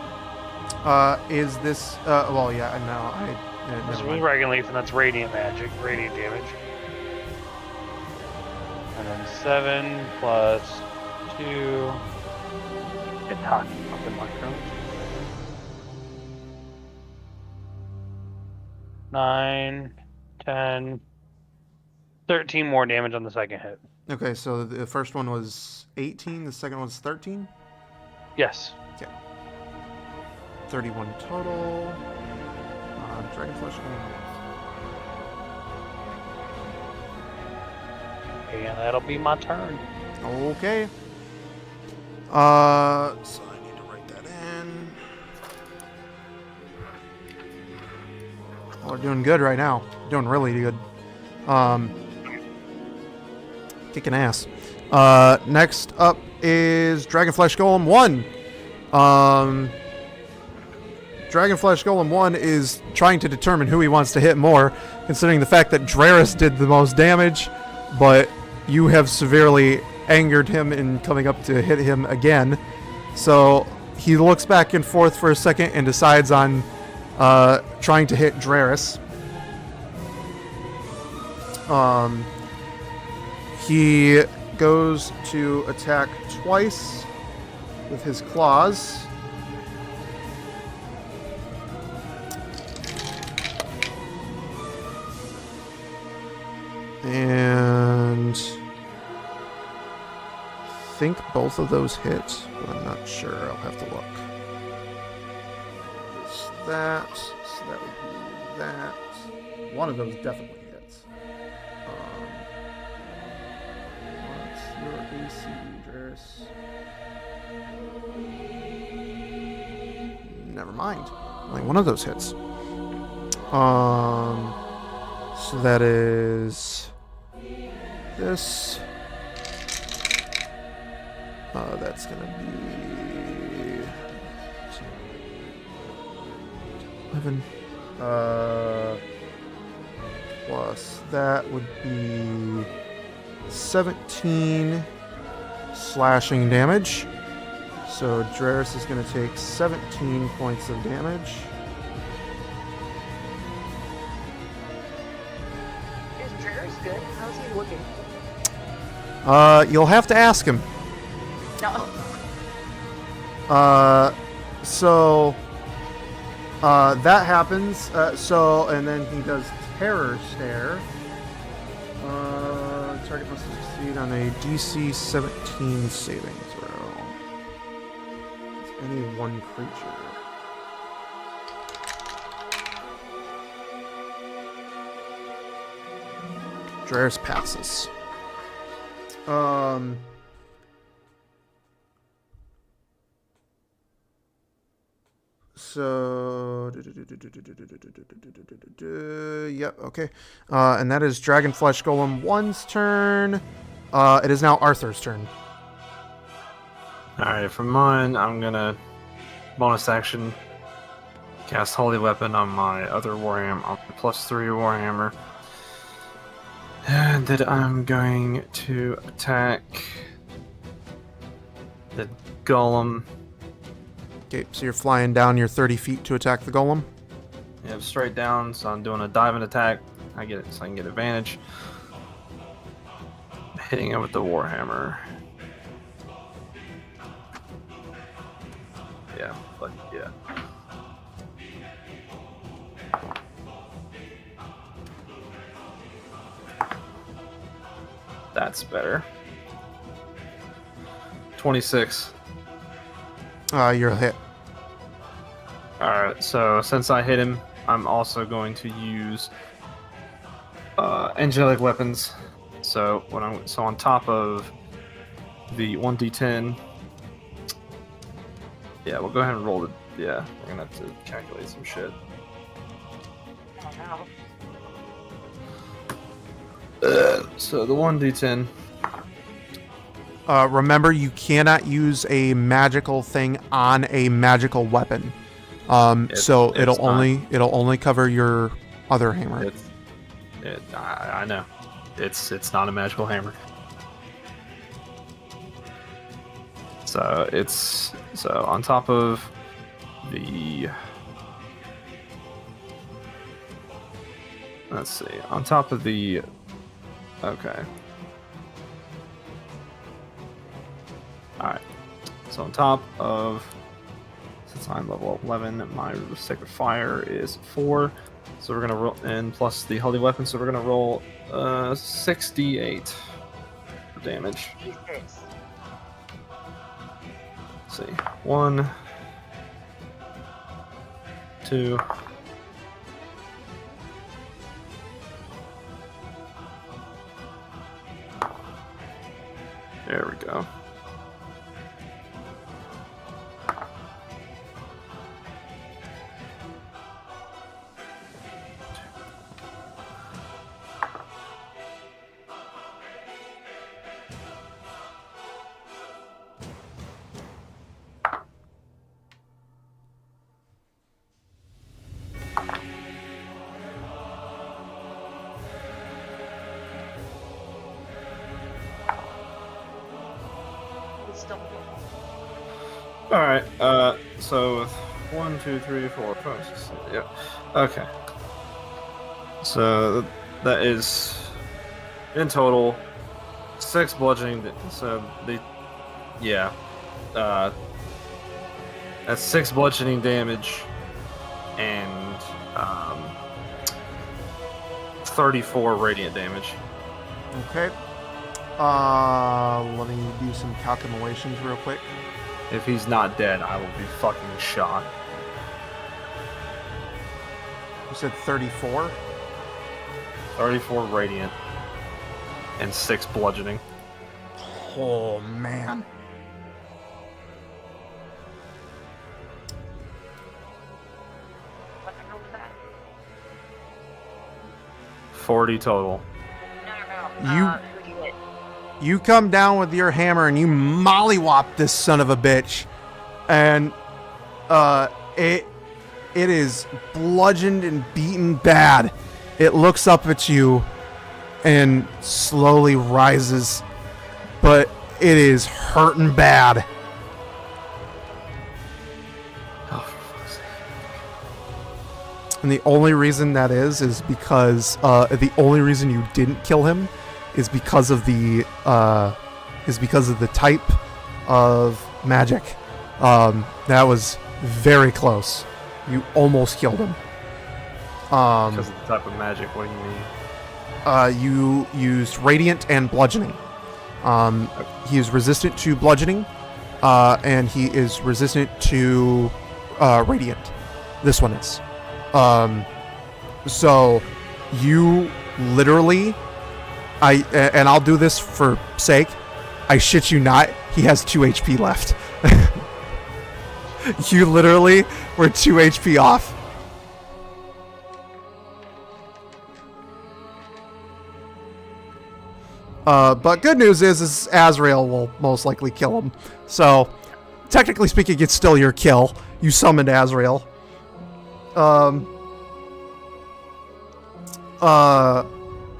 Is this? Well, yeah. No, This never is mind. Dragon Leaf, and that's radiant magic, radiant damage. And then 7 plus 2. Get talking fucking mushrooms. 9, 10, 13 more damage on the second hit. Okay, so the first one was 18. The second one was 13. Yes. 31 total. Dragon Flesh. And that'll be my turn. Okay. So I need to write that in. Well, we're doing good right now. Doing really good. Kicking ass. Next up is Dragonflesh Golem 1. Dragonflesh Golem 1 is trying to determine who he wants to hit more, considering the fact that Draris did the most damage, but you have severely angered him in coming up to hit him again. So he looks back and forth for a second and decides on trying to hit Draris. He goes to attack twice with his claws. And I think both of those hit, but I'm not sure. I'll have to look. It's that, so that would be that. One of those definitely hits. What's your AC, Dris? Never mind. Only one of those hits. So that is this. That's gonna be 11. Plus that would be 17 slashing damage. So Draris is going to take 17 points of damage. Is Draris good? How's he looking? You'll have to ask him. No. That happens. And then he does Terror Stare. Target must succeed on a DC 17 saving throw. It's any one creature. Draris passes. So, yep, okay. And that is Dragonflesh Golem 1's turn. It is now Arthur's turn. Alright, for mine, I'm gonna bonus action cast Holy Weapon on my other Warhammer, on the +3 Warhammer. And then I'm going to attack the Golem. Okay, so you're flying down your 30 feet to attack the Golem? Yeah, straight down, so I'm doing a diving attack. I get it, so I can get advantage. Hitting it with the Warhammer. Yeah, but yeah. That's better. 26. You're hit. Alright, so since I hit him, I'm also going to use angelic weapons. So on top of the 1d10, yeah, we'll go ahead and roll it. Yeah, we're gonna have to calculate some shit. So the 1d10. Remember, you cannot use a magical thing on a magical weapon. So it'll only cover your other hammer. I know. It's not a magical hammer. So on top of the, let's see, on top of the, okay. Alright, so on top of, since I'm level 11, my Sacred Fire is 4. So we're going to roll, and plus the Holy Weapon, so we're going to roll 68 for damage. Jesus. Let's see, 1, 2, there we go. Alright, so 1, 2, 3, 4, 5, 6, 7, yeah. Okay. So that is in total 6 bludgeoning. So they, yeah, that's 6 bludgeoning damage, and 34 radiant damage. Okay. Let me do some calculations real quick. If he's not dead, I will be fucking shocked. You said 34? 34 radiant and 6 bludgeoning. Oh, man. What number was that? 40 total. No. You- Who'd you hit? You come down with your hammer and you mollywop this son of a bitch. And it is bludgeoned and beaten bad. It looks up at you and slowly rises, but it is hurting bad. Oh, for fuck's sake. And the only reason that is because the only reason you didn't kill him is because of the type of magic. That was very close. You almost killed him. Because of the type of magic, what do you mean? You used radiant and bludgeoning. He is resistant to bludgeoning, and he is resistant to radiant. This one is. So you literally, and I'll do this for sake. I shit you not. He has 2 HP left. You literally were 2 HP off. But good news is Azrael will most likely kill him. So, technically speaking, it's still your kill. You summoned Azrael.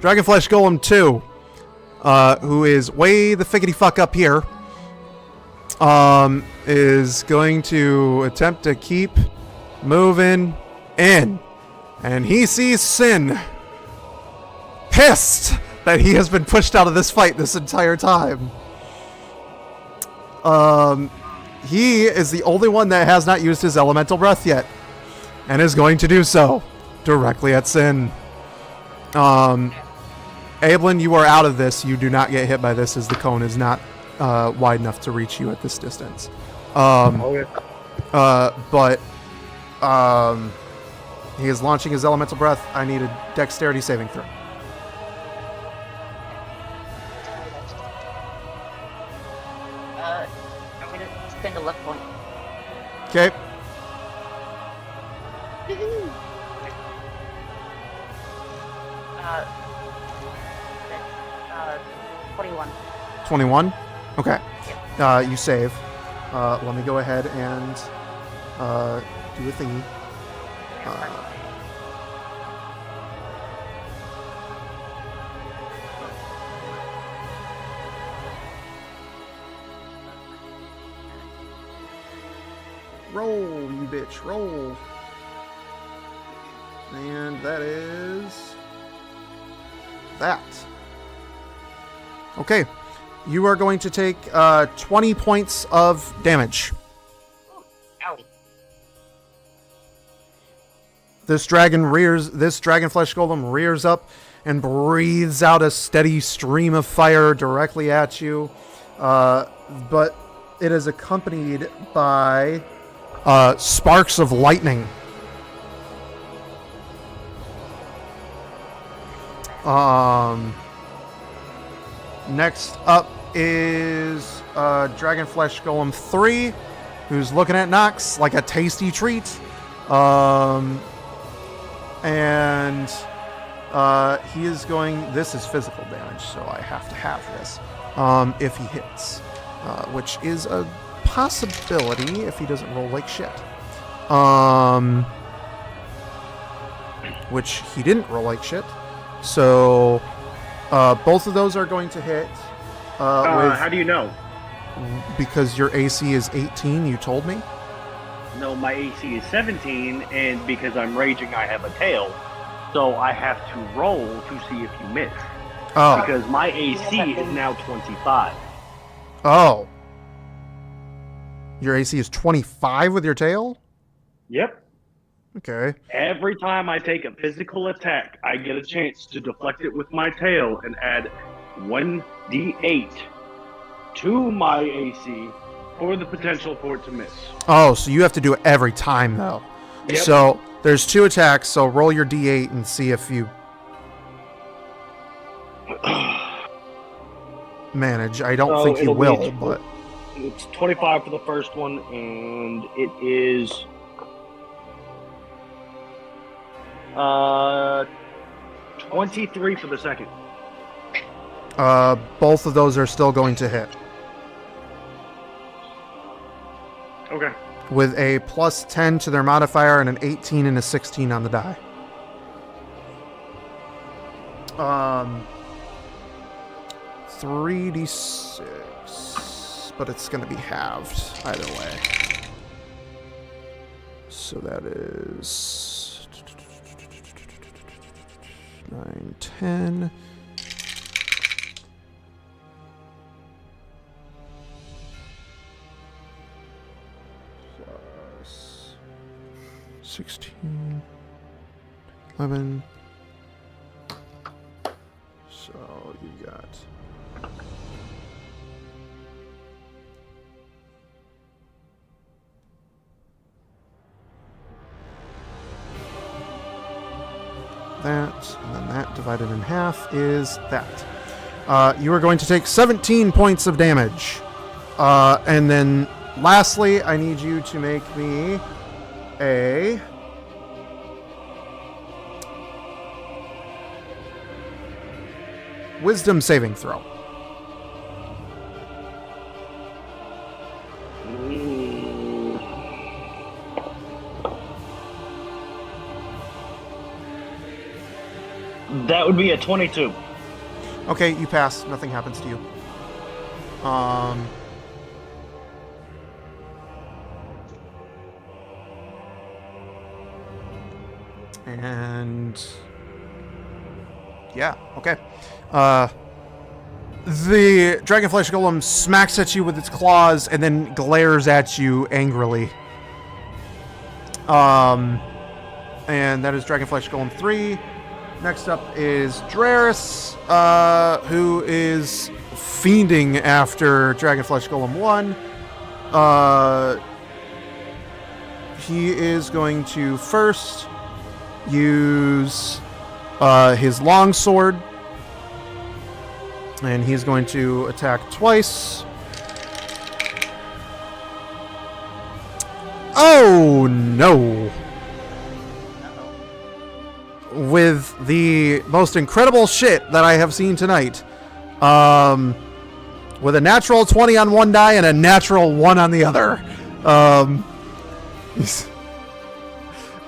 Dragonflesh Golem 2, who is way the figgity fuck up here, is going to attempt to keep moving in. And he sees Sin, pissed that he has been pushed out of this fight this entire time. He is the only one that has not used his elemental breath yet, and is going to do so directly at Sin. Ablin, you are out of this. You do not get hit by this, as the cone is not wide enough to reach you at this distance. But he is launching his elemental breath. I need a dexterity saving throw. I'm gonna spend a luck point. Okay. 21. 21? Okay. You save. Let me go ahead and do a thingy. Roll, you bitch, roll. And that is that. Okay. You are going to take 20 points of damage. Ow. This dragonflesh golem rears up and breathes out a steady stream of fire directly at you. But it is accompanied by sparks of lightning. Next up is Dragonflesh Golem 3, who's looking at Nox like a tasty treat. And he is going... This is physical damage, so I have to have this. If he hits. Which is a possibility if he doesn't roll like shit. Which he didn't roll like shit. So... both of those are going to hit. How do you know? Because your AC is 18, you told me? No, my AC is 17, and because I'm raging, I have a tail. So I have to roll to see if you miss. Oh. Because my AC is now 25. Oh. Your AC is 25 with your tail? Yep. Okay. Every time I take a physical attack, I get a chance to deflect it with my tail and add 1d8 to my AC for the potential for it to miss. Oh, so you have to do it every time, though. Yep. So there's 2 attacks, so roll your d8 and see if you manage. I don't So think you it'll be will, but... It's 25 for the first one, and it is 23 for the second. Both of those are still going to hit. Okay. With a plus 10 to their modifier and an 18 and a 16 on the die. 3d6, but it's going to be halved either way. So that is 9, 10. Plus 16, 11. So you got that, and then that divided in half is that. You are going to take 17 points of damage. And then lastly, I need you to make me a wisdom saving throw. That would be a 22. Okay, you pass. Nothing happens to you. And yeah, okay. The Dragonflesh Golem smacks at you with its claws and then glares at you angrily. And that is Dragonflesh Golem 3. Next up is Dreris, who is fiending after Dragonflesh Golem 1. He is going to first use his longsword, and he's going to attack twice. Oh no! With the most incredible shit that I have seen tonight. With a natural 20 on one die and a natural 1 on the other.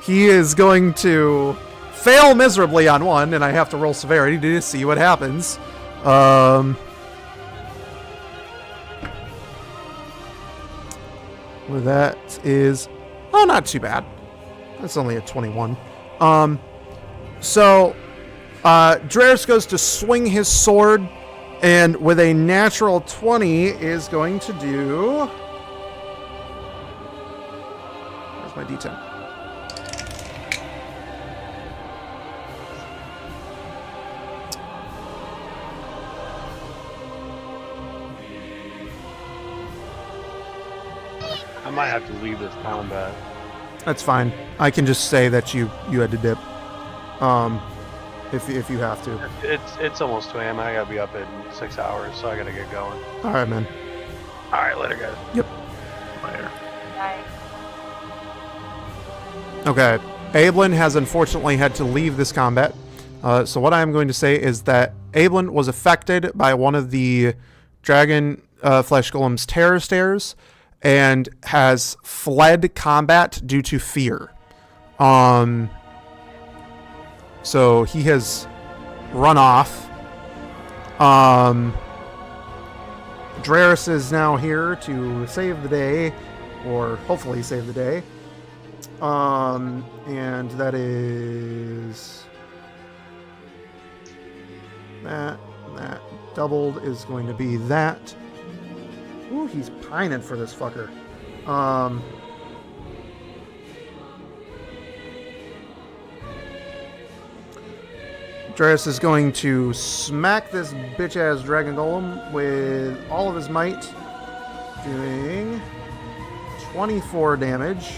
He is going to fail miserably on one, and I have to roll severity to see what happens. Well, that is... Oh, not too bad. That's only a 21. So, Dreris goes to swing his sword, and with a natural 20 is going to do... Where's my D10? I might have to leave this combat. That's fine. I can just say that you had to dip. If you have to. It's almost 2 a.m. I gotta be up in 6 hours, so I gotta get going. All right, man. All right, later, guys. Yep. Later. Bye. Okay. Ablin has unfortunately had to leave this combat. So what I am going to say is that Ablin was affected by one of the Dragon Flesh Golem's terror stares and has fled combat due to fear. So he has run off. Dreris is now here to save the day, or hopefully save the day. And that is that. And that doubled is going to be that. Ooh, he's pining for this fucker. Darius is going to smack this bitch-ass dragon golem with all of his might, doing 24 damage.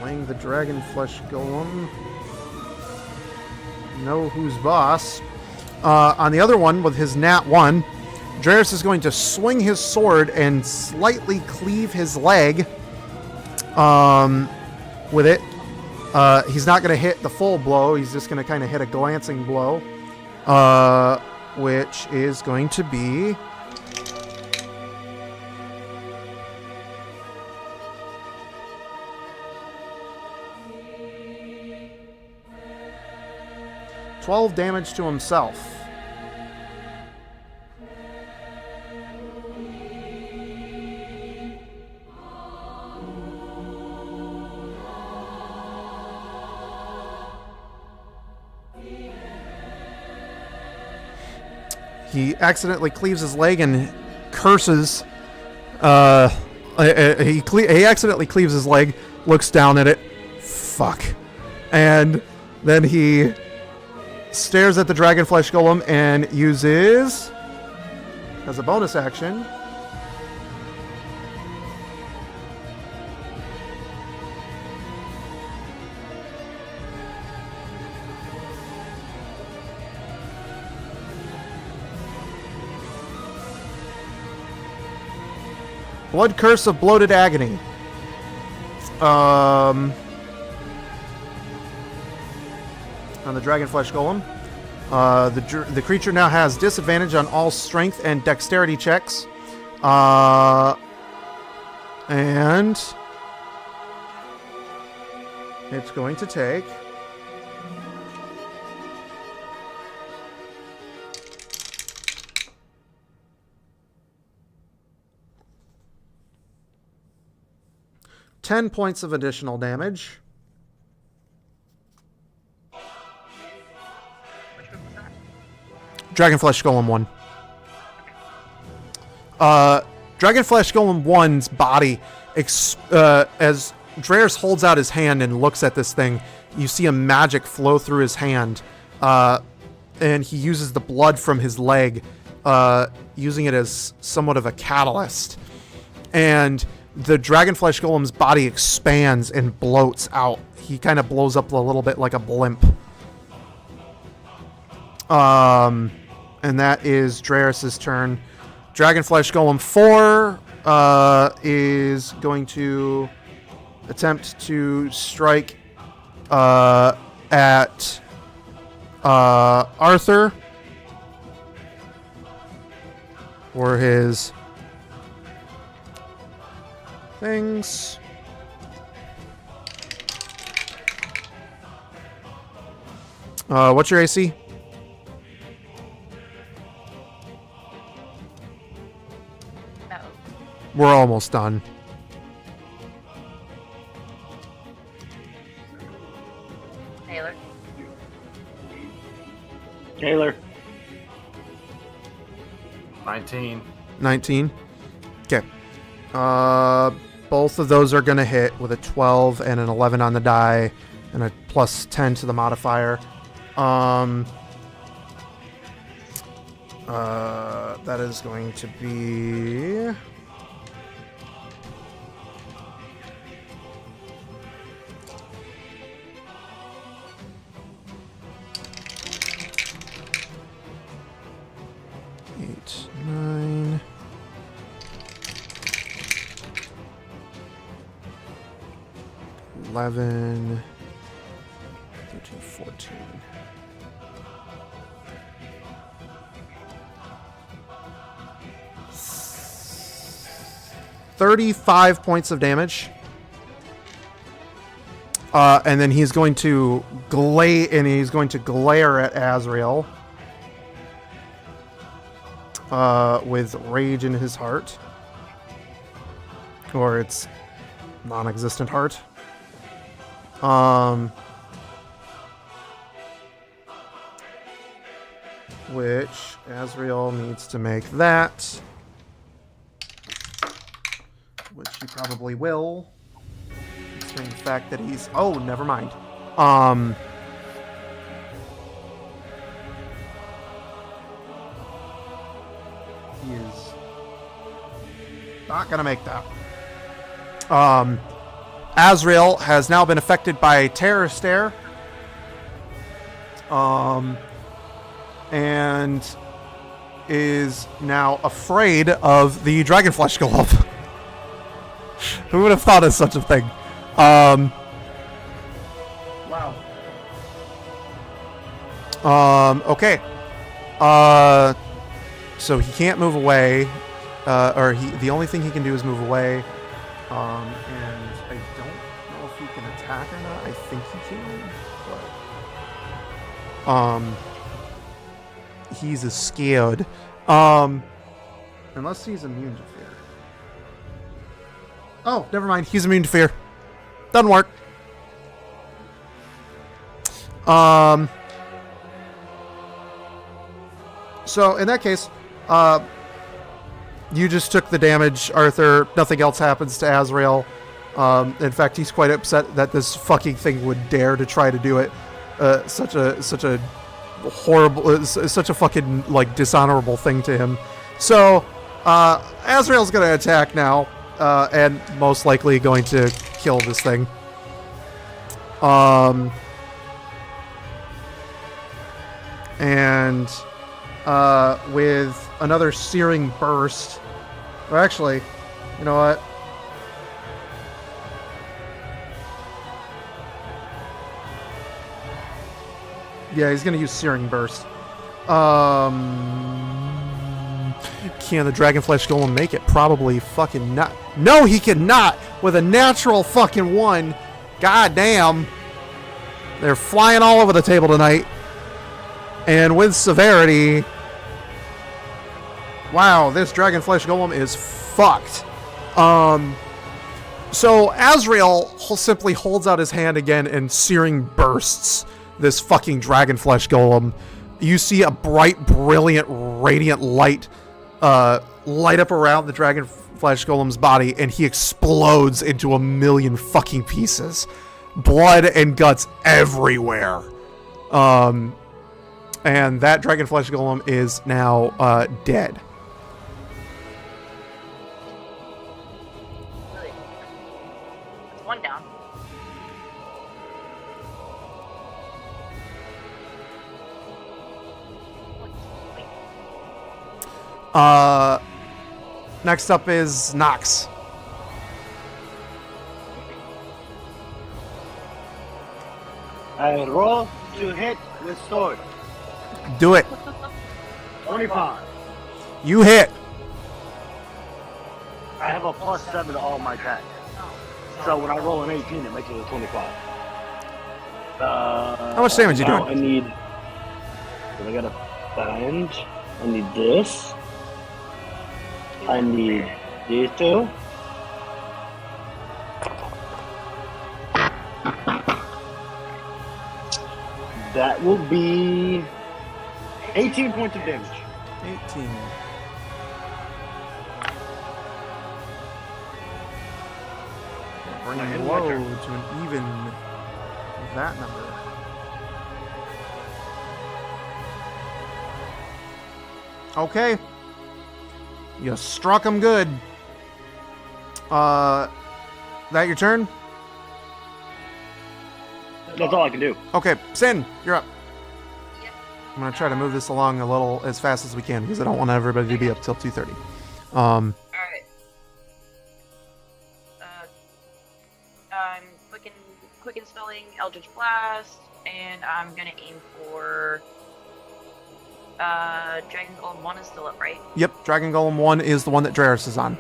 Laying the dragon flesh golem. Know who's boss. On the other one, with his nat 1, Darius is going to swing his sword and slightly cleave his leg with it. He's not going to hit the full blow. He's just going to kind of hit a glancing blow, which is going to be 12 damage to himself. He accidentally cleaves his leg and curses. He accidentally cleaves his leg, looks down at it. Fuck. And then he stares at the dragon flesh golem and uses, as a bonus action, Blood Curse of Bloated Agony. On the Dragon Flesh Golem. The creature now has disadvantage on all strength and dexterity checks. And it's going to take 10 points of additional damage. Dragonflesh Golem 1. Dragonflesh Golem 1's body, as Dreers holds out his hand and looks at this thing, you see a magic flow through his hand, and he uses the blood from his leg, using it as somewhat of a catalyst. And the Dragonflesh Golem's body expands and bloats out. He kind of blows up a little bit like a blimp. And that is Dreris' turn. Dragonflesh Golem 4 is going to attempt to strike at Arthur for his things. What's your AC? No. We're almost done. Taylor. Taylor. 19. 19. Okay. Both of those are going to hit with a 12 and an 11 on the die and a plus 10 to the modifier. That is going to be... Eight, 9... 11, 13, 14. $35 points of damage. And then he's going to glare at Azrael. With rage in his heart. Or its non-existent heart. Which Azrael needs to make that. Which he probably will. Considering the fact that he's... Oh, never mind. He is not gonna make that. Azrael has now been affected by Terror Stare. And is now afraid of the Dragonflesh Golem. Who would have thought of such a thing? Wow. Okay. So he can't move away, the only thing he can do is move away. And I don't know if he can attack or not. I think he can, but he's scared. Unless he's immune to fear. Oh, never mind. He's immune to fear. Doesn't work. So in that case, you just took the damage, Arthur. Nothing else happens to Azrael. In fact, he's quite upset that this fucking thing would dare to try to do it. Such a horrible, such a fucking like dishonorable thing to him. So Azrael's gonna attack now, and most likely going to kill this thing. And with another searing burst. Or actually, you know what? Yeah, he's gonna use Searing Burst. Can the Dragonflesh Golem make it? Probably fucking not. No, he cannot! With a natural fucking 1. God damn. They're flying all over the table tonight. And with severity... Wow, this Dragonflesh Golem is fucked. So Azrael simply holds out his hand again and Searing Bursts this fucking Dragonflesh Golem. You see a bright, brilliant, radiant light light up around the Dragonflesh Golem's body, and he explodes into a million fucking pieces. Blood and guts everywhere. And that Dragonflesh Golem is now dead. That's one down. Next up is Nox. I roll to hit with sword. Do it. 25. You hit. I have a +7 to all my attacks. So when I roll an 18, it makes it a 25. How much damage you now doing? I need... So I gotta find... I need this. I need these two. That will be 18 points of damage. 18. Bringing low to an even that number. Okay. You struck him good. That your turn? That's all I can do. Okay, Sin, you're up. Yep. I'm gonna try to move this along a little as fast as we can because I don't want everybody to be up till 2:30. Alright. I'm quick spelling Eldritch Blast, and I'm gonna aim for Dragon Golem 1 is still up, right? Yep, Dragon Golem 1 is the one that Draris is on.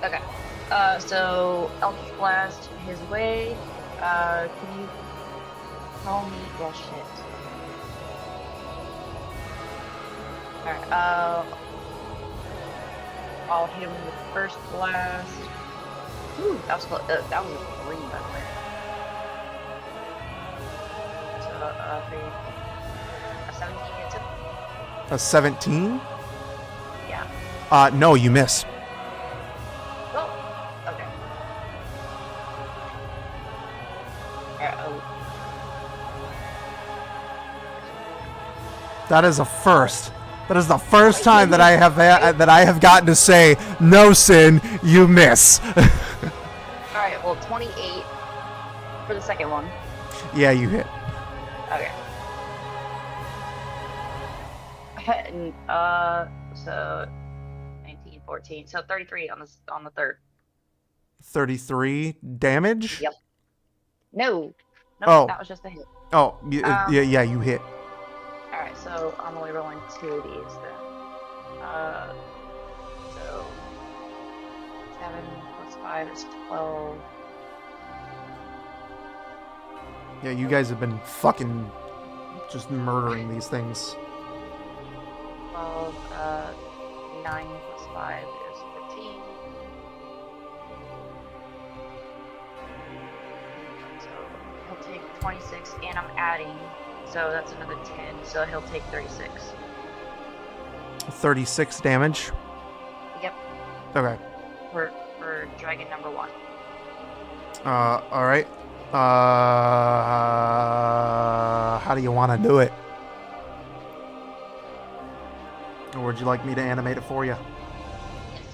Okay. So Eldritch Blast his way. Can you call me? Well, shit. Alright, I'll hit him with the first blast. Ooh, that was close. That was a 3, by the way. A 17 hits him? A 17? Yeah. No, you miss. Oh, okay. That is a first. That is the first time that I have gotten to say, no, Sin, you miss. Alright, well, 28 for the second one. Yeah, you hit. Okay. And, so 19, 14, so 33 on the third. 33 damage? Yep. No, Oh. that was just a hit. Oh, yeah, you hit. Alright, so I'm only rolling 2 of these then. So 7 plus 5 is 12. Yeah, you guys have been fucking just murdering these things. 12, 9 plus 5 is 14. So he'll take 26, and I'm adding, so that's another 10, so he'll take 36. 36 damage? Yep, Okay. for dragon number 1. Alright. How do you want to do it? Or would you like me to animate it for you? Yes,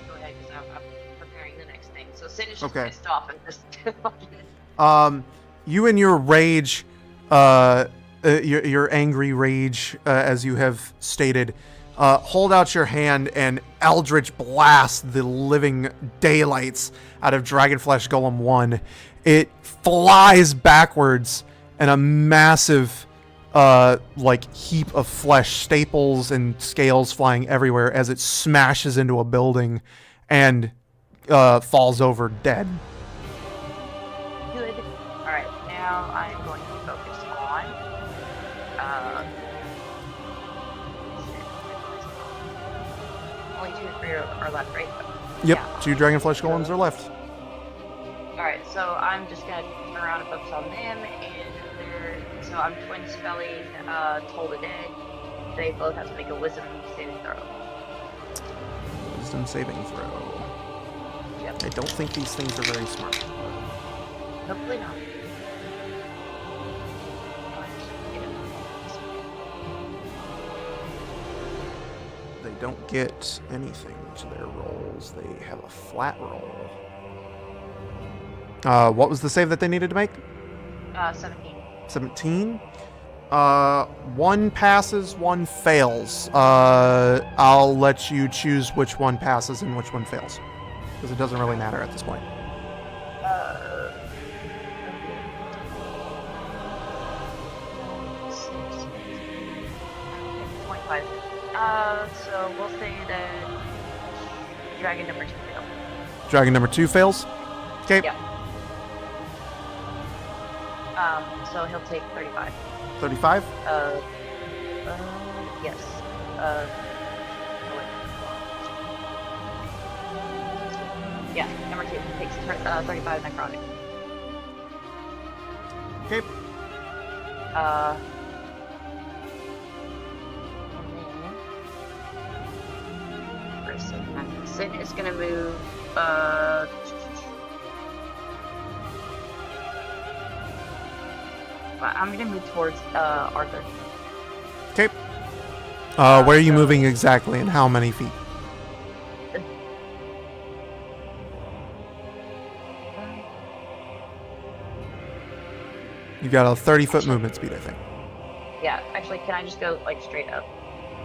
go ahead, because I'm preparing the next thing. So Sin is just Okay. pissed off and just You and your rage, your angry rage, as you have stated, hold out your hand and eldritch blast the living daylights out of Dragonflesh Golem 1. It flies backwards, and a massive, heap of flesh, staples and scales flying everywhere as it smashes into a building and falls over dead. good. Alright, now I'm going to focus on only 2 or 3 are left, right? Yep, Yeah. 2 Dragonflesh Golems are left. Alright, so I'm just gonna turn around and focus on them, and so I'm twin spelling Toll the Dead. They both have to make a wisdom saving throw. Wisdom saving throw. Yep. I don't think these things are very smart. Hopefully not. They don't get anything to their rolls. They have a flat roll. What was the save that they needed to make? 17. 17. 1 passes, 1 fails. I'll let you choose which one passes and which one fails, because it doesn't really matter at this point. 25. So we'll say that dragon number 2 failed. Dragon number 2 fails. Okay. Yeah. So he'll take 35. 35. Yes. Yeah, number 2 takes 35 necrotic. Okay. Sin is gonna move. I'm gonna move towards Arthur. Okay. Where are you moving exactly, and how many feet? You've got a 30-foot movement speed, I think. Yeah, actually, can I just go like straight up?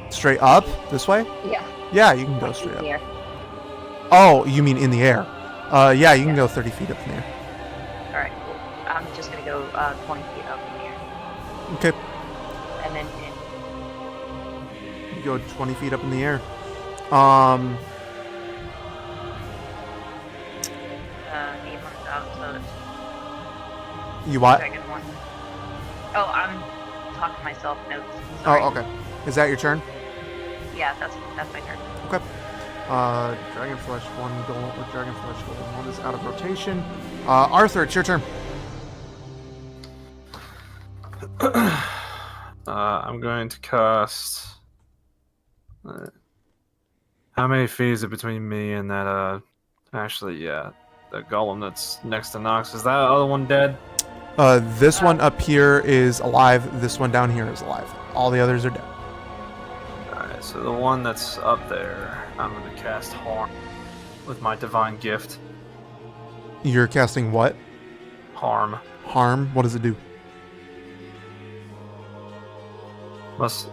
Straight up? This way? Yeah. Yeah, you can go Like, straight in the up. air. Oh, you mean in the air? Yeah, you can go 30 feet up in the air. All right, cool. I'm just gonna go 20 feet up in the air, Okay. and then in. You go 20 feet up in the air. Aim runs out, so it's You what? dragon 1. Oh, I'm talking myself notes. Sorry. Oh, okay. Is that your turn? Yeah, that's my turn. Okay. Dragonflesh 1 goal with Dragonflesh goal 1 is out of rotation. Arthur, it's your turn. I'm going to cast. How many feet is it between me and that? Actually, yeah, the golem that's next to Nox. Is that other one dead? This one up here is alive. This one down here is alive. All the others are dead. Alright, so the one that's up there, I'm going to cast Harm with my divine gift. You're casting what? Harm. Harm? What does it do? Must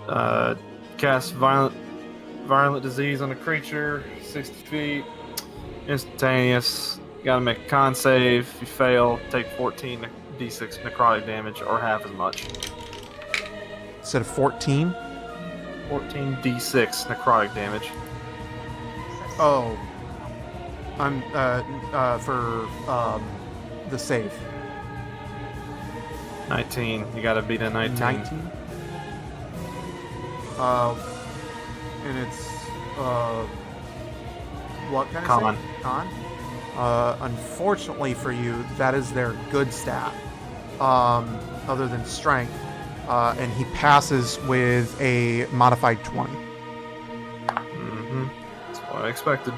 cast violent disease on a creature, 60 feet, instantaneous. You gotta make a con save. If you fail, take 14 d6 necrotic damage, or half as much. Instead of 14? 14 d6 necrotic damage. Oh. I'm, for, the save. 19. You gotta beat a 19. 19? And it's, what kind of Con. save? Con? Unfortunately for you, that is their good stat, other than strength, and he passes with a modified 20. Mm-hmm. That's what I expected.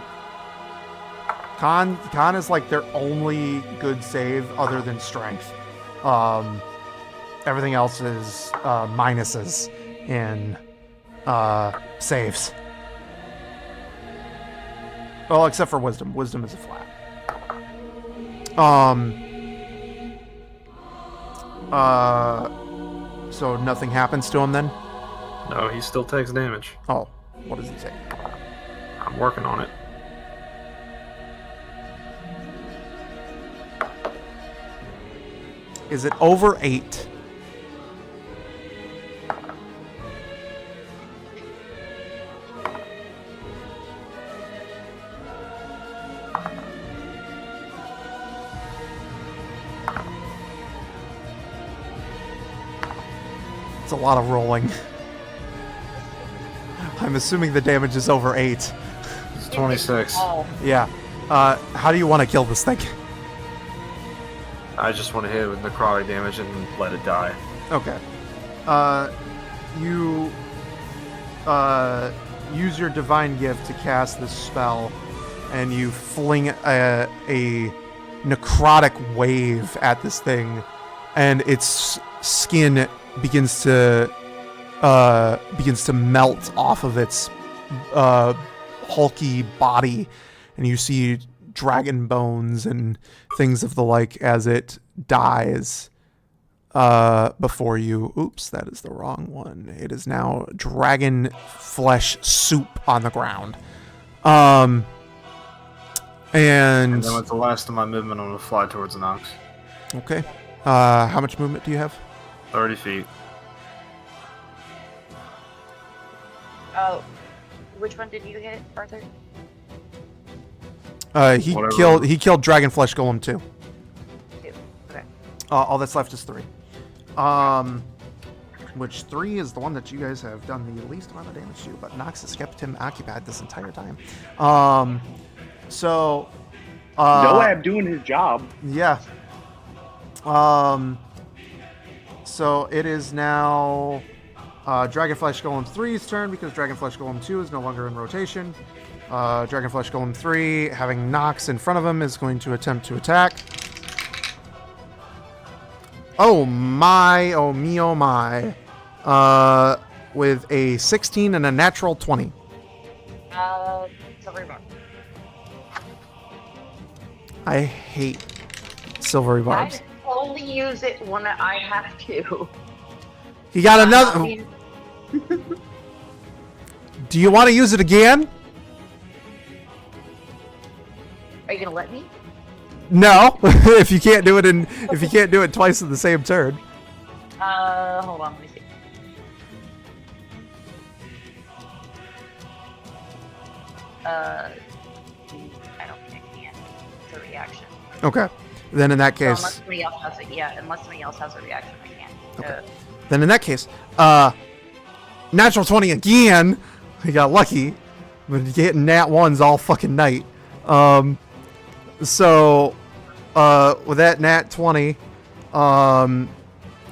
Con is like their only good save other than strength. Everything else is minuses in saves. Well, except for wisdom. Wisdom is a flat. So nothing happens to him then? No, he still takes damage. Oh, what does he say? I'm working on it. Is it over 8? It's a lot of rolling. I'm assuming the damage is over 8. It's 26. Oh, Yeah. How do you want to kill this thing? I just want to hit it with necrotic damage and let it die. Okay. You use your divine gift to cast this spell, and you fling a necrotic wave at this thing, and its skin begins to melt off of its hulky body, and you see dragon bones and things of the like as it dies before you. Oops, that is the wrong one. It is now dragon flesh soup on the ground. And then with the last of my movement, I'm going to fly towards the Nox. okay. How much movement do you have? 30 feet. oh, which one did you hit, Arthur? He Whatever. killed dragon flesh golem too. 2. Okay. All that's left is 3. Which 3 is the one that you guys have done the least amount of damage to, but Nox has kept him occupied this entire time. So Noab doing his job. yeah. So it is now Dragonflesh Golem 3's turn, because Dragonflesh Golem 2 is no longer in rotation. Dragonflesh Golem 3, having Nox in front of him, is going to attempt to attack. Oh my, oh me, oh my. With a 16 and a natural 20. Silvery bar. I hate silvery barbs. I only use it when I have to. He got another. Do you want to use it again? Are you gonna let me? No, if you can't do it twice in the same turn. Hold on, let me see. I don't think I can. It's a reaction. Okay. Then in that So case, unless somebody else has it, yeah. Unless somebody else has a reaction, I can't. Okay. Then in that case, natural 20 again. He got lucky, but getting nat ones all fucking night. So with that nat 20,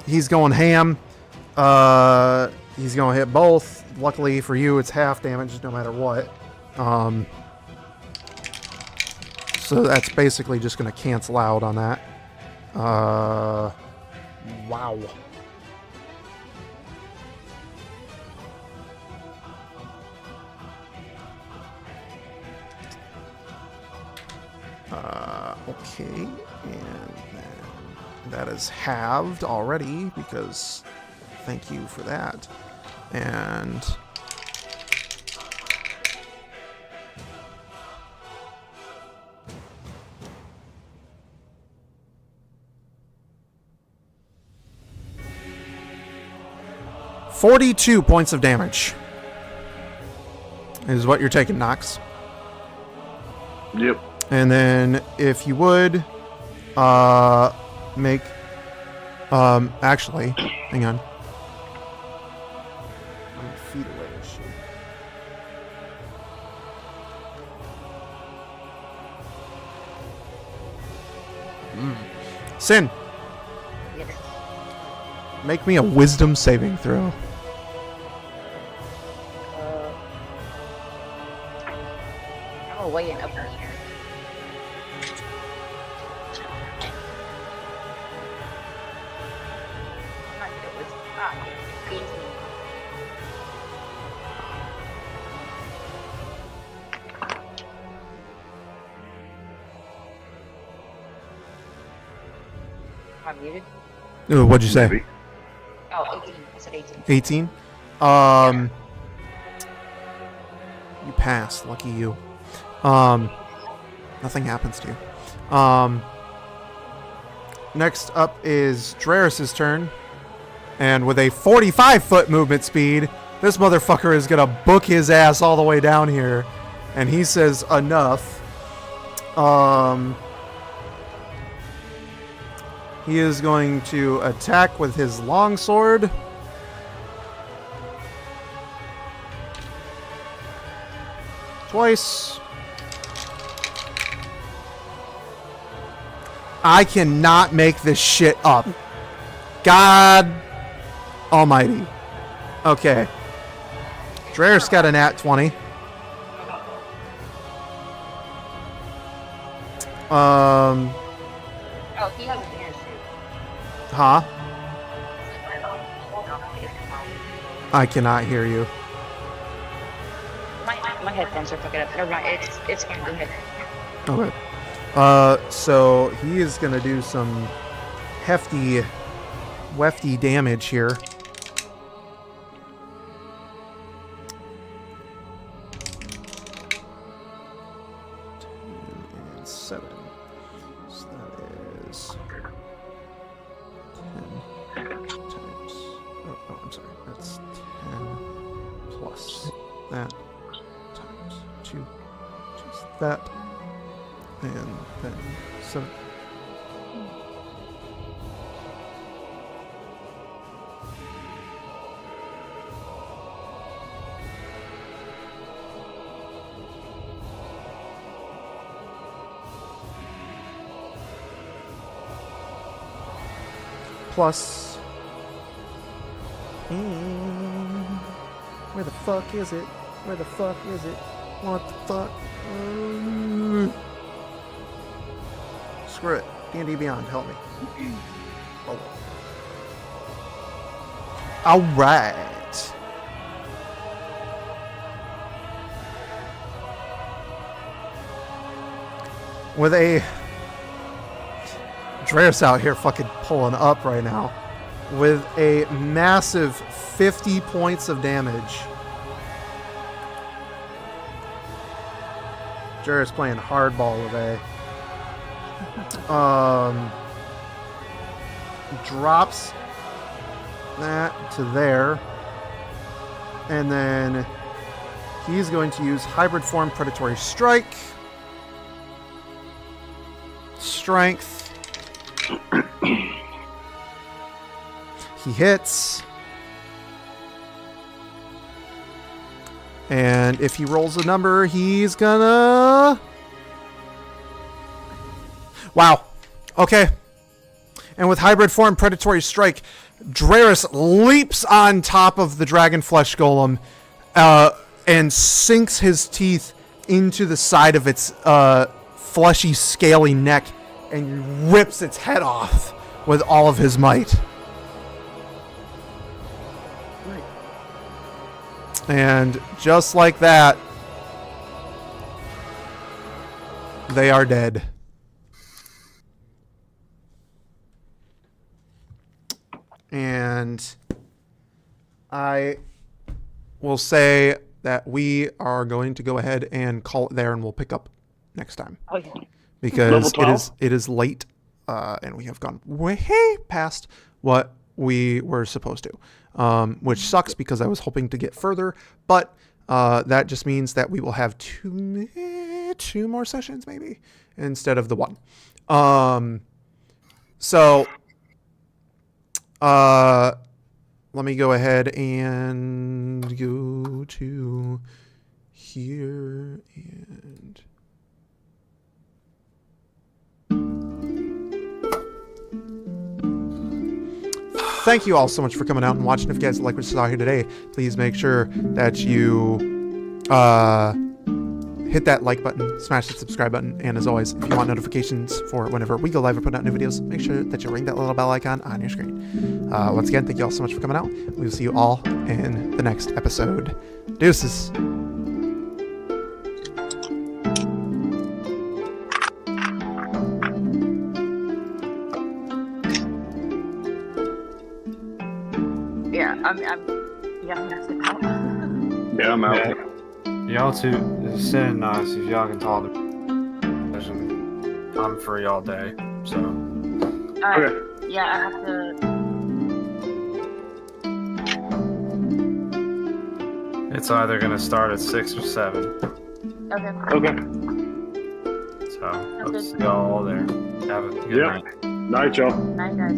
he's going ham. He's going to hit both. Luckily for you, it's half damage no matter what. So that's basically just going to cancel out on that. Wow. Okay, and then that is halved already because thank you for that. And $42 points of damage is what you're taking, Nox. Yep. And then if you would make actually, hang on. How many feet away is she? Sin, Yes. make me a wisdom saving throw. Oh, way up here. It was 18. I'm muted. Ooh, what'd you say? Maybe. Oh, 18. I said 18. 18. You passed. Lucky you. Nothing happens to you. Next up is Gerasnitz' turn. And with a 45-foot movement speed, this motherfucker is going to book his ass all the way down here. And he says enough. He is going to attack with his longsword. Twice. I cannot make this shit up. God almighty. Okay. Dreyer's got a nat 20. Oh, he has a parachute. Huh? I cannot hear you. My headphones are fucking up. Never mind. It's fine. Go ahead. Okay. So he is gonna do some hefty damage here. And 7. So that is 10 times. Oh, I'm sorry. That's 10 plus that times 2. Just that. And then 7. Plus. Where the fuck is it? Where the fuck is it? What the fuck? Screw it. D&D Beyond, help me. Oh. All right. With a Dreus out here fucking pulling up right now. With a massive 50 points of damage. Dreus playing hardball with a drops that to there, and then he's going to use hybrid form predatory strike, strength. He hits, and if he rolls a number, he's gonna wow. Okay. and with hybrid form predatory strike, Draris leaps on top of the dragon flesh golem and sinks his teeth into the side of its fleshy, scaly neck and rips its head off with all of his might. And just like that, they are dead. And I will say that we are going to go ahead and call it there, and we'll pick up next time. Okay. Because it is late, and we have gone way past what we were supposed to, which sucks because I was hoping to get further, but that just means that we will have two more sessions maybe instead of the one. So let me go ahead and go to here and thank you all so much for coming out and watching. If you guys like what you saw here today, please make sure that you hit that like button, smash the subscribe button, and as always, if you want notifications for whenever we go live or put out new videos, make sure that you ring that little bell icon on your screen. Once again, thank you all so much for coming out. We will see you all in the next episode. Deuces. Yeah, I'm messing out. Yeah, I'm out. Y'all two, send nice if y'all can talk. I'm free all day, so. Okay. Yeah, I have to. It's either gonna start at 6 or 7. Okay. Okay. So, let's see y'all all there. Have a good night. Night, y'all. Night, guys.